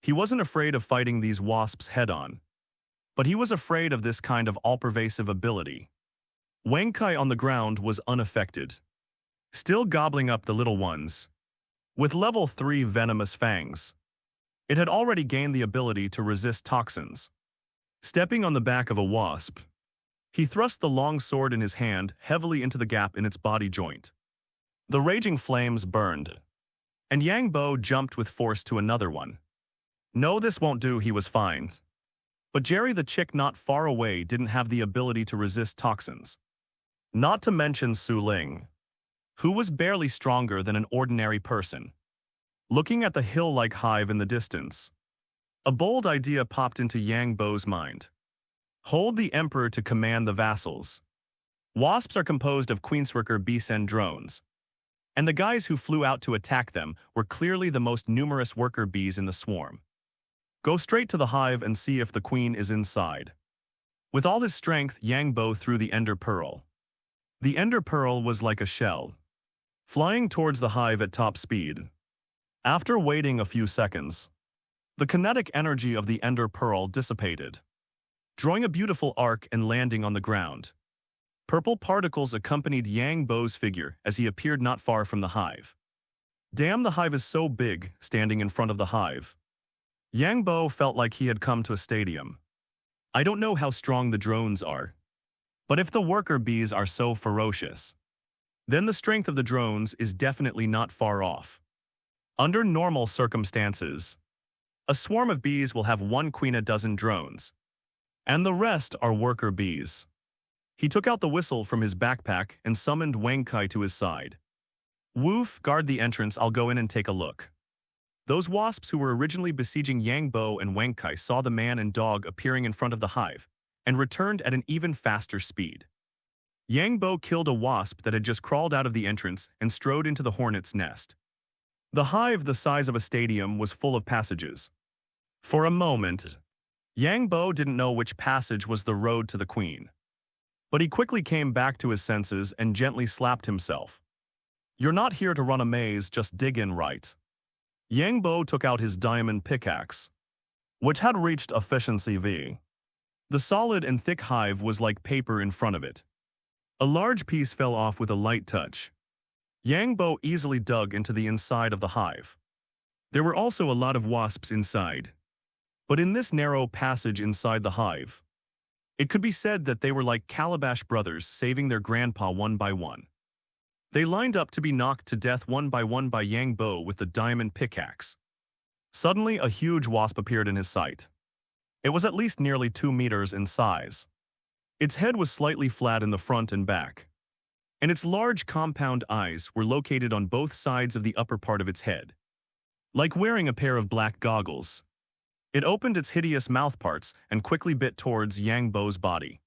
He wasn't afraid of fighting these wasps head-on, but he was afraid of this kind of all-pervasive ability. Wang Kai on the ground was unaffected, still gobbling up the little ones. With level 3 venomous fangs, it had already gained the ability to resist toxins. Stepping on the back of a wasp, he thrust the long sword in his hand heavily into the gap in its body joint. The raging flames burned, and Yang Bo jumped with force to another one. "No, this won't do," he was fine. But Jerry the chick not far away didn't have the ability to resist toxins. Not to mention Su Ling, who was barely stronger than an ordinary person. Looking at the hill-like hive in the distance, a bold idea popped into Yang Bo's mind. Hold the emperor to command the vassals. Wasps are composed of queensworker bees and drones, and the guys who flew out to attack them were clearly the most numerous worker bees in the swarm. Go straight to the hive and see if the queen is inside. With all his strength, Yang Bo threw the ender pearl. The ender pearl was like a shell, flying towards the hive at top speed. After waiting a few seconds, the kinetic energy of the ender pearl dissipated, drawing a beautiful arc and landing on the ground. Purple particles accompanied Yang Bo's figure as he appeared not far from the hive. Damn, the hive is so big, standing in front of the hive. Yang Bo felt like he had come to a stadium. I don't know how strong the drones are, but if the worker bees are so ferocious, then the strength of the drones is definitely not far off. Under normal circumstances, a swarm of bees will have 1 queen a dozen drones, and the rest are worker bees. He took out the whistle from his backpack and summoned Wang Kai to his side. "Woof, guard the entrance, I'll go in and take a look." Those wasps who were originally besieging Yang Bo and Wang Kai saw the man and dog appearing in front of the hive and returned at an even faster speed. Yang Bo killed a wasp that had just crawled out of the entrance and strode into the hornet's nest. The hive, the size of a stadium, was full of passages. For a moment, Yang Bo didn't know which passage was the road to the queen, but he quickly came back to his senses and gently slapped himself. "You're not here to run a maze, just dig in right." Yang Bo took out his diamond pickaxe, which had reached efficiency V. The solid and thick hive was like paper in front of it. A large piece fell off with a light touch. Yang Bo easily dug into the inside of the hive. There were also a lot of wasps inside, but in this narrow passage inside the hive, it could be said that they were like Calabash brothers saving their grandpa one by one. They lined up to be knocked to death one by Yang Bo with the diamond pickaxe. Suddenly, a huge wasp appeared in his sight. It was at least nearly 2 meters in size. Its head was slightly flat in the front and back, and its large compound eyes were located on both sides of the upper part of its head. Like wearing a pair of black goggles, it opened its hideous mouthparts and quickly bit towards Yang Bo's body.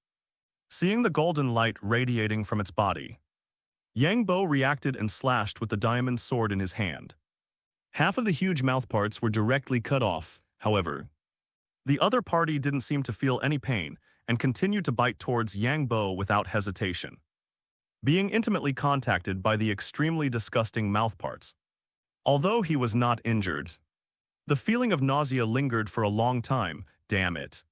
Seeing the golden light radiating from its body, Yangbo reacted and slashed with the diamond sword in his hand. Half of the huge mouthparts were directly cut off, however. The other party didn't seem to feel any pain and continued to bite towards Yangbo without hesitation, being intimately contacted by the extremely disgusting mouthparts. Although he was not injured, the feeling of nausea lingered for a long time, damn it.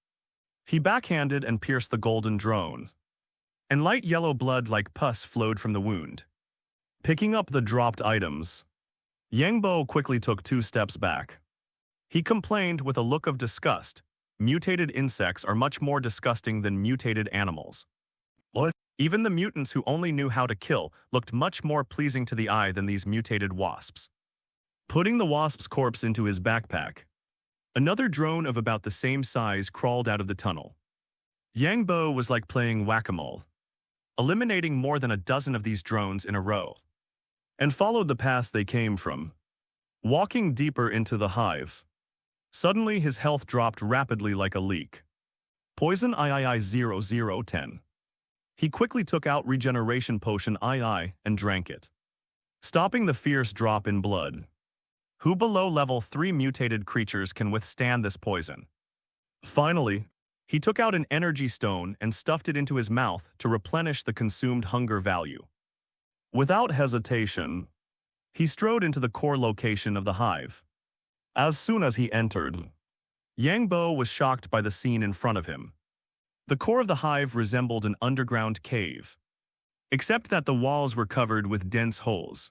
He backhanded and pierced the golden drone, and light yellow blood like pus flowed from the wound. Picking up the dropped items, Yangbo quickly took 2 steps back. He complained with a look of disgust. Mutated insects are much more disgusting than mutated animals. Even the mutants who only knew how to kill looked much more pleasing to the eye than these mutated wasps. Putting the wasp's corpse into his backpack, another drone of about the same size crawled out of the tunnel. Yangbo was like playing whack-a-mole, eliminating more than a dozen of these drones in a row, and followed the path they came from. Walking deeper into the hive, suddenly his health dropped rapidly like a leak. Poison III0010. He quickly took out regeneration potion II and drank it, stopping the fierce drop in blood. Who below level 3 mutated creatures can withstand this poison? Finally, he took out an energy stone and stuffed it into his mouth to replenish the consumed hunger value. Without hesitation, he strode into the core location of the hive. As soon as he entered, Yangbo was shocked by the scene in front of him. The core of the hive resembled an underground cave, except that the walls were covered with dense holes.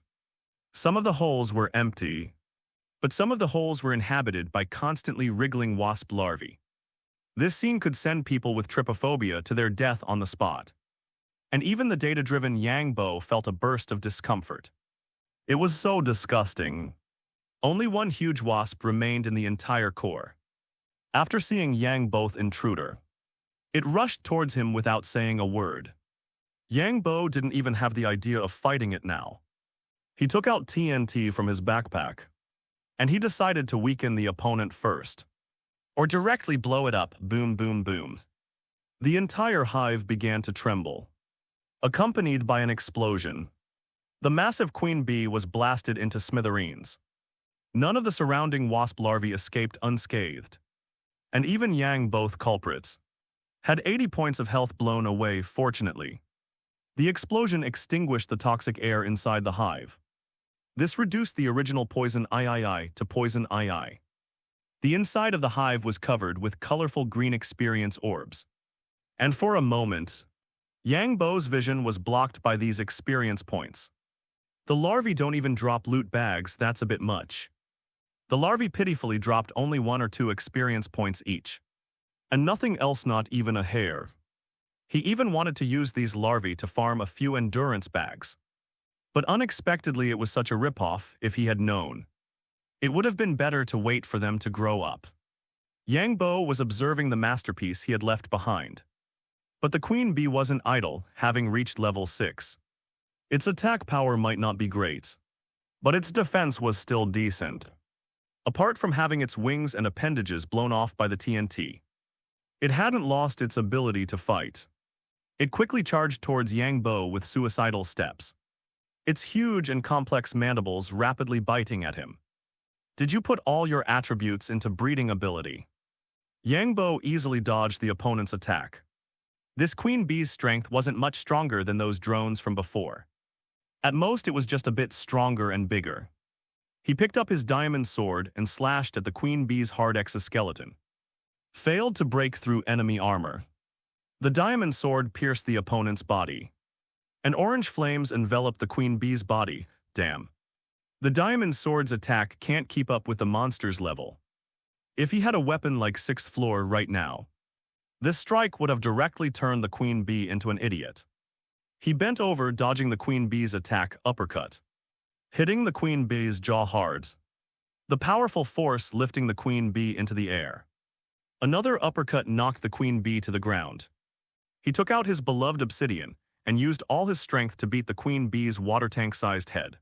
Some of the holes were empty, but some of the holes were inhabited by constantly wriggling wasp larvae. This scene could send people with trypophobia to their death on the spot. And even the data-driven Yangbo felt a burst of discomfort. It was so disgusting. Only one huge wasp remained in the entire core. After seeing Yangbo's intruder, it rushed towards him without saying a word. Yangbo didn't even have the idea of fighting it now. He took out TNT from his backpack, and he decided to weaken the opponent first, or directly blow it up, boom, boom, boom. The entire hive began to tremble, accompanied by an explosion. The massive queen bee was blasted into smithereens. None of the surrounding wasp larvae escaped unscathed, and even Yang, both culprits, had 80 points of health blown away. Fortunately, the explosion extinguished the toxic air inside the hive. This reduced the original poison III to poison II. The inside of the hive was covered with colorful green experience orbs. And for a moment, Yangbo's vision was blocked by these experience points. The larvae don't even drop loot bags, that's a bit much. The larvae pitifully dropped only 1 or 2 experience points each. And nothing else, not even a hair. He even wanted to use these larvae to farm a few endurance bags. But unexpectedly it was such a ripoff. If he had known, it would have been better to wait for them to grow up. Yangbo was observing the masterpiece he had left behind. But the queen bee wasn't idle, having reached level 6. Its attack power might not be great, but its defense was still decent. Apart from having its wings and appendages blown off by the TNT, it hadn't lost its ability to fight. It quickly charged towards Yangbo with suicidal steps, its huge and complex mandibles rapidly biting at him. Did you put all your attributes into breeding ability? Yangbo easily dodged the opponent's attack. This queen bee's strength wasn't much stronger than those drones from before. At most, it was just a bit stronger and bigger. He picked up his diamond sword and slashed at the queen bee's hard exoskeleton. Failed to break through enemy armor. The diamond sword pierced the opponent's body, and orange flames enveloped the queen bee's body. Damn. The diamond sword's attack can't keep up with the monster's level. If he had a weapon like 6th floor right now, this strike would have directly turned the queen bee into an idiot. He bent over, dodging the queen bee's attack uppercut, hitting the queen bee's jaw hard, the powerful force lifting the queen bee into the air. Another uppercut knocked the queen bee to the ground. He took out his beloved obsidian and used all his strength to beat the queen bee's water tank-sized head.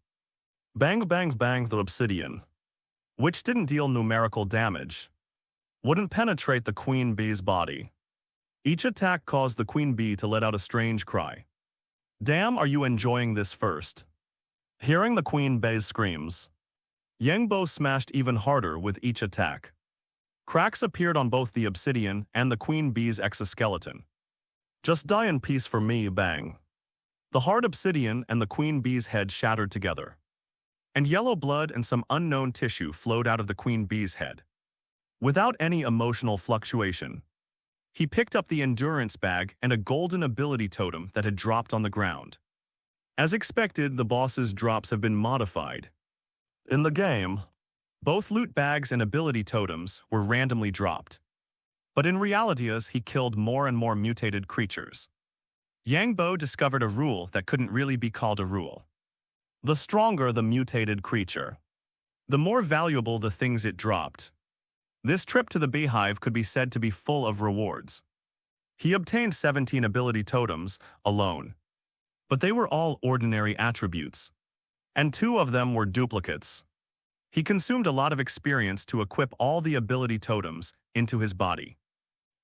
Bang, bang, bang. The obsidian, which didn't deal numerical damage, wouldn't penetrate the queen bee's body. Each attack caused the queen bee to let out a strange cry. Damn, are you enjoying this first? Hearing the queen bee's screams, Yangbo smashed even harder with each attack. Cracks appeared on both the obsidian and the queen bee's exoskeleton. Just die in peace for me, bang. The hard obsidian and the queen bee's head shattered together, and yellow blood and some unknown tissue flowed out of the queen bee's head. Without any emotional fluctuation, he picked up the endurance bag and a golden ability totem that had dropped on the ground. As expected, the boss's drops have been modified. In the game, both loot bags and ability totems were randomly dropped. But in reality, as he killed more and more mutated creatures, Yangbo discovered a rule that couldn't really be called a rule. The stronger the mutated creature, the more valuable the things it dropped. This trip to the beehive could be said to be full of rewards. He obtained 17 ability totems alone, but they were all ordinary attributes, and 2 of them were duplicates. He consumed a lot of experience to equip all the ability totems into his body.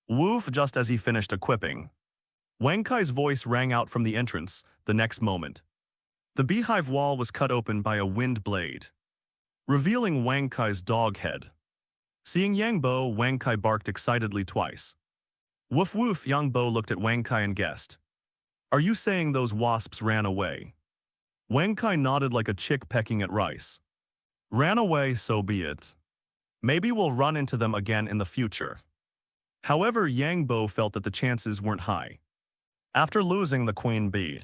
Woof! Just as he finished equipping, Wang Kai's voice rang out from the entrance the next moment. The beehive wall was cut open by a wind blade, revealing Wang Kai's dog head. Seeing Yangbo, Wang Kai barked excitedly twice. Woof woof! Yangbo looked at Wang Kai and guessed. Are you saying those wasps ran away? Wang Kai nodded like a chick pecking at rice. Ran away, so be it. Maybe we'll run into them again in the future. However, Yangbo felt that the chances weren't high. After losing the queen bee,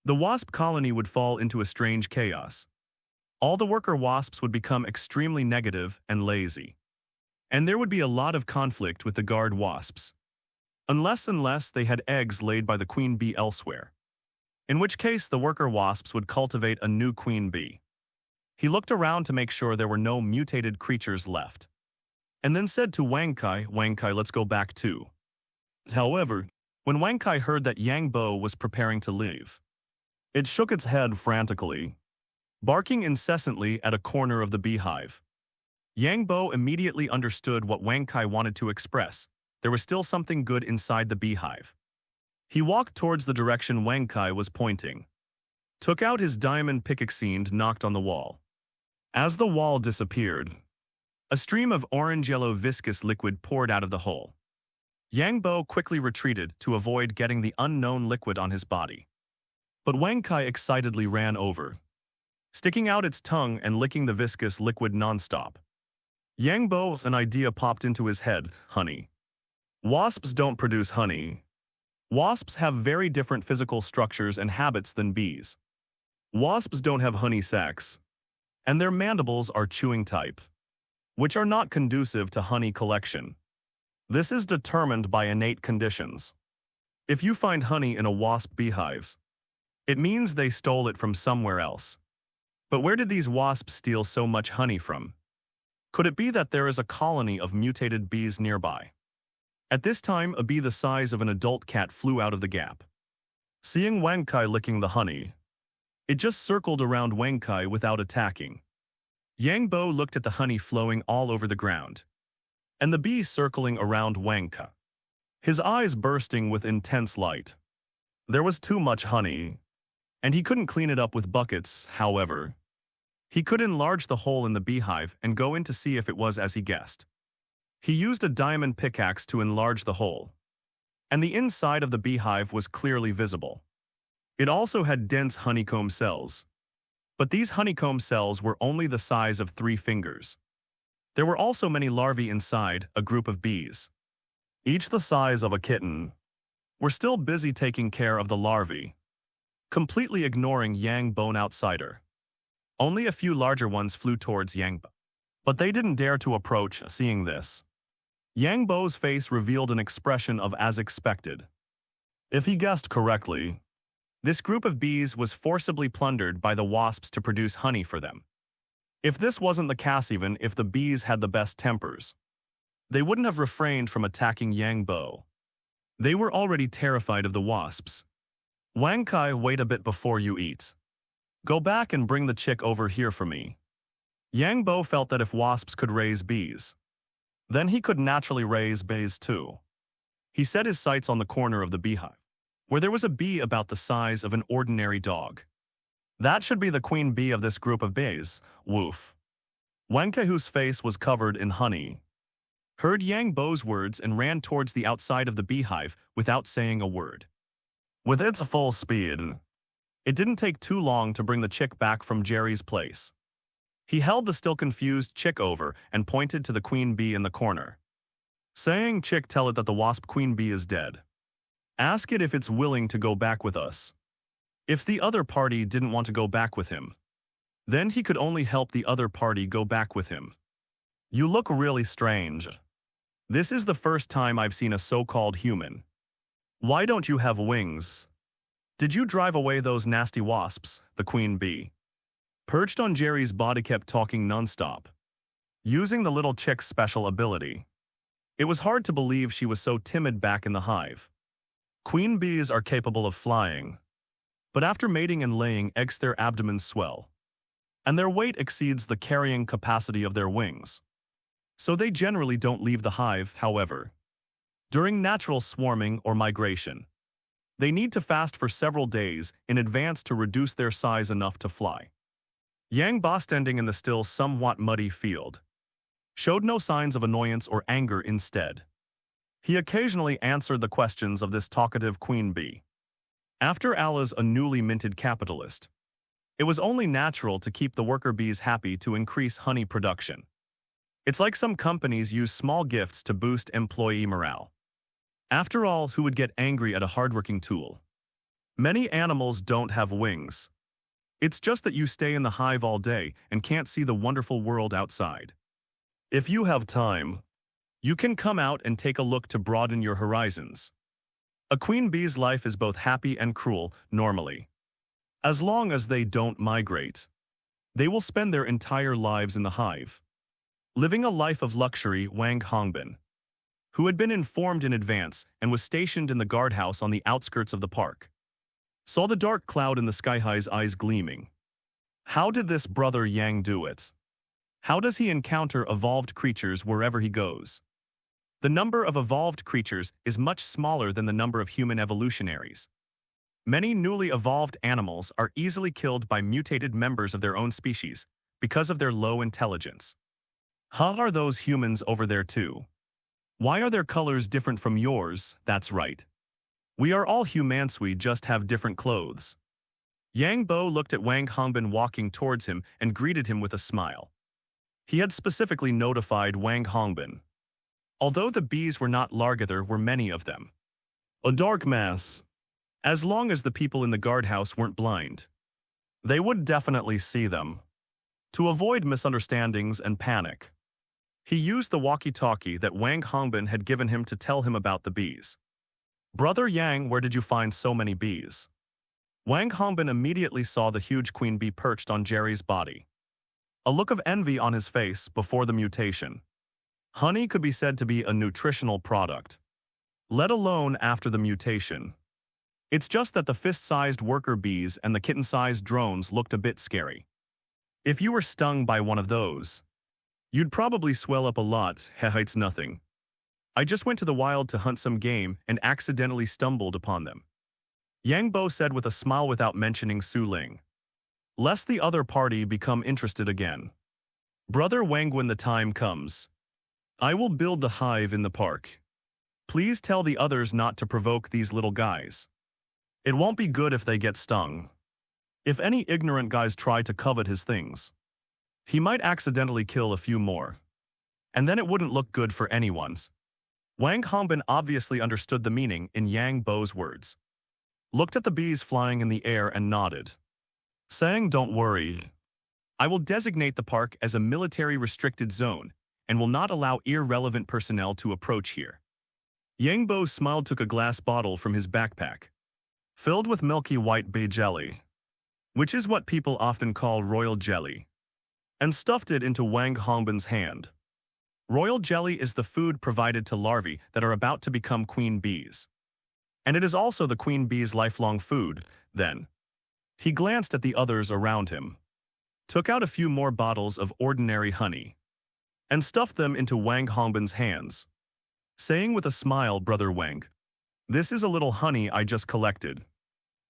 the wasp colony would fall into a strange chaos. All the worker wasps would become extremely negative and lazy. And there would be a lot of conflict with the guard wasps, unless they had eggs laid by the queen bee elsewhere, in which case the worker wasps would cultivate a new queen bee. He looked around to make sure there were no mutated creatures left, and then said to Wang Kai, let's go back too. However, when Wang Kai heard that Yangbo was preparing to leave, it shook its head frantically, barking incessantly at a corner of the beehive. Yangbo immediately understood what Wang Kai wanted to express. There was still something good inside the beehive. He walked towards the direction Wang Kai was pointing, took out his diamond pickaxe and knocked on the wall. As the wall disappeared, a stream of orange-yellow viscous liquid poured out of the hole. Yangbo quickly retreated to avoid getting the unknown liquid on his body. But Wang Kai excitedly ran over, sticking out its tongue and licking the viscous liquid nonstop. Yangbo's an idea popped into his head: honey. Wasps don't produce honey. Wasps have very different physical structures and habits than bees. Wasps don't have honey sacs, and their mandibles are chewing type, which are not conducive to honey collection. This is determined by innate conditions. If you find honey in a wasp beehive, it means they stole it from somewhere else. But where did these wasps steal so much honey from? Could it be that there is a colony of mutated bees nearby? At this time, a bee the size of an adult cat flew out of the gap. Seeing Wang Kai licking the honey, it just circled around Wang Kai without attacking. Yangbo looked at the honey flowing all over the ground, and the bee circling around Wang Kai, his eyes bursting with intense light. There was too much honey, and he couldn't clean it up with buckets. However, he could enlarge the hole in the beehive and go in to see if it was as he guessed. He used a diamond pickaxe to enlarge the hole, and the inside of the beehive was clearly visible. It also had dense honeycomb cells, but these honeycomb cells were only the size of 3 fingers. There were also many larvae inside, a group of bees, each the size of a kitten, were still busy taking care of the larvae, completely ignoring Yangbo outsider. Only a few larger ones flew towards Yangbo, but they didn't dare to approach. Seeing this, Yangbo's face revealed an expression of as expected. If he guessed correctly, this group of bees was forcibly plundered by the wasps to produce honey for them. If this wasn't the case, even if the bees had the best tempers, they wouldn't have refrained from attacking Yangbo. They were already terrified of the wasps. Wang Kai, wait a bit before you eat. Go back and bring the chick over here for me. Yangbo felt that if wasps could raise bees, then he could naturally raise bees too. He set his sights on the corner of the beehive, where there was a bee about the size of an ordinary dog. That should be the queen bee of this group of bees, woof. Wenke, whose face was covered in honey, heard Yang Bo's words and ran towards the outside of the beehive without saying a word. With its full speed, it didn't take too long to bring the chick back from Jerry's place. He held the still confused chick over and pointed to the queen bee in the corner, saying, "Chick, tell it that the wasp queen bee is dead. Ask it if it's willing to go back with us." If the other party didn't want to go back with him, then he could only help the other party go back with him. You look really strange. This is the first time I've seen a so-called human. Why don't you have wings? Did you drive away those nasty wasps? The queen bee, perched on Jerry's body, kept talking nonstop, using the little chick's special ability. It was hard to believe she was so timid back in the hive. Queen bees are capable of flying, but after mating and laying eggs their abdomens swell, and their weight exceeds the carrying capacity of their wings. So they generally don't leave the hive, however. During natural swarming or migration, they need to fast for several days in advance to reduce their size enough to fly. Yang Ba, standing in the still somewhat muddy field, showed no signs of annoyance or anger. Instead, he occasionally answered the questions of this talkative queen bee. After Allah's a newly minted capitalist, it was only natural to keep the worker bees happy to increase honey production. It's like some companies use small gifts to boost employee morale. After all, who would get angry at a hardworking tool? Many animals don't have wings. It's just that you stay in the hive all day and can't see the wonderful world outside. If you have time, you can come out and take a look to broaden your horizons. A queen bee's life is both happy and cruel, normally. As long as they don't migrate, they will spend their entire lives in the hive, living a life of luxury. Wang Hongbin, who had been informed in advance and was stationed in the guardhouse on the outskirts of the park, saw the dark cloud in the sky's eyes gleaming. How did this brother Yang do it? How does he encounter evolved creatures wherever he goes? The number of evolved creatures is much smaller than the number of human evolutionaries. Many newly evolved animals are easily killed by mutated members of their own species because of their low intelligence. How are those humans over there too? Why are their colors different from yours? That's right. We are all humans, we just have different clothes. Yang Bo looked at Wang Hongbin walking towards him and greeted him with a smile. He had specifically notified Wang Hongbin. Although the bees were not large, there were many of them. A dark mass. As long as the people in the guardhouse weren't blind, they would definitely see them. To avoid misunderstandings and panic, he used the walkie-talkie that Wang Hongbin had given him to tell him about the bees. Brother Yang, where did you find so many bees? Wang Hongbin immediately saw the huge queen bee perched on Jerry's body, a look of envy on his face before the mutation. Honey could be said to be a nutritional product, let alone after the mutation. It's just that the fist-sized worker bees and the kitten-sized drones looked a bit scary. If you were stung by one of those, you'd probably swell up a lot. It's nothing. I just went to the wild to hunt some game and accidentally stumbled upon them, Yang Bo said with a smile without mentioning Su Ling, lest the other party become interested again. Brother Wang, when the time comes, I will build the hive in the park. Please tell the others not to provoke these little guys. It won't be good if they get stung. If any ignorant guys try to covet his things, he might accidentally kill a few more, and then it wouldn't look good for anyone's. Wang Hongbin obviously understood the meaning in Yang Bo's words, looked at the bees flying in the air and nodded, saying, "Don't worry. I will designate the park as a military-restricted zone and will not allow irrelevant personnel to approach here." Yang Bo smiled, took a glass bottle from his backpack, filled with milky white bee jelly, which is what people often call royal jelly, and stuffed it into Wang Hongbin's hand. Royal jelly is the food provided to larvae that are about to become queen bees, and it is also the queen bee's lifelong food. Then, he glanced at the others around him, took out a few more bottles of ordinary honey, and stuffed them into Wang Hongbin's hands. saying with a smile, Brother Wang, "This is a little honey I just collected.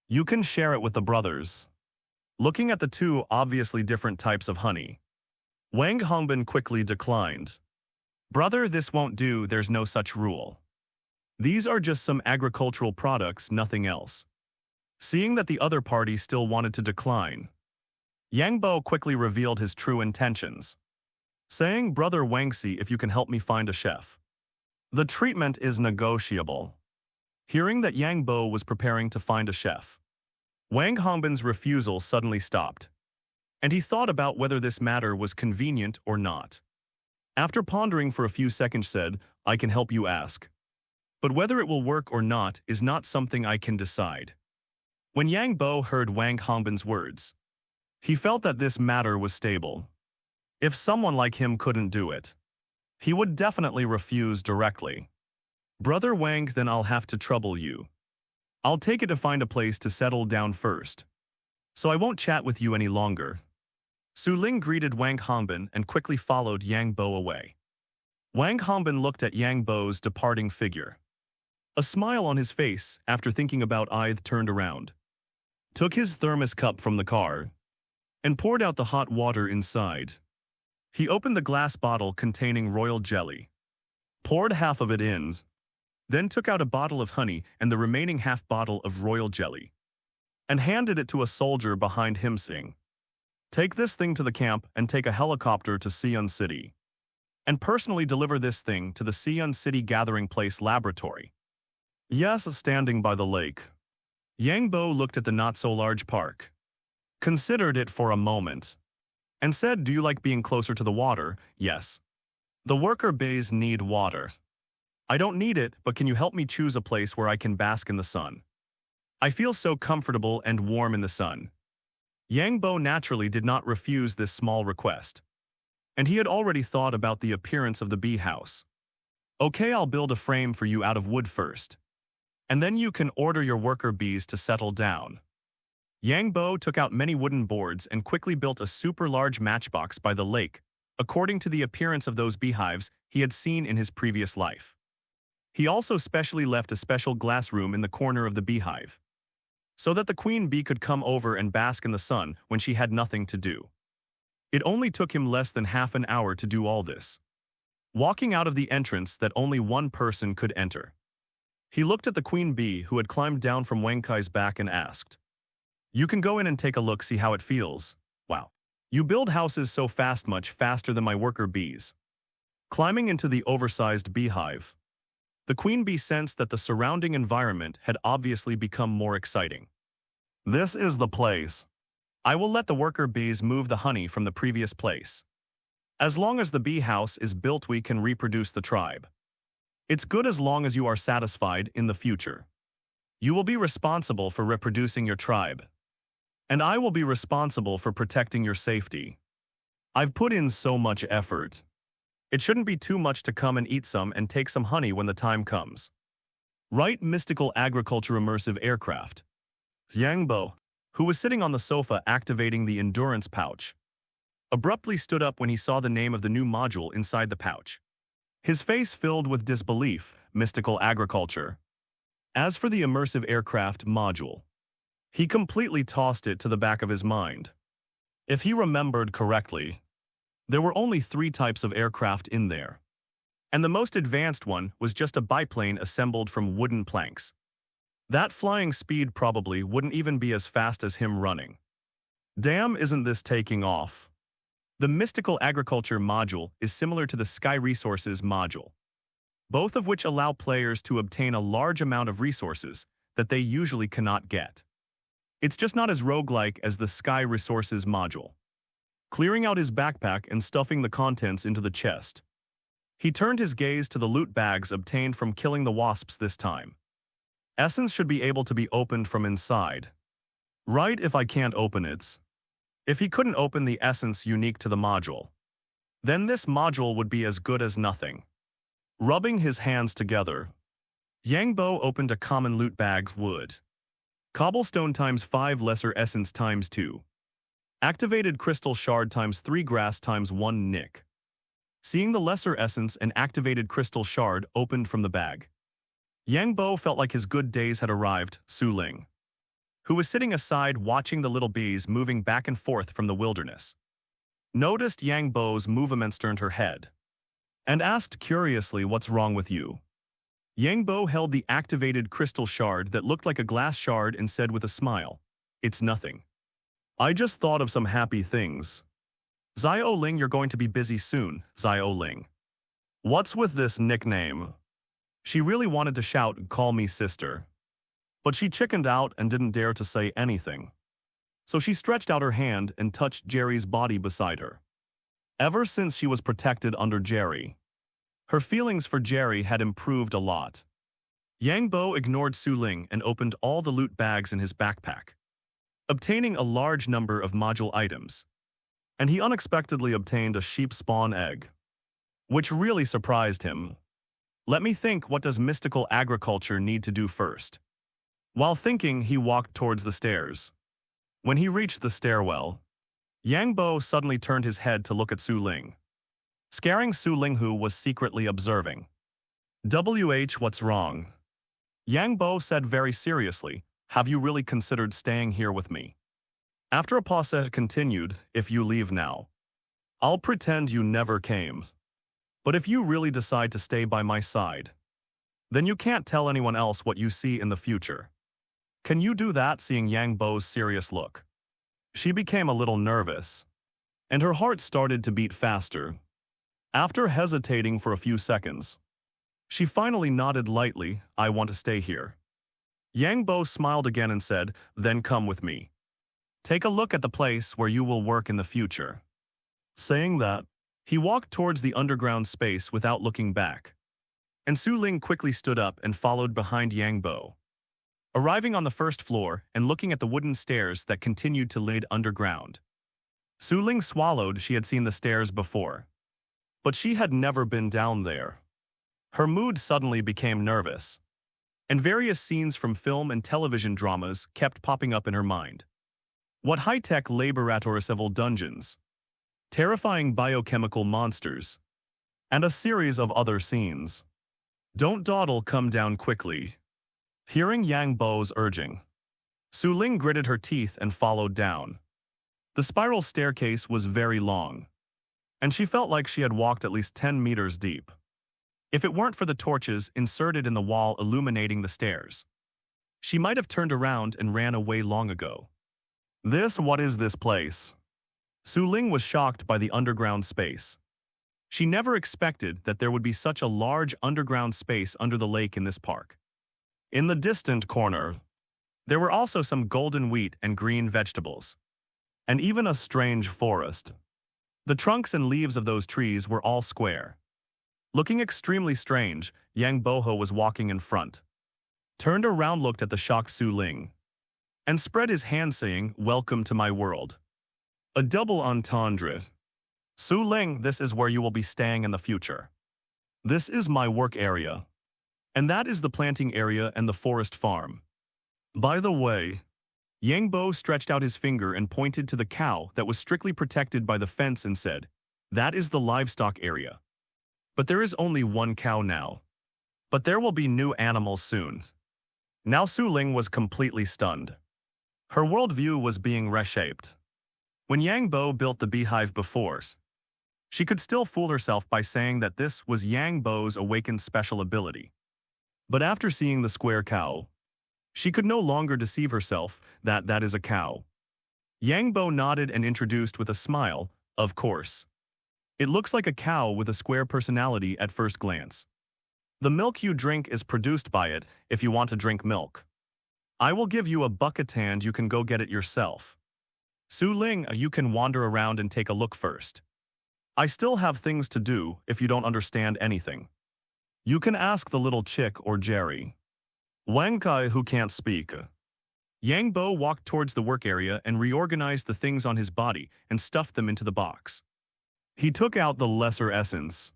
You can share it with the brothers." Looking at the two obviously different types of honey, Wang Hongbin quickly declined. "Brother, this won't do, there's no such rule. These are just some agricultural products, nothing else." Seeing that the other party still wanted to decline, Yang Bo quickly revealed his true intentions, saying, "Brother Wang, see if you can help me find a chef. The treatment is negotiable." Hearing that Yang Bo was preparing to find a chef, Wang Hongbin's refusal suddenly stopped, and he thought about whether this matter was convenient or not. After pondering for a few seconds said, "I can help you ask. But whether it will work or not is not something I can decide." When Yang Bo heard Wang Hongbin's words, he felt that this matter was stable. If someone like him couldn't do it, he would definitely refuse directly. "Brother Wang, then I'll have to trouble you. I'll take it to find a place to settle down first, so I won't chat with you any longer." Su Ling greeted Wang Hongbin and quickly followed Yang Bo away. Wang Hongbin looked at Yang Bo's departing figure. A smile on his face after thinking about it turned around, took his thermos cup from the car, and poured out the hot water inside. He opened the glass bottle containing royal jelly, poured half of it in, then took out a bottle of honey and the remaining half bottle of royal jelly, and handed it to a soldier behind him, saying, "Take this thing to the camp and take a helicopter to Xi'an City, and personally deliver this thing to the Xi'an City Gathering Place Laboratory." Yes, standing by the lake, Yang Bo looked at the not-so-large park, considered it for a moment, and said, "Do you like being closer to the water?" "Yes. The worker bees need water. I don't need it, but can you help me choose a place where I can bask in the sun? I feel so comfortable and warm in the sun." Yang Bo naturally did not refuse this small request, and he had already thought about the appearance of the bee house. "Okay, I'll build a frame for you out of wood first, and then you can order your worker bees to settle down." Yang Bo took out many wooden boards and quickly built a super large matchbox by the lake, according to the appearance of those beehives he had seen in his previous life. He also specially left a special glass room in the corner of the beehive, so that the queen bee could come over and bask in the sun when she had nothing to do. It only took him less than half an hour to do all this, walking out of the entrance that only one person could enter. He looked at the queen bee who had climbed down from Wang Kai's back and asked, "You can go in and take a look, see how it feels. Wow. You build houses so fast, much faster than my worker bees." Climbing into the oversized beehive, the queen bee sensed that the surrounding environment had obviously become more exciting. "This is the place. I will let the worker bees move the honey from the previous place. As long as the bee house is built, we can reproduce the tribe. It's good as long as you are satisfied in the future. You will be responsible for reproducing your tribe, and I will be responsible for protecting your safety. I've put in so much effort. It shouldn't be too much to come and eat some and take some honey when the time comes." Right, mystical agriculture immersive aircraft. Yang Bo, who was sitting on the sofa activating the endurance pouch, abruptly stood up when he saw the name of the new module inside the pouch. His face filled with disbelief. Mystical agriculture. As for the immersive aircraft module, he completely tossed it to the back of his mind. If he remembered correctly, there were only 3 types of aircraft in there, and the most advanced one was just a biplane assembled from wooden planks. That flying speed probably wouldn't even be as fast as him running. Damn, isn't this taking off? The mystical agriculture module is similar to the sky resources module, both of which allow players to obtain a large amount of resources that they usually cannot get. It's just not as roguelike as the sky resources module. Clearing out his backpack and stuffing the contents into the chest, he turned his gaze to the loot bags obtained from killing the wasps this time. Essence should be able to be opened from inside. Right, if I can't open it. If he couldn't open the essence unique to the module, then this module would be as good as nothing. Rubbing his hands together, Yang Bo opened a common loot bag, wood. Cobblestone times 5 lesser essence times 2. Activated crystal shard times 3 grass times 1 nick. Seeing the lesser essence and activated crystal shard opened from the bag, Yang Bo felt like his good days had arrived. Su Ling, who was sitting aside watching the little bees moving back and forth from the wilderness, noticed Yang Bo's movements, turned her head, and asked curiously, "What's wrong with you?" Yang Bo held the activated crystal shard that looked like a glass shard and said with a smile, "It's nothing. I just thought of some happy things." "Xiao Ling, you're going to be busy soon, Xiao Ling. What's with this nickname?" She really wanted to shout, "Call me sister." But she chickened out and didn't dare to say anything. So she stretched out her hand and touched Jerry's body beside her. Ever since she was protected under Jerry, her feelings for Jerry had improved a lot. Yang Bo ignored Su Ling and opened all the loot bags in his backpack, obtaining a large number of module items. And he unexpectedly obtained a sheep spawn egg, which really surprised him. Let me think, what does mystical agriculture need to do first? While thinking, he walked towards the stairs. When he reached the stairwell, Yang Bo suddenly turned his head to look at Su Ling, scaring Su Ling, who was secretly observing. What's wrong?" Yang Bo said very seriously, "Have you really considered staying here with me?" After a pause, continued, "If you leave now, I'll pretend you never came. But if you really decide to stay by my side, then you can't tell anyone else what you see in the future. Can you do that?" Seeing Yang Bo's serious look, she became a little nervous, and her heart started to beat faster. After hesitating for a few seconds, she finally nodded lightly, "I want to stay here." Yang Bo smiled again and said, "Then come with me. Take a look at the place where you will work in the future." Saying that, he walked towards the underground space without looking back, and Su Ling quickly stood up and followed behind Yang Bo. Arriving on the first floor and looking at the wooden stairs that continued to lead underground, Su Ling swallowed. She had seen the stairs before, but she had never been down there. Her mood suddenly became nervous, and various scenes from film and television dramas kept popping up in her mind. What high-tech laboratory-civil dungeons, terrifying biochemical monsters, and a series of other scenes. "Don't dawdle, come down quickly." Hearing Yang Bo's urging, Su Ling gritted her teeth and followed down. The spiral staircase was very long, and she felt like she had walked at least 10 meters deep. If it weren't for the torches inserted in the wall illuminating the stairs, she might have turned around and ran away long ago. What is this place?" Su Ling was shocked by the underground space. She never expected that there would be such a large underground space under the lake in this park. In the distant corner, there were also some golden wheat and green vegetables, and even a strange forest. The trunks and leaves of those trees were all square. Looking extremely strange, Yang Boho was walking in front, turned around, looked at the shocked Su Ling, and spread his hand saying, "Welcome to my world." A double entendre. "Su Ling, this is where you will be staying in the future. This is my work area, and that is the planting area and the forest farm. By the way," Yang Bo stretched out his finger and pointed to the cow that was strictly protected by the fence and said, "That is the livestock area. But there is only one cow now. But there will be new animals soon." Now Su Ling was completely stunned. Her worldview was being reshaped. When Yang Bo built the beehive before, she could still fool herself by saying that this was Yang Bo's awakened special ability. But after seeing the square cow, she could no longer deceive herself that that is a cow. Yang Bo nodded and introduced with a smile, "Of course. It looks like a cow with a square personality at first glance. The milk you drink is produced by it if you want to drink milk. I will give you a bucket and you can go get it yourself. Su Ling, you can wander around and take a look first. I still have things to do if you don't understand anything. You can ask the little chick or Jerry." Wang Kai, who can't speak. Yang Bo walked towards the work area and reorganized the things on his body and stuffed them into the box. He took out the lesser essence,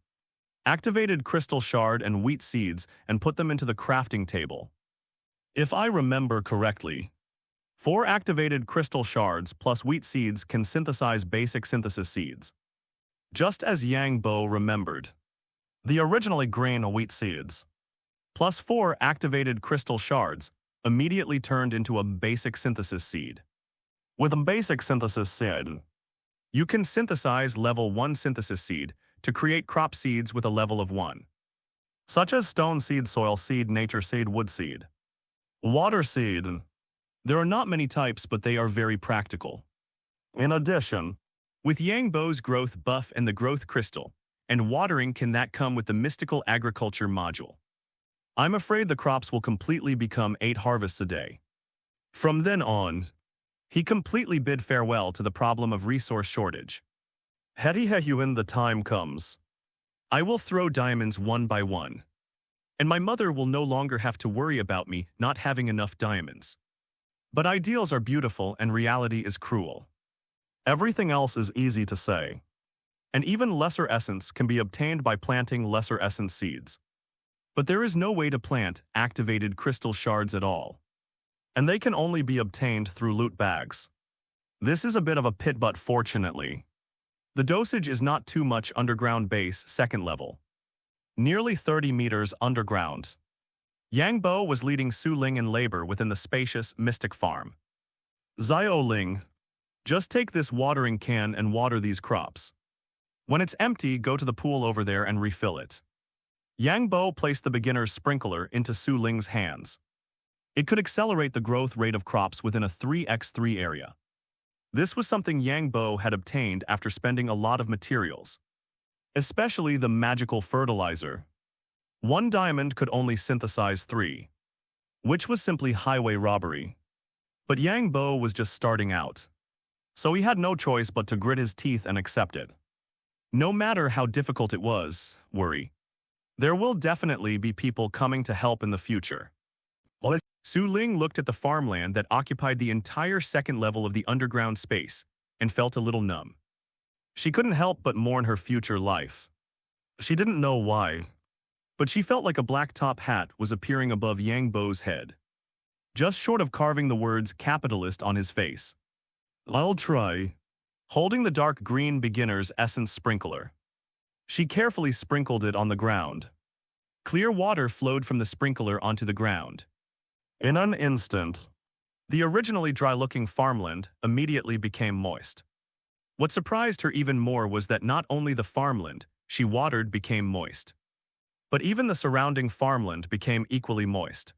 activated crystal shard and wheat seeds, and put them into the crafting table. If I remember correctly, 4 activated crystal shards plus wheat seeds can synthesize basic synthesis seeds. just as Yang Bo remembered. The originally grain wheat seeds, plus 4 activated crystal shards, immediately turned into a basic synthesis seed. With a basic synthesis seed, you can synthesize level 1 synthesis seed to create crop seeds with a level of 1, such as stone seed, soil seed, nature seed, wood seed, water seed. There are not many types, but they are very practical. In addition, with Yang Bo's growth buff and the growth crystal, and watering can that come with the mystical agriculture module. I'm afraid the crops will completely become 8 harvests a day. From then on, he completely bid farewell to the problem of resource shortage. When the time comes, I will throw diamonds one by one, and my mother will no longer have to worry about me not having enough diamonds. But ideals are beautiful and reality is cruel. Everything else is easy to say. And even lesser essence can be obtained by planting lesser essence seeds. But there is no way to plant activated crystal shards at all. And they can only be obtained through loot bags. This is a bit of a pit, but fortunately, the dosage is not too much. Underground base, 2nd level. Nearly 30 meters underground. Yang Bo was leading Su Ling in labor within the spacious, mystic farm. Xiao Ling, just take this watering can and water these crops. When it's empty, go to the pool over there and refill it. Yang Bo placed the beginner's sprinkler into Su Ling's hands. It could accelerate the growth rate of crops within a 3x3 area. This was something Yang Bo had obtained after spending a lot of materials, especially the magical fertilizer. 1 diamond could only synthesize 3, which was simply highway robbery. But Yang Bo was just starting out, so he had no choice but to grit his teeth and accept it. No matter how difficult it was, worry. There will definitely be people coming to help in the future. Su Ling looked at the farmland that occupied the entire 2nd level of the underground space and felt a little numb. She couldn't help but mourn her future life. She didn't know why, but she felt like a black top hat was appearing above Yang Bo's head, just short of carving the words capitalist on his face. I'll try. Holding the dark green beginner's essence sprinkler, she carefully sprinkled it on the ground. Clear water flowed from the sprinkler onto the ground. In an instant, the originally dry-looking farmland immediately became moist. What surprised her even more was that not only the farmland she watered became moist, but even the surrounding farmland became equally moist.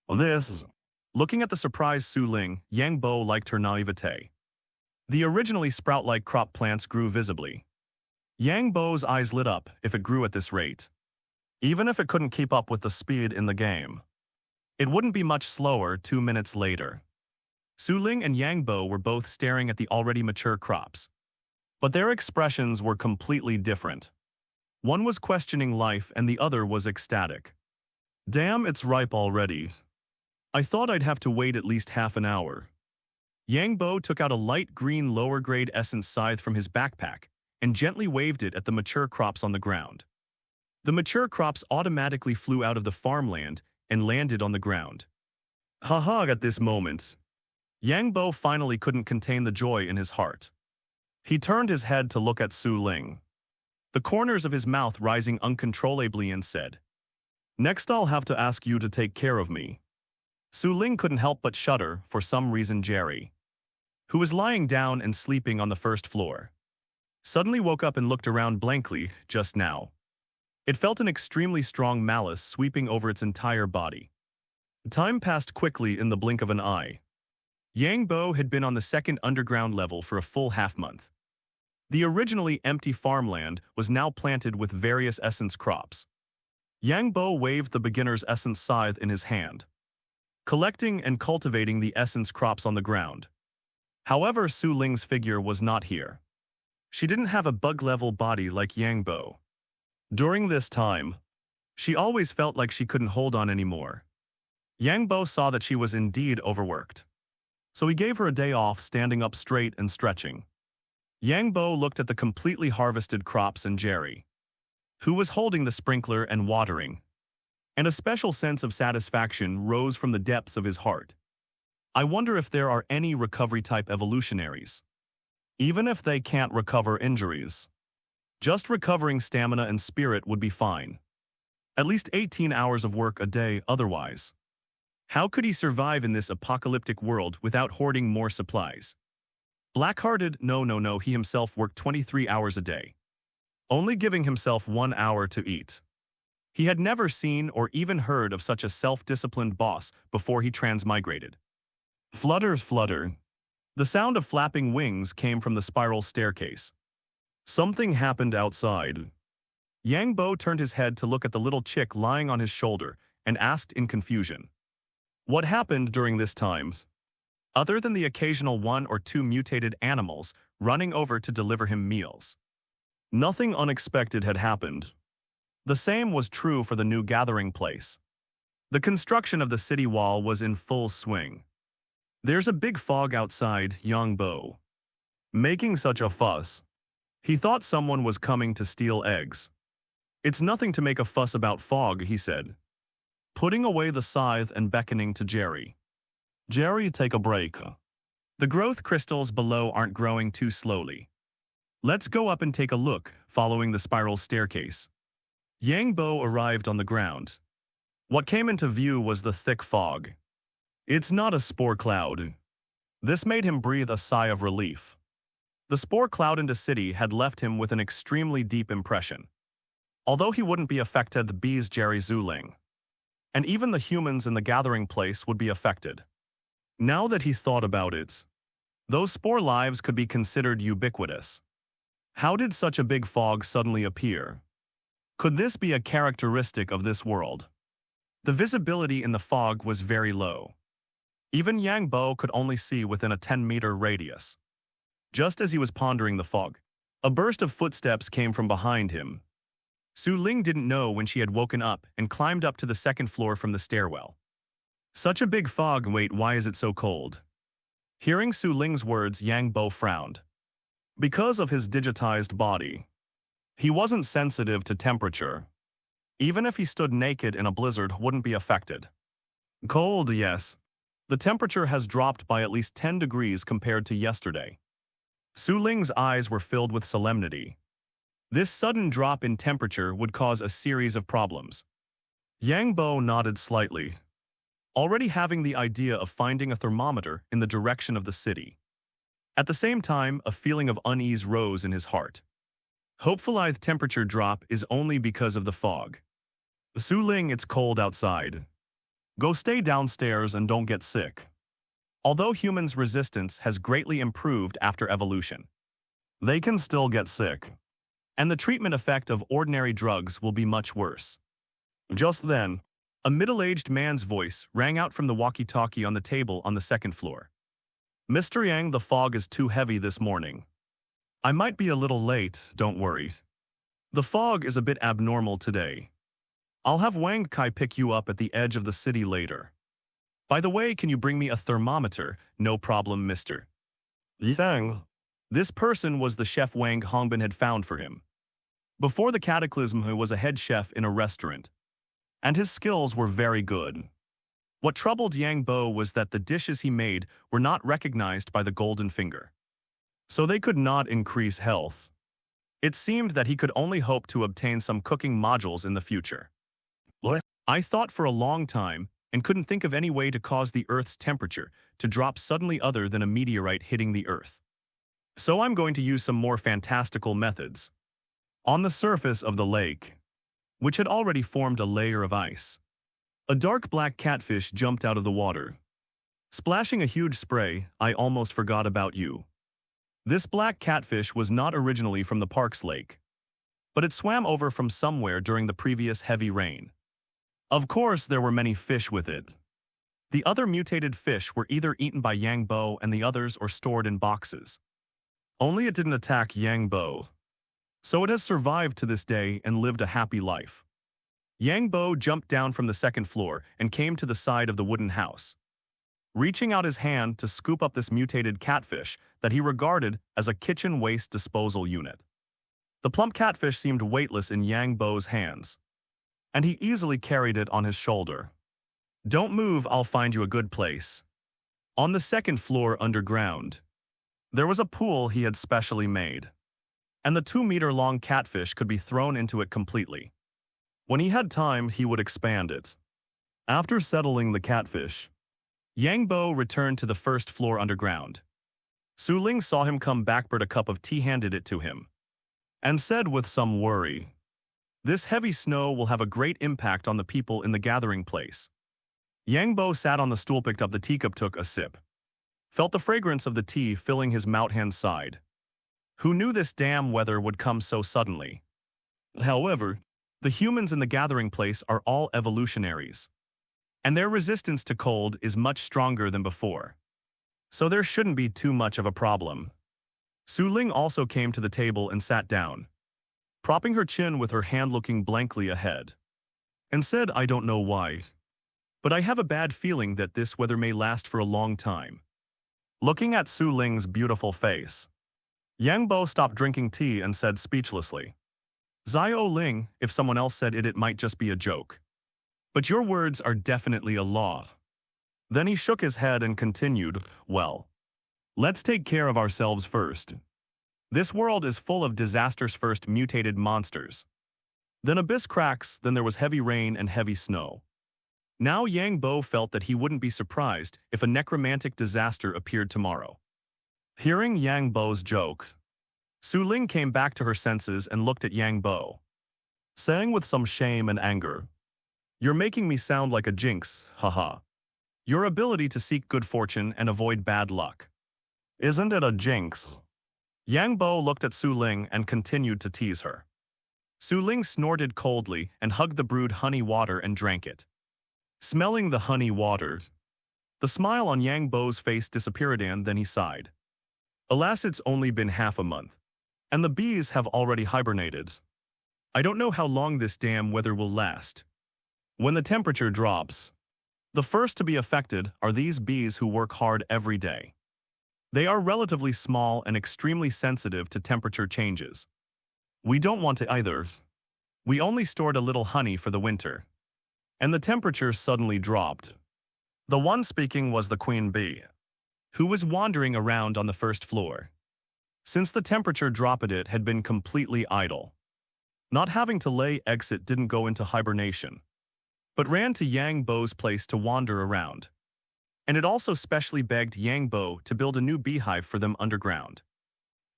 Looking at the surprised Su Ling, Yang Bo liked her naivete. The originally sprout-like crop plants grew visibly. Yang Bo's eyes lit up if it grew at this rate. Even if it couldn't keep up with the speed in the game, it wouldn't be much slower 2 minutes later. Su Ling and Yang Bo were both staring at the already mature crops, but their expressions were completely different. One was questioning life and the other was ecstatic. Damn, it's ripe already. I thought I'd have to wait at least half an hour. Yang Bo took out a light green lower-grade essence scythe from his backpack and gently waved it at the mature crops on the ground. The mature crops automatically flew out of the farmland and landed on the ground. Haha, at this moment, Yang Bo finally couldn't contain the joy in his heart. He turned his head to look at Su Ling, the corners of his mouth rising uncontrollably, and said, "Next I'll have to ask you to take care of me." Su Ling couldn't help but shudder for some reason. Jerry, who was lying down and sleeping on the 1st floor, suddenly woke up and looked around blankly just now. It felt an extremely strong malice sweeping over its entire body. Time passed quickly in the blink of an eye. Yang Bo had been on the 2nd underground level for a full half-month. The originally empty farmland was now planted with various essence crops. Yang Bo waved the beginner's essence scythe in his hand, collecting and cultivating the essence crops on the ground. However, Su Ling's figure was not here. She didn't have a bug-level body like Yang Bo. During this time, she always felt like she couldn't hold on anymore. Yang Bo saw that she was indeed overworked, so he gave her a day off, standing up straight and stretching. Yang Bo looked at the completely harvested crops and Jerry, who was holding the sprinkler and watering, and a special sense of satisfaction rose from the depths of his heart. I wonder if there are any recovery-type evolutionaries. Even if they can't recover injuries, Just recovering stamina and spirit would be fine. At least 18 hours of work a day otherwise. How could he survive in this apocalyptic world without hoarding more supplies? Black-hearted, no, he himself worked 23 hours a day, only giving himself 1 hour to eat. He had never seen or even heard of such a self-disciplined boss before he transmigrated. Flutters flutter. The sound of flapping wings came from the spiral staircase. Something happened outside. Yang Bo turned his head to look at the little chick lying on his shoulder and asked in confusion. What happened during this time? Other than the occasional 1 or 2 mutated animals running over to deliver him meals. Nothing unexpected had happened. The same was true for the new gathering place. The construction of the city wall was in full swing. There's a big fog outside, Yang Bo. Making such a fuss. He thought someone was coming to steal eggs. It's nothing to make a fuss about fog, he said, putting away the scythe and beckoning to Jerry. Jerry, take a break. The growth crystals below aren't growing too slowly. Let's go up and take a look, following the spiral staircase. Yang Bo arrived on the ground. What came into view was the thick fog. It's not a spore cloud. This made him breathe a sigh of relief. The spore cloud in the city had left him with an extremely deep impression. Although he wouldn't be affected, the bees Jerry Zuling. And even the humans in the gathering place would be affected. Now that he thought about it, those spore lives could be considered ubiquitous. How did such a big fog suddenly appear? Could this be a characteristic of this world? The visibility in the fog was very low. Even Yang Bo could only see within a 10-meter radius. Just as he was pondering the fog, a burst of footsteps came from behind him. Su Ling didn't know when she had woken up and climbed up to the second floor from the stairwell. Such a big fog, wait, why is it so cold? Hearing Su Ling's words, Yang Bo frowned. Because of his digitized body, he wasn't sensitive to temperature. Even if he stood naked in a blizzard, wouldn't be affected. Cold, yes. The temperature has dropped by at least 10 degrees compared to yesterday. Su Ling's eyes were filled with solemnity. This sudden drop in temperature would cause a series of problems. Yang Bo nodded slightly, already having the idea of finding a thermometer in the direction of the city. At the same time, a feeling of unease rose in his heart. Hopefully the temperature drop is only because of the fog. Su Ling, it's cold outside. Go stay downstairs and don't get sick. Although humans' resistance has greatly improved after evolution, they can still get sick. And the treatment effect of ordinary drugs will be much worse. Just then, a middle-aged man's voice rang out from the walkie-talkie on the table on the second floor. Mr. Yang, the fog is too heavy this morning. I might be a little late, don't worry. The fog is a bit abnormal today. I'll have Wang Kai pick you up at the edge of the city later. By the way, can you bring me a thermometer? No problem, Mr. Yisang. This person was the chef Wang Hongbin had found for him. Before the cataclysm, he was a head chef in a restaurant, and his skills were very good. What troubled Yang Bo was that the dishes he made were not recognized by the golden finger, so they could not increase health. It seemed that he could only hope to obtain some cooking modules in the future. I thought for a long time and couldn't think of any way to cause the Earth's temperature to drop suddenly other than a meteorite hitting the Earth. So I'm going to use some more fantastical methods. On the surface of the lake, which had already formed a layer of ice, a dark black catfish jumped out of the water. Splashing a huge spray, I almost forgot about you. This black catfish was not originally from the park's lake, but it swam over from somewhere during the previous heavy rain. Of course, there were many fish with it. The other mutated fish were either eaten by Yang Bo and the others or stored in boxes. Only it didn't attack Yang Bo. So it has survived to this day and lived a happy life. Yang Bo jumped down from the second floor and came to the side of the wooden house, reaching out his hand to scoop up this mutated catfish that he regarded as a kitchen waste disposal unit. The plump catfish seemed weightless in Yang Bo's hands, and he easily carried it on his shoulder. Don't move, I'll find you a good place. On the second floor underground, there was a pool he had specially made. and the 2-meter-long catfish could be thrown into it completely. When he had time, he would expand it. After settling the catfish, Yang Bo returned to the first floor underground. Su Ling saw him come back, brought a cup of tea, handed it to him, and said with some worry, "This heavy snow will have a great impact on the people in the gathering place." Yang Bo sat on the stool, picked up the teacup, took a sip, felt the fragrance of the tea filling his mouth, and sighed. Who knew this damn weather would come so suddenly? However, the humans in the gathering place are all evolutionaries, and their resistance to cold is much stronger than before. So there shouldn't be too much of a problem. Su Ling also came to the table and sat down, propping her chin with her hand, looking blankly ahead, and said, "I don't know why, but I have a bad feeling that this weather may last for a long time." Looking at Su Ling's beautiful face, Yang Bo stopped drinking tea and said speechlessly, "Zio Ling, if someone else said it, it might just be a joke. But your words are definitely a law." Then he shook his head and continued, "Well, let's take care of ourselves first. This world is full of disasters. First, mutated monsters. Then abyss cracks, then there was heavy rain and heavy snow. Now Yang Bo felt that he wouldn't be surprised if a necromantic disaster appeared tomorrow." Hearing Yang Bo's joke, Su Ling came back to her senses and looked at Yang Bo, saying with some shame and anger, "You're making me sound like a jinx, haha. Your ability to seek good fortune and avoid bad luck. Isn't it a jinx?" Yang Bo looked at Su Ling and continued to tease her. Su Ling snorted coldly and hugged the brewed honey water and drank it. Smelling the honey water, the smile on Yang Bo's face disappeared, and then he sighed. "Alas, it's only been half a month, and the bees have already hibernated. I don't know how long this damn weather will last. When the temperature drops, the first to be affected are these bees who work hard every day. They are relatively small and extremely sensitive to temperature changes. We don't want to either. We only stored a little honey for the winter, and the temperature suddenly dropped." The one speaking was the queen bee, who was wandering around on the first floor. Since the temperature dropped, it had been completely idle. Not having to lay eggs, it didn't go into hibernation, but ran to Yang Bo's place to wander around. And it also specially begged Yang Bo to build a new beehive for them underground.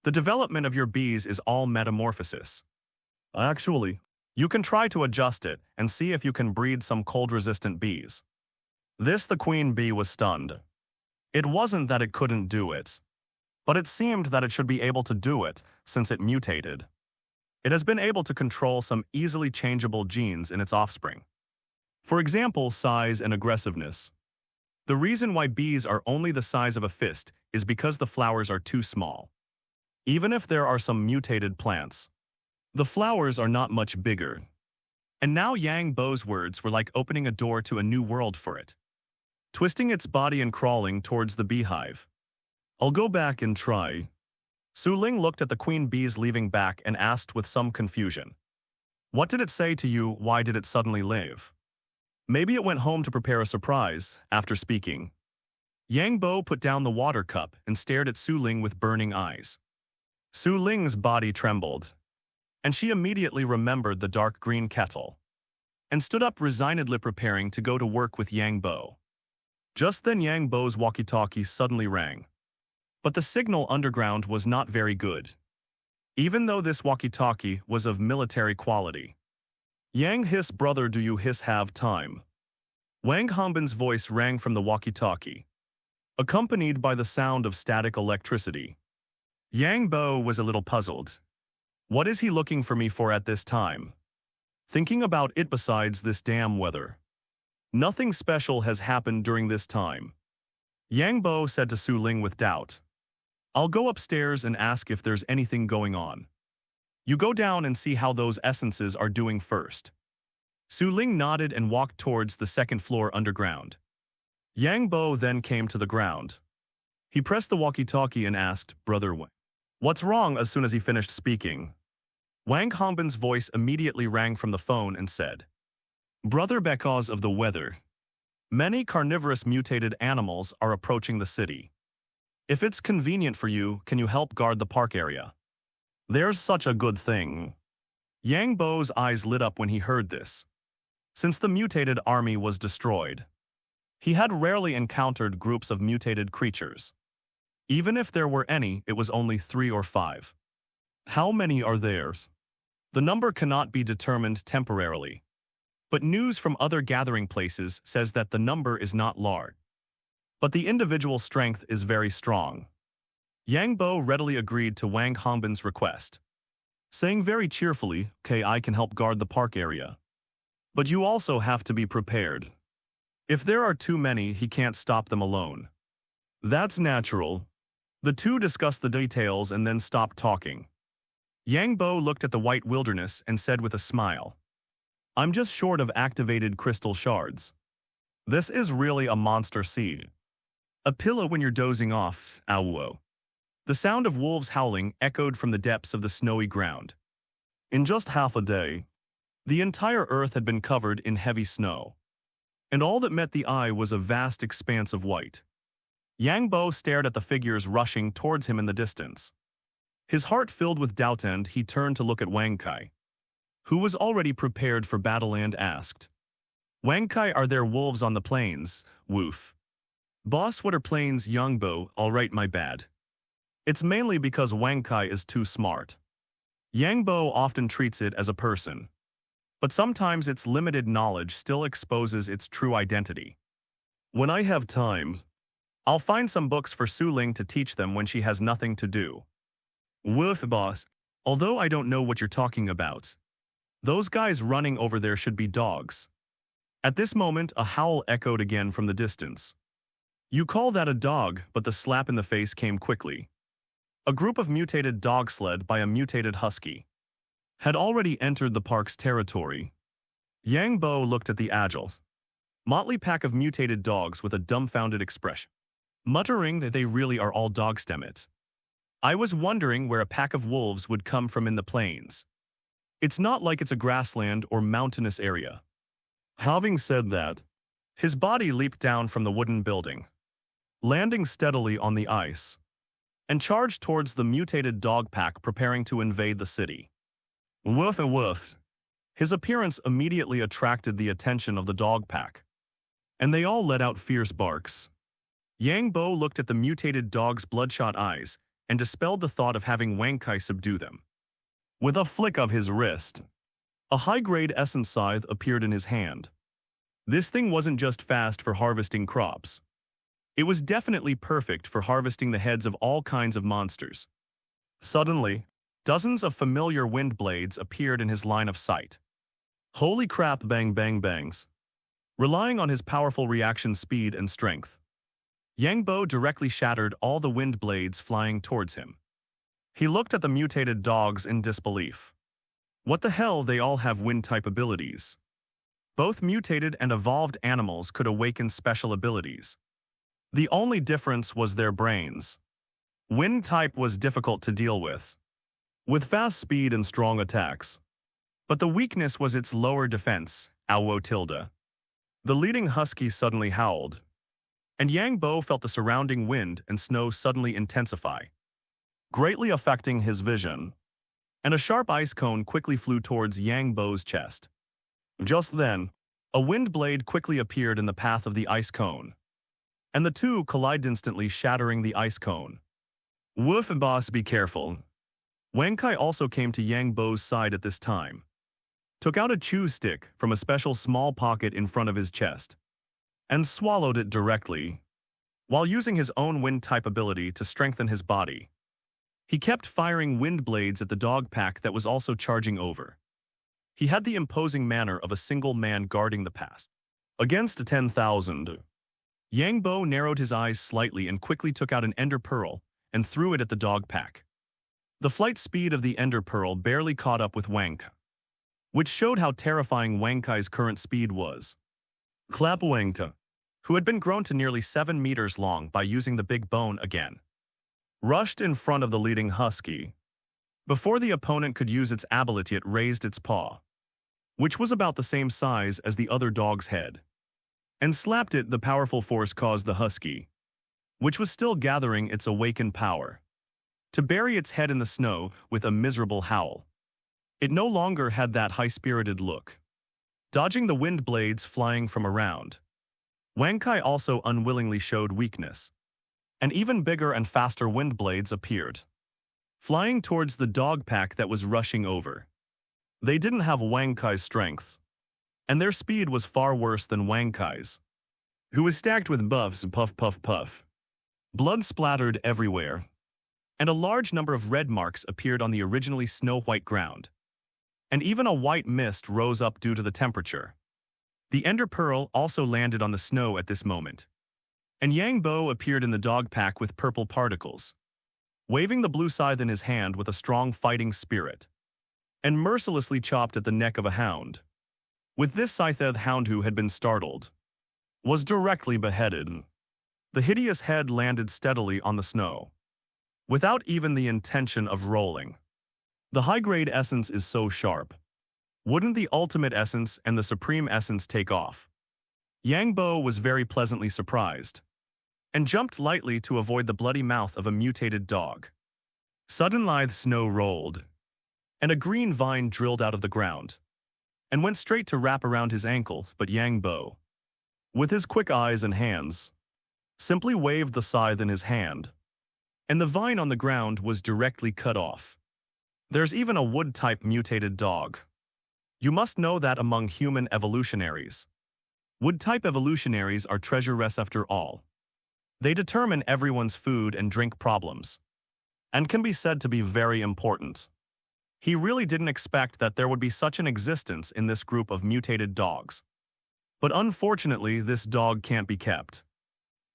"The development of your bees is all metamorphosis. Actually, you can try to adjust it and see if you can breed some cold-resistant bees." This the queen bee was stunned. It wasn't that it couldn't do it, but it seemed that it should be able to do it since it mutated. It has been able to control some easily changeable genes in its offspring. For example, size and aggressiveness. The reason why bees are only the size of a fist is because the flowers are too small. Even if there are some mutated plants, the flowers are not much bigger. And now Yang Bo's words were like opening a door to a new world for it, twisting its body and crawling towards the beehive. "I'll go back and try." Su Ling looked at the queen bees leaving back and asked with some confusion, "What did it say to you? Why did it suddenly leave?" "Maybe it went home to prepare a surprise." After speaking, Yang Bo put down the water cup and stared at Su Ling with burning eyes. Su Ling's body trembled, and she immediately remembered the dark green kettle, and stood up resignedly, preparing to go to work with Yang Bo. Just then Yang Bo's walkie-talkie suddenly rang. But the signal underground was not very good, even though this walkie-talkie was of military quality. "Yang Hiss, brother, do you hiss have time?" Wang Hongbin's voice rang from the walkie-talkie, accompanied by the sound of static electricity. Yang Bo was a little puzzled. What is he looking for me for at this time? Thinking about it, besides this damn weather, nothing special has happened during this time. Yang Bo said to Su Ling with doubt, "I'll go upstairs and ask if there's anything going on. You go down and see how those essences are doing first." Su Ling nodded and walked towards the second floor underground. Yang Bo then came to the ground. He pressed the walkie-talkie and asked, "Brother Wang, what's wrong?" As soon as he finished speaking, Wang Hongbin's voice immediately rang from the phone and said, "Brother, because of the weather, many carnivorous mutated animals are approaching the city. If it's convenient for you, can you help guard the park area?" There's such a good thing. Yang Bo's eyes lit up when he heard this. Since the mutated army was destroyed, he had rarely encountered groups of mutated creatures. Even if there were any, it was only 3 or 5. How many are theirs? The number cannot be determined temporarily. But news from other gathering places says that the number is not large. But the individual strength is very strong. Yang Bo readily agreed to Wang Hongbin's request, saying very cheerfully, "Okay, I can help guard the park area. But you also have to be prepared. If there are too many, he can't stop them alone." That's natural. The two discussed the details and then stopped talking. Yang Bo looked at the white wilderness and said with a smile, "I'm just short of activated crystal shards. This is really a monster seed. A pillow when you're dozing off, ow." The sound of wolves howling echoed from the depths of the snowy ground. In just half a day, the entire earth had been covered in heavy snow, and all that met the eye was a vast expanse of white. Yang Bo stared at the figures rushing towards him in the distance. His heart filled with doubt, and he turned to look at Wang Kai, who was already prepared for battle, and asked, "Wang Kai, are there wolves on the plains?" "Woof. Boss, what are plains?" "Yang Bo, all right, my bad. It's mainly because Wang Kai is too smart." Yang Bo often treats it as a person, but sometimes its limited knowledge still exposes its true identity. "When I have time, I'll find some books for Su Ling to teach them when she has nothing to do." "Woof, boss. Although I don't know what you're talking about. Those guys running over there should be dogs." At this moment, a howl echoed again from the distance. "You call that a dog?" But the slap in the face came quickly. A group of mutated dogs led by a mutated husky had already entered the park's territory. Yang Bo looked at the agile, motley pack of mutated dogs with a dumbfounded expression, muttering that they really are all dogs, damn it. "I was wondering where a pack of wolves would come from in the plains. It's not like it's a grassland or mountainous area." Having said that, his body leaped down from the wooden building, landing steadily on the ice, and charged towards the mutated dog pack preparing to invade the city. Woof a woof. His appearance immediately attracted the attention of the dog pack, and they all let out fierce barks. Yang Bo looked at the mutated dog's bloodshot eyes and dispelled the thought of having Wang Kai subdue them. With a flick of his wrist, a high-grade essence scythe appeared in his hand. This thing wasn't just fast for harvesting crops. It was definitely perfect for harvesting the heads of all kinds of monsters. Suddenly, dozens of familiar wind blades appeared in his line of sight. Holy crap, bang bang bangs. Relying on his powerful reaction speed and strength, Yang Bo directly shattered all the wind blades flying towards him. He looked at the mutated dogs in disbelief. What the hell, they all have wind-type abilities. Both mutated and evolved animals could awaken special abilities. The only difference was their brains. Wind type was difficult to deal with fast speed and strong attacks. But the weakness was its lower defense, ow tilde. The leading husky suddenly howled, and Yang Bo felt the surrounding wind and snow suddenly intensify, greatly affecting his vision. And a sharp ice cone quickly flew towards Yang Bo's chest. Just then, a wind blade quickly appeared in the path of the ice cone, and the two collided instantly, shattering the ice cone. Woof, boss, be careful. Wang Kai also came to Yang Bo's side at this time, took out a chew stick from a special small pocket in front of his chest, and swallowed it directly, while using his own wind-type ability to strengthen his body. He kept firing wind blades at the dog pack that was also charging over. He had the imposing manner of a single man guarding the pass. Against 10,000. Yang Bo narrowed his eyes slightly and quickly took out an ender pearl and threw it at the dog pack. The flight speed of the ender pearl barely caught up with Wang Kai, which showed how terrifying Wang Kai's current speed was. Clap. Wang Kai, who had been grown to nearly 7 meters long by using the big bone again, rushed in front of the leading husky. Before the opponent could use its ability, it raised its paw, which was about the same size as the other dog's head, and slapped it. The powerful force caused the husky, which was still gathering its awakened power, to bury its head in the snow with a miserable howl. It no longer had that high-spirited look. Dodging the wind blades flying from around, Wang Kai also unwillingly showed weakness. And even bigger and faster wind blades appeared, flying towards the dog pack that was rushing over. They didn't have Wang Kai's strength, and their speed was far worse than Wang Kai's, who was stacked with buffs, puff puff puff. Blood splattered everywhere, and a large number of red marks appeared on the originally snow-white ground. And even a white mist rose up due to the temperature. The Ender Pearl also landed on the snow at this moment, and Yang Bo appeared in the dog pack with purple particles, waving the blue scythe in his hand with a strong fighting spirit, and mercilessly chopped at the neck of a hound. With this scythe, the hound who had been startled was directly beheaded. The hideous head landed steadily on the snow, without even the intention of rolling. The high-grade essence is so sharp. Wouldn't the ultimate essence and the supreme essence take off? Yang Bo was very pleasantly surprised, and jumped lightly to avoid the bloody mouth of a mutated dog. Suddenly the snow rolled, and a green vine drilled out of the ground, and went straight to wrap around his ankle, but Yang Bo, with his quick eyes and hands, simply waved the scythe in his hand, and the vine on the ground was directly cut off. There's even a wood-type mutated dog. You must know that among human evolutionaries, wood-type evolutionaries are treasures after all. They determine everyone's food and drink problems, and can be said to be very important. He really didn't expect that there would be such an existence in this group of mutated dogs. But unfortunately, this dog can't be kept.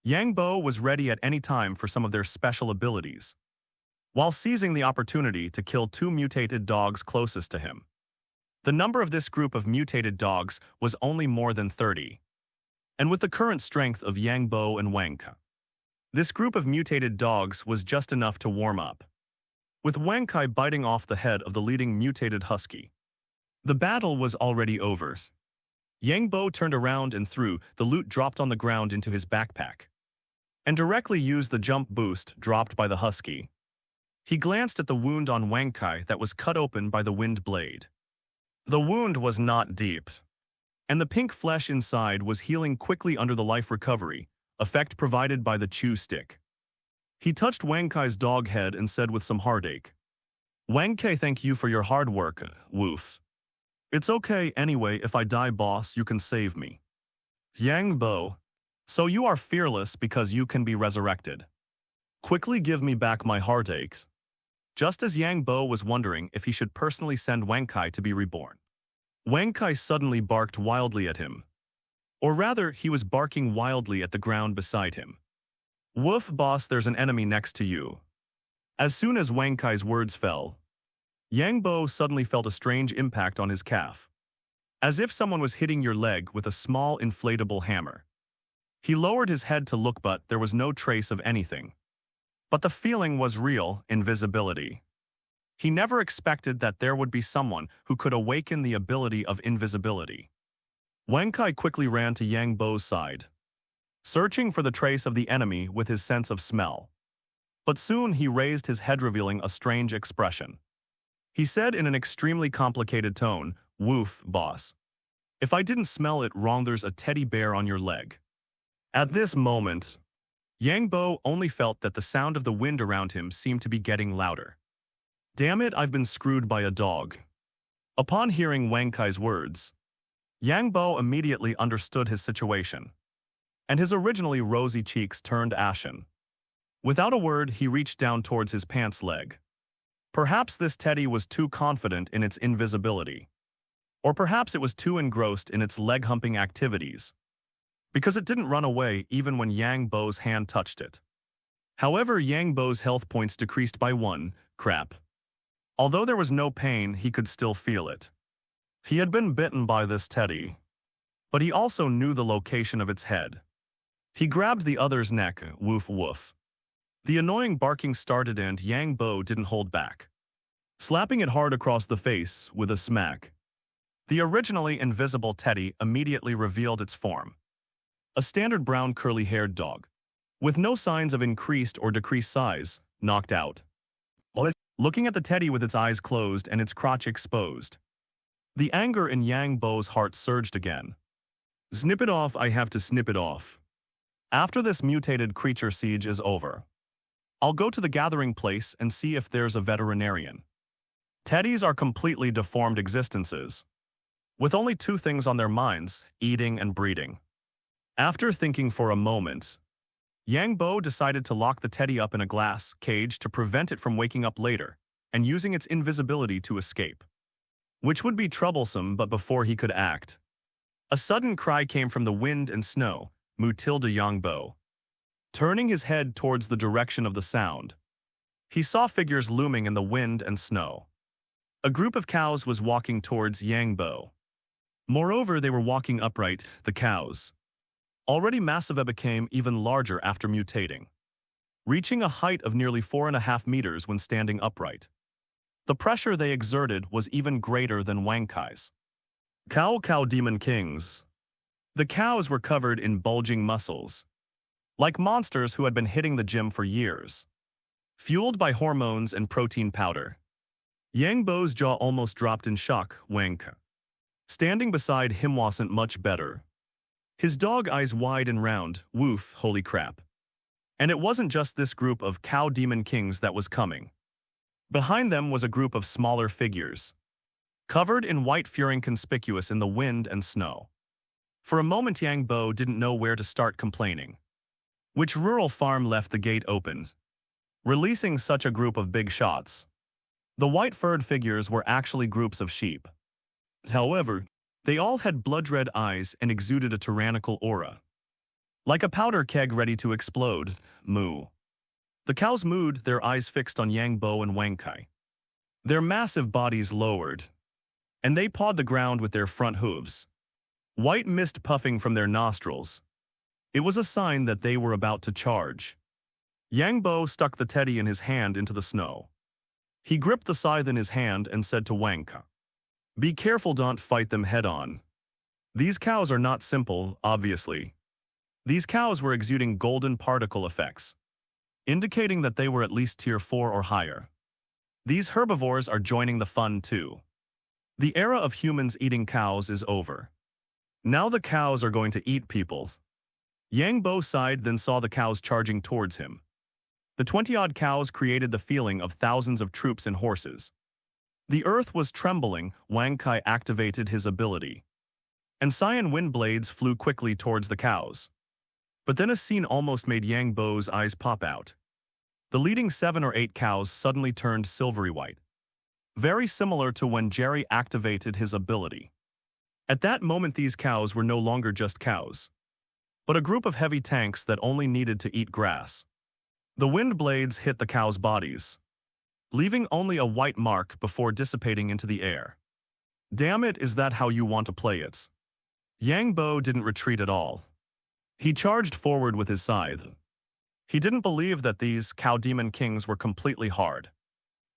Yang Bo was ready at any time for some of their special abilities, while seizing the opportunity to kill two mutated dogs closest to him. The number of this group of mutated dogs was only more than 30. And with the current strength of Yang Bo and Wang Kai, this group of mutated dogs was just enough to warm up. With Wang Kai biting off the head of the leading mutated husky, the battle was already over. Yang Bo turned around and threw the loot dropped on the ground into his backpack, and directly used the jump boost dropped by the husky. He glanced at the wound on Wang Kai that was cut open by the wind blade. The wound was not deep, and the pink flesh inside was healing quickly under the life recovery effect provided by the chew stick. He touched Wang Kai's dog head and said with some heartache, "Wang Kai, thank you for your hard work, woof. It's okay anyway, if I die, boss, you can save me." Yang Bo, so you are fearless because you can be resurrected. Quickly give me back my heartaches. Just as Yang Bo was wondering if he should personally send Wang Kai to be reborn, Wang Kai suddenly barked wildly at him. Or rather, he was barking wildly at the ground beside him. "Woof, boss, there's an enemy next to you." As soon as Wang Kai's words fell, Yang Bo suddenly felt a strange impact on his calf, as if someone was hitting your leg with a small inflatable hammer. He lowered his head to look, but there was no trace of anything. But the feeling was real: invisibility. He never expected that there would be someone who could awaken the ability of invisibility. Wang Kai quickly ran to Yang Bo's side, searching for the trace of the enemy with his sense of smell. But soon he raised his head, revealing a strange expression. He said in an extremely complicated tone, "Woof, boss. If I didn't smell it wrong, there's a teddy bear on your leg." At this moment, Yang Bo only felt that the sound of the wind around him seemed to be getting louder. "Damn it, I've been screwed by a dog." Upon hearing Wang Kai's words, Yang Bo immediately understood his situation, and his originally rosy cheeks turned ashen. Without a word, he reached down towards his pants leg. Perhaps this teddy was too confident in its invisibility, or perhaps it was too engrossed in its leg-humping activities, because it didn't run away even when Yang Bo's hand touched it. However, Yang Bo's health points decreased by 1. Crap. Although there was no pain, he could still feel it. He had been bitten by this teddy, but he also knew the location of its head. He grabbed the other's neck, woof woof. The annoying barking started and Yang Bo didn't hold back, slapping it hard across the face with a smack. The originally invisible teddy immediately revealed its form. A standard brown curly-haired dog, with no signs of increased or decreased size, knocked out. looking at the teddy with its eyes closed and its crotch exposed. The anger in Yang Bo's heart surged again. Snip it off, I have to snip it off. After this mutated creature siege is over, I'll go to the gathering place and see if there's a veterinarian. Teddies are completely deformed existences, with only two things on their minds, eating and breeding. After thinking for a moment, Yang Bo decided to lock the teddy up in a glass cage to prevent it from waking up later and using its invisibility to escape, which would be troublesome. But before he could act, a sudden cry came from the wind and snow, Mutilda Yang Bo. Turning his head towards the direction of the sound, he saw figures looming in the wind and snow. A group of cows was walking towards Yang Bo. Moreover, they were walking upright, the cows. Already massive, became even larger after mutating, reaching a height of nearly 4.5 meters when standing upright. The pressure they exerted was even greater than Wang Kai's. Cow Demon Kings. The cows were covered in bulging muscles, like monsters who had been hitting the gym for years. Fueled by hormones and protein powder, Yang Bo's jaw almost dropped in shock. Wang Kai, standing beside him, wasn't much better. His dog eyes wide and round. Woof, holy crap. And it wasn't just this group of cow demon kings that was coming. Behind them was a group of smaller figures, covered in white, fury conspicuous in the wind and snow. For a moment, Yang Bo didn't know where to start complaining. Which rural farm left the gate open, releasing such a group of big shots? The white-furred figures were actually groups of sheep. However, they all had blood-red eyes and exuded a tyrannical aura, like a powder keg ready to explode. Moo. The cows mooed, their eyes fixed on Yang Bo and Wang Kai. Their massive bodies lowered, and they pawed the ground with their front hooves, white mist puffing from their nostrils. It was a sign that they were about to charge. Yang Bo stuck the teddy in his hand into the snow. He gripped the scythe in his hand and said to Wang Kai, "Be careful, don't fight them head-on. These cows are not simple, obviously." These cows were exuding golden particle effects, indicating that they were at least tier 4 or higher. These herbivores are joining the fun too. The era of humans eating cows is over. Now the cows are going to eat people. Yang Bo sighed, then saw the cows charging towards him. The 20-odd cows created the feeling of thousands of troops and horses. The earth was trembling. Wang Kai activated his ability, and cyan wind blades flew quickly towards the cows. But then a scene almost made Yang Bo's eyes pop out. The leading 7 or 8 cows suddenly turned silvery white, very similar to when Jerry activated his ability. At that moment, these cows were no longer just cows, but a group of heavy tanks that only needed to eat grass. The wind blades hit the cows' bodies, leaving only a white mark before dissipating into the air. Damn it, is that how you want to play it? Yang Bo didn't retreat at all. He charged forward with his scythe. He didn't believe that these cow demon kings were completely hard.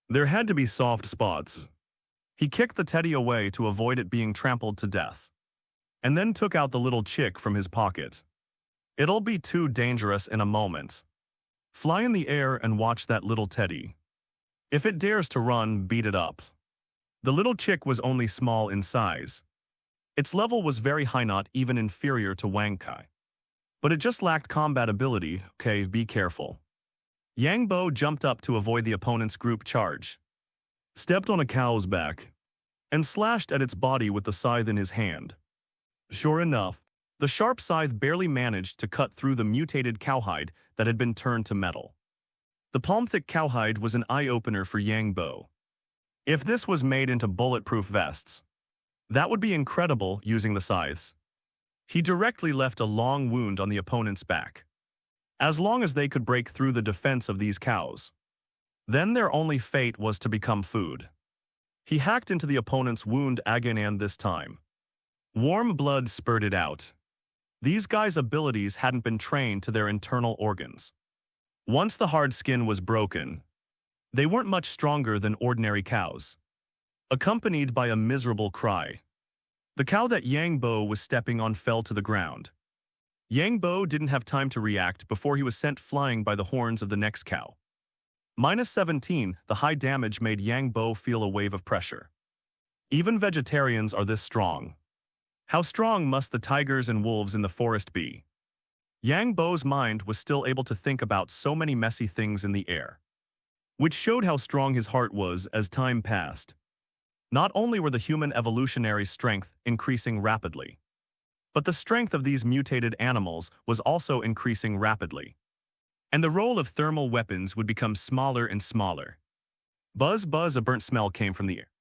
There had to be soft spots. He kicked the teddy away to avoid it being trampled to death, and then took out the little chick from his pocket. It'll be too dangerous in a moment. Fly in the air and watch that little teddy. If it dares to run, beat it up. The little chick was only small in size. Its level was very high, not even inferior to Wang Kai. But it just lacked combat ability. Okay, be careful. Yang Bo jumped up to avoid the opponent's group charge, stepped on a cow's back, and slashed at its body with the scythe in his hand. Sure enough, the sharp scythe barely managed to cut through the mutated cowhide that had been turned to metal. The palm-thick cowhide was an eye-opener for Yang Bo. If this was made into bulletproof vests, that would be incredible. Using the scythes, he directly left a long wound on the opponent's back. As long as they could break through the defense of these cows, then their only fate was to become food. He hacked into the opponent's wound again, and this time, warm blood spurted out. These guys' abilities hadn't been trained to their internal organs. Once the hard skin was broken, they weren't much stronger than ordinary cows. Accompanied by a miserable cry, the cow that Yang Bo was stepping on fell to the ground. Yang Bo didn't have time to react before he was sent flying by the horns of the next cow. -17, the high damage made Yang Bo feel a wave of pressure. Even vegetarians are this strong. How strong must the tigers and wolves in the forest be? Yang Bo's mind was still able to think about so many messy things in the air, which showed how strong his heart was as time passed. Not only were the human evolutionary strength increasing rapidly, but the strength of these mutated animals was also increasing rapidly. And the role of thermal weapons would become smaller and smaller. Buzz, buzz, a burnt smell came from the air,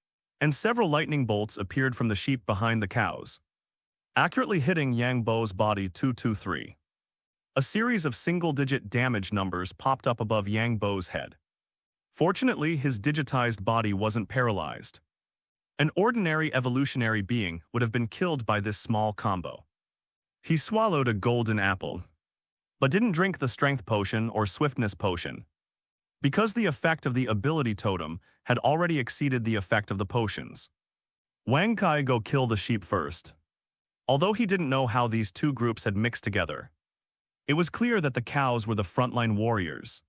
and several lightning bolts appeared from the sheep behind the cows, accurately hitting Yang Bo's body 223. A series of single-digit damage numbers popped up above Yang Bo's head. Fortunately, his digitized body wasn't paralyzed. An ordinary evolutionary being would have been killed by this small combo. He swallowed a golden apple, but didn't drink the strength potion or swiftness potion, because the effect of the ability totem had already exceeded the effect of the potions. Wang Kai go kill the sheep first. Although he didn't know how these two groups had mixed together, it was clear that the cows were the frontline warriors,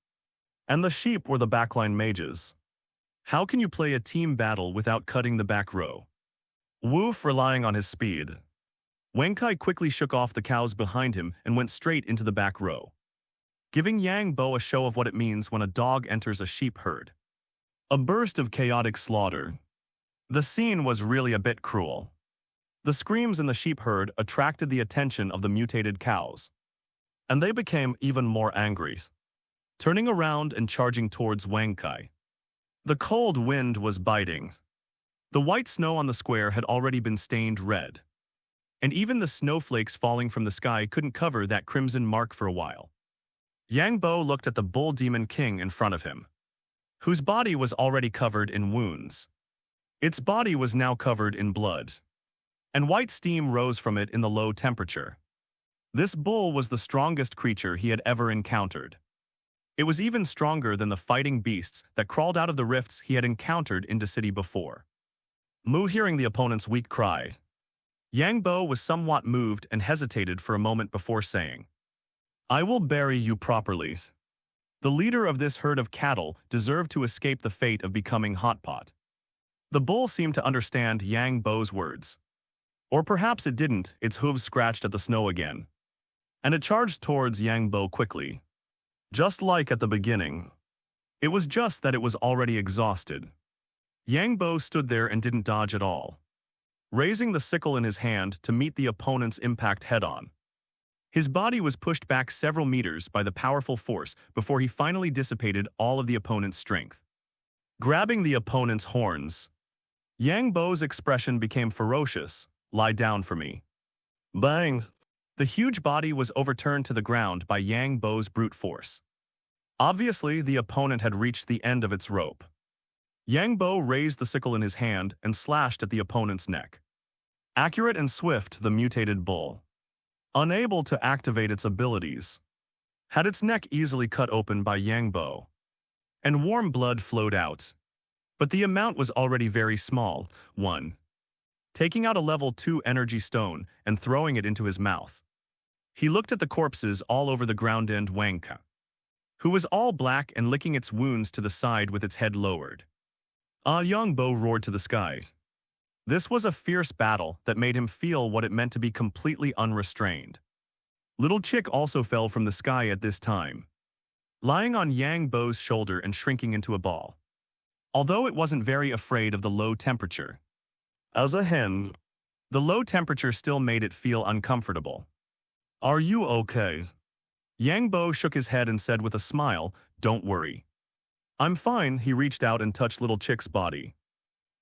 and the sheep were the backline mages. How can you play a team battle without cutting the back row? Woof, relying on his speed. Wang Kai quickly shook off the cows behind him and went straight into the back row, giving Yang Bo a show of what it means when a dog enters a sheep herd. A burst of chaotic slaughter. The scene was really a bit cruel. The screams in the sheep herd attracted the attention of the mutated cows, and they became even more angry, turning around and charging towards Wang Kai. The cold wind was biting. The white snow on the square had already been stained red, and even the snowflakes falling from the sky couldn't cover that crimson mark for a while. Yang Bo looked at the bull demon king in front of him, whose body was already covered in wounds. Its body was now covered in blood, and white steam rose from it in the low temperature. This bull was the strongest creature he had ever encountered. It was even stronger than the fighting beasts that crawled out of the rifts he had encountered in the city before. Mu, hearing the opponent's weak cry, Yang Bo was somewhat moved and hesitated for a moment before saying, "I will bury you properly." The leader of this herd of cattle deserved to escape the fate of becoming hot pot. The bull seemed to understand Yang Bo's words. Or perhaps it didn't. Its hooves scratched at the snow again, and it charged towards Yang Bo quickly. Just like at the beginning. It was just that it was already exhausted. Yang Bo stood there and didn't dodge at all, raising the sickle in his hand to meet the opponent's impact head-on. His body was pushed back several meters by the powerful force before he finally dissipated all of the opponent's strength. Grabbing the opponent's horns, Yang Bo's expression became ferocious. "Lie down for me." Bangs! The huge body was overturned to the ground by Yang Bo's brute force. Obviously, the opponent had reached the end of its rope. Yang Bo raised the sickle in his hand and slashed at the opponent's neck. Accurate and swift, the mutated bull, unable to activate its abilities, had its neck easily cut open by Yang Bo, and warm blood flowed out. But the amount was already very small. 1. Taking out a level 2 energy stone and throwing it into his mouth, he looked at the corpses all over the ground and Wang Kai, who was all black and licking its wounds to the side with its head lowered. Yang Bo roared to the skies. This was a fierce battle that made him feel what it meant to be completely unrestrained. Little Chick also fell from the sky at this time, lying on Yang Bo's shoulder and shrinking into a ball, although it wasn't very afraid of the low temperature. As a hen, the low temperature still made it feel uncomfortable. "Are you okay?" Yang Bo shook his head and said with a smile, "Don't worry. I'm fine." He reached out and touched Little Chick's body,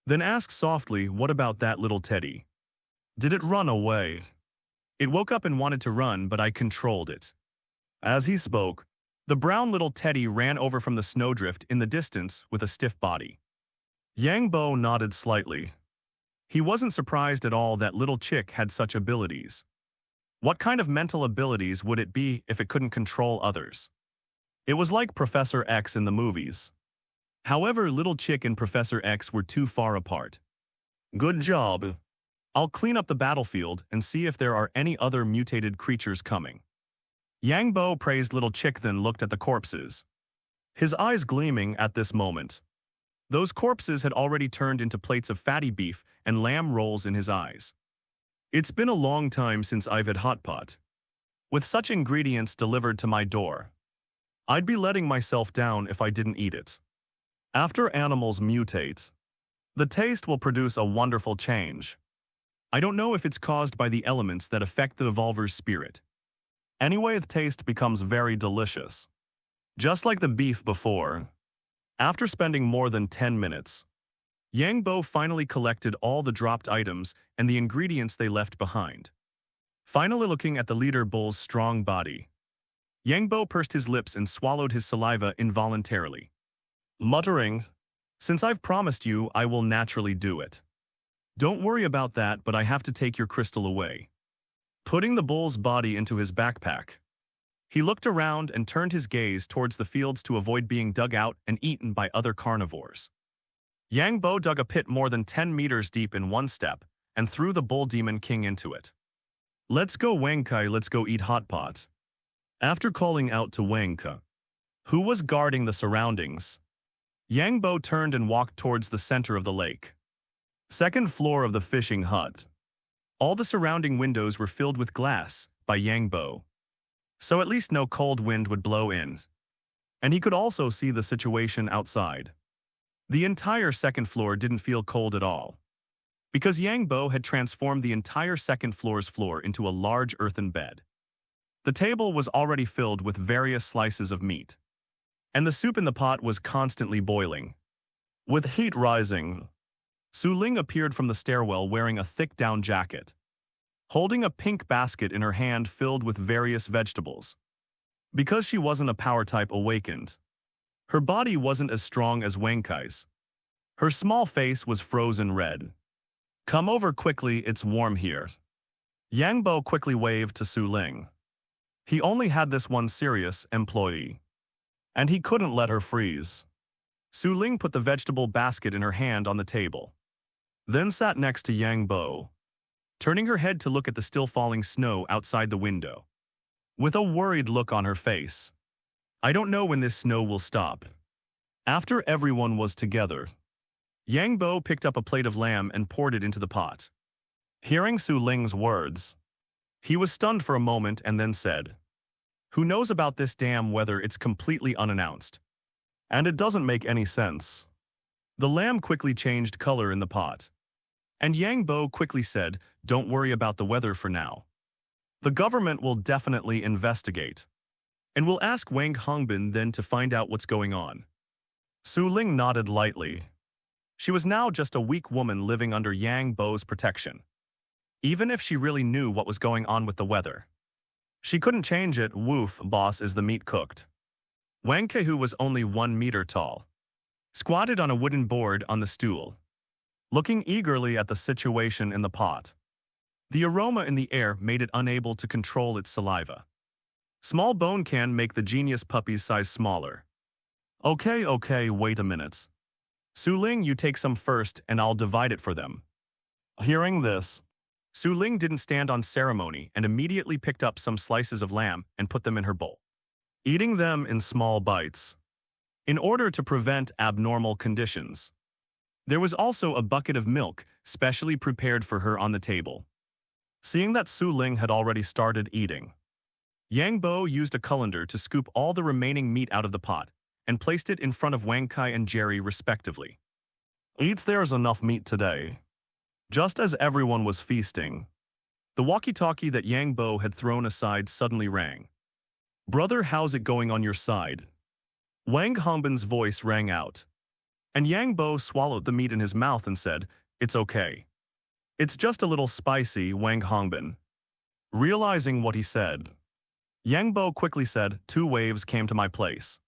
then asked softly, "What about that little teddy? Did it run away?" "It woke up and wanted to run, but I controlled it." As he spoke, the brown little teddy ran over from the snowdrift in the distance with a stiff body. Yang Bo nodded slightly. He wasn't surprised at all that Little Chick had such abilities. What kind of mental abilities would it be if it couldn't control others? It was like Professor X in the movies. However, Little Chick and Professor X were too far apart. "Good job. I'll clean up the battlefield and see if there are any other mutated creatures coming." Yang Bo praised Little Chick, then looked at the corpses. his eyes gleaming at this moment. Those corpses had already turned into plates of fatty beef and lamb rolls in his eyes. It's been a long time since I've had hot pot. With such ingredients delivered to my door, I'd be letting myself down if I didn't eat it. After animals mutate, the taste will produce a wonderful change. I don't know if it's caused by the elements that affect the evolver's spirit. Anyway, the taste becomes very delicious. Just like the beef before. After spending more than 10 minutes, Yangbo finally collected all the dropped items and the ingredients they left behind. Finally looking at the leader bull's strong body, Yangbo pursed his lips and swallowed his saliva involuntarily, muttering, "Since I've promised you, I will naturally do it. Don't worry about that, but I have to take your crystal away." Putting the bull's body into his backpack, he looked around and turned his gaze towards the fields to avoid being dug out and eaten by other carnivores. Yangbo dug a pit more than 10 meters deep in one step and threw the bull demon king into it. "Let's go, Wangkai, let's go eat hot pot." After calling out to Wangkai, who was guarding the surroundings, Yangbo turned and walked towards the center of the lake. Second floor of the fishing hut. All the surrounding windows were filled with glass by Yangbo, so at least no cold wind would blow in. And he could also see the situation outside. The entire second floor didn't feel cold at all, because Yangbo had transformed the entire second floor's floor into a large earthen bed. The table was already filled with various slices of meat, and the soup in the pot was constantly boiling. With heat rising, Su Ling appeared from the stairwell wearing a thick down jacket, holding a pink basket in her hand filled with various vegetables. Because she wasn't a power type awakened, her body wasn't as strong as Wangkai's. Her small face was frozen red. "Come over quickly, it's warm here." Yangbo quickly waved to Su Ling. He only had this one serious employee, and he couldn't let her freeze. Su Ling put the vegetable basket in her hand on the table, then sat next to Yangbo, turning her head to look at the still falling snow outside the window, with a worried look on her face. "I don't know when this snow will stop." After everyone was together, Yangbo picked up a plate of lamb and poured it into the pot. Hearing Su Ling's words, he was stunned for a moment and then said, "Who knows about this damn weather? It's completely unannounced. And it doesn't make any sense." The lamb quickly changed color in the pot, and Yangbo quickly said, "Don't worry about the weather for now. The government will definitely investigate, and we'll ask Wang Hongbin then to find out what's going on." Su Ling nodded lightly. She was now just a weak woman living under Yang Bo's protection. Even if she really knew what was going on with the weather, she couldn't change it. "Woof, boss, is the meat cooked?" Wang Ke, who was only 1 meter tall, squatted on a wooden board on the stool, looking eagerly at the situation in the pot. The aroma in the air made it unable to control its saliva. Small bone can make the genius puppy's size smaller. Okay, wait a minute. Su Ling, you take some first and I'll divide it for them." Hearing this, Su Ling didn't stand on ceremony and immediately picked up some slices of lamb and put them in her bowl, eating them in small bites, in order to prevent abnormal conditions. There was also a bucket of milk specially prepared for her on the table. Seeing that Su Ling had already started eating, Yangbo used a colander to scoop all the remaining meat out of the pot and placed it in front of Wang Kai and Jerry respectively. "Eat, there's enough meat today." Just as everyone was feasting, the walkie-talkie that Yangbo had thrown aside suddenly rang. "Brother, how's it going on your side?" Wang Hongbin's voice rang out, and Yangbo swallowed the meat in his mouth and said, "It's okay. It's just a little spicy, Wang Hongbin." Realizing what he said, Yangbo quickly said, "2 waves came to my place,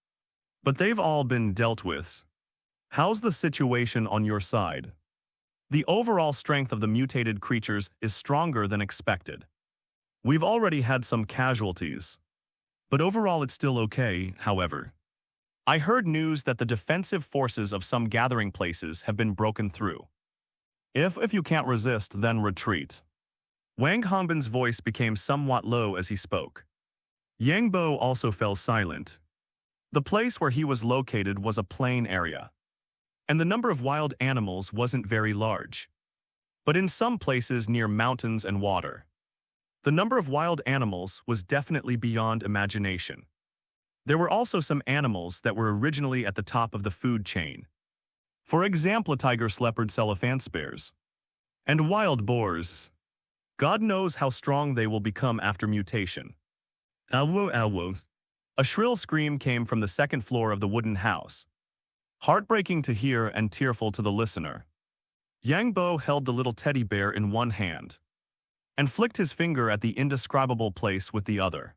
but they've all been dealt with. How's the situation on your side?" The overall strength of the mutated creatures is stronger than expected. We've already had some casualties, but overall it's still okay. However, I heard news that the defensive forces of some gathering places have been broken through. If you can't resist, then retreat." Wang Hongbin's voice became somewhat low as he spoke. Yangbo also fell silent. The place where he was located was a plain area, and the number of wild animals wasn't very large. But in some places near mountains and water, the number of wild animals was definitely beyond imagination. There were also some animals that were originally at the top of the food chain. For example, tigers, leopards, elephants, bears, and wild boars. God knows how strong they will become after mutation. Alwo, alwo. A shrill scream came from the second floor of the wooden house. Heartbreaking to hear and tearful to the listener. Yang Bo held the little teddy bear in one hand and flicked his finger at the indescribable place with the other.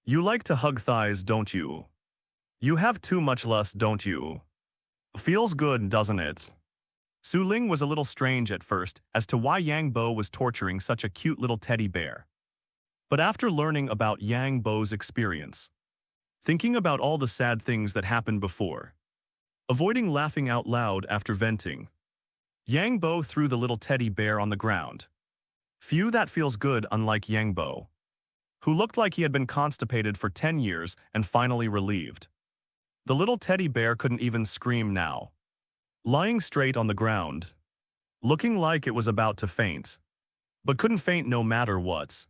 You like to hug thighs, don't you? You have too much lust, don't you? Feels good, doesn't it? Su Ling was a little strange at first as to why Yang Bo was torturing such a cute little teddy bear. But after learning about Yang Bo's experience, thinking about all the sad things that happened before, avoiding laughing out loud after venting, Yang Bo threw the little teddy bear on the ground. Phew, that feels good, unlike Yang Bo, who looked like he had been constipated for 10 years and finally relieved. The little teddy bear couldn't even scream now, lying straight on the ground, looking like it was about to faint, but couldn't faint no matter what.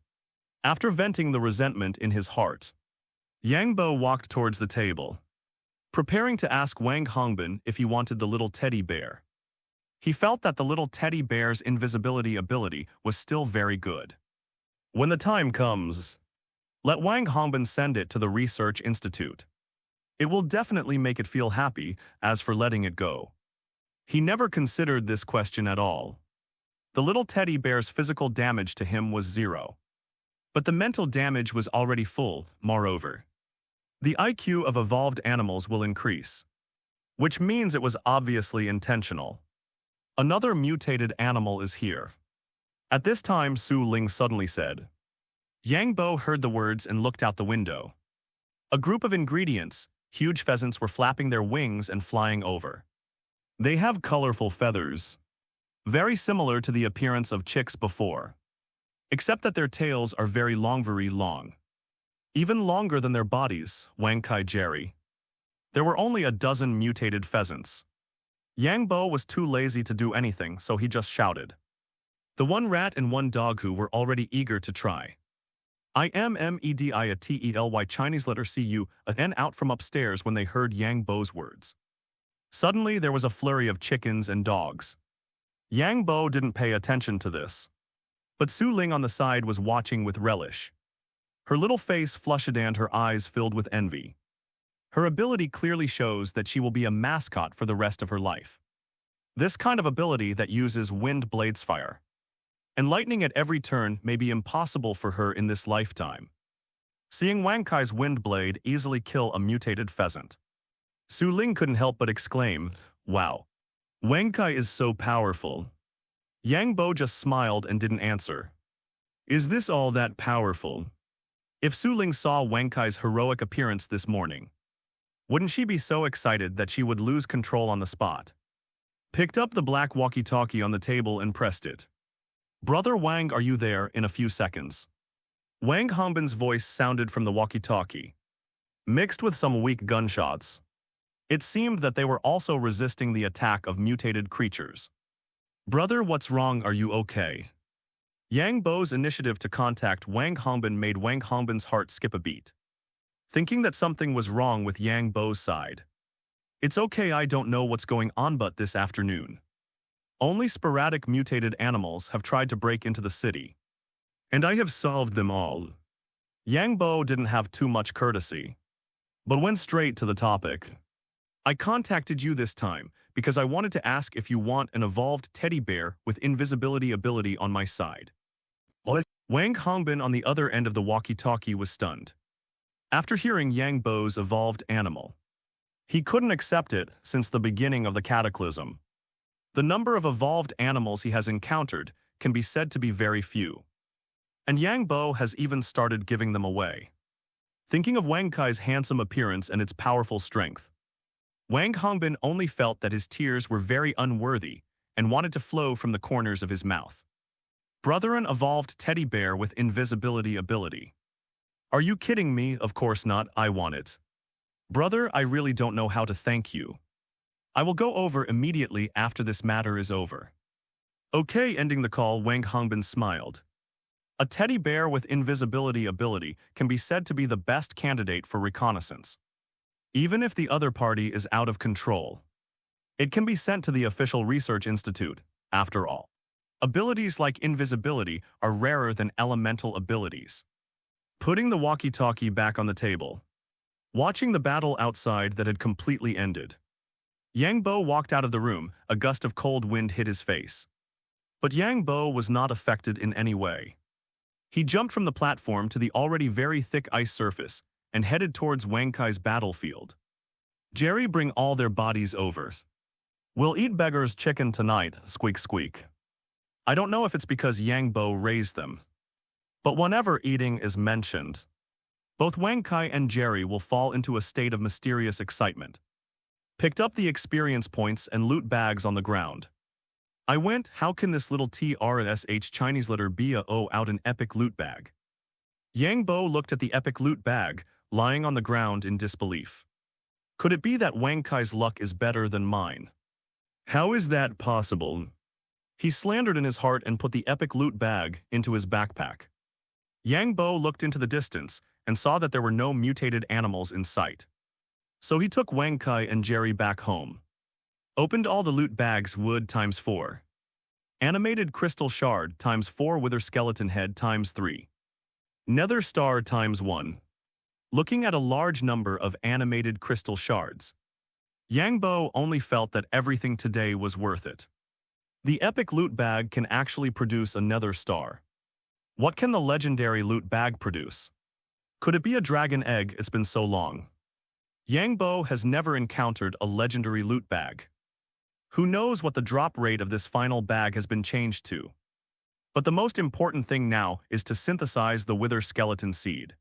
After venting the resentment in his heart, Yang Bo walked towards the table, preparing to ask Wang Hongbin if he wanted the little teddy bear. He felt that the little teddy bear's invisibility ability was still very good. When the time comes, let Wang Hongbin send it to the Research Institute. It will definitely make it feel happy. As for letting it go, he never considered this question at all. The little teddy bear's physical damage to him was 0. But the mental damage was already full. Moreover, the IQ of evolved animals will increase, which means it was obviously intentional. Another mutated animal is here. At this time, Su Ling suddenly said. Yang Bo heard the words and looked out the window. A group of ingredients, huge pheasants, were flapping their wings and flying over. They have colorful feathers, very similar to the appearance of chicks before, except that their tails are very long, even longer than their bodies. Wang Kai Jerry. There were only a dozen mutated pheasants. Yang Bo was too lazy to do anything, so he just shouted. The one rat and one dog who were already eager to try. IMMEDIATELY Chinese letter CU then out from upstairs when they heard Yang Bo's words. Suddenly there was a flurry of chickens and dogs. Yang Bo didn't pay attention to this, but Su Ling on the side was watching with relish. Her little face flushed and her eyes filled with envy. Her ability clearly shows that she will be a mascot for the rest of her life. This kind of ability that uses wind blades fire and lightning at every turn may be impossible for her in this lifetime. Seeing Wang Kai's wind blade easily kill a mutated pheasant, Su Ling couldn't help but exclaim, "Wow, Wang Kai is so powerful." Yang Bo just smiled and didn't answer. Is this all that powerful? If Su Ling saw Wang Kai's heroic appearance this morning, wouldn't she be so excited that she would lose control on the spot? Picked up the black walkie-talkie on the table and pressed it. Brother Wang, are you there? In a few seconds, Wang Hongbin's voice sounded from the walkie-talkie, mixed with some weak gunshots. It seemed that they were also resisting the attack of mutated creatures. Brother, what's wrong? Are you okay? Yang Bo's initiative to contact Wang Hongbin made Wang Hongbin's heart skip a beat, thinking that something was wrong with Yang Bo's side. It's okay, I don't know what's going on, but this afternoon, only sporadic mutated animals have tried to break into the city, and I have solved them all. Yang Bo didn't have too much courtesy, but went straight to the topic. I contacted you this time because I wanted to ask if you want an evolved teddy bear with invisibility ability on my side. What? Wang Hongbin on the other end of the walkie-talkie was stunned. After hearing Yang Bo's evolved animal, he couldn't accept it since the beginning of the cataclysm. The number of evolved animals he has encountered can be said to be very few, and Yang Bo has even started giving them away. Thinking of Wang Kai's handsome appearance and its powerful strength, Wang Hongbin only felt that his tears were very unworthy and wanted to flow from the corners of his mouth. Brother, an evolved teddy bear with invisibility ability. Are you kidding me? Of course not, I want it. Brother, I really don't know how to thank you. I will go over immediately after this matter is over. Okay, ending the call, Wang Hongbin smiled. A teddy bear with invisibility ability can be said to be the best candidate for reconnaissance. Even if the other party is out of control, it can be sent to the official research institute, after all. Abilities like invisibility are rarer than elemental abilities. Putting the walkie-talkie back on the table. Watching the battle outside that had completely ended. Yang Bo walked out of the room, a gust of cold wind hit his face. But Yang Bo was not affected in any way. He jumped from the platform to the already very thick ice surface and headed towards Wang Kai's battlefield. Jerry, bring all their bodies over. We'll eat beggar's chicken tonight, squeak squeak. I don't know if it's because Yang Bo raised them, but whenever eating is mentioned, both Wang Kai and Jerry will fall into a state of mysterious excitement. Picked up the experience points and loot bags on the ground. I went, how can this little TRSH Chinese letter be a O out an epic loot bag? Yang Bo looked at the epic loot bag, lying on the ground in disbelief. Could it be that Wang Kai's luck is better than mine? How is that possible? He slandered in his heart and put the epic loot bag into his backpack. Yang Bo looked into the distance and saw that there were no mutated animals in sight. So he took Wang Kai and Jerry back home. Opened all the loot bags, wood times 4. Animated crystal shard times 4, wither skeleton head times 3. Nether star times 1. Looking at a large number of animated crystal shards, Yang Bo only felt that everything today was worth it. The epic loot bag can actually produce a nether star. What can the legendary loot bag produce? Could it be a dragon egg? It's been so long. Yang Bo has never encountered a legendary loot bag. Who knows what the drop rate of this final bag has been changed to? But the most important thing now is to synthesize the wither skeleton seed.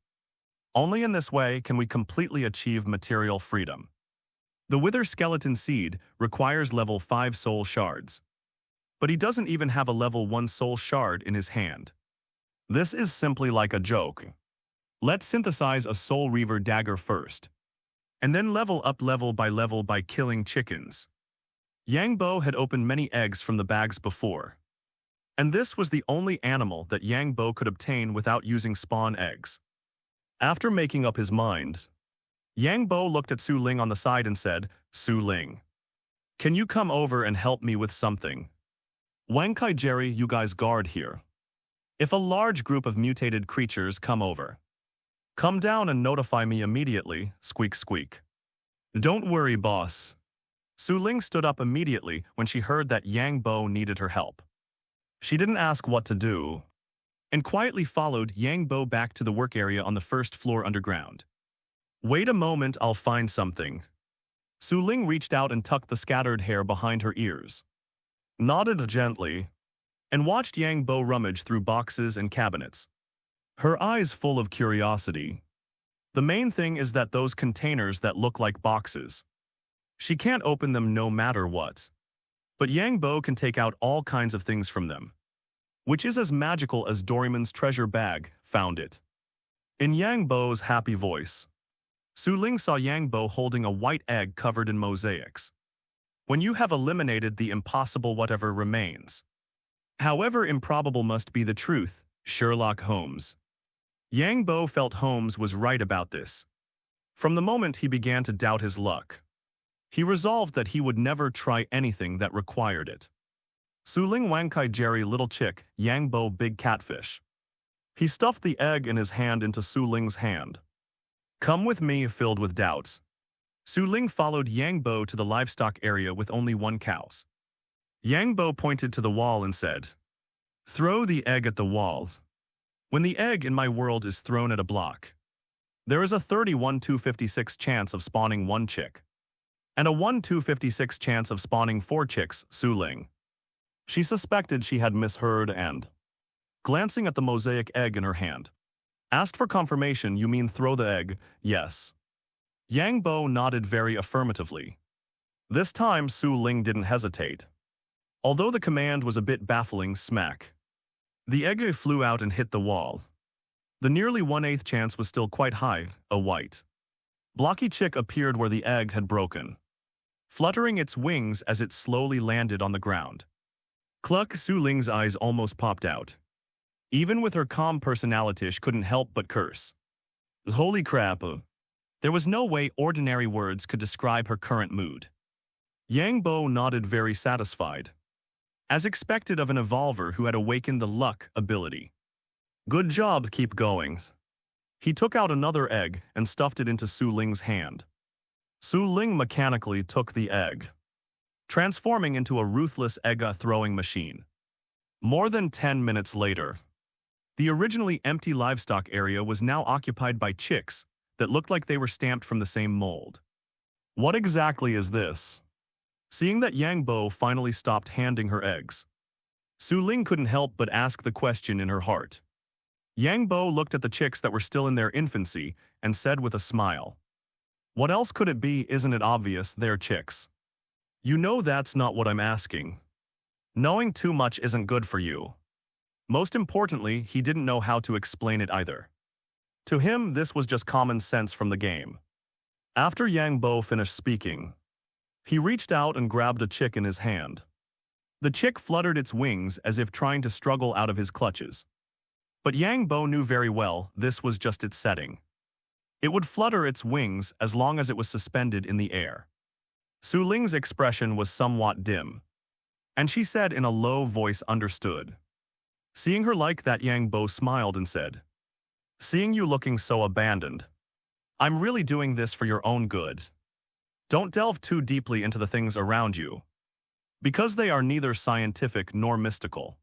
Only in this way can we completely achieve material freedom. The wither skeleton seed requires level 5 soul shards. But he doesn't even have a level 1 soul shard in his hand. This is simply like a joke. Let's synthesize a soul reaver dagger first, and then level up level by killing chickens. Yang Bo had opened many eggs from the bags before, and this was the only animal that Yang Bo could obtain without using spawn eggs. After making up his mind, Yang Bo looked at Su Ling on the side and said, Su Ling, can you come over and help me with something? Wang Kai, Jerry, you guys guard here. If a large group of mutated creatures come over, come down and notify me immediately, squeak squeak. Don't worry, boss. Su Ling stood up immediately when she heard that Yang Bo needed her help. She didn't ask what to do, and quietly followed Yang Bo back to the work area on the first floor underground. Wait a moment, I'll find something. Su Ling reached out and tucked the scattered hair behind her ears, nodded gently, and watched Yang Bo rummage through boxes and cabinets, her eyes full of curiosity. The main thing is that those containers that look like boxes, she can't open them no matter what. But Yang Bo can take out all kinds of things from them, which is as magical as Doraemon's treasure bag found it. In Yang Bo's happy voice, Su Ling saw Yang Bo holding a white egg covered in mosaics. When you have eliminated the impossible, whatever remains. However improbable must be the truth, Sherlock Holmes. Yang Bo felt Holmes was right about this. From the moment he began to doubt his luck, he resolved that he would never try anything that required it. Su Ling, Wang Kai, Jerry, little chick, Yang Bo, big catfish. He stuffed the egg in his hand into Su Ling's hand. Come with me, filled with doubts. Su Ling followed Yang Bo to the livestock area with only 1 cow. Yang Bo pointed to the wall and said, throw the egg at the walls. When the egg in my world is thrown at a block, there is a 31/256 chance of spawning 1 chick, and a 1/256 chance of spawning 4 chicks, Su Ling. She suspected she had misheard and, glancing at the mosaic egg in her hand, asked for confirmation. You mean throw the egg? Yes. Yang Bo nodded very affirmatively. This time Su Ling didn't hesitate. Although the command was a bit baffling, smack. The egg flew out and hit the wall. The nearly 1/8 chance was still quite high, a white Blocky chick appeared where the egg had broken, fluttering its wings as it slowly landed on the ground. Cluck, Su Ling's eyes almost popped out. Even with her calm personality, she couldn't help but curse. Holy crap. There was no way ordinary words could describe her current mood. Yang Bo nodded, very satisfied, as expected of an evolver who had awakened the luck ability. Good job, keep going. He took out another egg and stuffed it into Su Ling's hand. Su Ling mechanically took the egg, transforming into a ruthless egg-throwing machine. More than 10 minutes later, the originally empty livestock area was now occupied by chicks that looked like they were stamped from the same mold. What exactly is this? Seeing that Yang Bo finally stopped handing her eggs, Su Ling couldn't help but ask the question in her heart. Yang Bo looked at the chicks that were still in their infancy and said with a smile, "What else could it be? Isn't it obvious they're chicks? You know that's not what I'm asking. Knowing too much isn't good for you." Most importantly, he didn't know how to explain it either. To him, this was just common sense from the game. After Yang Bo finished speaking, he reached out and grabbed a chick in his hand. The chick fluttered its wings as if trying to struggle out of his clutches. But Yang Bo knew very well this was just its setting. It would flutter its wings as long as it was suspended in the air. Su Ling's expression was somewhat dim, and she said in a low voice, "Understood." Seeing her like that, Yang Bo smiled and said, "Seeing you looking so abandoned, I'm really doing this for your own good. Don't delve too deeply into the things around you, because they are neither scientific nor mystical."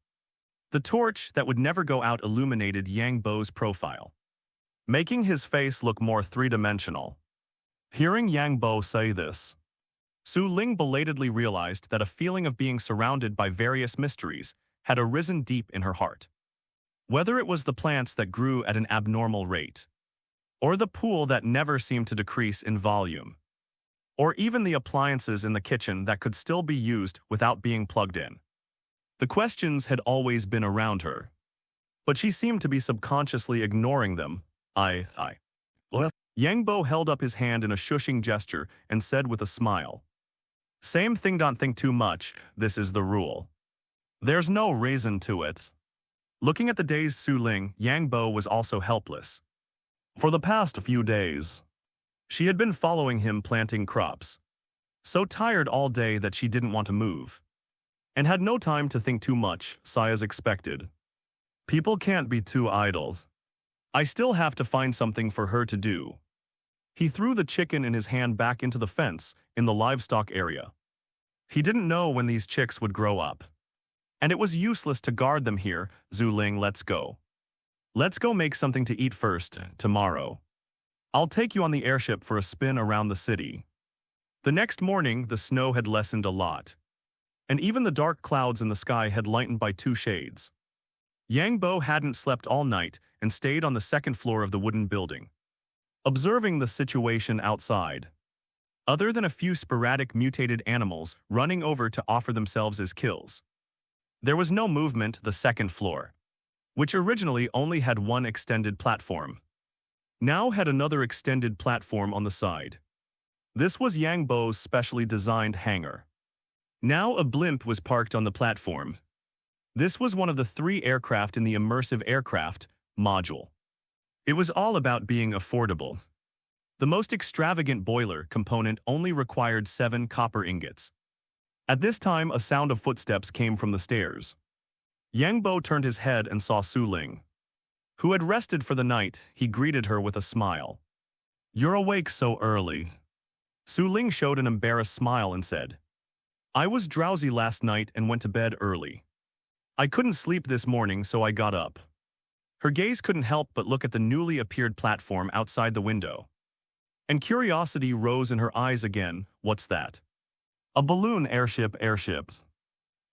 The torch that would never go out illuminated Yang Bo's profile, making his face look more three-dimensional. Hearing Yang Bo say this, Su Ling belatedly realized that a feeling of being surrounded by various mysteries had arisen deep in her heart. Whether it was the plants that grew at an abnormal rate, or the pool that never seemed to decrease in volume, or even the appliances in the kitchen that could still be used without being plugged in. The questions had always been around her, but she seemed to be subconsciously ignoring them. Well, Yang Bo held up his hand in a shushing gesture and said with a smile, "Same thing, don't think too much, this is the rule. There's no reason to it." Looking at the dazed Su Ling, Yang Bo was also helpless. For the past few days, she had been following him planting crops, so tired all day that she didn't want to move, and had no time to think too much, as expected. People can't be too idle. I still have to find something for her to do. He threw the chicken in his hand back into the fence in the livestock area. He didn't know when these chicks would grow up, and it was useless to guard them here. Su Ling, let's go. Let's go make something to eat first, tomorrow. I'll take you on the airship for a spin around the city. The next morning, the snow had lessened a lot, and even the dark clouds in the sky had lightened by 2 shades. Yang Bo hadn't slept all night and stayed on the second floor of the wooden building, observing the situation outside. Other than a few sporadic mutated animals running over to offer themselves as kills, there was no movement. The second floor, which originally only had one extended platform, now had another extended platform on the side. This was Yang Bo's specially designed hangar. Now a blimp was parked on the platform. This was one of the 3 aircraft in the immersive aircraft module. It was all about being affordable. The most extravagant boiler component only required 7 copper ingots. At this time, a sound of footsteps came from the stairs. Yang Bo turned his head and saw Su Ling, who had rested for the night. He greeted her with a smile. "You're awake so early." Su Ling showed an embarrassed smile and said, "I was drowsy last night and went to bed early. I couldn't sleep this morning, so I got up." Her gaze couldn't help but look at the newly appeared platform outside the window, and curiosity rose in her eyes again. "What's that?" "A balloon airship." Airships.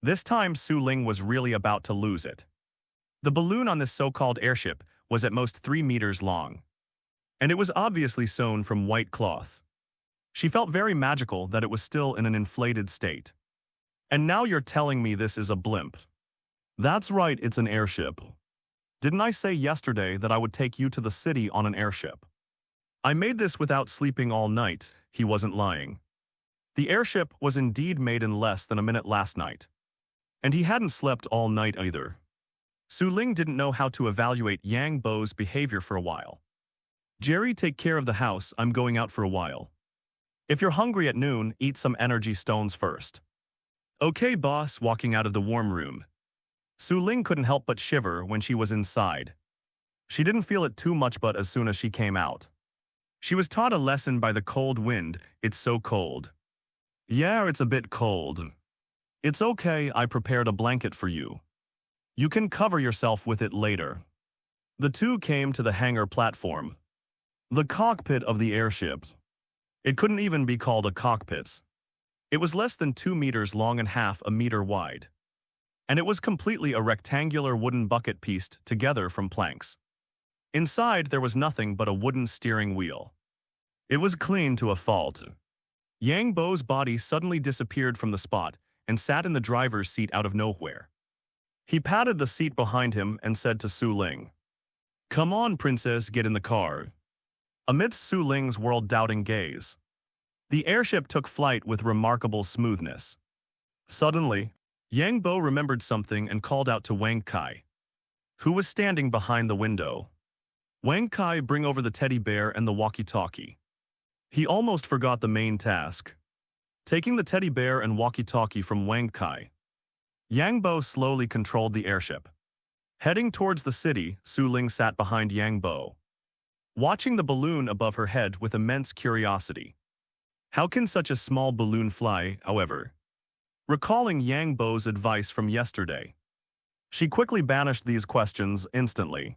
This time Su Ling was really about to lose it. The balloon on this so-called airship was at most 3 meters long, and it was obviously sewn from white cloth. She felt very magical that it was still in an inflated state. "And now you're telling me this is a blimp?" "That's right, it's an airship. Didn't I say yesterday that I would take you to the city on an airship?" I made this without sleeping all night. He wasn't lying. The airship was indeed made in less than a minute last night. And he hadn't slept all night either. Su Ling didn't know how to evaluate Yang Bo's behavior for a while. Jerry, take care of the house. I'm going out for a while. If you're hungry at noon, eat some energy stones first. Okay, boss, walking out of the warm room. Su Ling couldn't help but shiver when she was inside. She didn't feel it too much, but as soon as she came out, she was taught a lesson by the cold wind. It's so cold. Yeah, it's a bit cold. It's okay, I prepared a blanket for you. You can cover yourself with it later. The two came to the hangar platform. The cockpit of the airship. It couldn't even be called a cockpit. It was less than 2 meters long and half a meter wide. And it was completely a rectangular wooden bucket pieced together from planks. Inside, there was nothing but a wooden steering wheel. It was clean to a fault. Yang Bo's body suddenly disappeared from the spot and sat in the driver's seat out of nowhere. He patted the seat behind him and said to Su Ling, "Come on, princess, get in the car." Amidst Su Ling's world-doubting gaze, the airship took flight with remarkable smoothness. Suddenly, Yang Bo remembered something and called out to Wang Kai, who was standing behind the window. Wang Kai, bring over the teddy bear and the walkie-talkie. He almost forgot the main task. Taking the teddy bear and walkie-talkie from Wang Kai, Yang Bo slowly controlled the airship. Heading towards the city, Su Ling sat behind Yang Bo, watching the balloon above her head with immense curiosity. How can such a small balloon fly, however? Recalling Yang Bo's advice from yesterday, she quickly banished these questions instantly.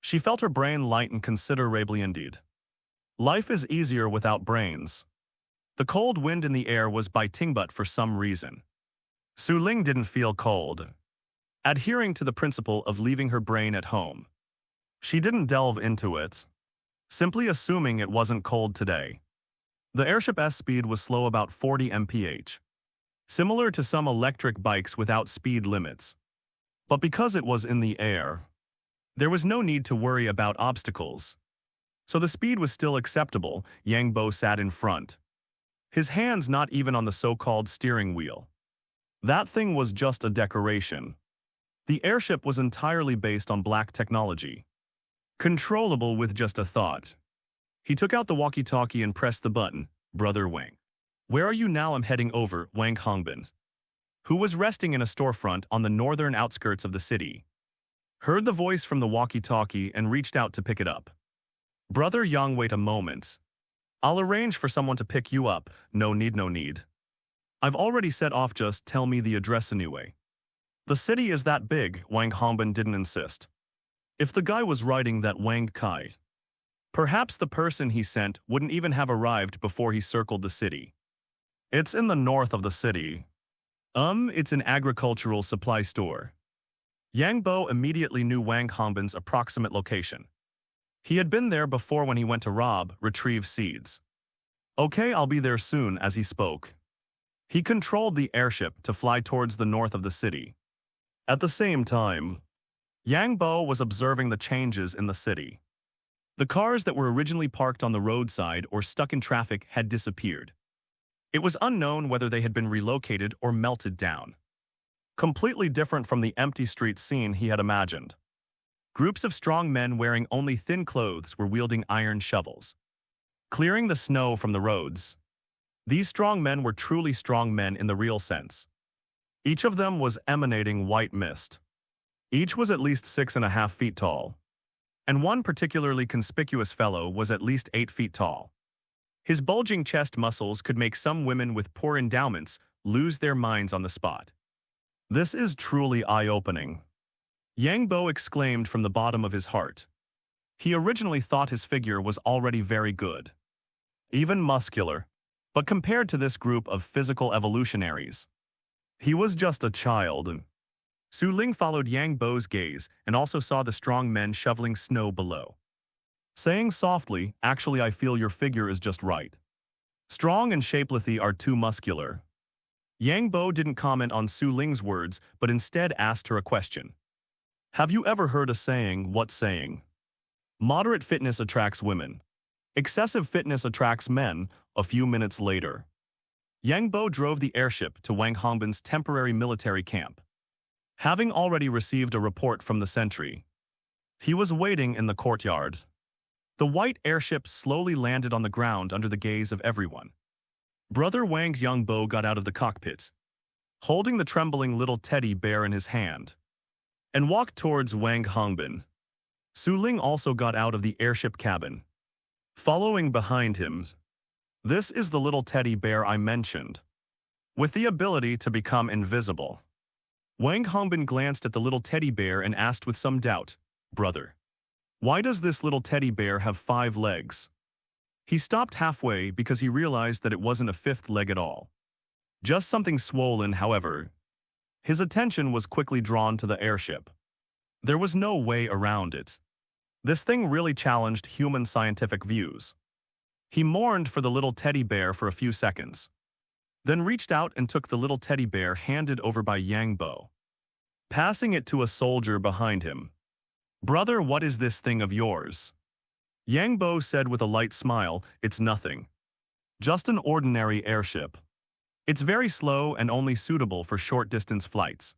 She felt her brain lighten considerably indeed. Life is easier without brains. The cold wind in the air was biting, but for some reason, Su Ling didn't feel cold. Adhering to the principle of leaving her brain at home, she didn't delve into it, simply assuming it wasn't cold today. The airship's speed was slow, about 40 mph, similar to some electric bikes without speed limits. But because it was in the air, there was no need to worry about obstacles. So the speed was still acceptable. Yang Bo sat in front, his hands not even on the so-called steering wheel. That thing was just a decoration. The airship was entirely based on black technology, controllable with just a thought. He took out the walkie-talkie and pressed the button. Brother Wang. Where are you now? I'm heading over. Wang Hongbin, who was resting in a storefront on the northern outskirts of the city, heard the voice from the walkie-talkie and reached out to pick it up. Brother Yang, wait a moment. I'll arrange for someone to pick you up. No need, no need. I've already set off, just tell me the address anyway. The city is that big, Wang Hongbin didn't insist. If the guy was riding that Wang Kai, perhaps the person he sent wouldn't even have arrived before he circled the city. It's in the north of the city. It's an agricultural supply store. Yang Bo immediately knew Wang Hongbin's approximate location. He had been there before when he went to retrieve seeds. Okay, I'll be there soon. As he spoke, he controlled the airship to fly towards the north of the city. At the same time, Yang Bo was observing the changes in the city. The cars that were originally parked on the roadside or stuck in traffic had disappeared. It was unknown whether they had been relocated or melted down. Completely different from the empty street scene he had imagined. Groups of strong men wearing only thin clothes were wielding iron shovels, clearing the snow from the roads. These strong men were truly strong men in the real sense. Each of them was emanating white mist. Each was at least 6.5 feet tall. And one particularly conspicuous fellow was at least 8 feet tall. His bulging chest muscles could make some women with poor endowments lose their minds on the spot. This is truly eye-opening, Yang Bo exclaimed from the bottom of his heart. He originally thought his figure was already very good, even muscular, but compared to this group of physical evolutionaries, he was just a child. Su Ling followed Yang Bo's gaze and also saw the strong men shoveling snow below, saying softly, actually I feel your figure is just right. Strong and shapelessly are too muscular. Yang Bo didn't comment on Su Ling's words, but instead asked her a question. Have you ever heard a saying? What saying? Moderate fitness attracts women. Excessive fitness attracts men. A few minutes later, Yang Bo drove the airship to Wang Hongbin's temporary military camp. Having already received a report from the sentry, he was waiting in the courtyard. The white airship slowly landed on the ground under the gaze of everyone. Brother Wang's Yang Bo got out of the cockpit, holding the trembling little teddy bear in his hand, and walked towards Wang Hongbin. Su Ling also got out of the airship cabin, following behind him. This is the little teddy bear I mentioned, with the ability to become invisible. Wang Hongbin glanced at the little teddy bear and asked with some doubt, "Brother, why does this little teddy bear have 5 legs?" He stopped halfway because he realized that it wasn't a 5th leg at all. Just something swollen, however. His attention was quickly drawn to the airship. There was no way around it. This thing really challenged human scientific views. He mourned for the little teddy bear for a few seconds, then reached out and took the little teddy bear handed over by Yang Bo, passing it to a soldier behind him. "Brother, what is this thing of yours?" Yang Bo said with a light smile, "It's nothing. Just an ordinary airship. It's very slow and only suitable for short-distance flights."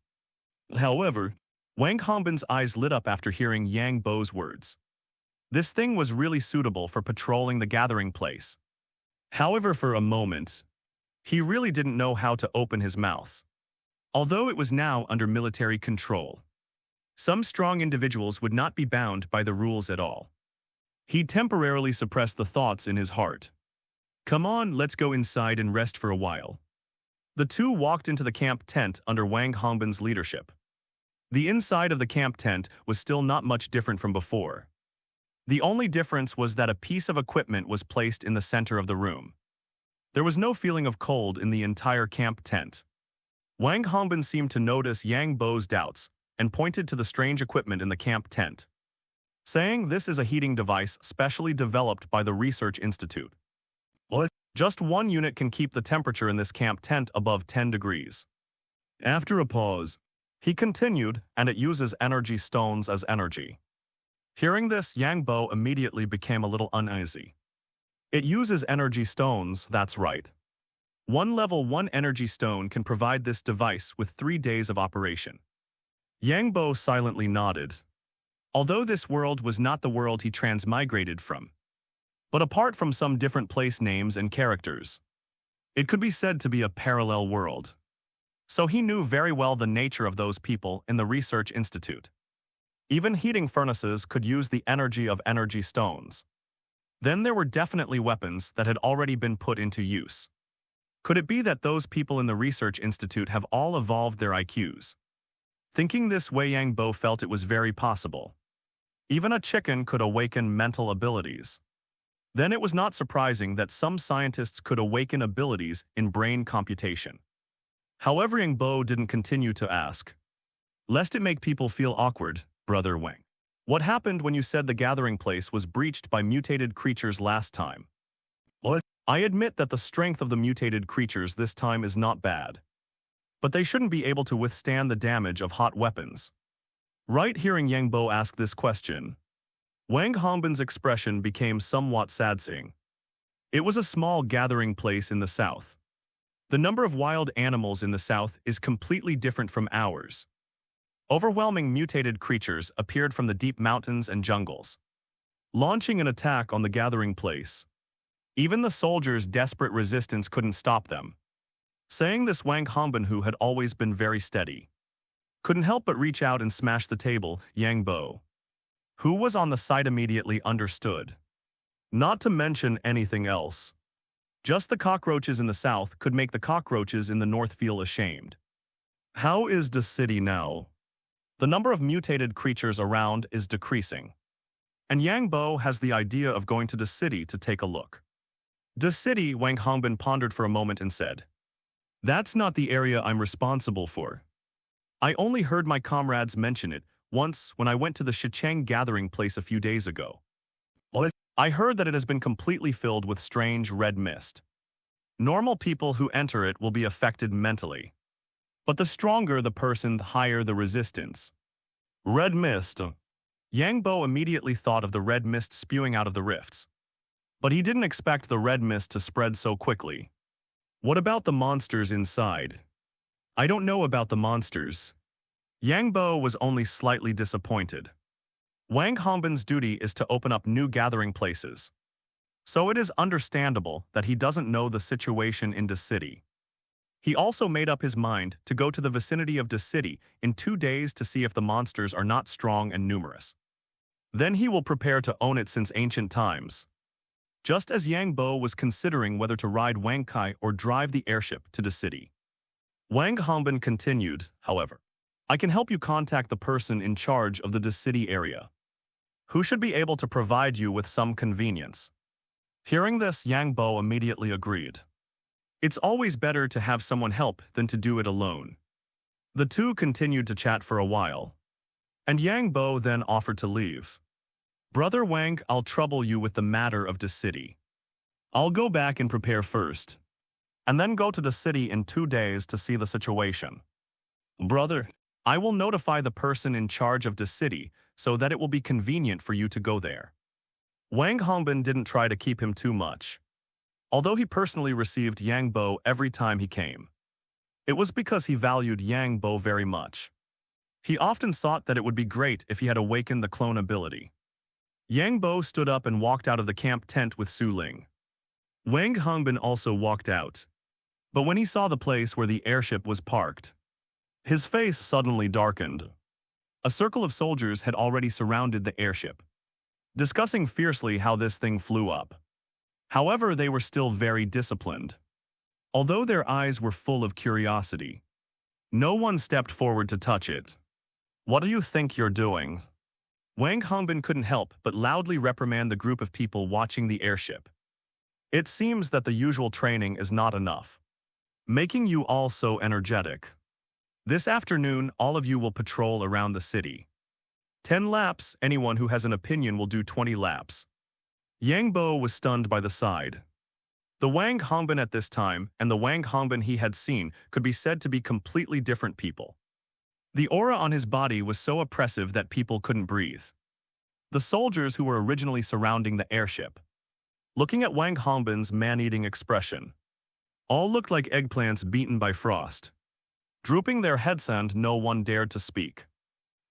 However, Wang Hongbin's eyes lit up after hearing Yang Bo's words. This thing was really suitable for patrolling the gathering place. However, for a moment, he really didn't know how to open his mouth. Although it was now under military control, some strong individuals would not be bound by the rules at all. He temporarily suppressed the thoughts in his heart. "Come on, let's go inside and rest for a while." The two walked into the camp tent under Wang Hongbin's leadership. The inside of the camp tent was still not much different from before. The only difference was that a piece of equipment was placed in the center of the room. There was no feeling of cold in the entire camp tent. Wang Hongbin seemed to notice Yang Bo's doubts and pointed to the strange equipment in the camp tent, saying this is a heating device specially developed by the Research Institute. Just one unit can keep the temperature in this camp tent above 10 degrees. After a pause, he continued, and it uses energy stones as energy. Hearing this, Yang Bo immediately became a little uneasy. It uses energy stones, that's right. One level 1 energy stone can provide this device with 3 days of operation. Yang Bo silently nodded. Although this world was not the world he transmigrated from, but apart from some different place names and characters, it could be said to be a parallel world. So he knew very well the nature of those people in the Research Institute. Even heating furnaces could use the energy of energy stones. Then there were definitely weapons that had already been put into use. Could it be that those people in the Research Institute have all evolved their IQs? Thinking this way, Yang Bo felt it was very possible. Even a chicken could awaken mental abilities. Then it was not surprising that some scientists could awaken abilities in brain computation. However, Yang Bo didn't continue to ask, lest it make people feel awkward. "Brother Wang, what happened when you said the gathering place was breached by mutated creatures last time?" "I admit that the strength of the mutated creatures this time is not bad, but they shouldn't be able to withstand the damage of hot weapons." Right hearing Yang Bo ask this question, Wang Hongbin's expression became somewhat sad-saying. It was a small gathering place in the south. The number of wild animals in the south is completely different from ours. Overwhelming mutated creatures appeared from the deep mountains and jungles, launching an attack on the gathering place. Even the soldiers' desperate resistance couldn't stop them. Saying this, Wang Hongbin, who had always been very steady, couldn't help but reach out and smash the table. Yang Bo, who was on the side, immediately understood. Not to mention anything else. Just the cockroaches in the south could make the cockroaches in the north feel ashamed. How is the city now? The number of mutated creatures around is decreasing, and Yang Bo has the idea of going to the city to take a look. The city, Wang Hongbin pondered for a moment and said, "That's not the area I'm responsible for. I only heard my comrades mention it once when I went to the Shicheng gathering place a few days ago. I heard that it has been completely filled with strange red mist. Normal people who enter it will be affected mentally, but the stronger the person, the higher the resistance." Red mist. Yang Bo immediately thought of the red mist spewing out of the rifts. But he didn't expect the red mist to spread so quickly. What about the monsters inside? I don't know about the monsters. Yang Bo was only slightly disappointed. Wang Hongben's duty is to open up new gathering places. So it is understandable that he doesn't know the situation in the city. He also made up his mind to go to the vicinity of the city in 2 days to see if the monsters are not strong and numerous. Then he will prepare to own it since ancient times. Just as Yang Bo was considering whether to ride Wang Kai or drive the airship to the city. Wang Hongben continued, however, I can help you contact the person in charge of the city area, who should be able to provide you with some convenience. Hearing this, Yang Bo immediately agreed. It's always better to have someone help than to do it alone. The two continued to chat for a while, and Yang Bo then offered to leave. Brother Wang, I'll trouble you with the matter of the city. I'll go back and prepare first, and then go to the city in 2 days to see the situation. Brother, I will notify the person in charge of the city so that it will be convenient for you to go there. Wang Hongben didn't try to keep him too much. Although he personally received Yang Bo every time he came, it was because he valued Yang Bo very much. He often thought that it would be great if he had awakened the clone ability. Yang Bo stood up and walked out of the camp tent with Su Ling. Wang Hongben also walked out. But when he saw the place where the airship was parked, his face suddenly darkened. A circle of soldiers had already surrounded the airship, discussing fiercely how this thing flew up. However, they were still very disciplined. Although their eyes were full of curiosity, no one stepped forward to touch it. What do you think you're doing? Wang Hongben couldn't help but loudly reprimand the group of people watching the airship. It seems that the usual training is not enough, making you all so energetic. This afternoon, all of you will patrol around the city. 10 laps, anyone who has an opinion will do 20 laps. Yang Bo was stunned by the sight. The Wang Hongben at this time and the Wang Hongben he had seen could be said to be completely different people. The aura on his body was so oppressive that people couldn't breathe. The soldiers who were originally surrounding the airship, looking at Wang Hongben's man-eating expression, all looked like eggplants beaten by frost. Drooping their heads and no one dared to speak.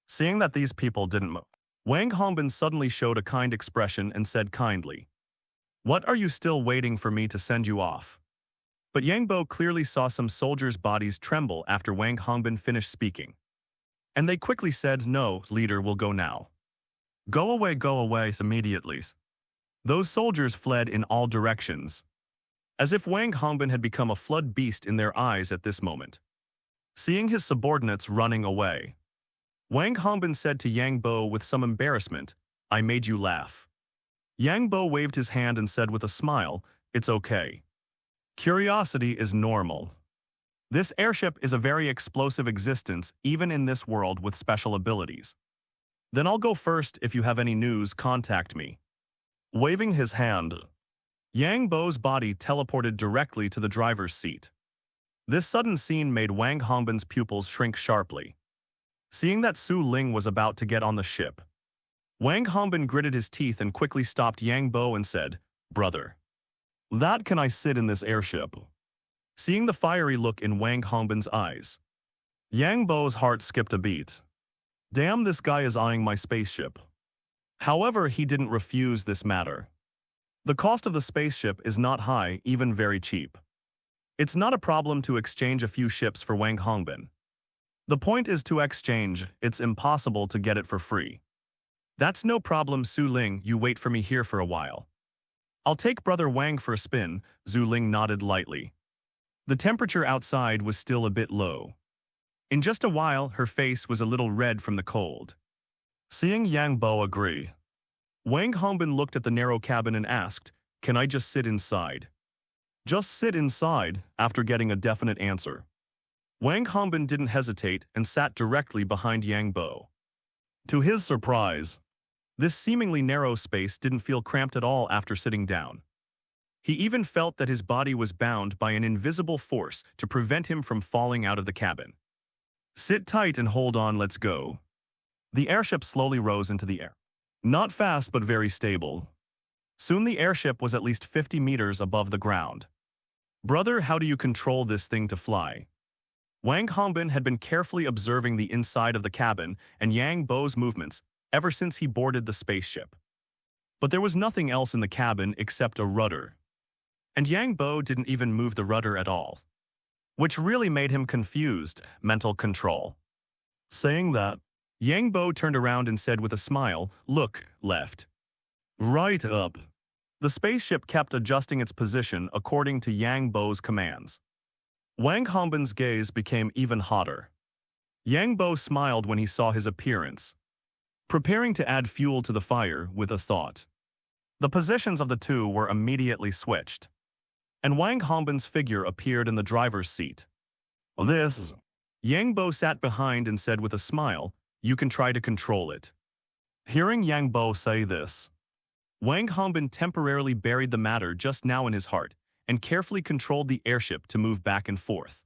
Seeing that these people didn't move, Wang Hongben suddenly showed a kind expression and said kindly, What are you still waiting for me to send you off? But Yang Bo clearly saw some soldiers' bodies tremble after Wang Hongben finished speaking. And they quickly said, No, leader will go now. Go away immediately. Those soldiers fled in all directions, as if Wang Hongben had become a flood beast in their eyes at this moment. Seeing his subordinates running away, Wang Hongben said to Yang Bo with some embarrassment, I made you laugh. Yang Bo waved his hand and said with a smile, It's okay. Curiosity is normal. This airship is a very explosive existence even in this world with special abilities. Then I'll go first. If you have any news, contact me. Waving his hand, Yang Bo's body teleported directly to the driver's seat. This sudden scene made Wang Hongben's pupils shrink sharply. Seeing that Su Ling was about to get on the ship, Wang Hongben gritted his teeth and quickly stopped Yang Bo and said, Brother, that can I sit in this airship? Seeing the fiery look in Wang Hongben's eyes, Yang Bo's heart skipped a beat. Damn, this guy is eyeing my spaceship. However, he didn't refuse this matter. The cost of the spaceship is not high, even very cheap. It's not a problem to exchange a few ships for Wang Hongben. The point is to exchange, it's impossible to get it for free. That's no problem, Su Ling, you wait for me here for a while. I'll take Brother Wang for a spin, Su Ling nodded lightly. The temperature outside was still a bit low. In just a while, her face was a little red from the cold. Seeing Yang Bo agree, Wang Hongben looked at the narrow cabin and asked, Can I just sit inside? Just sit inside, after getting a definite answer. Wang Hongben didn't hesitate and sat directly behind Yang Bo. To his surprise, this seemingly narrow space didn't feel cramped at all after sitting down. He even felt that his body was bound by an invisible force to prevent him from falling out of the cabin. Sit tight and hold on, let's go. The airship slowly rose into the air. Not fast, but very stable. Soon the airship was at least 50 meters above the ground. Brother, how do you control this thing to fly? Wang Hongbin had been carefully observing the inside of the cabin and Yang Bo's movements ever since he boarded the spaceship. But there was nothing else in the cabin except a rudder. And Yang Bo didn't even move the rudder at all, which really made him confused. Mental control. Saying that, Yang Bo turned around and said with a smile, "Look, left. Right up." The spaceship kept adjusting its position according to Yang Bo's commands. Wang Hongbin's gaze became even hotter. Yang Bo smiled when he saw his appearance, preparing to add fuel to the fire with a thought. The positions of the two were immediately switched, and Wang Hongbin's figure appeared in the driver's seat. This. Yang Bo sat behind and said with a smile, "You can try to control it." Hearing Yang Bo say this, Wang Hongbin temporarily buried the matter just now in his heart and carefully controlled the airship to move back and forth.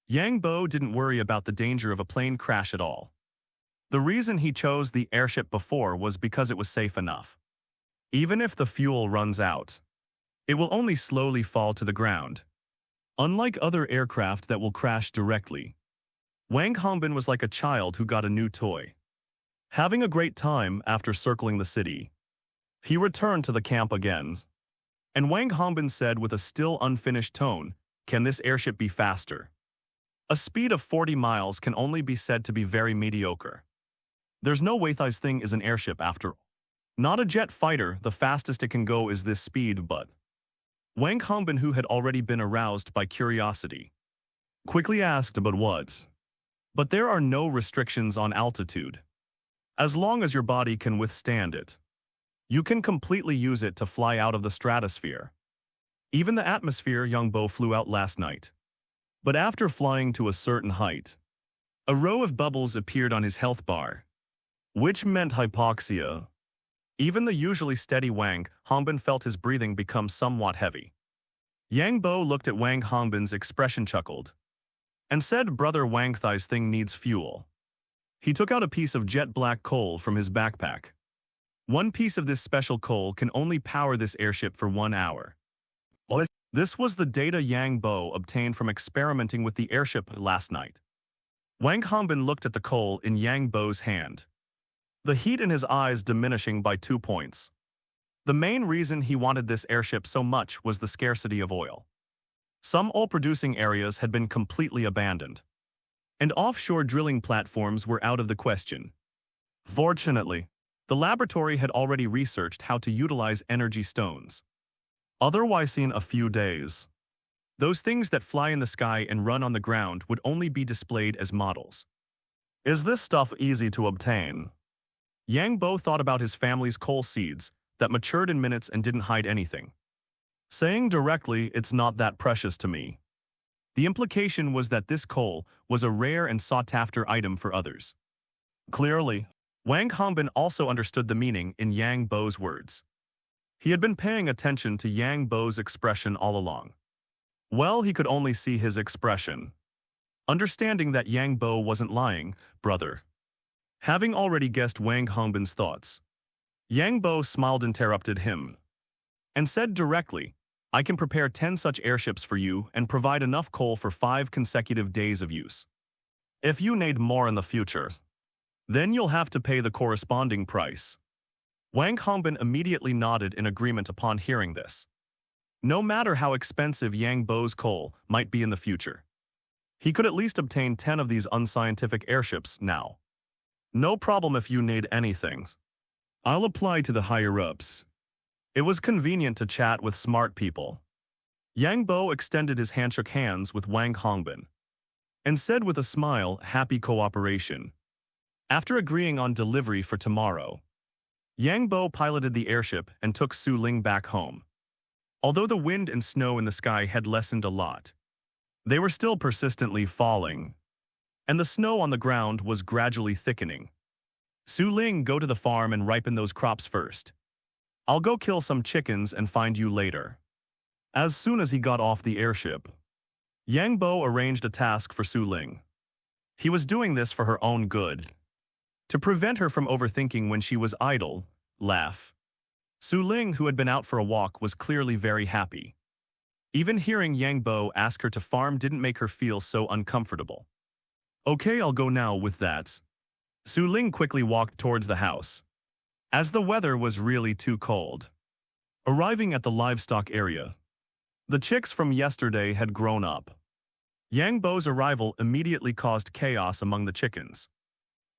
Yang Bo didn't worry about the danger of a plane crash at all. The reason he chose the airship before was because it was safe enough. Even if the fuel runs out, it will only slowly fall to the ground. Unlike other aircraft that will crash directly, Wang Hongbin was like a child who got a new toy. Having a great time after circling the city, he returned to the camp again. And Wang Hongbin said with a still unfinished tone, "Can this airship be faster?" A speed of 40 miles can only be said to be very mediocre. There's no way this thing is an airship after all. Not a jet fighter, the fastest it can go is this speed, but Wang Hongbin, who had already been aroused by curiosity, quickly asked, "But what?" But there are no restrictions on altitude. As long as your body can withstand it, you can completely use it to fly out of the stratosphere. Even the atmosphere Yang Bo flew out last night. But after flying to a certain height, a row of bubbles appeared on his health bar, which meant hypoxia. Even the usually steady Wang Hongbin felt his breathing become somewhat heavy. Yang Bo looked at Wang Hongbin's expression, chuckled, and said, "Brother Wang, this thing needs fuel." He took out a piece of jet black coal from his backpack. One piece of this special coal can only power this airship for 1 hour. This was the data Yang Bo obtained from experimenting with the airship last night. Wang Hongbin looked at the coal in Yang Bo's hand, the heat in his eyes diminishing by 2 points. The main reason he wanted this airship so much was the scarcity of oil. Some oil-producing areas had been completely abandoned, and offshore drilling platforms were out of the question. Fortunately, the laboratory had already researched how to utilize energy stones. Otherwise, in a few days, those things that fly in the sky and run on the ground would only be displayed as models. Is this stuff easy to obtain? Yang Bo thought about his family's coal seeds that matured in minutes and didn't hide anything, saying directly, "It's not that precious to me." The implication was that this coal was a rare and sought-after item for others. Clearly, Wang Hongbin also understood the meaning in Yang Bo's words. He had been paying attention to Yang Bo's expression all along. Well, he could only see his expression. Understanding that Yang Bo wasn't lying, brother. Having already guessed Wang Hongbin's thoughts, Yang Bo smiled, interrupted him, and said directly, "I can prepare 10 such airships for you and provide enough coal for 5 consecutive days of use. If you need more in the future, then you'll have to pay the corresponding price." Wang Hongbin immediately nodded in agreement upon hearing this. No matter how expensive Yang Bo's coal might be in the future, he could at least obtain 10 of these unscientific airships now. "No problem if you need anything. I'll apply to the higher-ups." It was convenient to chat with smart people. Yang Bo extended his hand, shook hands with Wang Hongbin, and said with a smile, "Happy cooperation." After agreeing on delivery for tomorrow, Yang Bo piloted the airship and took Su Ling back home. Although the wind and snow in the sky had lessened a lot, they were still persistently falling, and the snow on the ground was gradually thickening. "Su Ling, go to the farm and ripen those crops first. I'll go kill some chickens and find you later." As soon as he got off the airship, Yang Bo arranged a task for Su Ling. He was doing this for her own good, to prevent her from overthinking when she was idle. Laugh. Su Ling, who had been out for a walk, was clearly very happy. Even hearing Yang Bo ask her to farm didn't make her feel so uncomfortable. Okay, I'll go now with that. Su Ling quickly walked towards the house, as the weather was really too cold. Arriving at the livestock area, the chicks from yesterday had grown up. Yang Bo's arrival immediately caused chaos among the chickens,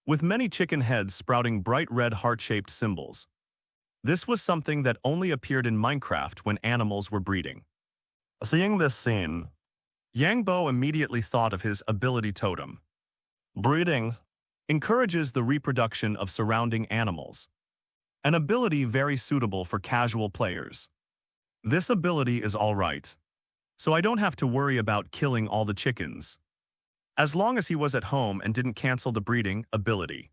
with many chicken heads sprouting bright red heart-shaped symbols. This was something that only appeared in Minecraft when animals were breeding. Seeing this scene, Yang Bo immediately thought of his ability totem. Breeding encourages the reproduction of surrounding animals, an ability very suitable for casual players. This ability is alright, so I don't have to worry about killing all the chickens, as long as he was at home and didn't cancel the breeding ability.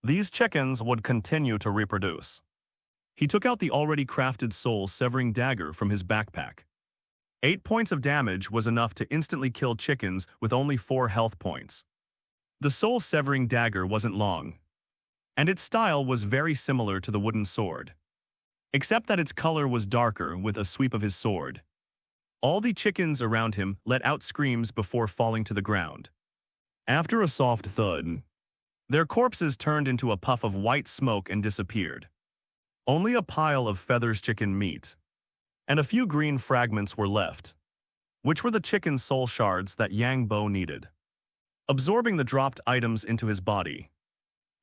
These chickens would continue to reproduce. He took out the already crafted soul-severing dagger from his backpack. 8 points of damage was enough to instantly kill chickens with only 4 health points. The soul-severing dagger wasn't long, and its style was very similar to the wooden sword, except that its color was darker with a sweep of his sword. All the chickens around him let out screams before falling to the ground. After a soft thud, their corpses turned into a puff of white smoke and disappeared. Only a pile of feathers chicken meat and a few green fragments were left, which were the chicken soul shards that Yang Bo needed. Absorbing the dropped items into his body,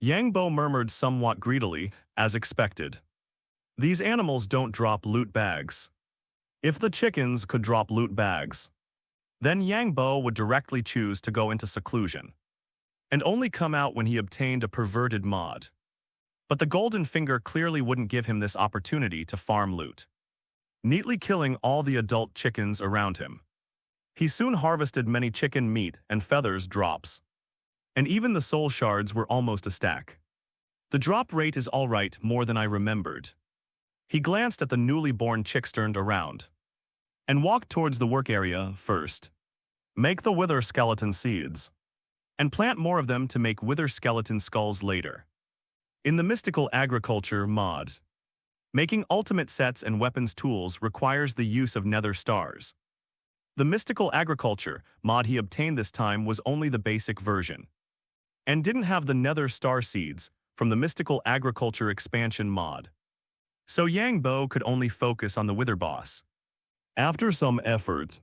Yang Bo murmured somewhat greedily, as expected. These animals don't drop loot bags. If the chickens could drop loot bags, then Yang Bo would directly choose to go into seclusion, and only come out when he obtained a perverted mod. But the golden finger clearly wouldn't give him this opportunity to farm loot, neatly killing all the adult chickens around him. He soon harvested many chicken meat and feathers drops, and even the soul shards were almost a stack. The drop rate is alright, more than I remembered. He glanced at the newly born chicks, turned around, and walked towards the work area first. Make the wither skeleton seeds, and plant more of them to make wither skeleton skulls later. In the mystical agriculture mod, making ultimate sets and weapons tools requires the use of nether stars. The mystical agriculture mod he obtained this time was only the basic version, and didn't have the nether star seeds from the mystical agriculture expansion mod. So Yang Bo could only focus on the wither boss. After some effort,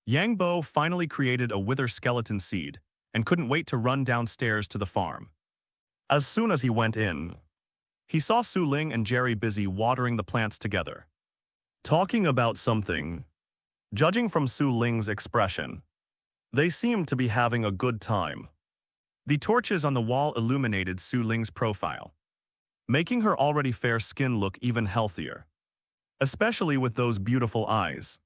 Yang Bo finally created a wither skeleton seed and couldn't wait to run downstairs to the farm. As soon as he went in, he saw Su Ling and Jerry busy watering the plants together, talking about something. Judging from Su Ling's expression, they seemed to be having a good time. The torches on the wall illuminated Su Ling's profile, making her already fair skin look even healthier, especially with those beautiful eyes.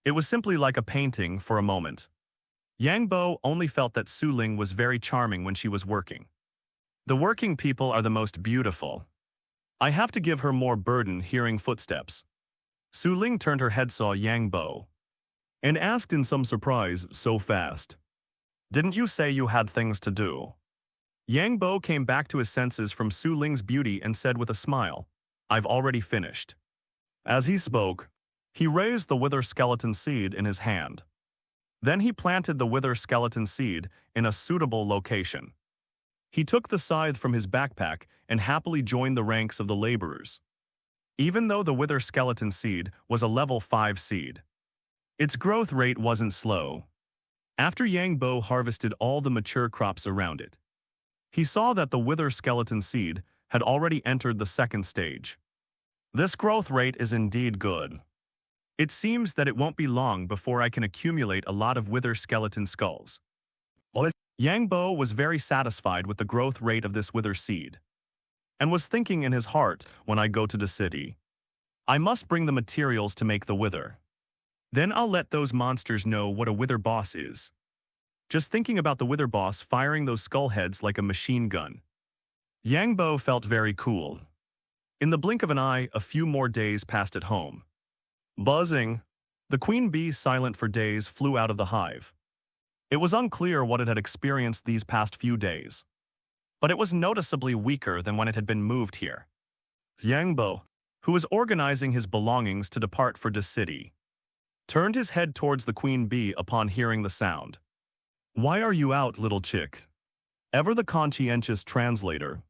It was simply like a painting for a moment. Yang Bo only felt that Su Ling was very charming when she was working. The working people are the most beautiful. I have to give her more burden hearing footsteps. Su Ling turned her head, saw Yang Bo, and asked in some surprise, so fast. Didn't you say you had things to do? Yang Bo came back to his senses from Su Ling's beauty and said with a smile, I've already finished. As he spoke, he raised the wither skeleton seed in his hand. Then he planted the wither skeleton seed in a suitable location. He took the scythe from his backpack and happily joined the ranks of the laborers. Even though the wither skeleton seed was a level 5 seed, its growth rate wasn't slow. After Yang Bo harvested all the mature crops around it, he saw that the wither skeleton seed had already entered the second stage. This growth rate is indeed good. It seems that it won't be long before I can accumulate a lot of wither skeleton skulls. Yang Bo was very satisfied with the growth rate of this wither seed, and was thinking in his heart, when I go to the city, I must bring the materials to make the wither. Then I'll let those monsters know what a wither boss is. Just thinking about the wither boss firing those skull heads like a machine gun, Yang Bo felt very cool. In the blink of an eye, a few more days passed at home. Buzzing, the queen bee, silent for days, flew out of the hive. It was unclear what it had experienced these past few days, but it was noticeably weaker than when it had been moved here. Yang Bo, who was organizing his belongings to depart for the city, turned his head towards the queen bee upon hearing the sound. "Why are you out, little chick?" Ever the conscientious translator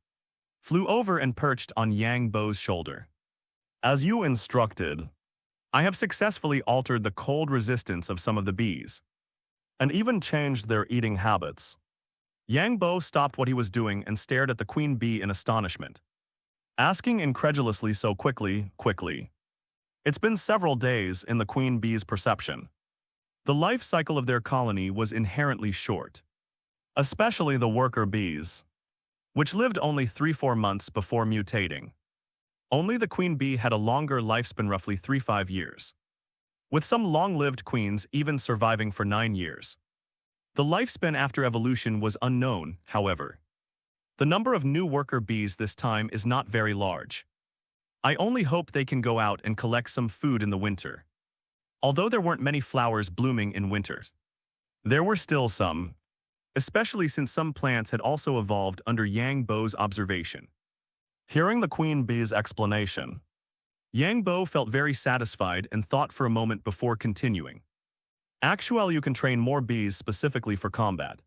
flew over and perched on Yang Bo's shoulder. "As you instructed, I have successfully altered the cold resistance of some of the bees, and even changed their eating habits." Yang Bo stopped what he was doing and stared at the queen bee in astonishment, asking incredulously, "So quickly? It's been several days." In the queen bee's perception, the life cycle of their colony was inherently short, especially the worker bees, which lived only 3-4 months before mutating. Only the queen bee had a longer lifespan, roughly 3-5 years, with some long-lived queens even surviving for 9 years. The lifespan after evolution was unknown, however. The number of new worker bees this time is not very large. I only hope they can go out and collect some food in the winter. Although there weren't many flowers blooming in winter, there were still some, especially since some plants had also evolved under Yang Bo's observation. Hearing the queen bee's explanation, Yang Bo felt very satisfied and thought for a moment before continuing. "Actually, you can train more bees specifically for combat,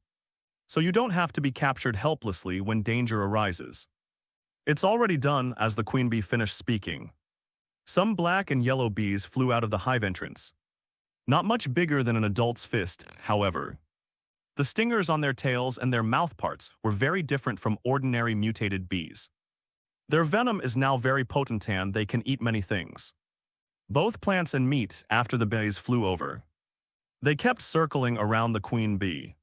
so you don't have to be captured helplessly when danger arises." "It's already done." As the queen bee finished speaking, some black and yellow bees flew out of the hive entrance. Not much bigger than an adult's fist, however. The stingers on their tails and their mouthparts were very different from ordinary mutated bees. Their venom is now very potent and they can eat many things, both plants and meat. After the bees flew over, they kept circling around the queen bee.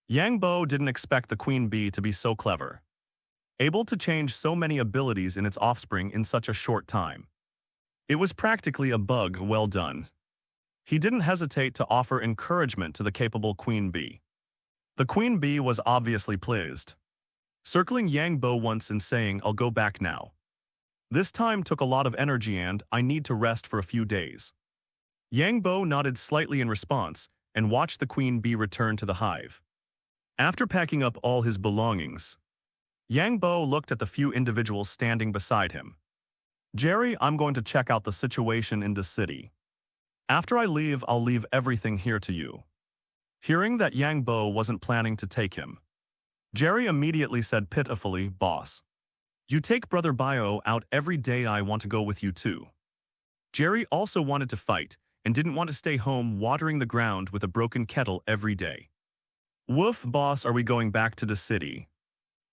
Yang Bo didn't expect the queen bee to be so clever, able to change so many abilities in its offspring in such a short time. It was practically a bug. Well done. He didn't hesitate to offer encouragement to the capable queen bee. The queen bee was obviously pleased, circling Yang Bo once and saying, "I'll go back now. This time took a lot of energy and I need to rest for a few days." Yang Bo nodded slightly in response and watched the queen bee return to the hive. After packing up all his belongings, Yang Bo looked at the few individuals standing beside him. "Jerry, I'm going to check out the situation in the city. After I leave, I'll leave everything here to you." Hearing that Yang Bo wasn't planning to take him, Jerry immediately said pitifully, "Boss, you take Brother Bio out every day. I want to go with you too." Jerry also wanted to fight and didn't want to stay home watering the ground with a broken kettle every day. "Woof, boss, are we going back to the city?"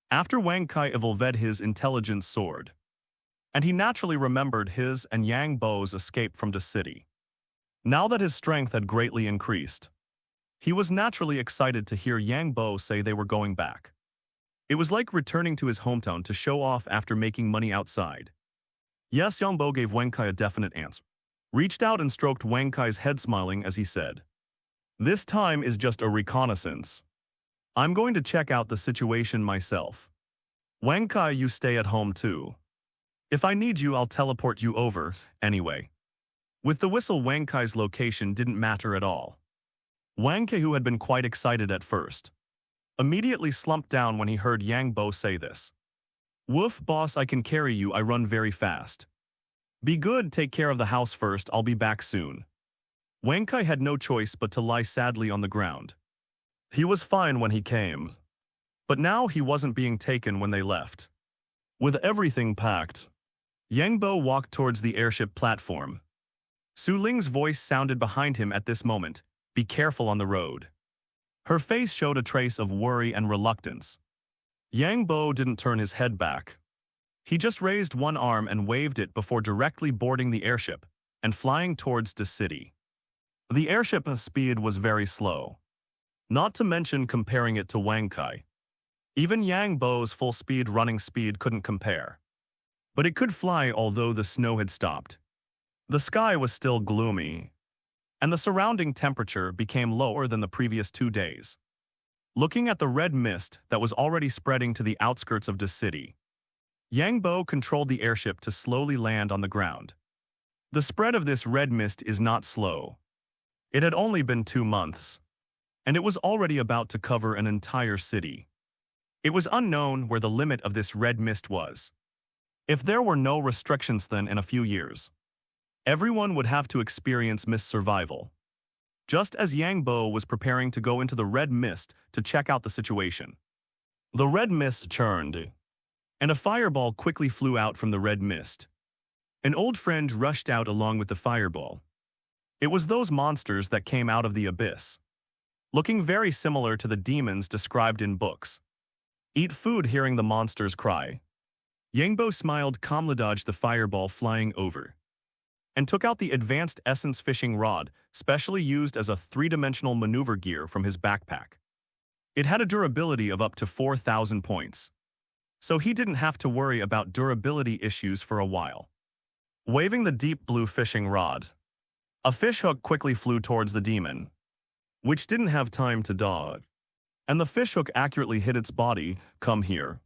After Wang Kai evolved his intelligence sword, and he naturally remembered his and Yang Bo's escape from the city. Now that his strength had greatly increased, he was naturally excited to hear Yang Bo say they were going back. It was like returning to his hometown to show off after making money outside. Yes, Yang Bo gave Wang Kai a definite answer, reached out and stroked Wang Kai's head, smiling as he said, "This time is just a reconnaissance. I'm going to check out the situation myself. Wang Kai, you stay at home too. If I need you, I'll teleport you over, anyway." With the whistle, Wang Kai's location didn't matter at all. Wang Kai, who had been quite excited at first, immediately slumped down when he heard Yang Bo say this. "Woof, boss, I can carry you. I run very fast. Be good, take care of the house first. I'll be back soon." Wang Kai had no choice but to lie sadly on the ground. He was fine when he came, but now he wasn't being taken when they left. With everything packed, Yang Bo walked towards the airship platform. Su Ling's voice sounded behind him at this moment, "Be careful on the road." Her face showed a trace of worry and reluctance. Yang Bo didn't turn his head back. He just raised one arm and waved it before directly boarding the airship and flying towards the city. The airship's speed was very slow, not to mention comparing it to Wang Kai. Even Yang Bo's full-speed running speed couldn't compare. But it could fly, although the snow had stopped. The sky was still gloomy, and the surrounding temperature became lower than the previous 2 days. Looking at the red mist that was already spreading to the outskirts of the city, Yang Bo controlled the airship to slowly land on the ground. The spread of this red mist is not slow. It had only been 2 months, and it was already about to cover an entire city. It was unknown where the limit of this red mist was. If there were no restrictions then in a few years, everyone would have to experience mist survival. Just as Yang Bo was preparing to go into the red mist to check out the situation, the red mist churned, and a fireball quickly flew out from the red mist. An old friend rushed out along with the fireball. It was those monsters that came out of the abyss, looking very similar to the demons described in books. Eat food hearing the monsters cry. Yangbo smiled calmly, dodged the fireball flying over, and took out the advanced essence fishing rod, specially used as a three-dimensional maneuver gear from his backpack. It had a durability of up to 4,000 points, so he didn't have to worry about durability issues for a while. Waving the deep blue fishing rod, a fishhook quickly flew towards the demon, which didn't have time to dodge, and the fishhook accurately hit its body. Come here.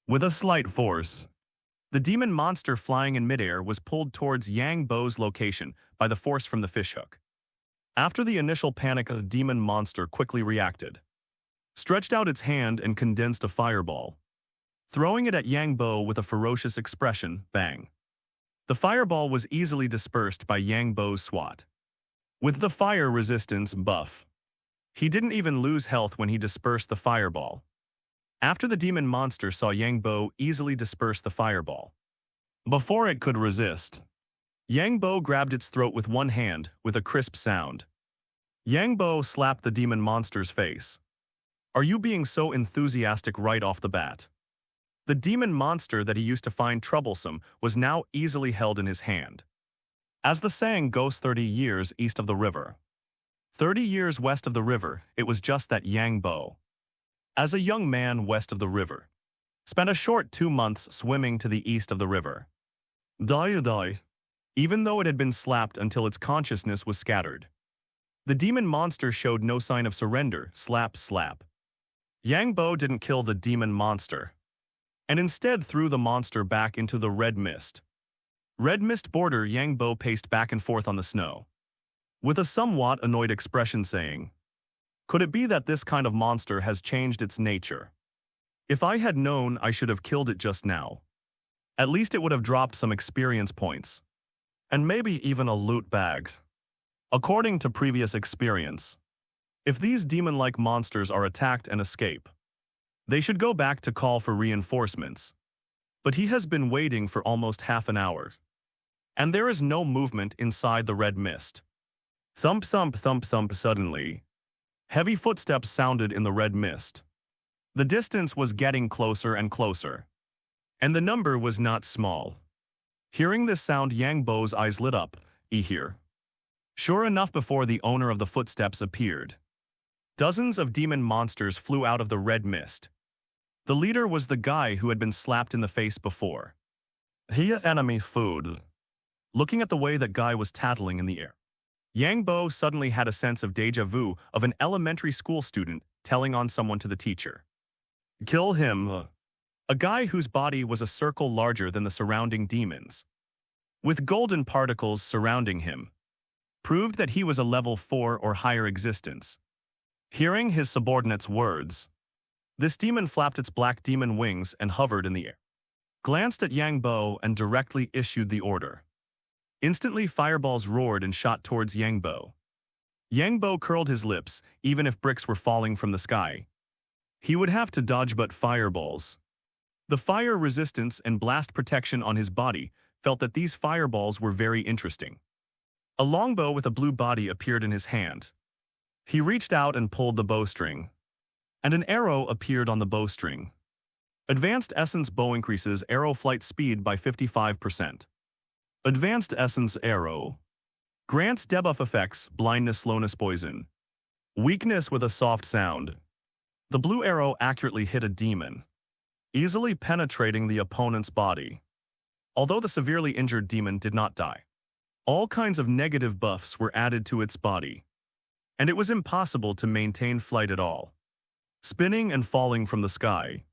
With a slight force, the demon monster flying in midair was pulled towards Yang Bo's location by the force from the fishhook. After the initial panic, the demon monster quickly reacted, stretched out its hand and condensed a fireball, throwing it at Yang Bo with a ferocious expression. Bang. The fireball was easily dispersed by Yang Bo's swat. With the fire resistance buff, he didn't even lose health when he dispersed the fireball. After the demon monster saw Yang Bo easily disperse the fireball, before it could resist, Yang Bo grabbed its throat with one hand with a crisp sound. Yang Bo slapped the demon monster's face. Are you being so enthusiastic right off the bat? The demon monster that he used to find troublesome was now easily held in his hand. As the saying goes, 30 years east of the river, 30 years west of the river, it was just that Yang Bo, as a young man west of the river, spent a short 2 months swimming to the east of the river. Die. Even though it had been slapped until its consciousness was scattered, the demon monster showed no sign of surrender. Slap. Yang Bo didn't kill the demon monster, and instead threw the monster back into the red mist. Red mist border. Yang Bo paced back and forth on the snow, with a somewhat annoyed expression, saying, could it be that this kind of monster has changed its nature? If I had known, I should have killed it just now. At least it would have dropped some experience points, and maybe even a loot bag. According to previous experience, if these demon-like monsters are attacked and escape, they should go back to call for reinforcements. But he has been waiting for almost half an hour, and there is no movement inside the red mist. Thump. Suddenly, heavy footsteps sounded in the red mist. The distance was getting closer and closer, and the number was not small. Hearing this sound, Yang Bo's eyes lit up. Here. Sure enough, before the owner of the footsteps appeared, dozens of demon monsters flew out of the red mist. The leader was the guy who had been slapped in the face before. He is enemy food. Looking at the way that guy was tattling in the air, Yang Bo suddenly had a sense of déjà vu of an elementary school student telling on someone to the teacher. Kill him. A guy whose body was a circle larger than the surrounding demons, with golden particles surrounding him, proved that he was a level 4 or higher existence. Hearing his subordinate's words, this demon flapped its black demon wings and hovered in the air, glanced at Yang Bo and directly issued the order. Instantly, fireballs roared and shot towards Yang Bo. Yang Bo curled his lips. Even if bricks were falling from the sky, he would have to dodge, but fireballs. The fire resistance and blast protection on his body felt that these fireballs were very interesting. A longbow with a blue body appeared in his hand. He reached out and pulled the bowstring, and an arrow appeared on the bowstring. Advanced Essence Bow increases arrow flight speed by 55%. Advanced Essence Arrow grants debuff effects, blindness, slowness, poison, weakness with a soft sound. The blue arrow accurately hit a demon, easily penetrating the opponent's body. Although the severely injured demon did not die, all kinds of negative buffs were added to its body, and it was impossible to maintain flight at all. Spinning and falling from the sky,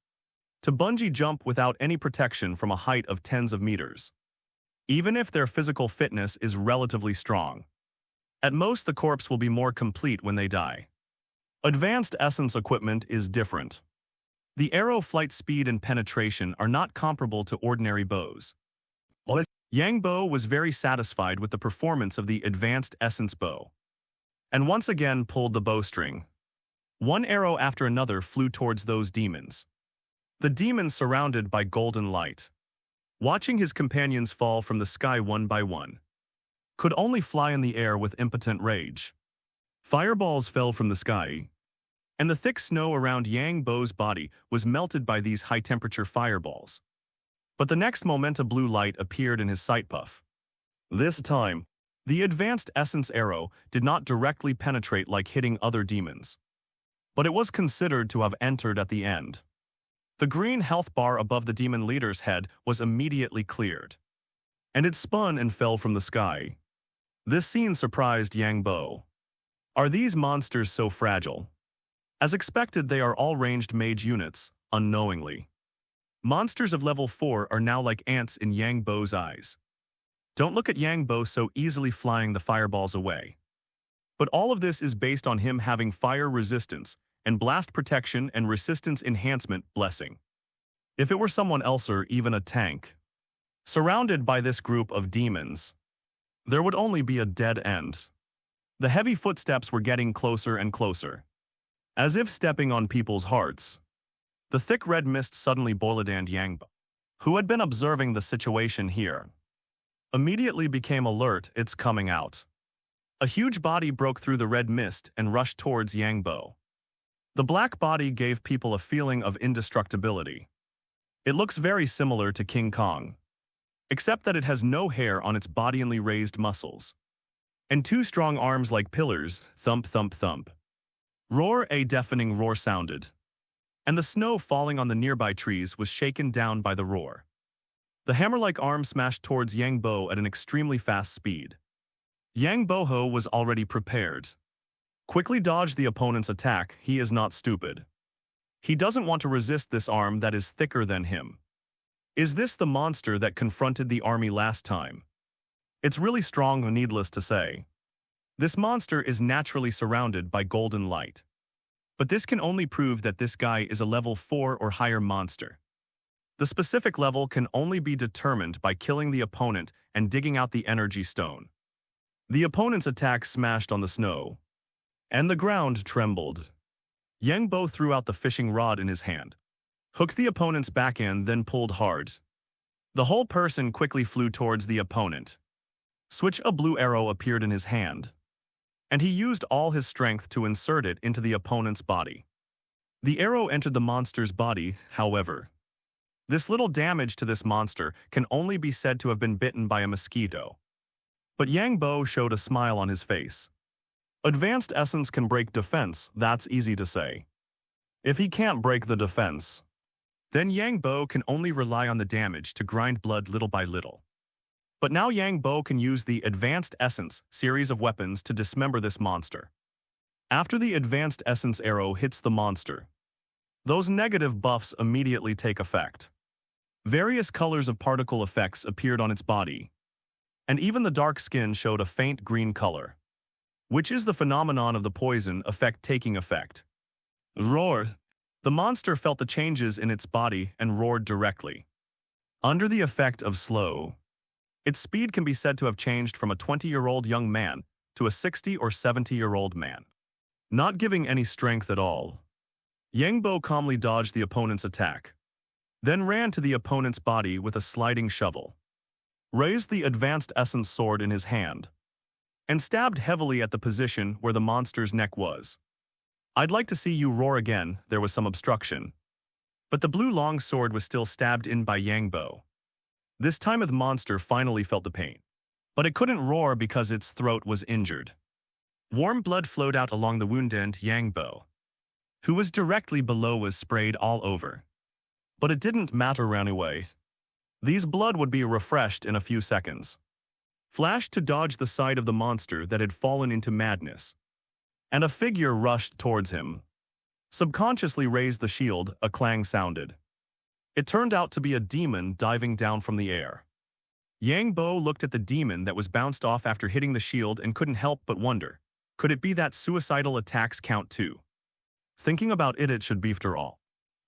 to bungee jump without any protection from a height of tens of meters. Even if their physical fitness is relatively strong, at most the corpse will be more complete when they die. Advanced Essence equipment is different. The arrow flight speed and penetration are not comparable to ordinary bows. Yang Bo was very satisfied with the performance of the advanced essence bow, and once again pulled the bowstring. One arrow after another flew towards those demons. The demons surrounded by golden light, watching his companions fall from the sky one by one, could only fly in the air with impotent rage. Fireballs fell from the sky, and the thick snow around Yang Bo's body was melted by these high-temperature fireballs. But the next moment a blue light appeared in his sight puff. This time, the advanced essence arrow did not directly penetrate like hitting other demons, but it was considered to have entered at the end. The green health bar above the demon leader's head was immediately cleared, and it spun and fell from the sky. This scene surprised Yang Bo. Are these monsters so fragile? As expected, they are all ranged mage units, unknowingly. Monsters of level 4 are now like ants in Yang Bo's eyes. Don't look at Yang Bo so easily flying the fireballs away. But all of this is based on him having fire resistance and blast protection and resistance enhancement blessing. If it were someone else or even a tank, surrounded by this group of demons, there would only be a dead end. The heavy footsteps were getting closer and closer, as if stepping on people's hearts. The thick red mist suddenly boiled, and Yang Bo, who had been observing the situation here, immediately became alert. It's coming out. A huge body broke through the red mist and rushed towards Yang Bo. The black body gave people a feeling of indestructibility. It looks very similar to King Kong, except that it has no hair on its bodyily raised muscles, and two strong arms like pillars. Thump, thump, thump. Roar! A deafening roar sounded, and the snow falling on the nearby trees was shaken down by the roar. The hammer-like arm smashed towards Yang Bo at an extremely fast speed. Yang Boho was already prepared. Quickly dodged the opponent's attack. He is not stupid. He doesn't want to resist this arm that is thicker than him. Is this the monster that confronted the army last time? It's really strong, needless to say. This monster is naturally surrounded by golden light. But this can only prove that this guy is a level 4 or higher monster. The specific level can only be determined by killing the opponent and digging out the energy stone. The opponent's attack smashed on the snow, and the ground trembled. Yang Bo threw out the fishing rod in his hand, hooked the opponent's back end, then pulled hard. The whole person quickly flew towards the opponent. Switch. A blue arrow appeared in his hand, and he used all his strength to insert it into the opponent's body. The arrow entered the monster's body, however. This little damage to this monster can only be said to have been bitten by a mosquito. But Yang Bo showed a smile on his face. Advanced essence can break defense, that's easy to say. If he can't break the defense, then Yang Bo can only rely on the damage to grind blood little by little. But now Yang Bo can use the Advanced Essence series of weapons to dismember this monster. After the Advanced Essence arrow hits the monster, those negative buffs immediately take effect. Various colors of particle effects appeared on its body, and even the dark skin showed a faint green color, which is the phenomenon of the poison effect taking effect. Roar! The monster felt the changes in its body and roared directly. Under the effect of slow, its speed can be said to have changed from a 20-year-old young man to a 60 or 70-year-old man, not giving any strength at all. Yang Bo calmly dodged the opponent's attack, then ran to the opponent's body with a sliding shovel, raised the Advanced Essence sword in his hand, and stabbed heavily at the position where the monster's neck was. I'd like to see you roar again. There was some obstruction, but the blue long sword was still stabbed in by Yang Bo. This time the monster finally felt the pain, but it couldn't roar because its throat was injured. Warm blood flowed out along the wound, and Yang Bo, who was directly below, was sprayed all over. But it didn't matter anyway. These blood would be refreshed in a few seconds. Flashed to dodge the side of the monster that had fallen into madness, and a figure rushed towards him. Subconsciously raised the shield. A clang sounded. It turned out to be a demon diving down from the air. Yang Bo looked at the demon that was bounced off after hitting the shield and couldn't help but wonder, could it be that suicidal attacks count too? Thinking about it, it should be after all.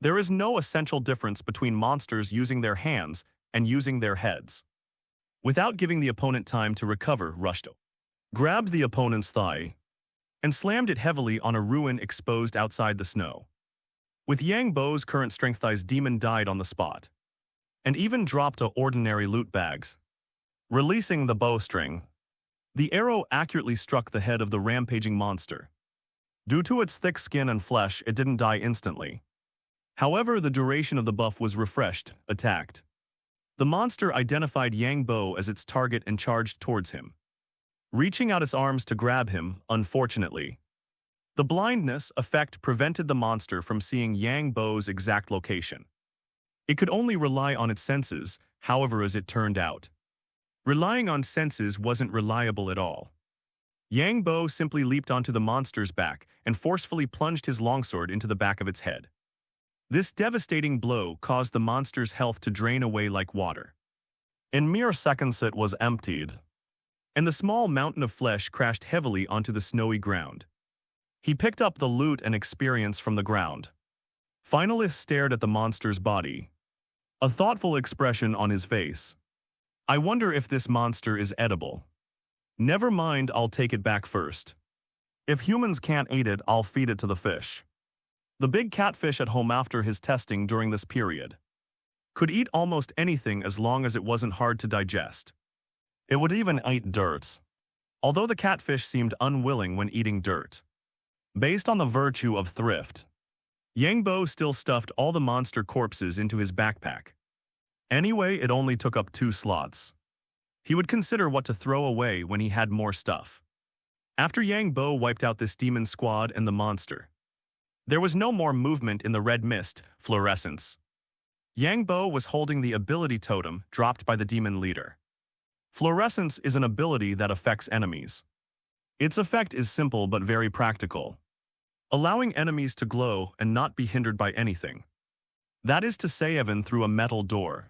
There is no essential difference between monsters using their hands and using their heads. Without giving the opponent time to recover, rushed, grabbed the opponent's thigh, and slammed it heavily on a ruin exposed outside the snow. With Yang Bo's current strength, Thai's demon died on the spot, and even dropped ordinary loot bags. Releasing the bowstring, the arrow accurately struck the head of the rampaging monster. Due to its thick skin and flesh, it didn't die instantly. However, the duration of the buff was refreshed, attacked. The monster identified Yang Bo as its target and charged towards him, reaching out its arms to grab him, unfortunately. The blindness effect prevented the monster from seeing Yang Bo's exact location. It could only rely on its senses, however, as it turned out. Relying on senses wasn't reliable at all. Yang Bo simply leaped onto the monster's back and forcefully plunged his longsword into the back of its head. This devastating blow caused the monster's health to drain away like water. In mere seconds it was emptied, and the small mountain of flesh crashed heavily onto the snowy ground. He picked up the loot and experience from the ground. Finalist stared at the monster's body, a thoughtful expression on his face. I wonder if this monster is edible. Never mind, I'll take it back first. If humans can't eat it, I'll feed it to the fish. The big catfish at home after his testing during this period could eat almost anything as long as it wasn't hard to digest. It would even eat dirt, although the catfish seemed unwilling when eating dirt. Based on the virtue of thrift, Yang Bo still stuffed all the monster corpses into his backpack. Anyway, it only took up 2 slots. He would consider what to throw away when he had more stuff. After Yang Bo wiped out this demon squad and the monster, there was no more movement in the red mist, fluorescence. Yang Bo was holding the ability totem dropped by the demon leader. Fluorescence is an ability that affects enemies. Its effect is simple but very practical, allowing enemies to glow and not be hindered by anything. That is to say, even through a metal door.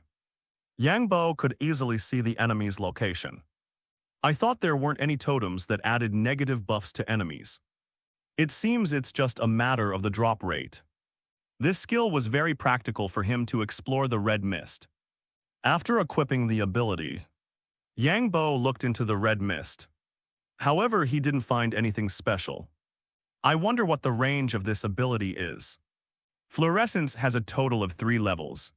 Yang Bo could easily see the enemy's location. I thought there weren't any totems that added negative buffs to enemies. It seems it's just a matter of the drop rate. This skill was very practical for him to explore the red mist. After equipping the ability, Yang Bo looked into the red mist. However, he didn't find anything special. I wonder what the range of this ability is. Fluorescence has a total of 3 levels,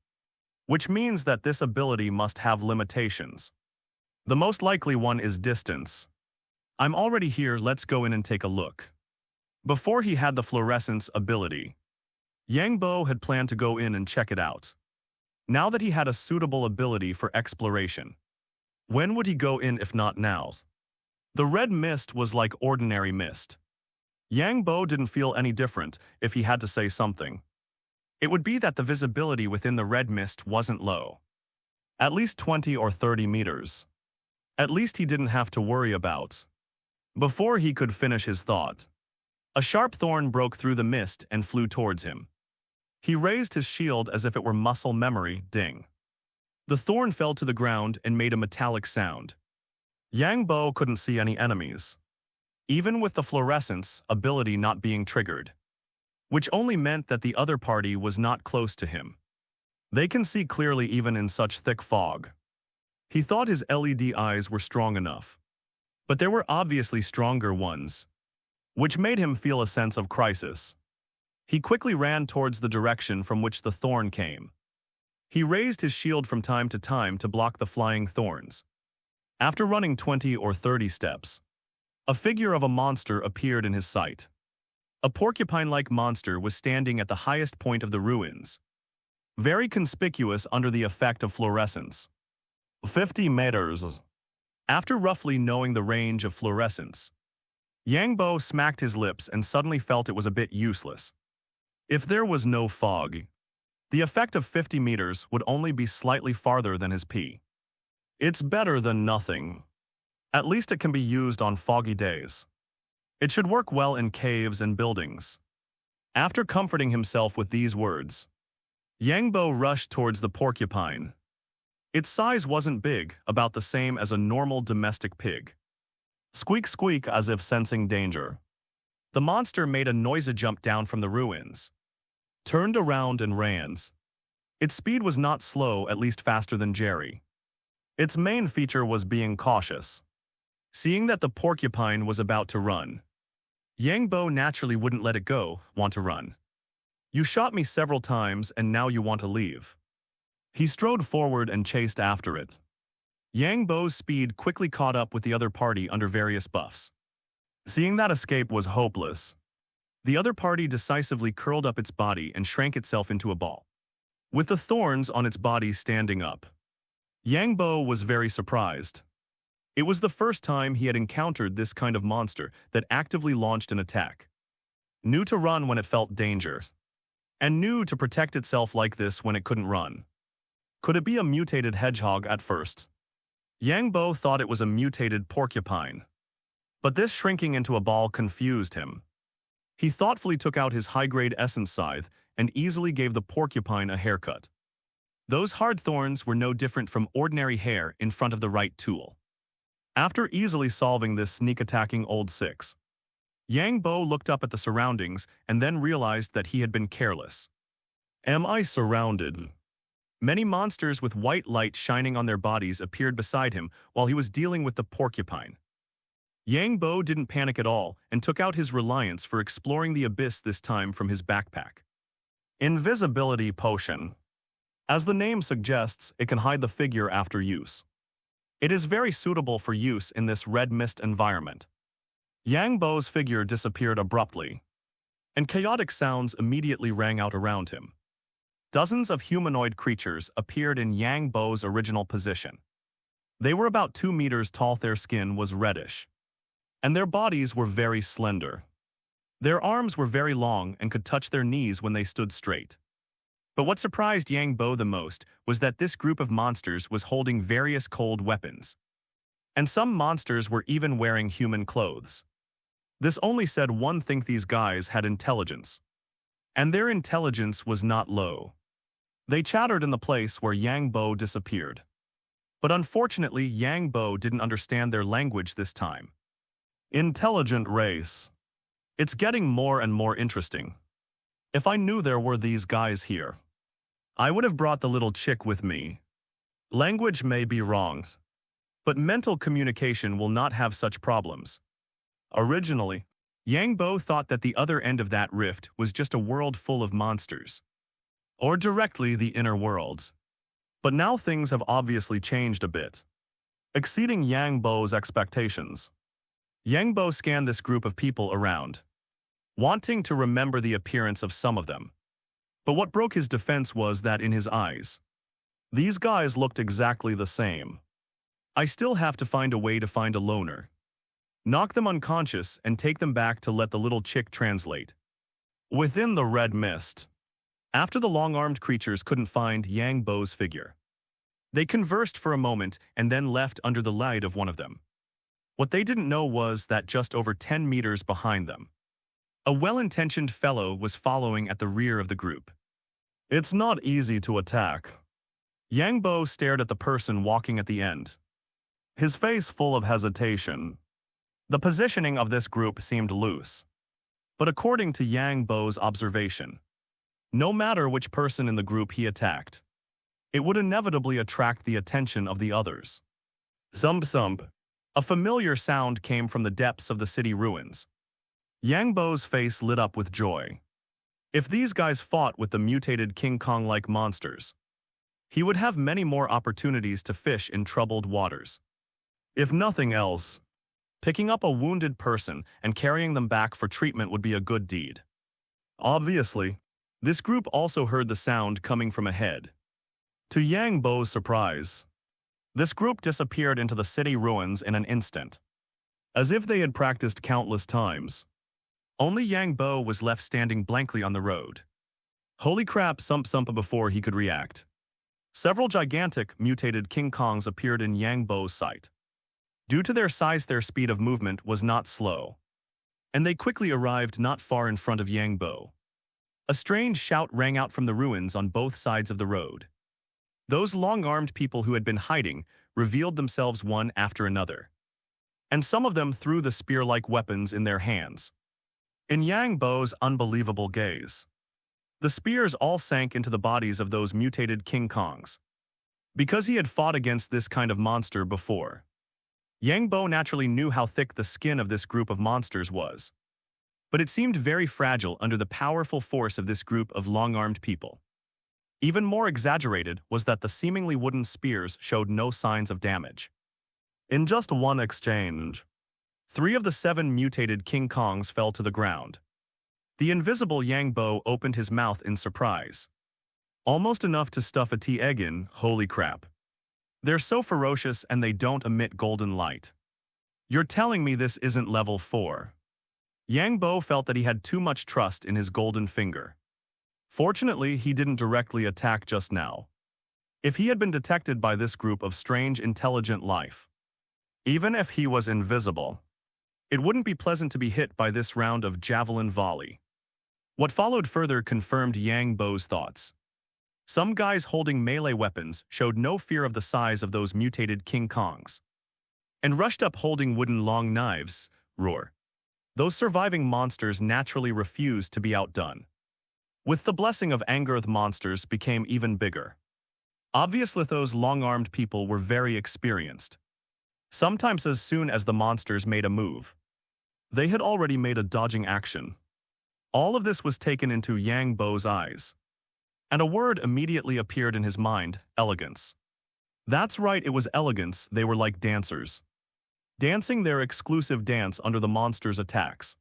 which means that this ability must have limitations. The most likely one is distance. I'm already here, let's go in and take a look. Before he had the fluorescence ability, Yang Bo had planned to go in and check it out. Now that he had a suitable ability for exploration, when would he go in if not now? The red mist was like ordinary mist. Yang Bo didn't feel any different if he had to say something. It would be that the visibility within the red mist wasn't low. At least 20 or 30 meters. At least he didn't have to worry about. Before he could finish his thought, a sharp thorn broke through the mist and flew towards him. He raised his shield as if it were muscle memory, ding. The thorn fell to the ground and made a metallic sound. Yang Bo couldn't see any enemies, even with the fluorescence ability not being triggered, which only meant that the other party was not close to him. They can see clearly even in such thick fog. He thought his LED eyes were strong enough, but there were obviously stronger ones, which made him feel a sense of crisis. He quickly ran towards the direction from which the thorn came. He raised his shield from time to block the flying thorns. After running 20 or 30 steps, a figure of a monster appeared in his sight. A porcupine-like monster was standing at the highest point of the ruins, very conspicuous under the effect of fluorescence. 50 meters. After roughly knowing the range of fluorescence, Yang Bo smacked his lips and suddenly felt it was a bit useless. If there was no fog, the effect of 50 meters would only be slightly farther than his P. It's better than nothing. At least it can be used on foggy days. It should work well in caves and buildings. After comforting himself with these words, Yang Bo rushed towards the porcupine. Its size wasn't big, about the same as a normal domestic pig. Squeak squeak, as if sensing danger. The monster made a noisy jump down from the ruins. turned around and ran. Its speed was not slow, at least faster than Jerry. Its main feature was being cautious. Seeing that the porcupine was about to run, Yangbo naturally wouldn't let it go, want to run. You shot me several times and now you want to leave. He strode forward and chased after it. Yangbo's speed quickly caught up with the other party under various buffs. Seeing that escape was hopeless, the other party decisively curled up its body and shrank itself into a ball, with the thorns on its body standing up. Yangbo was very surprised. It was the first time he had encountered this kind of monster that actively launched an attack. Knew to run when it felt danger, and knew to protect itself like this when it couldn't run. Could it be a mutated hedgehog at first? Yangbo thought it was a mutated porcupine. But this shrinking into a ball confused him. He thoughtfully took out his high-grade essence scythe and easily gave the porcupine a haircut. Those hard thorns were no different from ordinary hair in front of the right tool. After easily solving this sneak-attacking old six, Yangbo looked up at the surroundings and then realized that he had been careless. Am I surrounded? Many monsters with white light shining on their bodies appeared beside him while he was dealing with the porcupine. Yangbo didn't panic at all and took out his reliance for exploring the abyss, this time from his backpack. Invisibility potion. As the name suggests, it can hide the figure after use. It is very suitable for use in this red mist environment. Yangbo's figure disappeared abruptly, and chaotic sounds immediately rang out around him. Dozens of humanoid creatures appeared in Yangbo's original position. They were about 2 meters tall, their skin was reddish, and their bodies were very slender. Their arms were very long and could touch their knees when they stood straight. But what surprised Yangbo the most was that this group of monsters was holding various cold weapons. And some monsters were even wearing human clothes. This only said one thing: these guys had intelligence. And their intelligence was not low. They chattered in the place where Yangbo disappeared. But unfortunately, Yangbo didn't understand their language this time. Intelligent race. It's getting more and more interesting. If I knew there were these guys here, I would have brought the little chick with me. Language may be wrong, but mental communication will not have such problems. Originally, Yangbo thought that the other end of that rift was just a world full of monsters, or directly the inner worlds. But now things have obviously changed a bit, exceeding Yangbo's expectations. Yangbo scanned this group of people around, wanting to remember the appearance of some of them. But what broke his defense was that in his eyes, these guys looked exactly the same. I still have to find a way to find a loner, knock them unconscious, and take them back to let the little chick translate. Within the red mist, after the long-armed creatures couldn't find Yangbo's figure, they conversed for a moment and then left under the light of one of them. What they didn't know was that just over 10 meters behind them, a well-intentioned fellow was following at the rear of the group. It's not easy to attack. Yangbo stared at the person walking at the end, his face full of hesitation. The positioning of this group seemed loose. But according to Yangbo's observation, no matter which person in the group he attacked, it would inevitably attract the attention of the others. Thump thump. A familiar sound came from the depths of the city ruins. Yangbo's face lit up with joy. If these guys fought with the mutated King Kong-like monsters, he would have many more opportunities to fish in troubled waters. If nothing else, picking up a wounded person and carrying them back for treatment would be a good deed. Obviously, this group also heard the sound coming from ahead. To Yangbo's surprise, this group disappeared into the city ruins in an instant, as if they had practiced countless times. Only Yangbo was left standing blankly on the road. Holy crap, sump sump. Before he could react, several gigantic, mutated King Kongs appeared in Yangbo's sight. Due to their size, their speed of movement was not slow, and they quickly arrived not far in front of Yangbo. A strange shout rang out from the ruins on both sides of the road. Those long-armed people who had been hiding revealed themselves one after another, and some of them threw the spear-like weapons in their hands. In Yangbo's unbelievable gaze, The spears all sank into the bodies of those mutated King Kongs. Because he had fought against this kind of monster before, Yang Bo naturally knew how thick the skin of this group of monsters was. But it seemed very fragile under the powerful force of this group of long-armed people. Even more exaggerated was that the seemingly wooden spears showed no signs of damage. In just one exchange, 3 of the 7 mutated King Kongs fell to the ground. The invisible Yang Bo opened his mouth in surprise. Almost enough to stuff a tea egg in, holy crap. They're so ferocious and they don't emit golden light. You're telling me this isn't level 4? Yang Bo felt that he had too much trust in his golden finger. Fortunately, he didn't directly attack just now. If he had been detected by this group of strange intelligent life, even if he was invisible, it wouldn't be pleasant to be hit by this round of javelin volley. What followed further confirmed Yang Bo's thoughts. Some guys holding melee weapons showed no fear of the size of those mutated King Kongs, and rushed up holding wooden long knives. Roar. Those surviving monsters naturally refused to be outdone. With the blessing of anger, the monsters became even bigger. Obviously, those long-armed people were very experienced. Sometimes as soon as the monsters made a move, they had already made a dodging action. All of this was taken into Yang Bo's eyes. And a word immediately appeared in his mind: elegance. That's right, it was elegance. They were like dancers, dancing their exclusive dance under the monsters' attacks.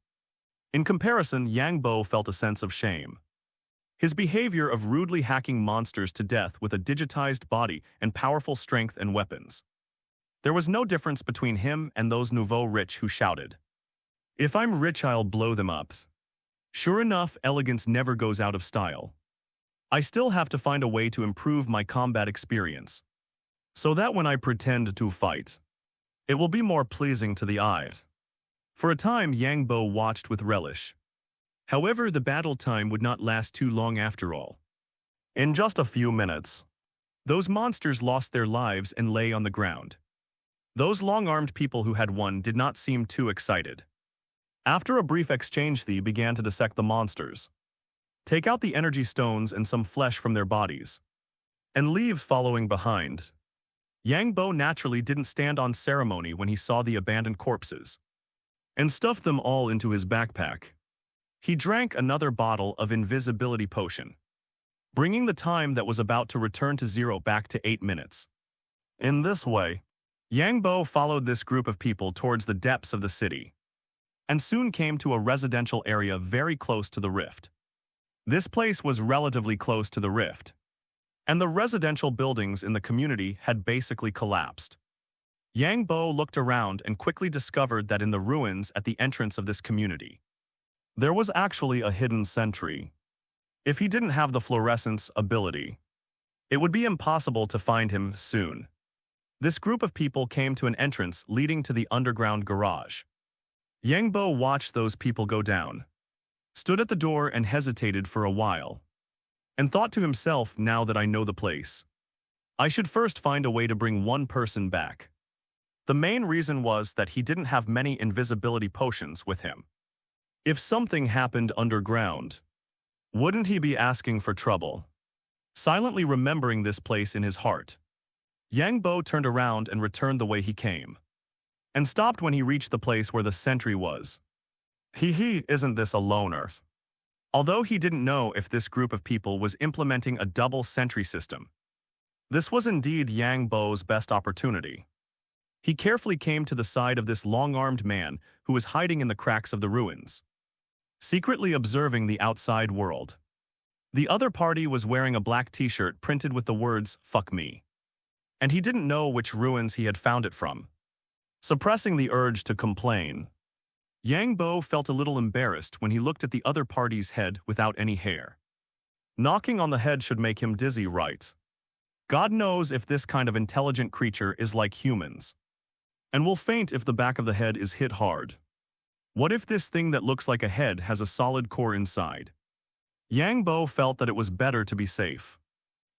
In comparison, Yang Bo felt a sense of shame. His behavior of rudely hacking monsters to death with a digitized body and powerful strength and weapons. There was no difference between him and those nouveau rich who shouted, "If I'm rich, I'll blow them up." Sure enough, elegance never goes out of style. I still have to find a way to improve my combat experience, so that when I pretend to fight, it will be more pleasing to the eye. For a time, Yang Bo watched with relish. However, the battle time would not last too long after all. In just a few minutes, those monsters lost their lives and lay on the ground. Those long-armed people who had won did not seem too excited. After a brief exchange, they began to dissect the monsters, take out the energy stones and some flesh from their bodies, and leaves following behind. Yang Bo naturally didn't stand on ceremony when he saw the abandoned corpses, and stuffed them all into his backpack. He drank another bottle of invisibility potion, bringing the time that was about to return to 0 back to 8 minutes. In this way, Yang Bo followed this group of people towards the depths of the city, and soon came to a residential area very close to the rift. This place was relatively close to the rift, and the residential buildings in the community had basically collapsed. Yang Bo looked around and quickly discovered that in the ruins at the entrance of this community, there was actually a hidden sentry. If he didn't have the fluorescence ability, it would be impossible to find him soon. This group of people came to an entrance leading to the underground garage. Yang Bo watched those people go down, stood at the door and hesitated for a while, and thought to himself, now that I know the place, I should first find a way to bring one person back. The main reason was that he didn't have many invisibility potions with him. If something happened underground, wouldn't he be asking for trouble? Silently remembering this place in his heart, Yang Bo turned around and returned the way he came, and stopped when he reached the place where the sentry was. Isn't this a loner? Although he didn't know if this group of people was implementing a double sentry system, this was indeed Yang Bo's best opportunity. He carefully came to the side of this long-armed man who was hiding in the cracks of the ruins, secretly observing the outside world. The other party was wearing a black t-shirt printed with the words, "Fuck me," and he didn't know which ruins he had found it from. Suppressing the urge to complain, Yang Bo felt a little embarrassed when he looked at the other party's head without any hair. Knocking on the head should make him dizzy, right? God knows if this kind of intelligent creature is like humans, and will faint if the back of the head is hit hard. What if this thing that looks like a head has a solid core inside? Yang Bo felt that it was better to be safe.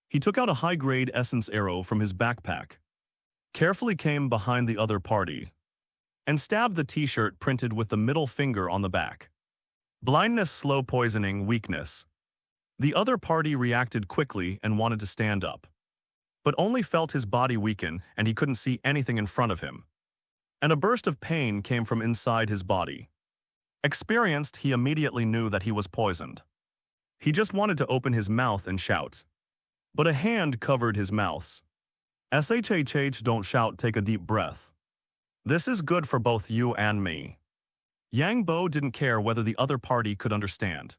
He took out a high-grade essence arrow from his backpack, carefully came behind the other party, and stabbed the t-shirt printed with the middle finger on the back. Blindness, slow poisoning, weakness. The other party reacted quickly and wanted to stand up, but only felt his body weaken and he couldn't see anything in front of him. And a burst of pain came from inside his body. Experienced, he immediately knew that he was poisoned. He just wanted to open his mouth and shout. But a hand covered his mouth. SHHH, don't shout, take a deep breath. This is good for both you and me. Yang Bo didn't care whether the other party could understand.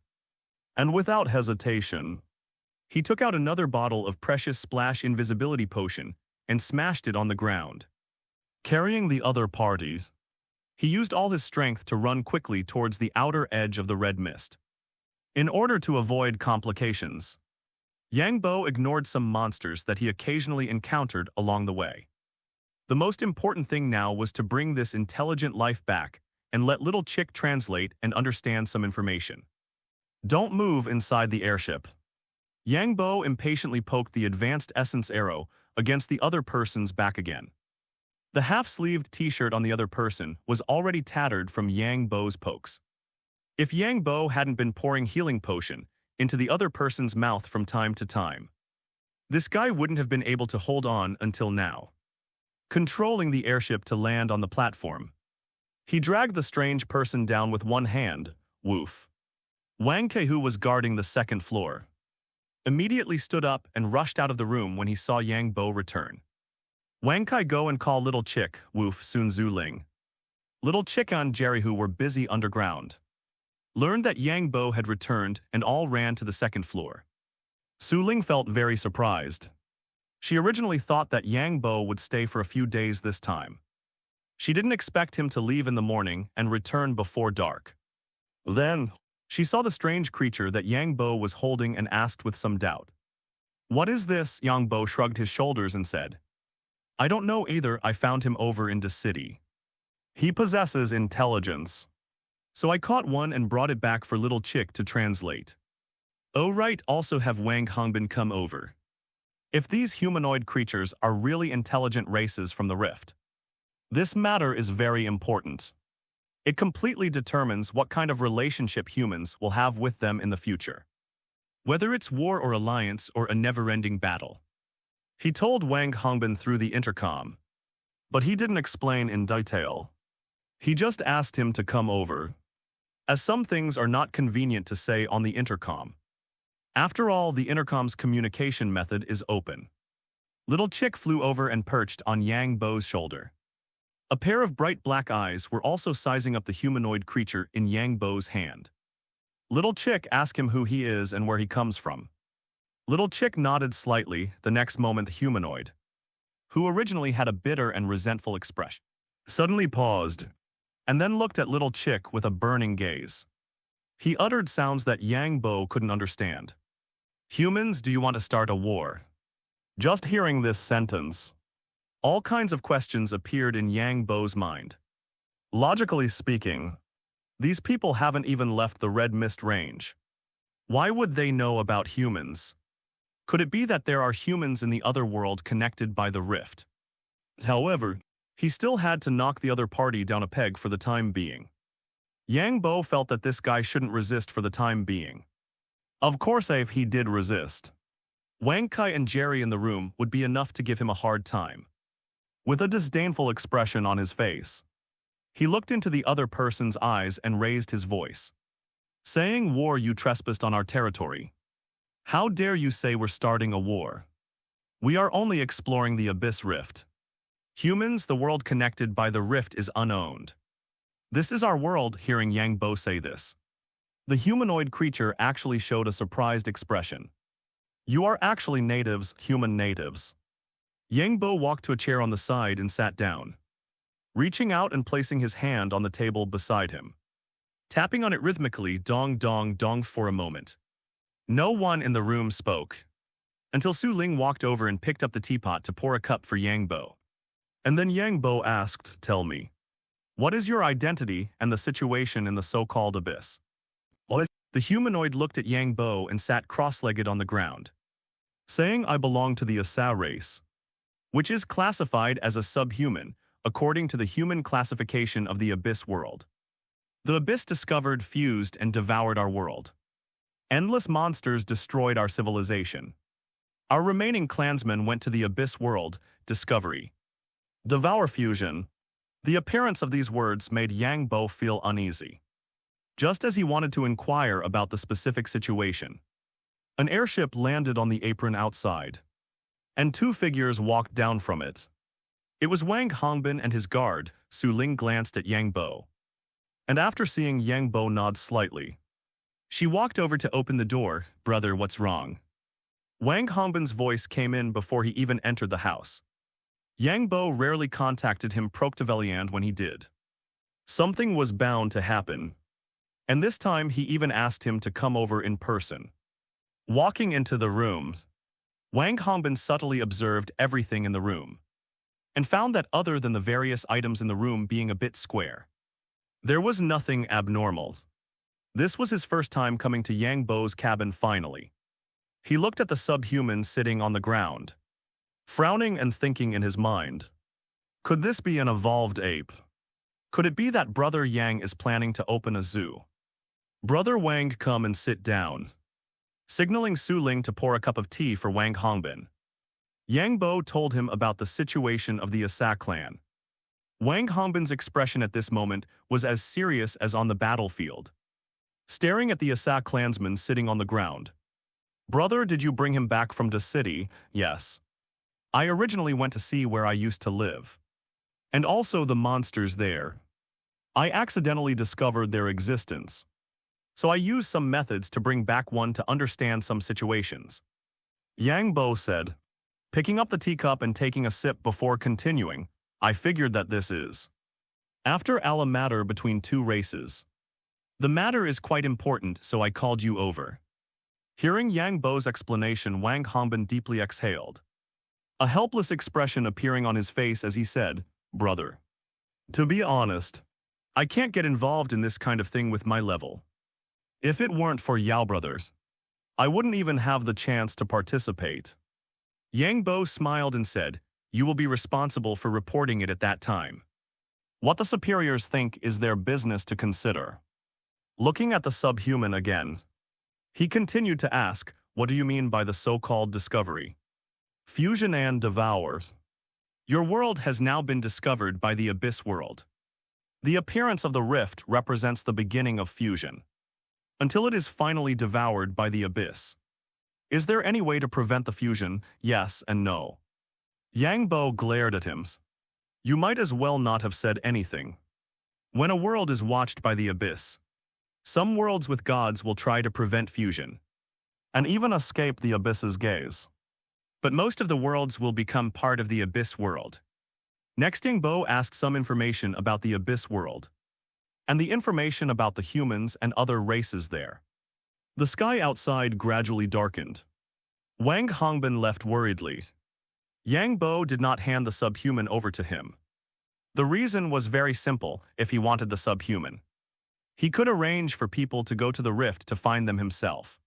And without hesitation, he took out another bottle of precious splash invisibility potion and smashed it on the ground. Carrying the other parties, he used all his strength to run quickly towards the outer edge of the red mist. In order to avoid complications, Yang Bo ignored some monsters that he occasionally encountered along the way. The most important thing now was to bring this intelligent life back and let Little Chick translate and understand some information. Don't move inside the airship. Yang Bo impatiently poked the advanced essence arrow against the other person's back again. The half-sleeved t-shirt on the other person was already tattered from Yang Bo's pokes. If Yang Bo hadn't been pouring healing potion into the other person's mouth from time to time, this guy wouldn't have been able to hold on until now. Controlling the airship to land on the platform, he dragged the strange person down with one hand. Woof. Wang Ke, who was guarding the second floor, immediately stood up and rushed out of the room when he saw Yang Bo return. Wang Kai, go and call Little Chick, Woof, Sun Zuling. Little Chick and Jerry, who were busy underground, learned that Yang Bo had returned and all ran to the second floor. Su Ling felt very surprised. She originally thought that Yang Bo would stay for a few days this time. She didn't expect him to leave in the morning and return before dark. Then, she saw the strange creature that Yang Bo was holding and asked with some doubt. What is this? Yang Bo shrugged his shoulders and said, I don't know either, I found him over in the city. He possesses intelligence. So I caught one and brought it back for Little Chick to translate. Oh right, also have Wang Hongbin come over. If these humanoid creatures are really intelligent races from the rift, this matter is very important. It completely determines what kind of relationship humans will have with them in the future. Whether it's war or alliance or a never-ending battle. He told Wang Hongbin through the intercom, but he didn't explain in detail. He just asked him to come over, as some things are not convenient to say on the intercom. After all, the intercom's communication method is open. Little Chick flew over and perched on Yang Bo's shoulder. A pair of bright black eyes were also sizing up the humanoid creature in Yang Bo's hand. Little Chick asked him who he is and where he comes from. Little Chick nodded slightly. The next moment, the humanoid, who originally had a bitter and resentful expression, suddenly paused, and then looked at Little Chick with a burning gaze. He uttered sounds that Yang Bo couldn't understand. Humans, do you want to start a war? Just hearing this sentence, all kinds of questions appeared in Yang Bo's mind. Logically speaking, these people haven't even left the Red Mist range. Why would they know about humans? Could it be that there are humans in the other world connected by the rift? However, he still had to knock the other party down a peg for the time being. Yang Bo felt that this guy shouldn't resist for the time being. Of course, if he did resist, Wang Kai and Jerry in the room would be enough to give him a hard time. With a disdainful expression on his face, he looked into the other person's eyes and raised his voice, saying, War, you trespassed on our territory. How dare you say we're starting a war? We are only exploring the Abyss Rift. Humans, the world connected by the rift is unowned. This is our world. Hearing Yang Bo say this, the humanoid creature actually showed a surprised expression. You are actually natives, human natives. Yang Bo walked to a chair on the side and sat down, reaching out and placing his hand on the table beside him, tapping on it rhythmically, dong dong dong for a moment. No one in the room spoke, until Su Ling walked over and picked up the teapot to pour a cup for Yang Bo. And then Yang Bo asked, Tell me, what is your identity and the situation in the so-called abyss? The humanoid looked at Yang Bo and sat cross-legged on the ground, saying, I belong to the Asa race, which is classified as a subhuman according to the human classification of the Abyss world. The Abyss discovered, fused, and devoured our world. Endless monsters destroyed our civilization. Our remaining clansmen went to the abyss world, discovery. Devour fusion. The appearance of these words made Yang Bo feel uneasy. Just as he wanted to inquire about the specific situation, an airship landed on the apron outside, and two figures walked down from it. It was Wang Hongbin and his guard. Su Ling glanced at Yang Bo, and after seeing Yang Bo nod slightly, she walked over to open the door. "Brother, what's wrong?" Wang Hongbin's voice came in before he even entered the house. Yang Bo rarely contacted him Procteveliand when he did. Something was bound to happen, and this time he even asked him to come over in person. Walking into the rooms, Wang Hongbin subtly observed everything in the room, and found that other than the various items in the room being a bit square, there was nothing abnormal. This was his first time coming to Yang Bo's cabin finally. He looked at the subhuman sitting on the ground, frowning and thinking in his mind. Could this be an evolved ape? Could it be that Brother Yang is planning to open a zoo? Brother Wang, come and sit down, signaling Su Ling to pour a cup of tea for Wang Hongbin. Yang Bo told him about the situation of the Asa clan. Wang Hongbin's expression at this moment was as serious as on the battlefield, staring at the Asa clansman sitting on the ground. "Brother, did you bring him back from the city?" "Yes. I originally went to see where I used to live, and also the monsters there. I accidentally discovered their existence, so I used some methods to bring back one to understand some situations," Yang Bo said, picking up the teacup and taking a sip before continuing. "I figured that this is, after all, a matter between two races. The matter is quite important, so I called you over." Hearing Yang Bo's explanation, Wang Hongbin deeply exhaled, a helpless expression appearing on his face as he said, "Brother, to be honest, I can't get involved in this kind of thing with my level. If it weren't for Yao brothers, I wouldn't even have the chance to participate." Yang Bo smiled and said, "You will be responsible for reporting it at that time. What the superiors think is their business to consider." Looking at the subhuman again, he continued to ask, "What do you mean by the so-called discovery?" "Fusion and devours. Your world has now been discovered by the abyss world. The appearance of the rift represents the beginning of fusion, until it is finally devoured by the abyss. Is there any way to prevent the fusion?" "Yes and no." Yang Bo glared at him. "You might as well not have said anything. When a world is watched by the abyss, some worlds with gods will try to prevent fusion, and even escape the abyss's gaze. But most of the worlds will become part of the abyss world." Next, Yang Bo asked some information about the abyss world, and the information about the humans and other races there. The sky outside gradually darkened. Wang Hongbin left worriedly. Yang Bo did not hand the subhuman over to him. The reason was very simple. If he wanted the subhuman, he could arrange for people to go to the rift to find them himself.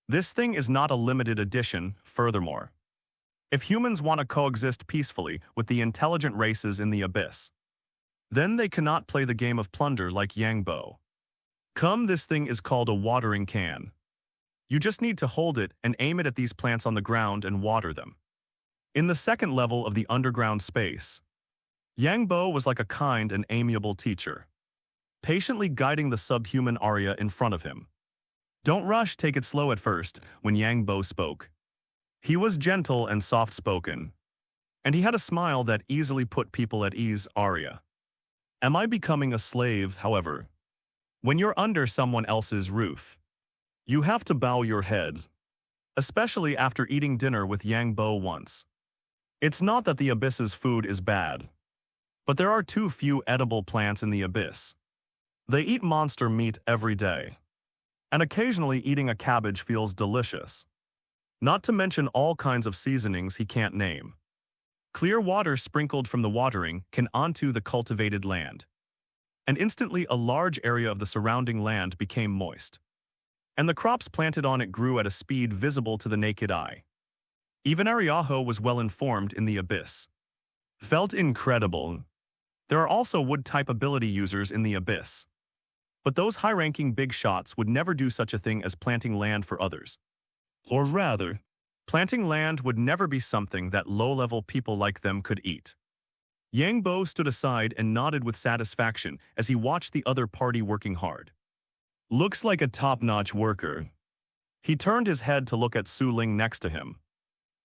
This thing is not a limited edition. Furthermore, if humans want to coexist peacefully with the intelligent races in the abyss, then they cannot play the game of plunder like Yang Bo. "Come, this thing is called a watering can. You just need to hold it and aim it at these plants on the ground and water them." In the second level of the underground space, Yang Bo was like a kind and amiable teacher, patiently guiding the subhuman aria in front of him. "Don't rush, take it slow at first." When Yang Bo spoke, he was gentle and soft-spoken, and he had a smile that easily put people at ease. "Aria. Am I becoming a slave?" "However, when you're under someone else's roof, you have to bow your heads, especially after eating dinner with Yang Bo once. It's not that the abyss's food is bad, but there are too few edible plants in the abyss. They eat monster meat every day, and occasionally eating a cabbage feels delicious. Not to mention all kinds of seasonings he can't name. Clear water sprinkled from the watering can onto the cultivated land, and instantly a large area of the surrounding land became moist, and the crops planted on it grew at a speed visible to the naked eye. Even Ariaho was well informed in the abyss. Felt incredible. There are also wood-type ability users in the abyss, But those high-ranking big shots would never do such a thing as planting land for others. Or rather, planting land would never be something that low-level people like them could eat. Yang Bo stood aside and nodded with satisfaction as he watched the other party working hard. Looks like a top-notch worker. He turned his head to look at Su Ling next to him,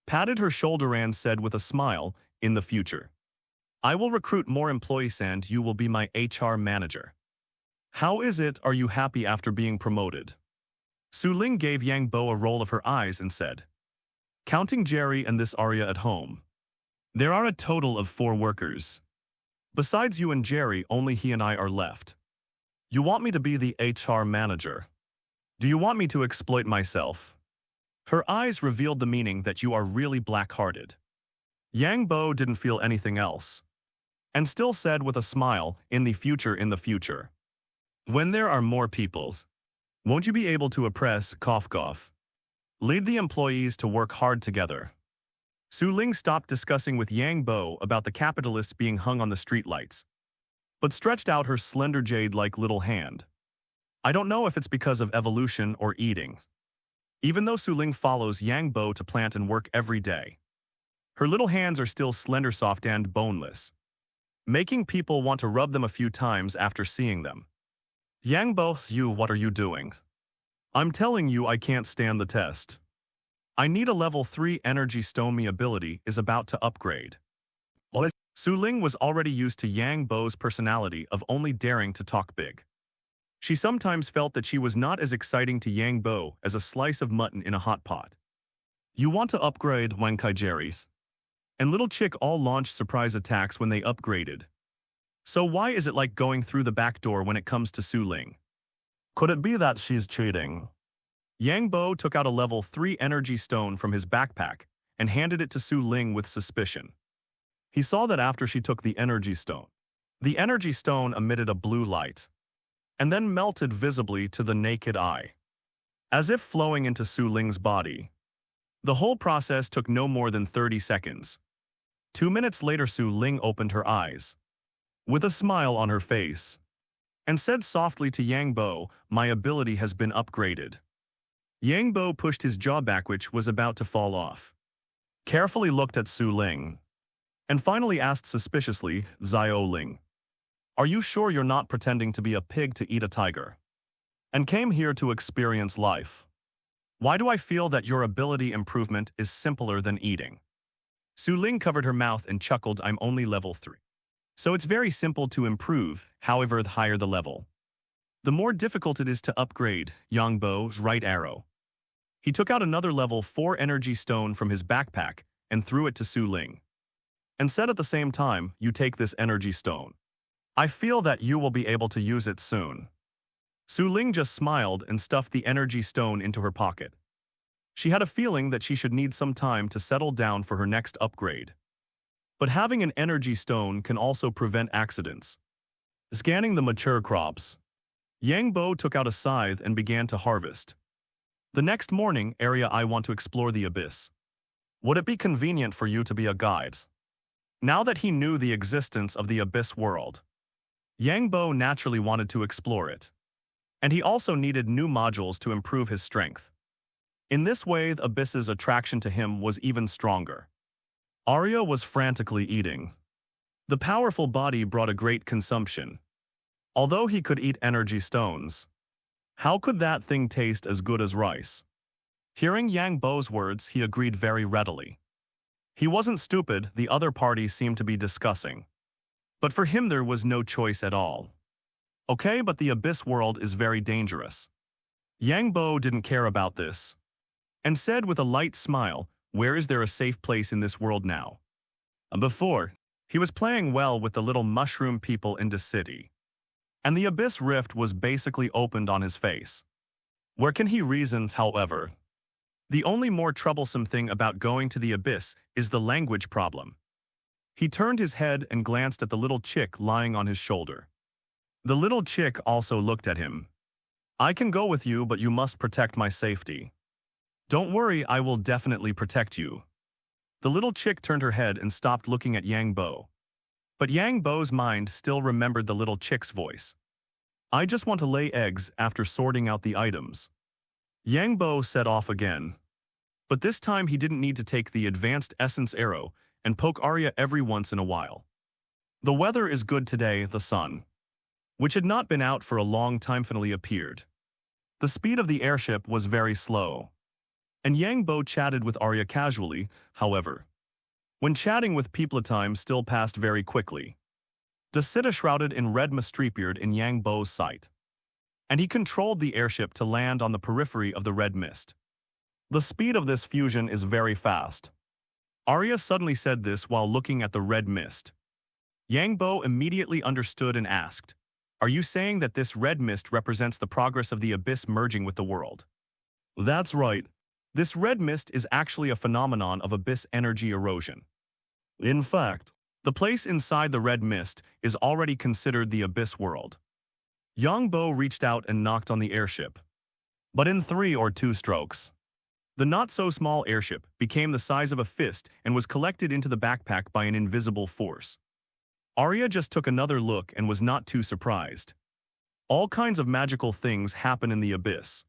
patted her shoulder and said with a smile, "In the future, I will recruit more employees and you will be my HR manager. How is it, are you happy after being promoted?" Su Ling gave Yang Bo a roll of her eyes and said, "Counting Jerry and this Arya at home, there are a total of 4 workers. Besides you and Jerry, only he and I are left. You want me to be the HR manager? Do you want me to exploit myself?" Her eyes revealed the meaning that you are really black-hearted. Yang Bo didn't feel anything else, and still said with a smile, "In the future, in the future. When there are more peoples, won't you be able to oppress, cough cough, lead the employees to work hard together?" Su Ling stopped discussing with Yang Bo about the capitalists being hung on the streetlights, but stretched out her slender jade-like little hand. I don't know if it's because of evolution or eating. Even though Su Ling follows Yang Bo to plant and work every day, her little hands are still slender, soft, and boneless, making people want to rub them a few times after seeing them. "Yang Bo, you, what are you doing? I'm telling you I can't stand the test. I need a level 3 energy stone. My ability is about to upgrade." Su Ling was already used to Yang Bo's personality of only daring to talk big. She sometimes felt that she was not as exciting to Yang Bo as a slice of mutton in a hot pot. "You want to upgrade Wang Kai Jerry's?" And Little Chick all launched surprise attacks when they upgraded. So why is it like going through the back door when it comes to Su Ling? Could it be that she's cheating? Yang Bo took out a level 3 energy stone from his backpack and handed it to Su Ling with suspicion. He saw that after she took the energy stone emitted a blue light, and then melted visibly to the naked eye, as if flowing into Su Ling's body. The whole process took no more than 30 seconds. 2 minutes later, Su Ling opened her eyes, with a smile on her face, and said softly to Yang Bo, "My ability has been upgraded." Yang Bo pushed his jaw back, which was about to fall off, carefully looked at Su Ling, and finally asked suspiciously, "Xiao Ling, are you sure you're not pretending to be a pig to eat a tiger, and came here to experience life? Why do I feel that your ability improvement is simpler than eating?" Su Ling covered her mouth and chuckled, "I'm only level 3. So it's very simple to improve, however the higher the level, the more difficult it is to upgrade." Yang Bo's right arrow. He took out another level 4 energy stone from his backpack and threw it to Su Ling, and said at the same time, "You take this energy stone. I feel that you will be able to use it soon." Su Ling just smiled and stuffed the energy stone into her pocket. She had a feeling that she should need some time to settle down for her next upgrade. But having an energy stone can also prevent accidents. Scanning the mature crops, Yang Bo took out a scythe and began to harvest. The next morning, "Area, I want to explore the abyss. Would it be convenient for you to be a guide?" Now that he knew the existence of the abyss world, Yang Bo naturally wanted to explore it. And he also needed new modules to improve his strength. In this way, the abyss's attraction to him was even stronger. Arya was frantically eating. The powerful body brought a great consumption. Although he could eat energy stones, how could that thing taste as good as rice? Hearing Yang Bo's words, he agreed very readily. He wasn't stupid, the other party seemed to be discussing. But for him there was no choice at all. Okay, but the abyss world is very dangerous. Yang Bo didn't care about this, and said with a light smile, "Where is there a safe place in this world now?" Before, he was playing well with the little mushroom people in the city, and the abyss rift was basically opened on his face. Where can he reasons, however? The only more troublesome thing about going to the abyss is the language problem. He turned his head and glanced at the little chick lying on his shoulder. The little chick also looked at him. "I can go with you, but you must protect my safety." "Don't worry, I will definitely protect you." The little chick turned her head and stopped looking at Yang Bo. But Yang Bo's mind still remembered the little chick's voice. I just want to lay eggs after sorting out the items. Yang Bo set off again. But this time he didn't need to take the advanced essence arrow and poke Arya every once in a while. The weather is good today, the sun, which had not been out for a long time, finally appeared. The speed of the airship was very slow, and Yang Bo chatted with Arya casually, however. When chatting with people, time still passed very quickly. The city shrouded in red mist appeared in Yang Bo's sight, and he controlled the airship to land on the periphery of the red mist. The speed of this fusion is very fast. Arya suddenly said this while looking at the red mist. Yang Bo immediately understood and asked, "Are you saying that this red mist represents the progress of the abyss merging with the world?" That's right. This red mist is actually a phenomenon of abyss energy erosion. In fact, the place inside the red mist is already considered the abyss world. Yang Bo reached out and knocked on the airship. But in 3 or 2 strokes, the not-so-small airship became the size of a fist and was collected into the backpack by an invisible force. Arya just took another look and was not too surprised. All kinds of magical things happen in the abyss.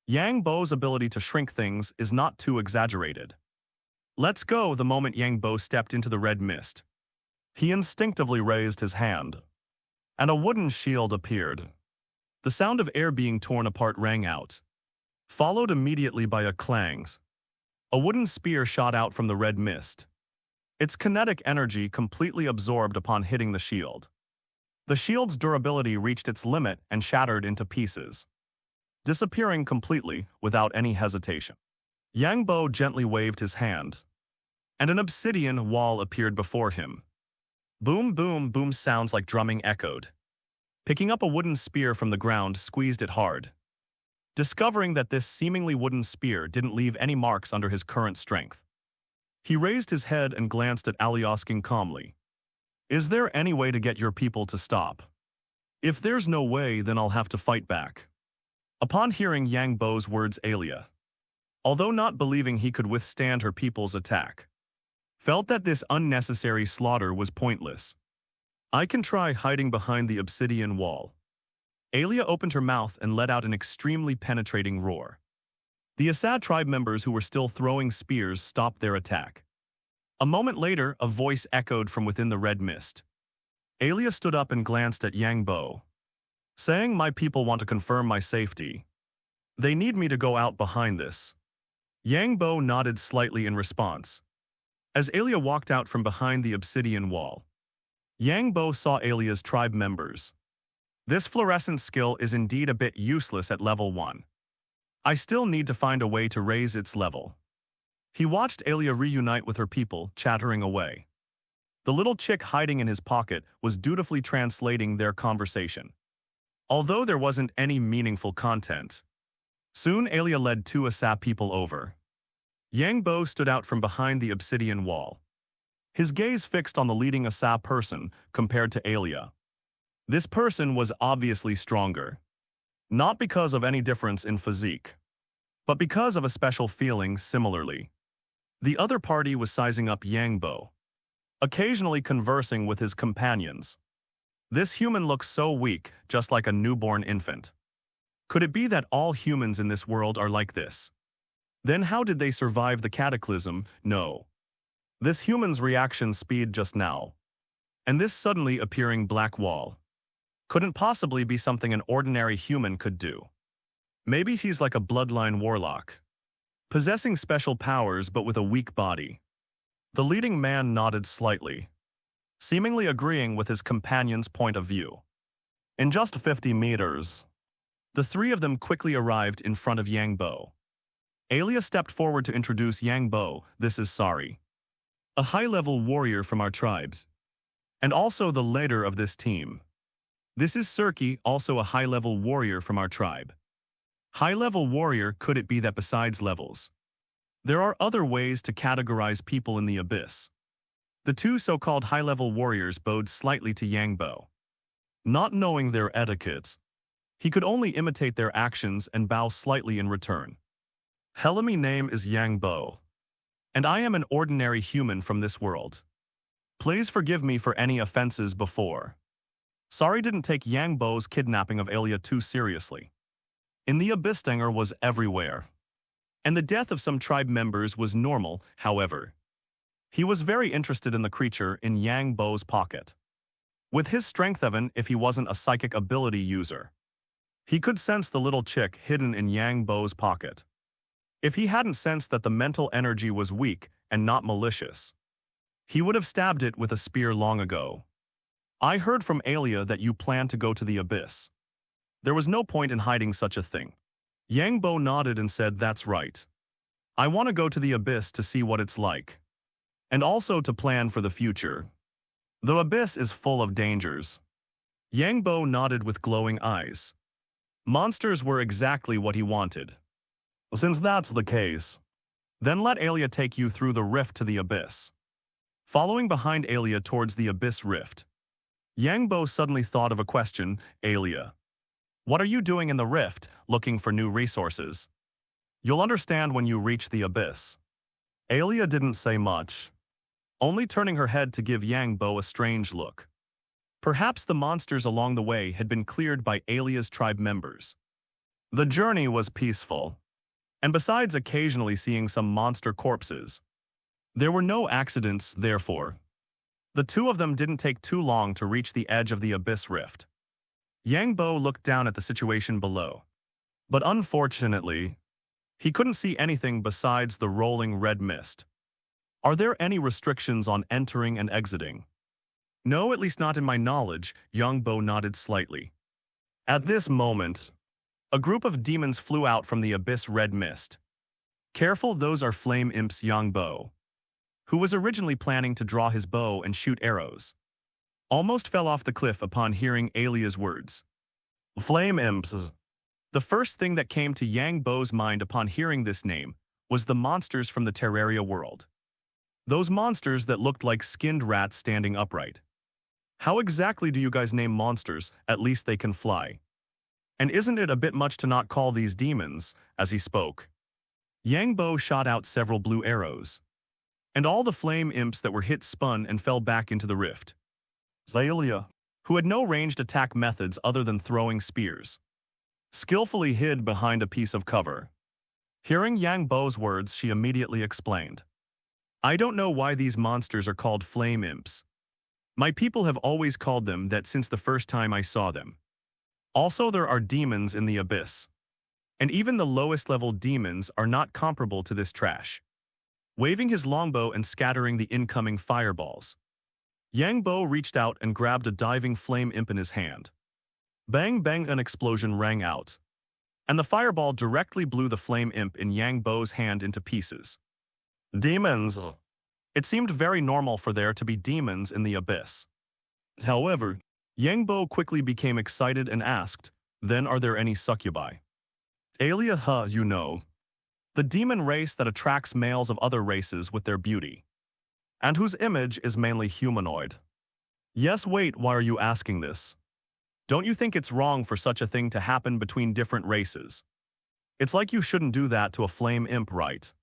Yang Bo's ability to shrink things is not too exaggerated. Let's go. The moment Yang Bo stepped into the red mist, he instinctively raised his hand, and a wooden shield appeared. The sound of air being torn apart rang out, followed immediately by a clangs. A wooden spear shot out from the red mist. Its kinetic energy completely absorbed upon hitting the shield. The shield's durability reached its limit and shattered into pieces, disappearing completely without any hesitation. Yang Bo gently waved his hand, and an obsidian wall appeared before him. Boom, boom, boom sounds like drumming echoed. Picking up a wooden spear from the ground, squeezed it hard. Discovering that this seemingly wooden spear didn't leave any marks under his current strength, he raised his head and glanced at Ali, asking calmly, "Is there any way to get your people to stop? If there's no way, then I'll have to fight back." Upon hearing Yang Bo's words, Alia, although not believing he could withstand her people's attack, felt that this unnecessary slaughter was pointless. "I can try hiding behind the obsidian wall." Alia opened her mouth and let out an extremely penetrating roar. The Assad tribe members who were still throwing spears stopped their attack. A moment later, a voice echoed from within the red mist. Alia stood up and glanced at Yang Bo, saying, "My people want to confirm my safety. They need me to go out behind this." Yang Bo nodded slightly in response. As Alia walked out from behind the obsidian wall, Yang Bo saw Alia's tribe members. This fluorescent skill is indeed a bit useless at level 1. I still need to find a way to raise its level. He watched Alia reunite with her people, chattering away. The little chick hiding in his pocket was dutifully translating their conversation, although there wasn't any meaningful content. Soon Alia led 2 Asa people over. Yang Bo stood out from behind the obsidian wall, his gaze fixed on the leading Asa person compared to Alia. This person was obviously stronger, not because of any difference in physique, but because of a special feeling similarly. The other party was sizing up Yang Bo, occasionally conversing with his companions. This human looks so weak, just like a newborn infant. Could it be that all humans in this world are like this? Then how did they survive the cataclysm? No. This human's reaction speed just now, and this suddenly appearing black wall, couldn't possibly be something an ordinary human could do. Maybe he's like a bloodline warlock, possessing special powers but with a weak body. The leading man nodded slightly, seemingly agreeing with his companion's point of view. In just 50 meters, the 3 of them quickly arrived in front of Yang Bo. Alia stepped forward to introduce Yang Bo. "This is Sari, a high-level warrior from our tribes, and also the leader of this team. This is Serki, also a high-level warrior from our tribe." High-level warrior, could it be that besides levels, there are other ways to categorize people in the abyss? The 2 so-called high-level warriors bowed slightly to Yang Bo. Not knowing their etiquette, he could only imitate their actions and bow slightly in return. "Hello, my name is Yang Bo, and I am an ordinary human from this world. Please forgive me for any offenses before." Sorry didn't take Yang Bo's kidnapping of Alia too seriously. In the abyss, anger was everywhere. And the death of some tribe members was normal, however. He was very interested in the creature in Yang Bo's pocket. With his strength, even if he wasn't a psychic ability user, he could sense the little chick hidden in Yang Bo's pocket. If he hadn't sensed that the mental energy was weak and not malicious, he would have stabbed it with a spear long ago. I heard from Alia that you plan to go to the abyss. There was no point in hiding such a thing. Yang Bo nodded and said, that's right. I want to go to the abyss to see what it's like. And also to plan for the future. The abyss is full of dangers. Yang Bo nodded with glowing eyes. Monsters were exactly what he wanted. Since that's the case, then let Alia take you through the rift to the abyss. Following behind Alia towards the abyss rift, Yang Bo suddenly thought of a question. Alia, what are you doing in the rift, looking for new resources? You'll understand when you reach the abyss. Alia didn't say much, only turning her head to give Yang Bo a strange look. Perhaps the monsters along the way had been cleared by Alia's tribe members. The journey was peaceful, and besides occasionally seeing some monster corpses, there were no accidents, therefore. The two of them didn't take too long to reach the edge of the abyss rift. Yang Bo looked down at the situation below, but unfortunately, he couldn't see anything besides the rolling red mist. Are there any restrictions on entering and exiting? No, at least not in my knowledge, Yang Bo nodded slightly. At this moment, a group of demons flew out from the abyss red mist. Careful, those are flame imps. Yang Bo, who was originally planning to draw his bow and shoot arrows, almost fell off the cliff upon hearing Alia's words. Flame imps. The first thing that came to Yang Bo's mind upon hearing this name was the monsters from the Terraria world. Those monsters that looked like skinned rats standing upright. How exactly do you guys name monsters? At least they can fly. And isn't it a bit much to not call these demons? As he spoke, Yang Bo shot out several blue arrows, and all the flame imps that were hit spun and fell back into the rift. Alia, who had no ranged attack methods other than throwing spears, skillfully hid behind a piece of cover. Hearing Yang Bo's words, she immediately explained, I don't know why these monsters are called flame imps. My people have always called them that since the first time I saw them. Also, there are demons in the abyss. And even the lowest level demons are not comparable to this trash. Waving his longbow and scattering the incoming fireballs, Yang Bo reached out and grabbed a diving flame imp in his hand. Bang bang, an explosion rang out, and the fireball directly blew the flame imp in Yang Bo's hand into pieces. Demons. It seemed very normal for there to be demons in the abyss. However, Yang Bo quickly became excited and asked, then are there any succubi? Alia, you know, the demon race that attracts males of other races with their beauty, and whose image is mainly humanoid. Yes, wait, why are you asking this? Don't you think it's wrong for such a thing to happen between different races? It's like you shouldn't do that to a flame imp, right?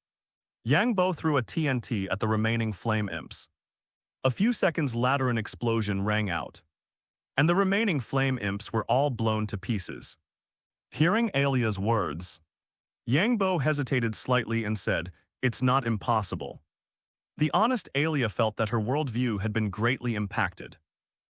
Yang Bo threw a TNT at the remaining flame imps. A few seconds later, an explosion rang out, and the remaining flame imps were all blown to pieces. Hearing Alia's words, Yang Bo hesitated slightly and said, it's not impossible. The honest Alia felt that her worldview had been greatly impacted.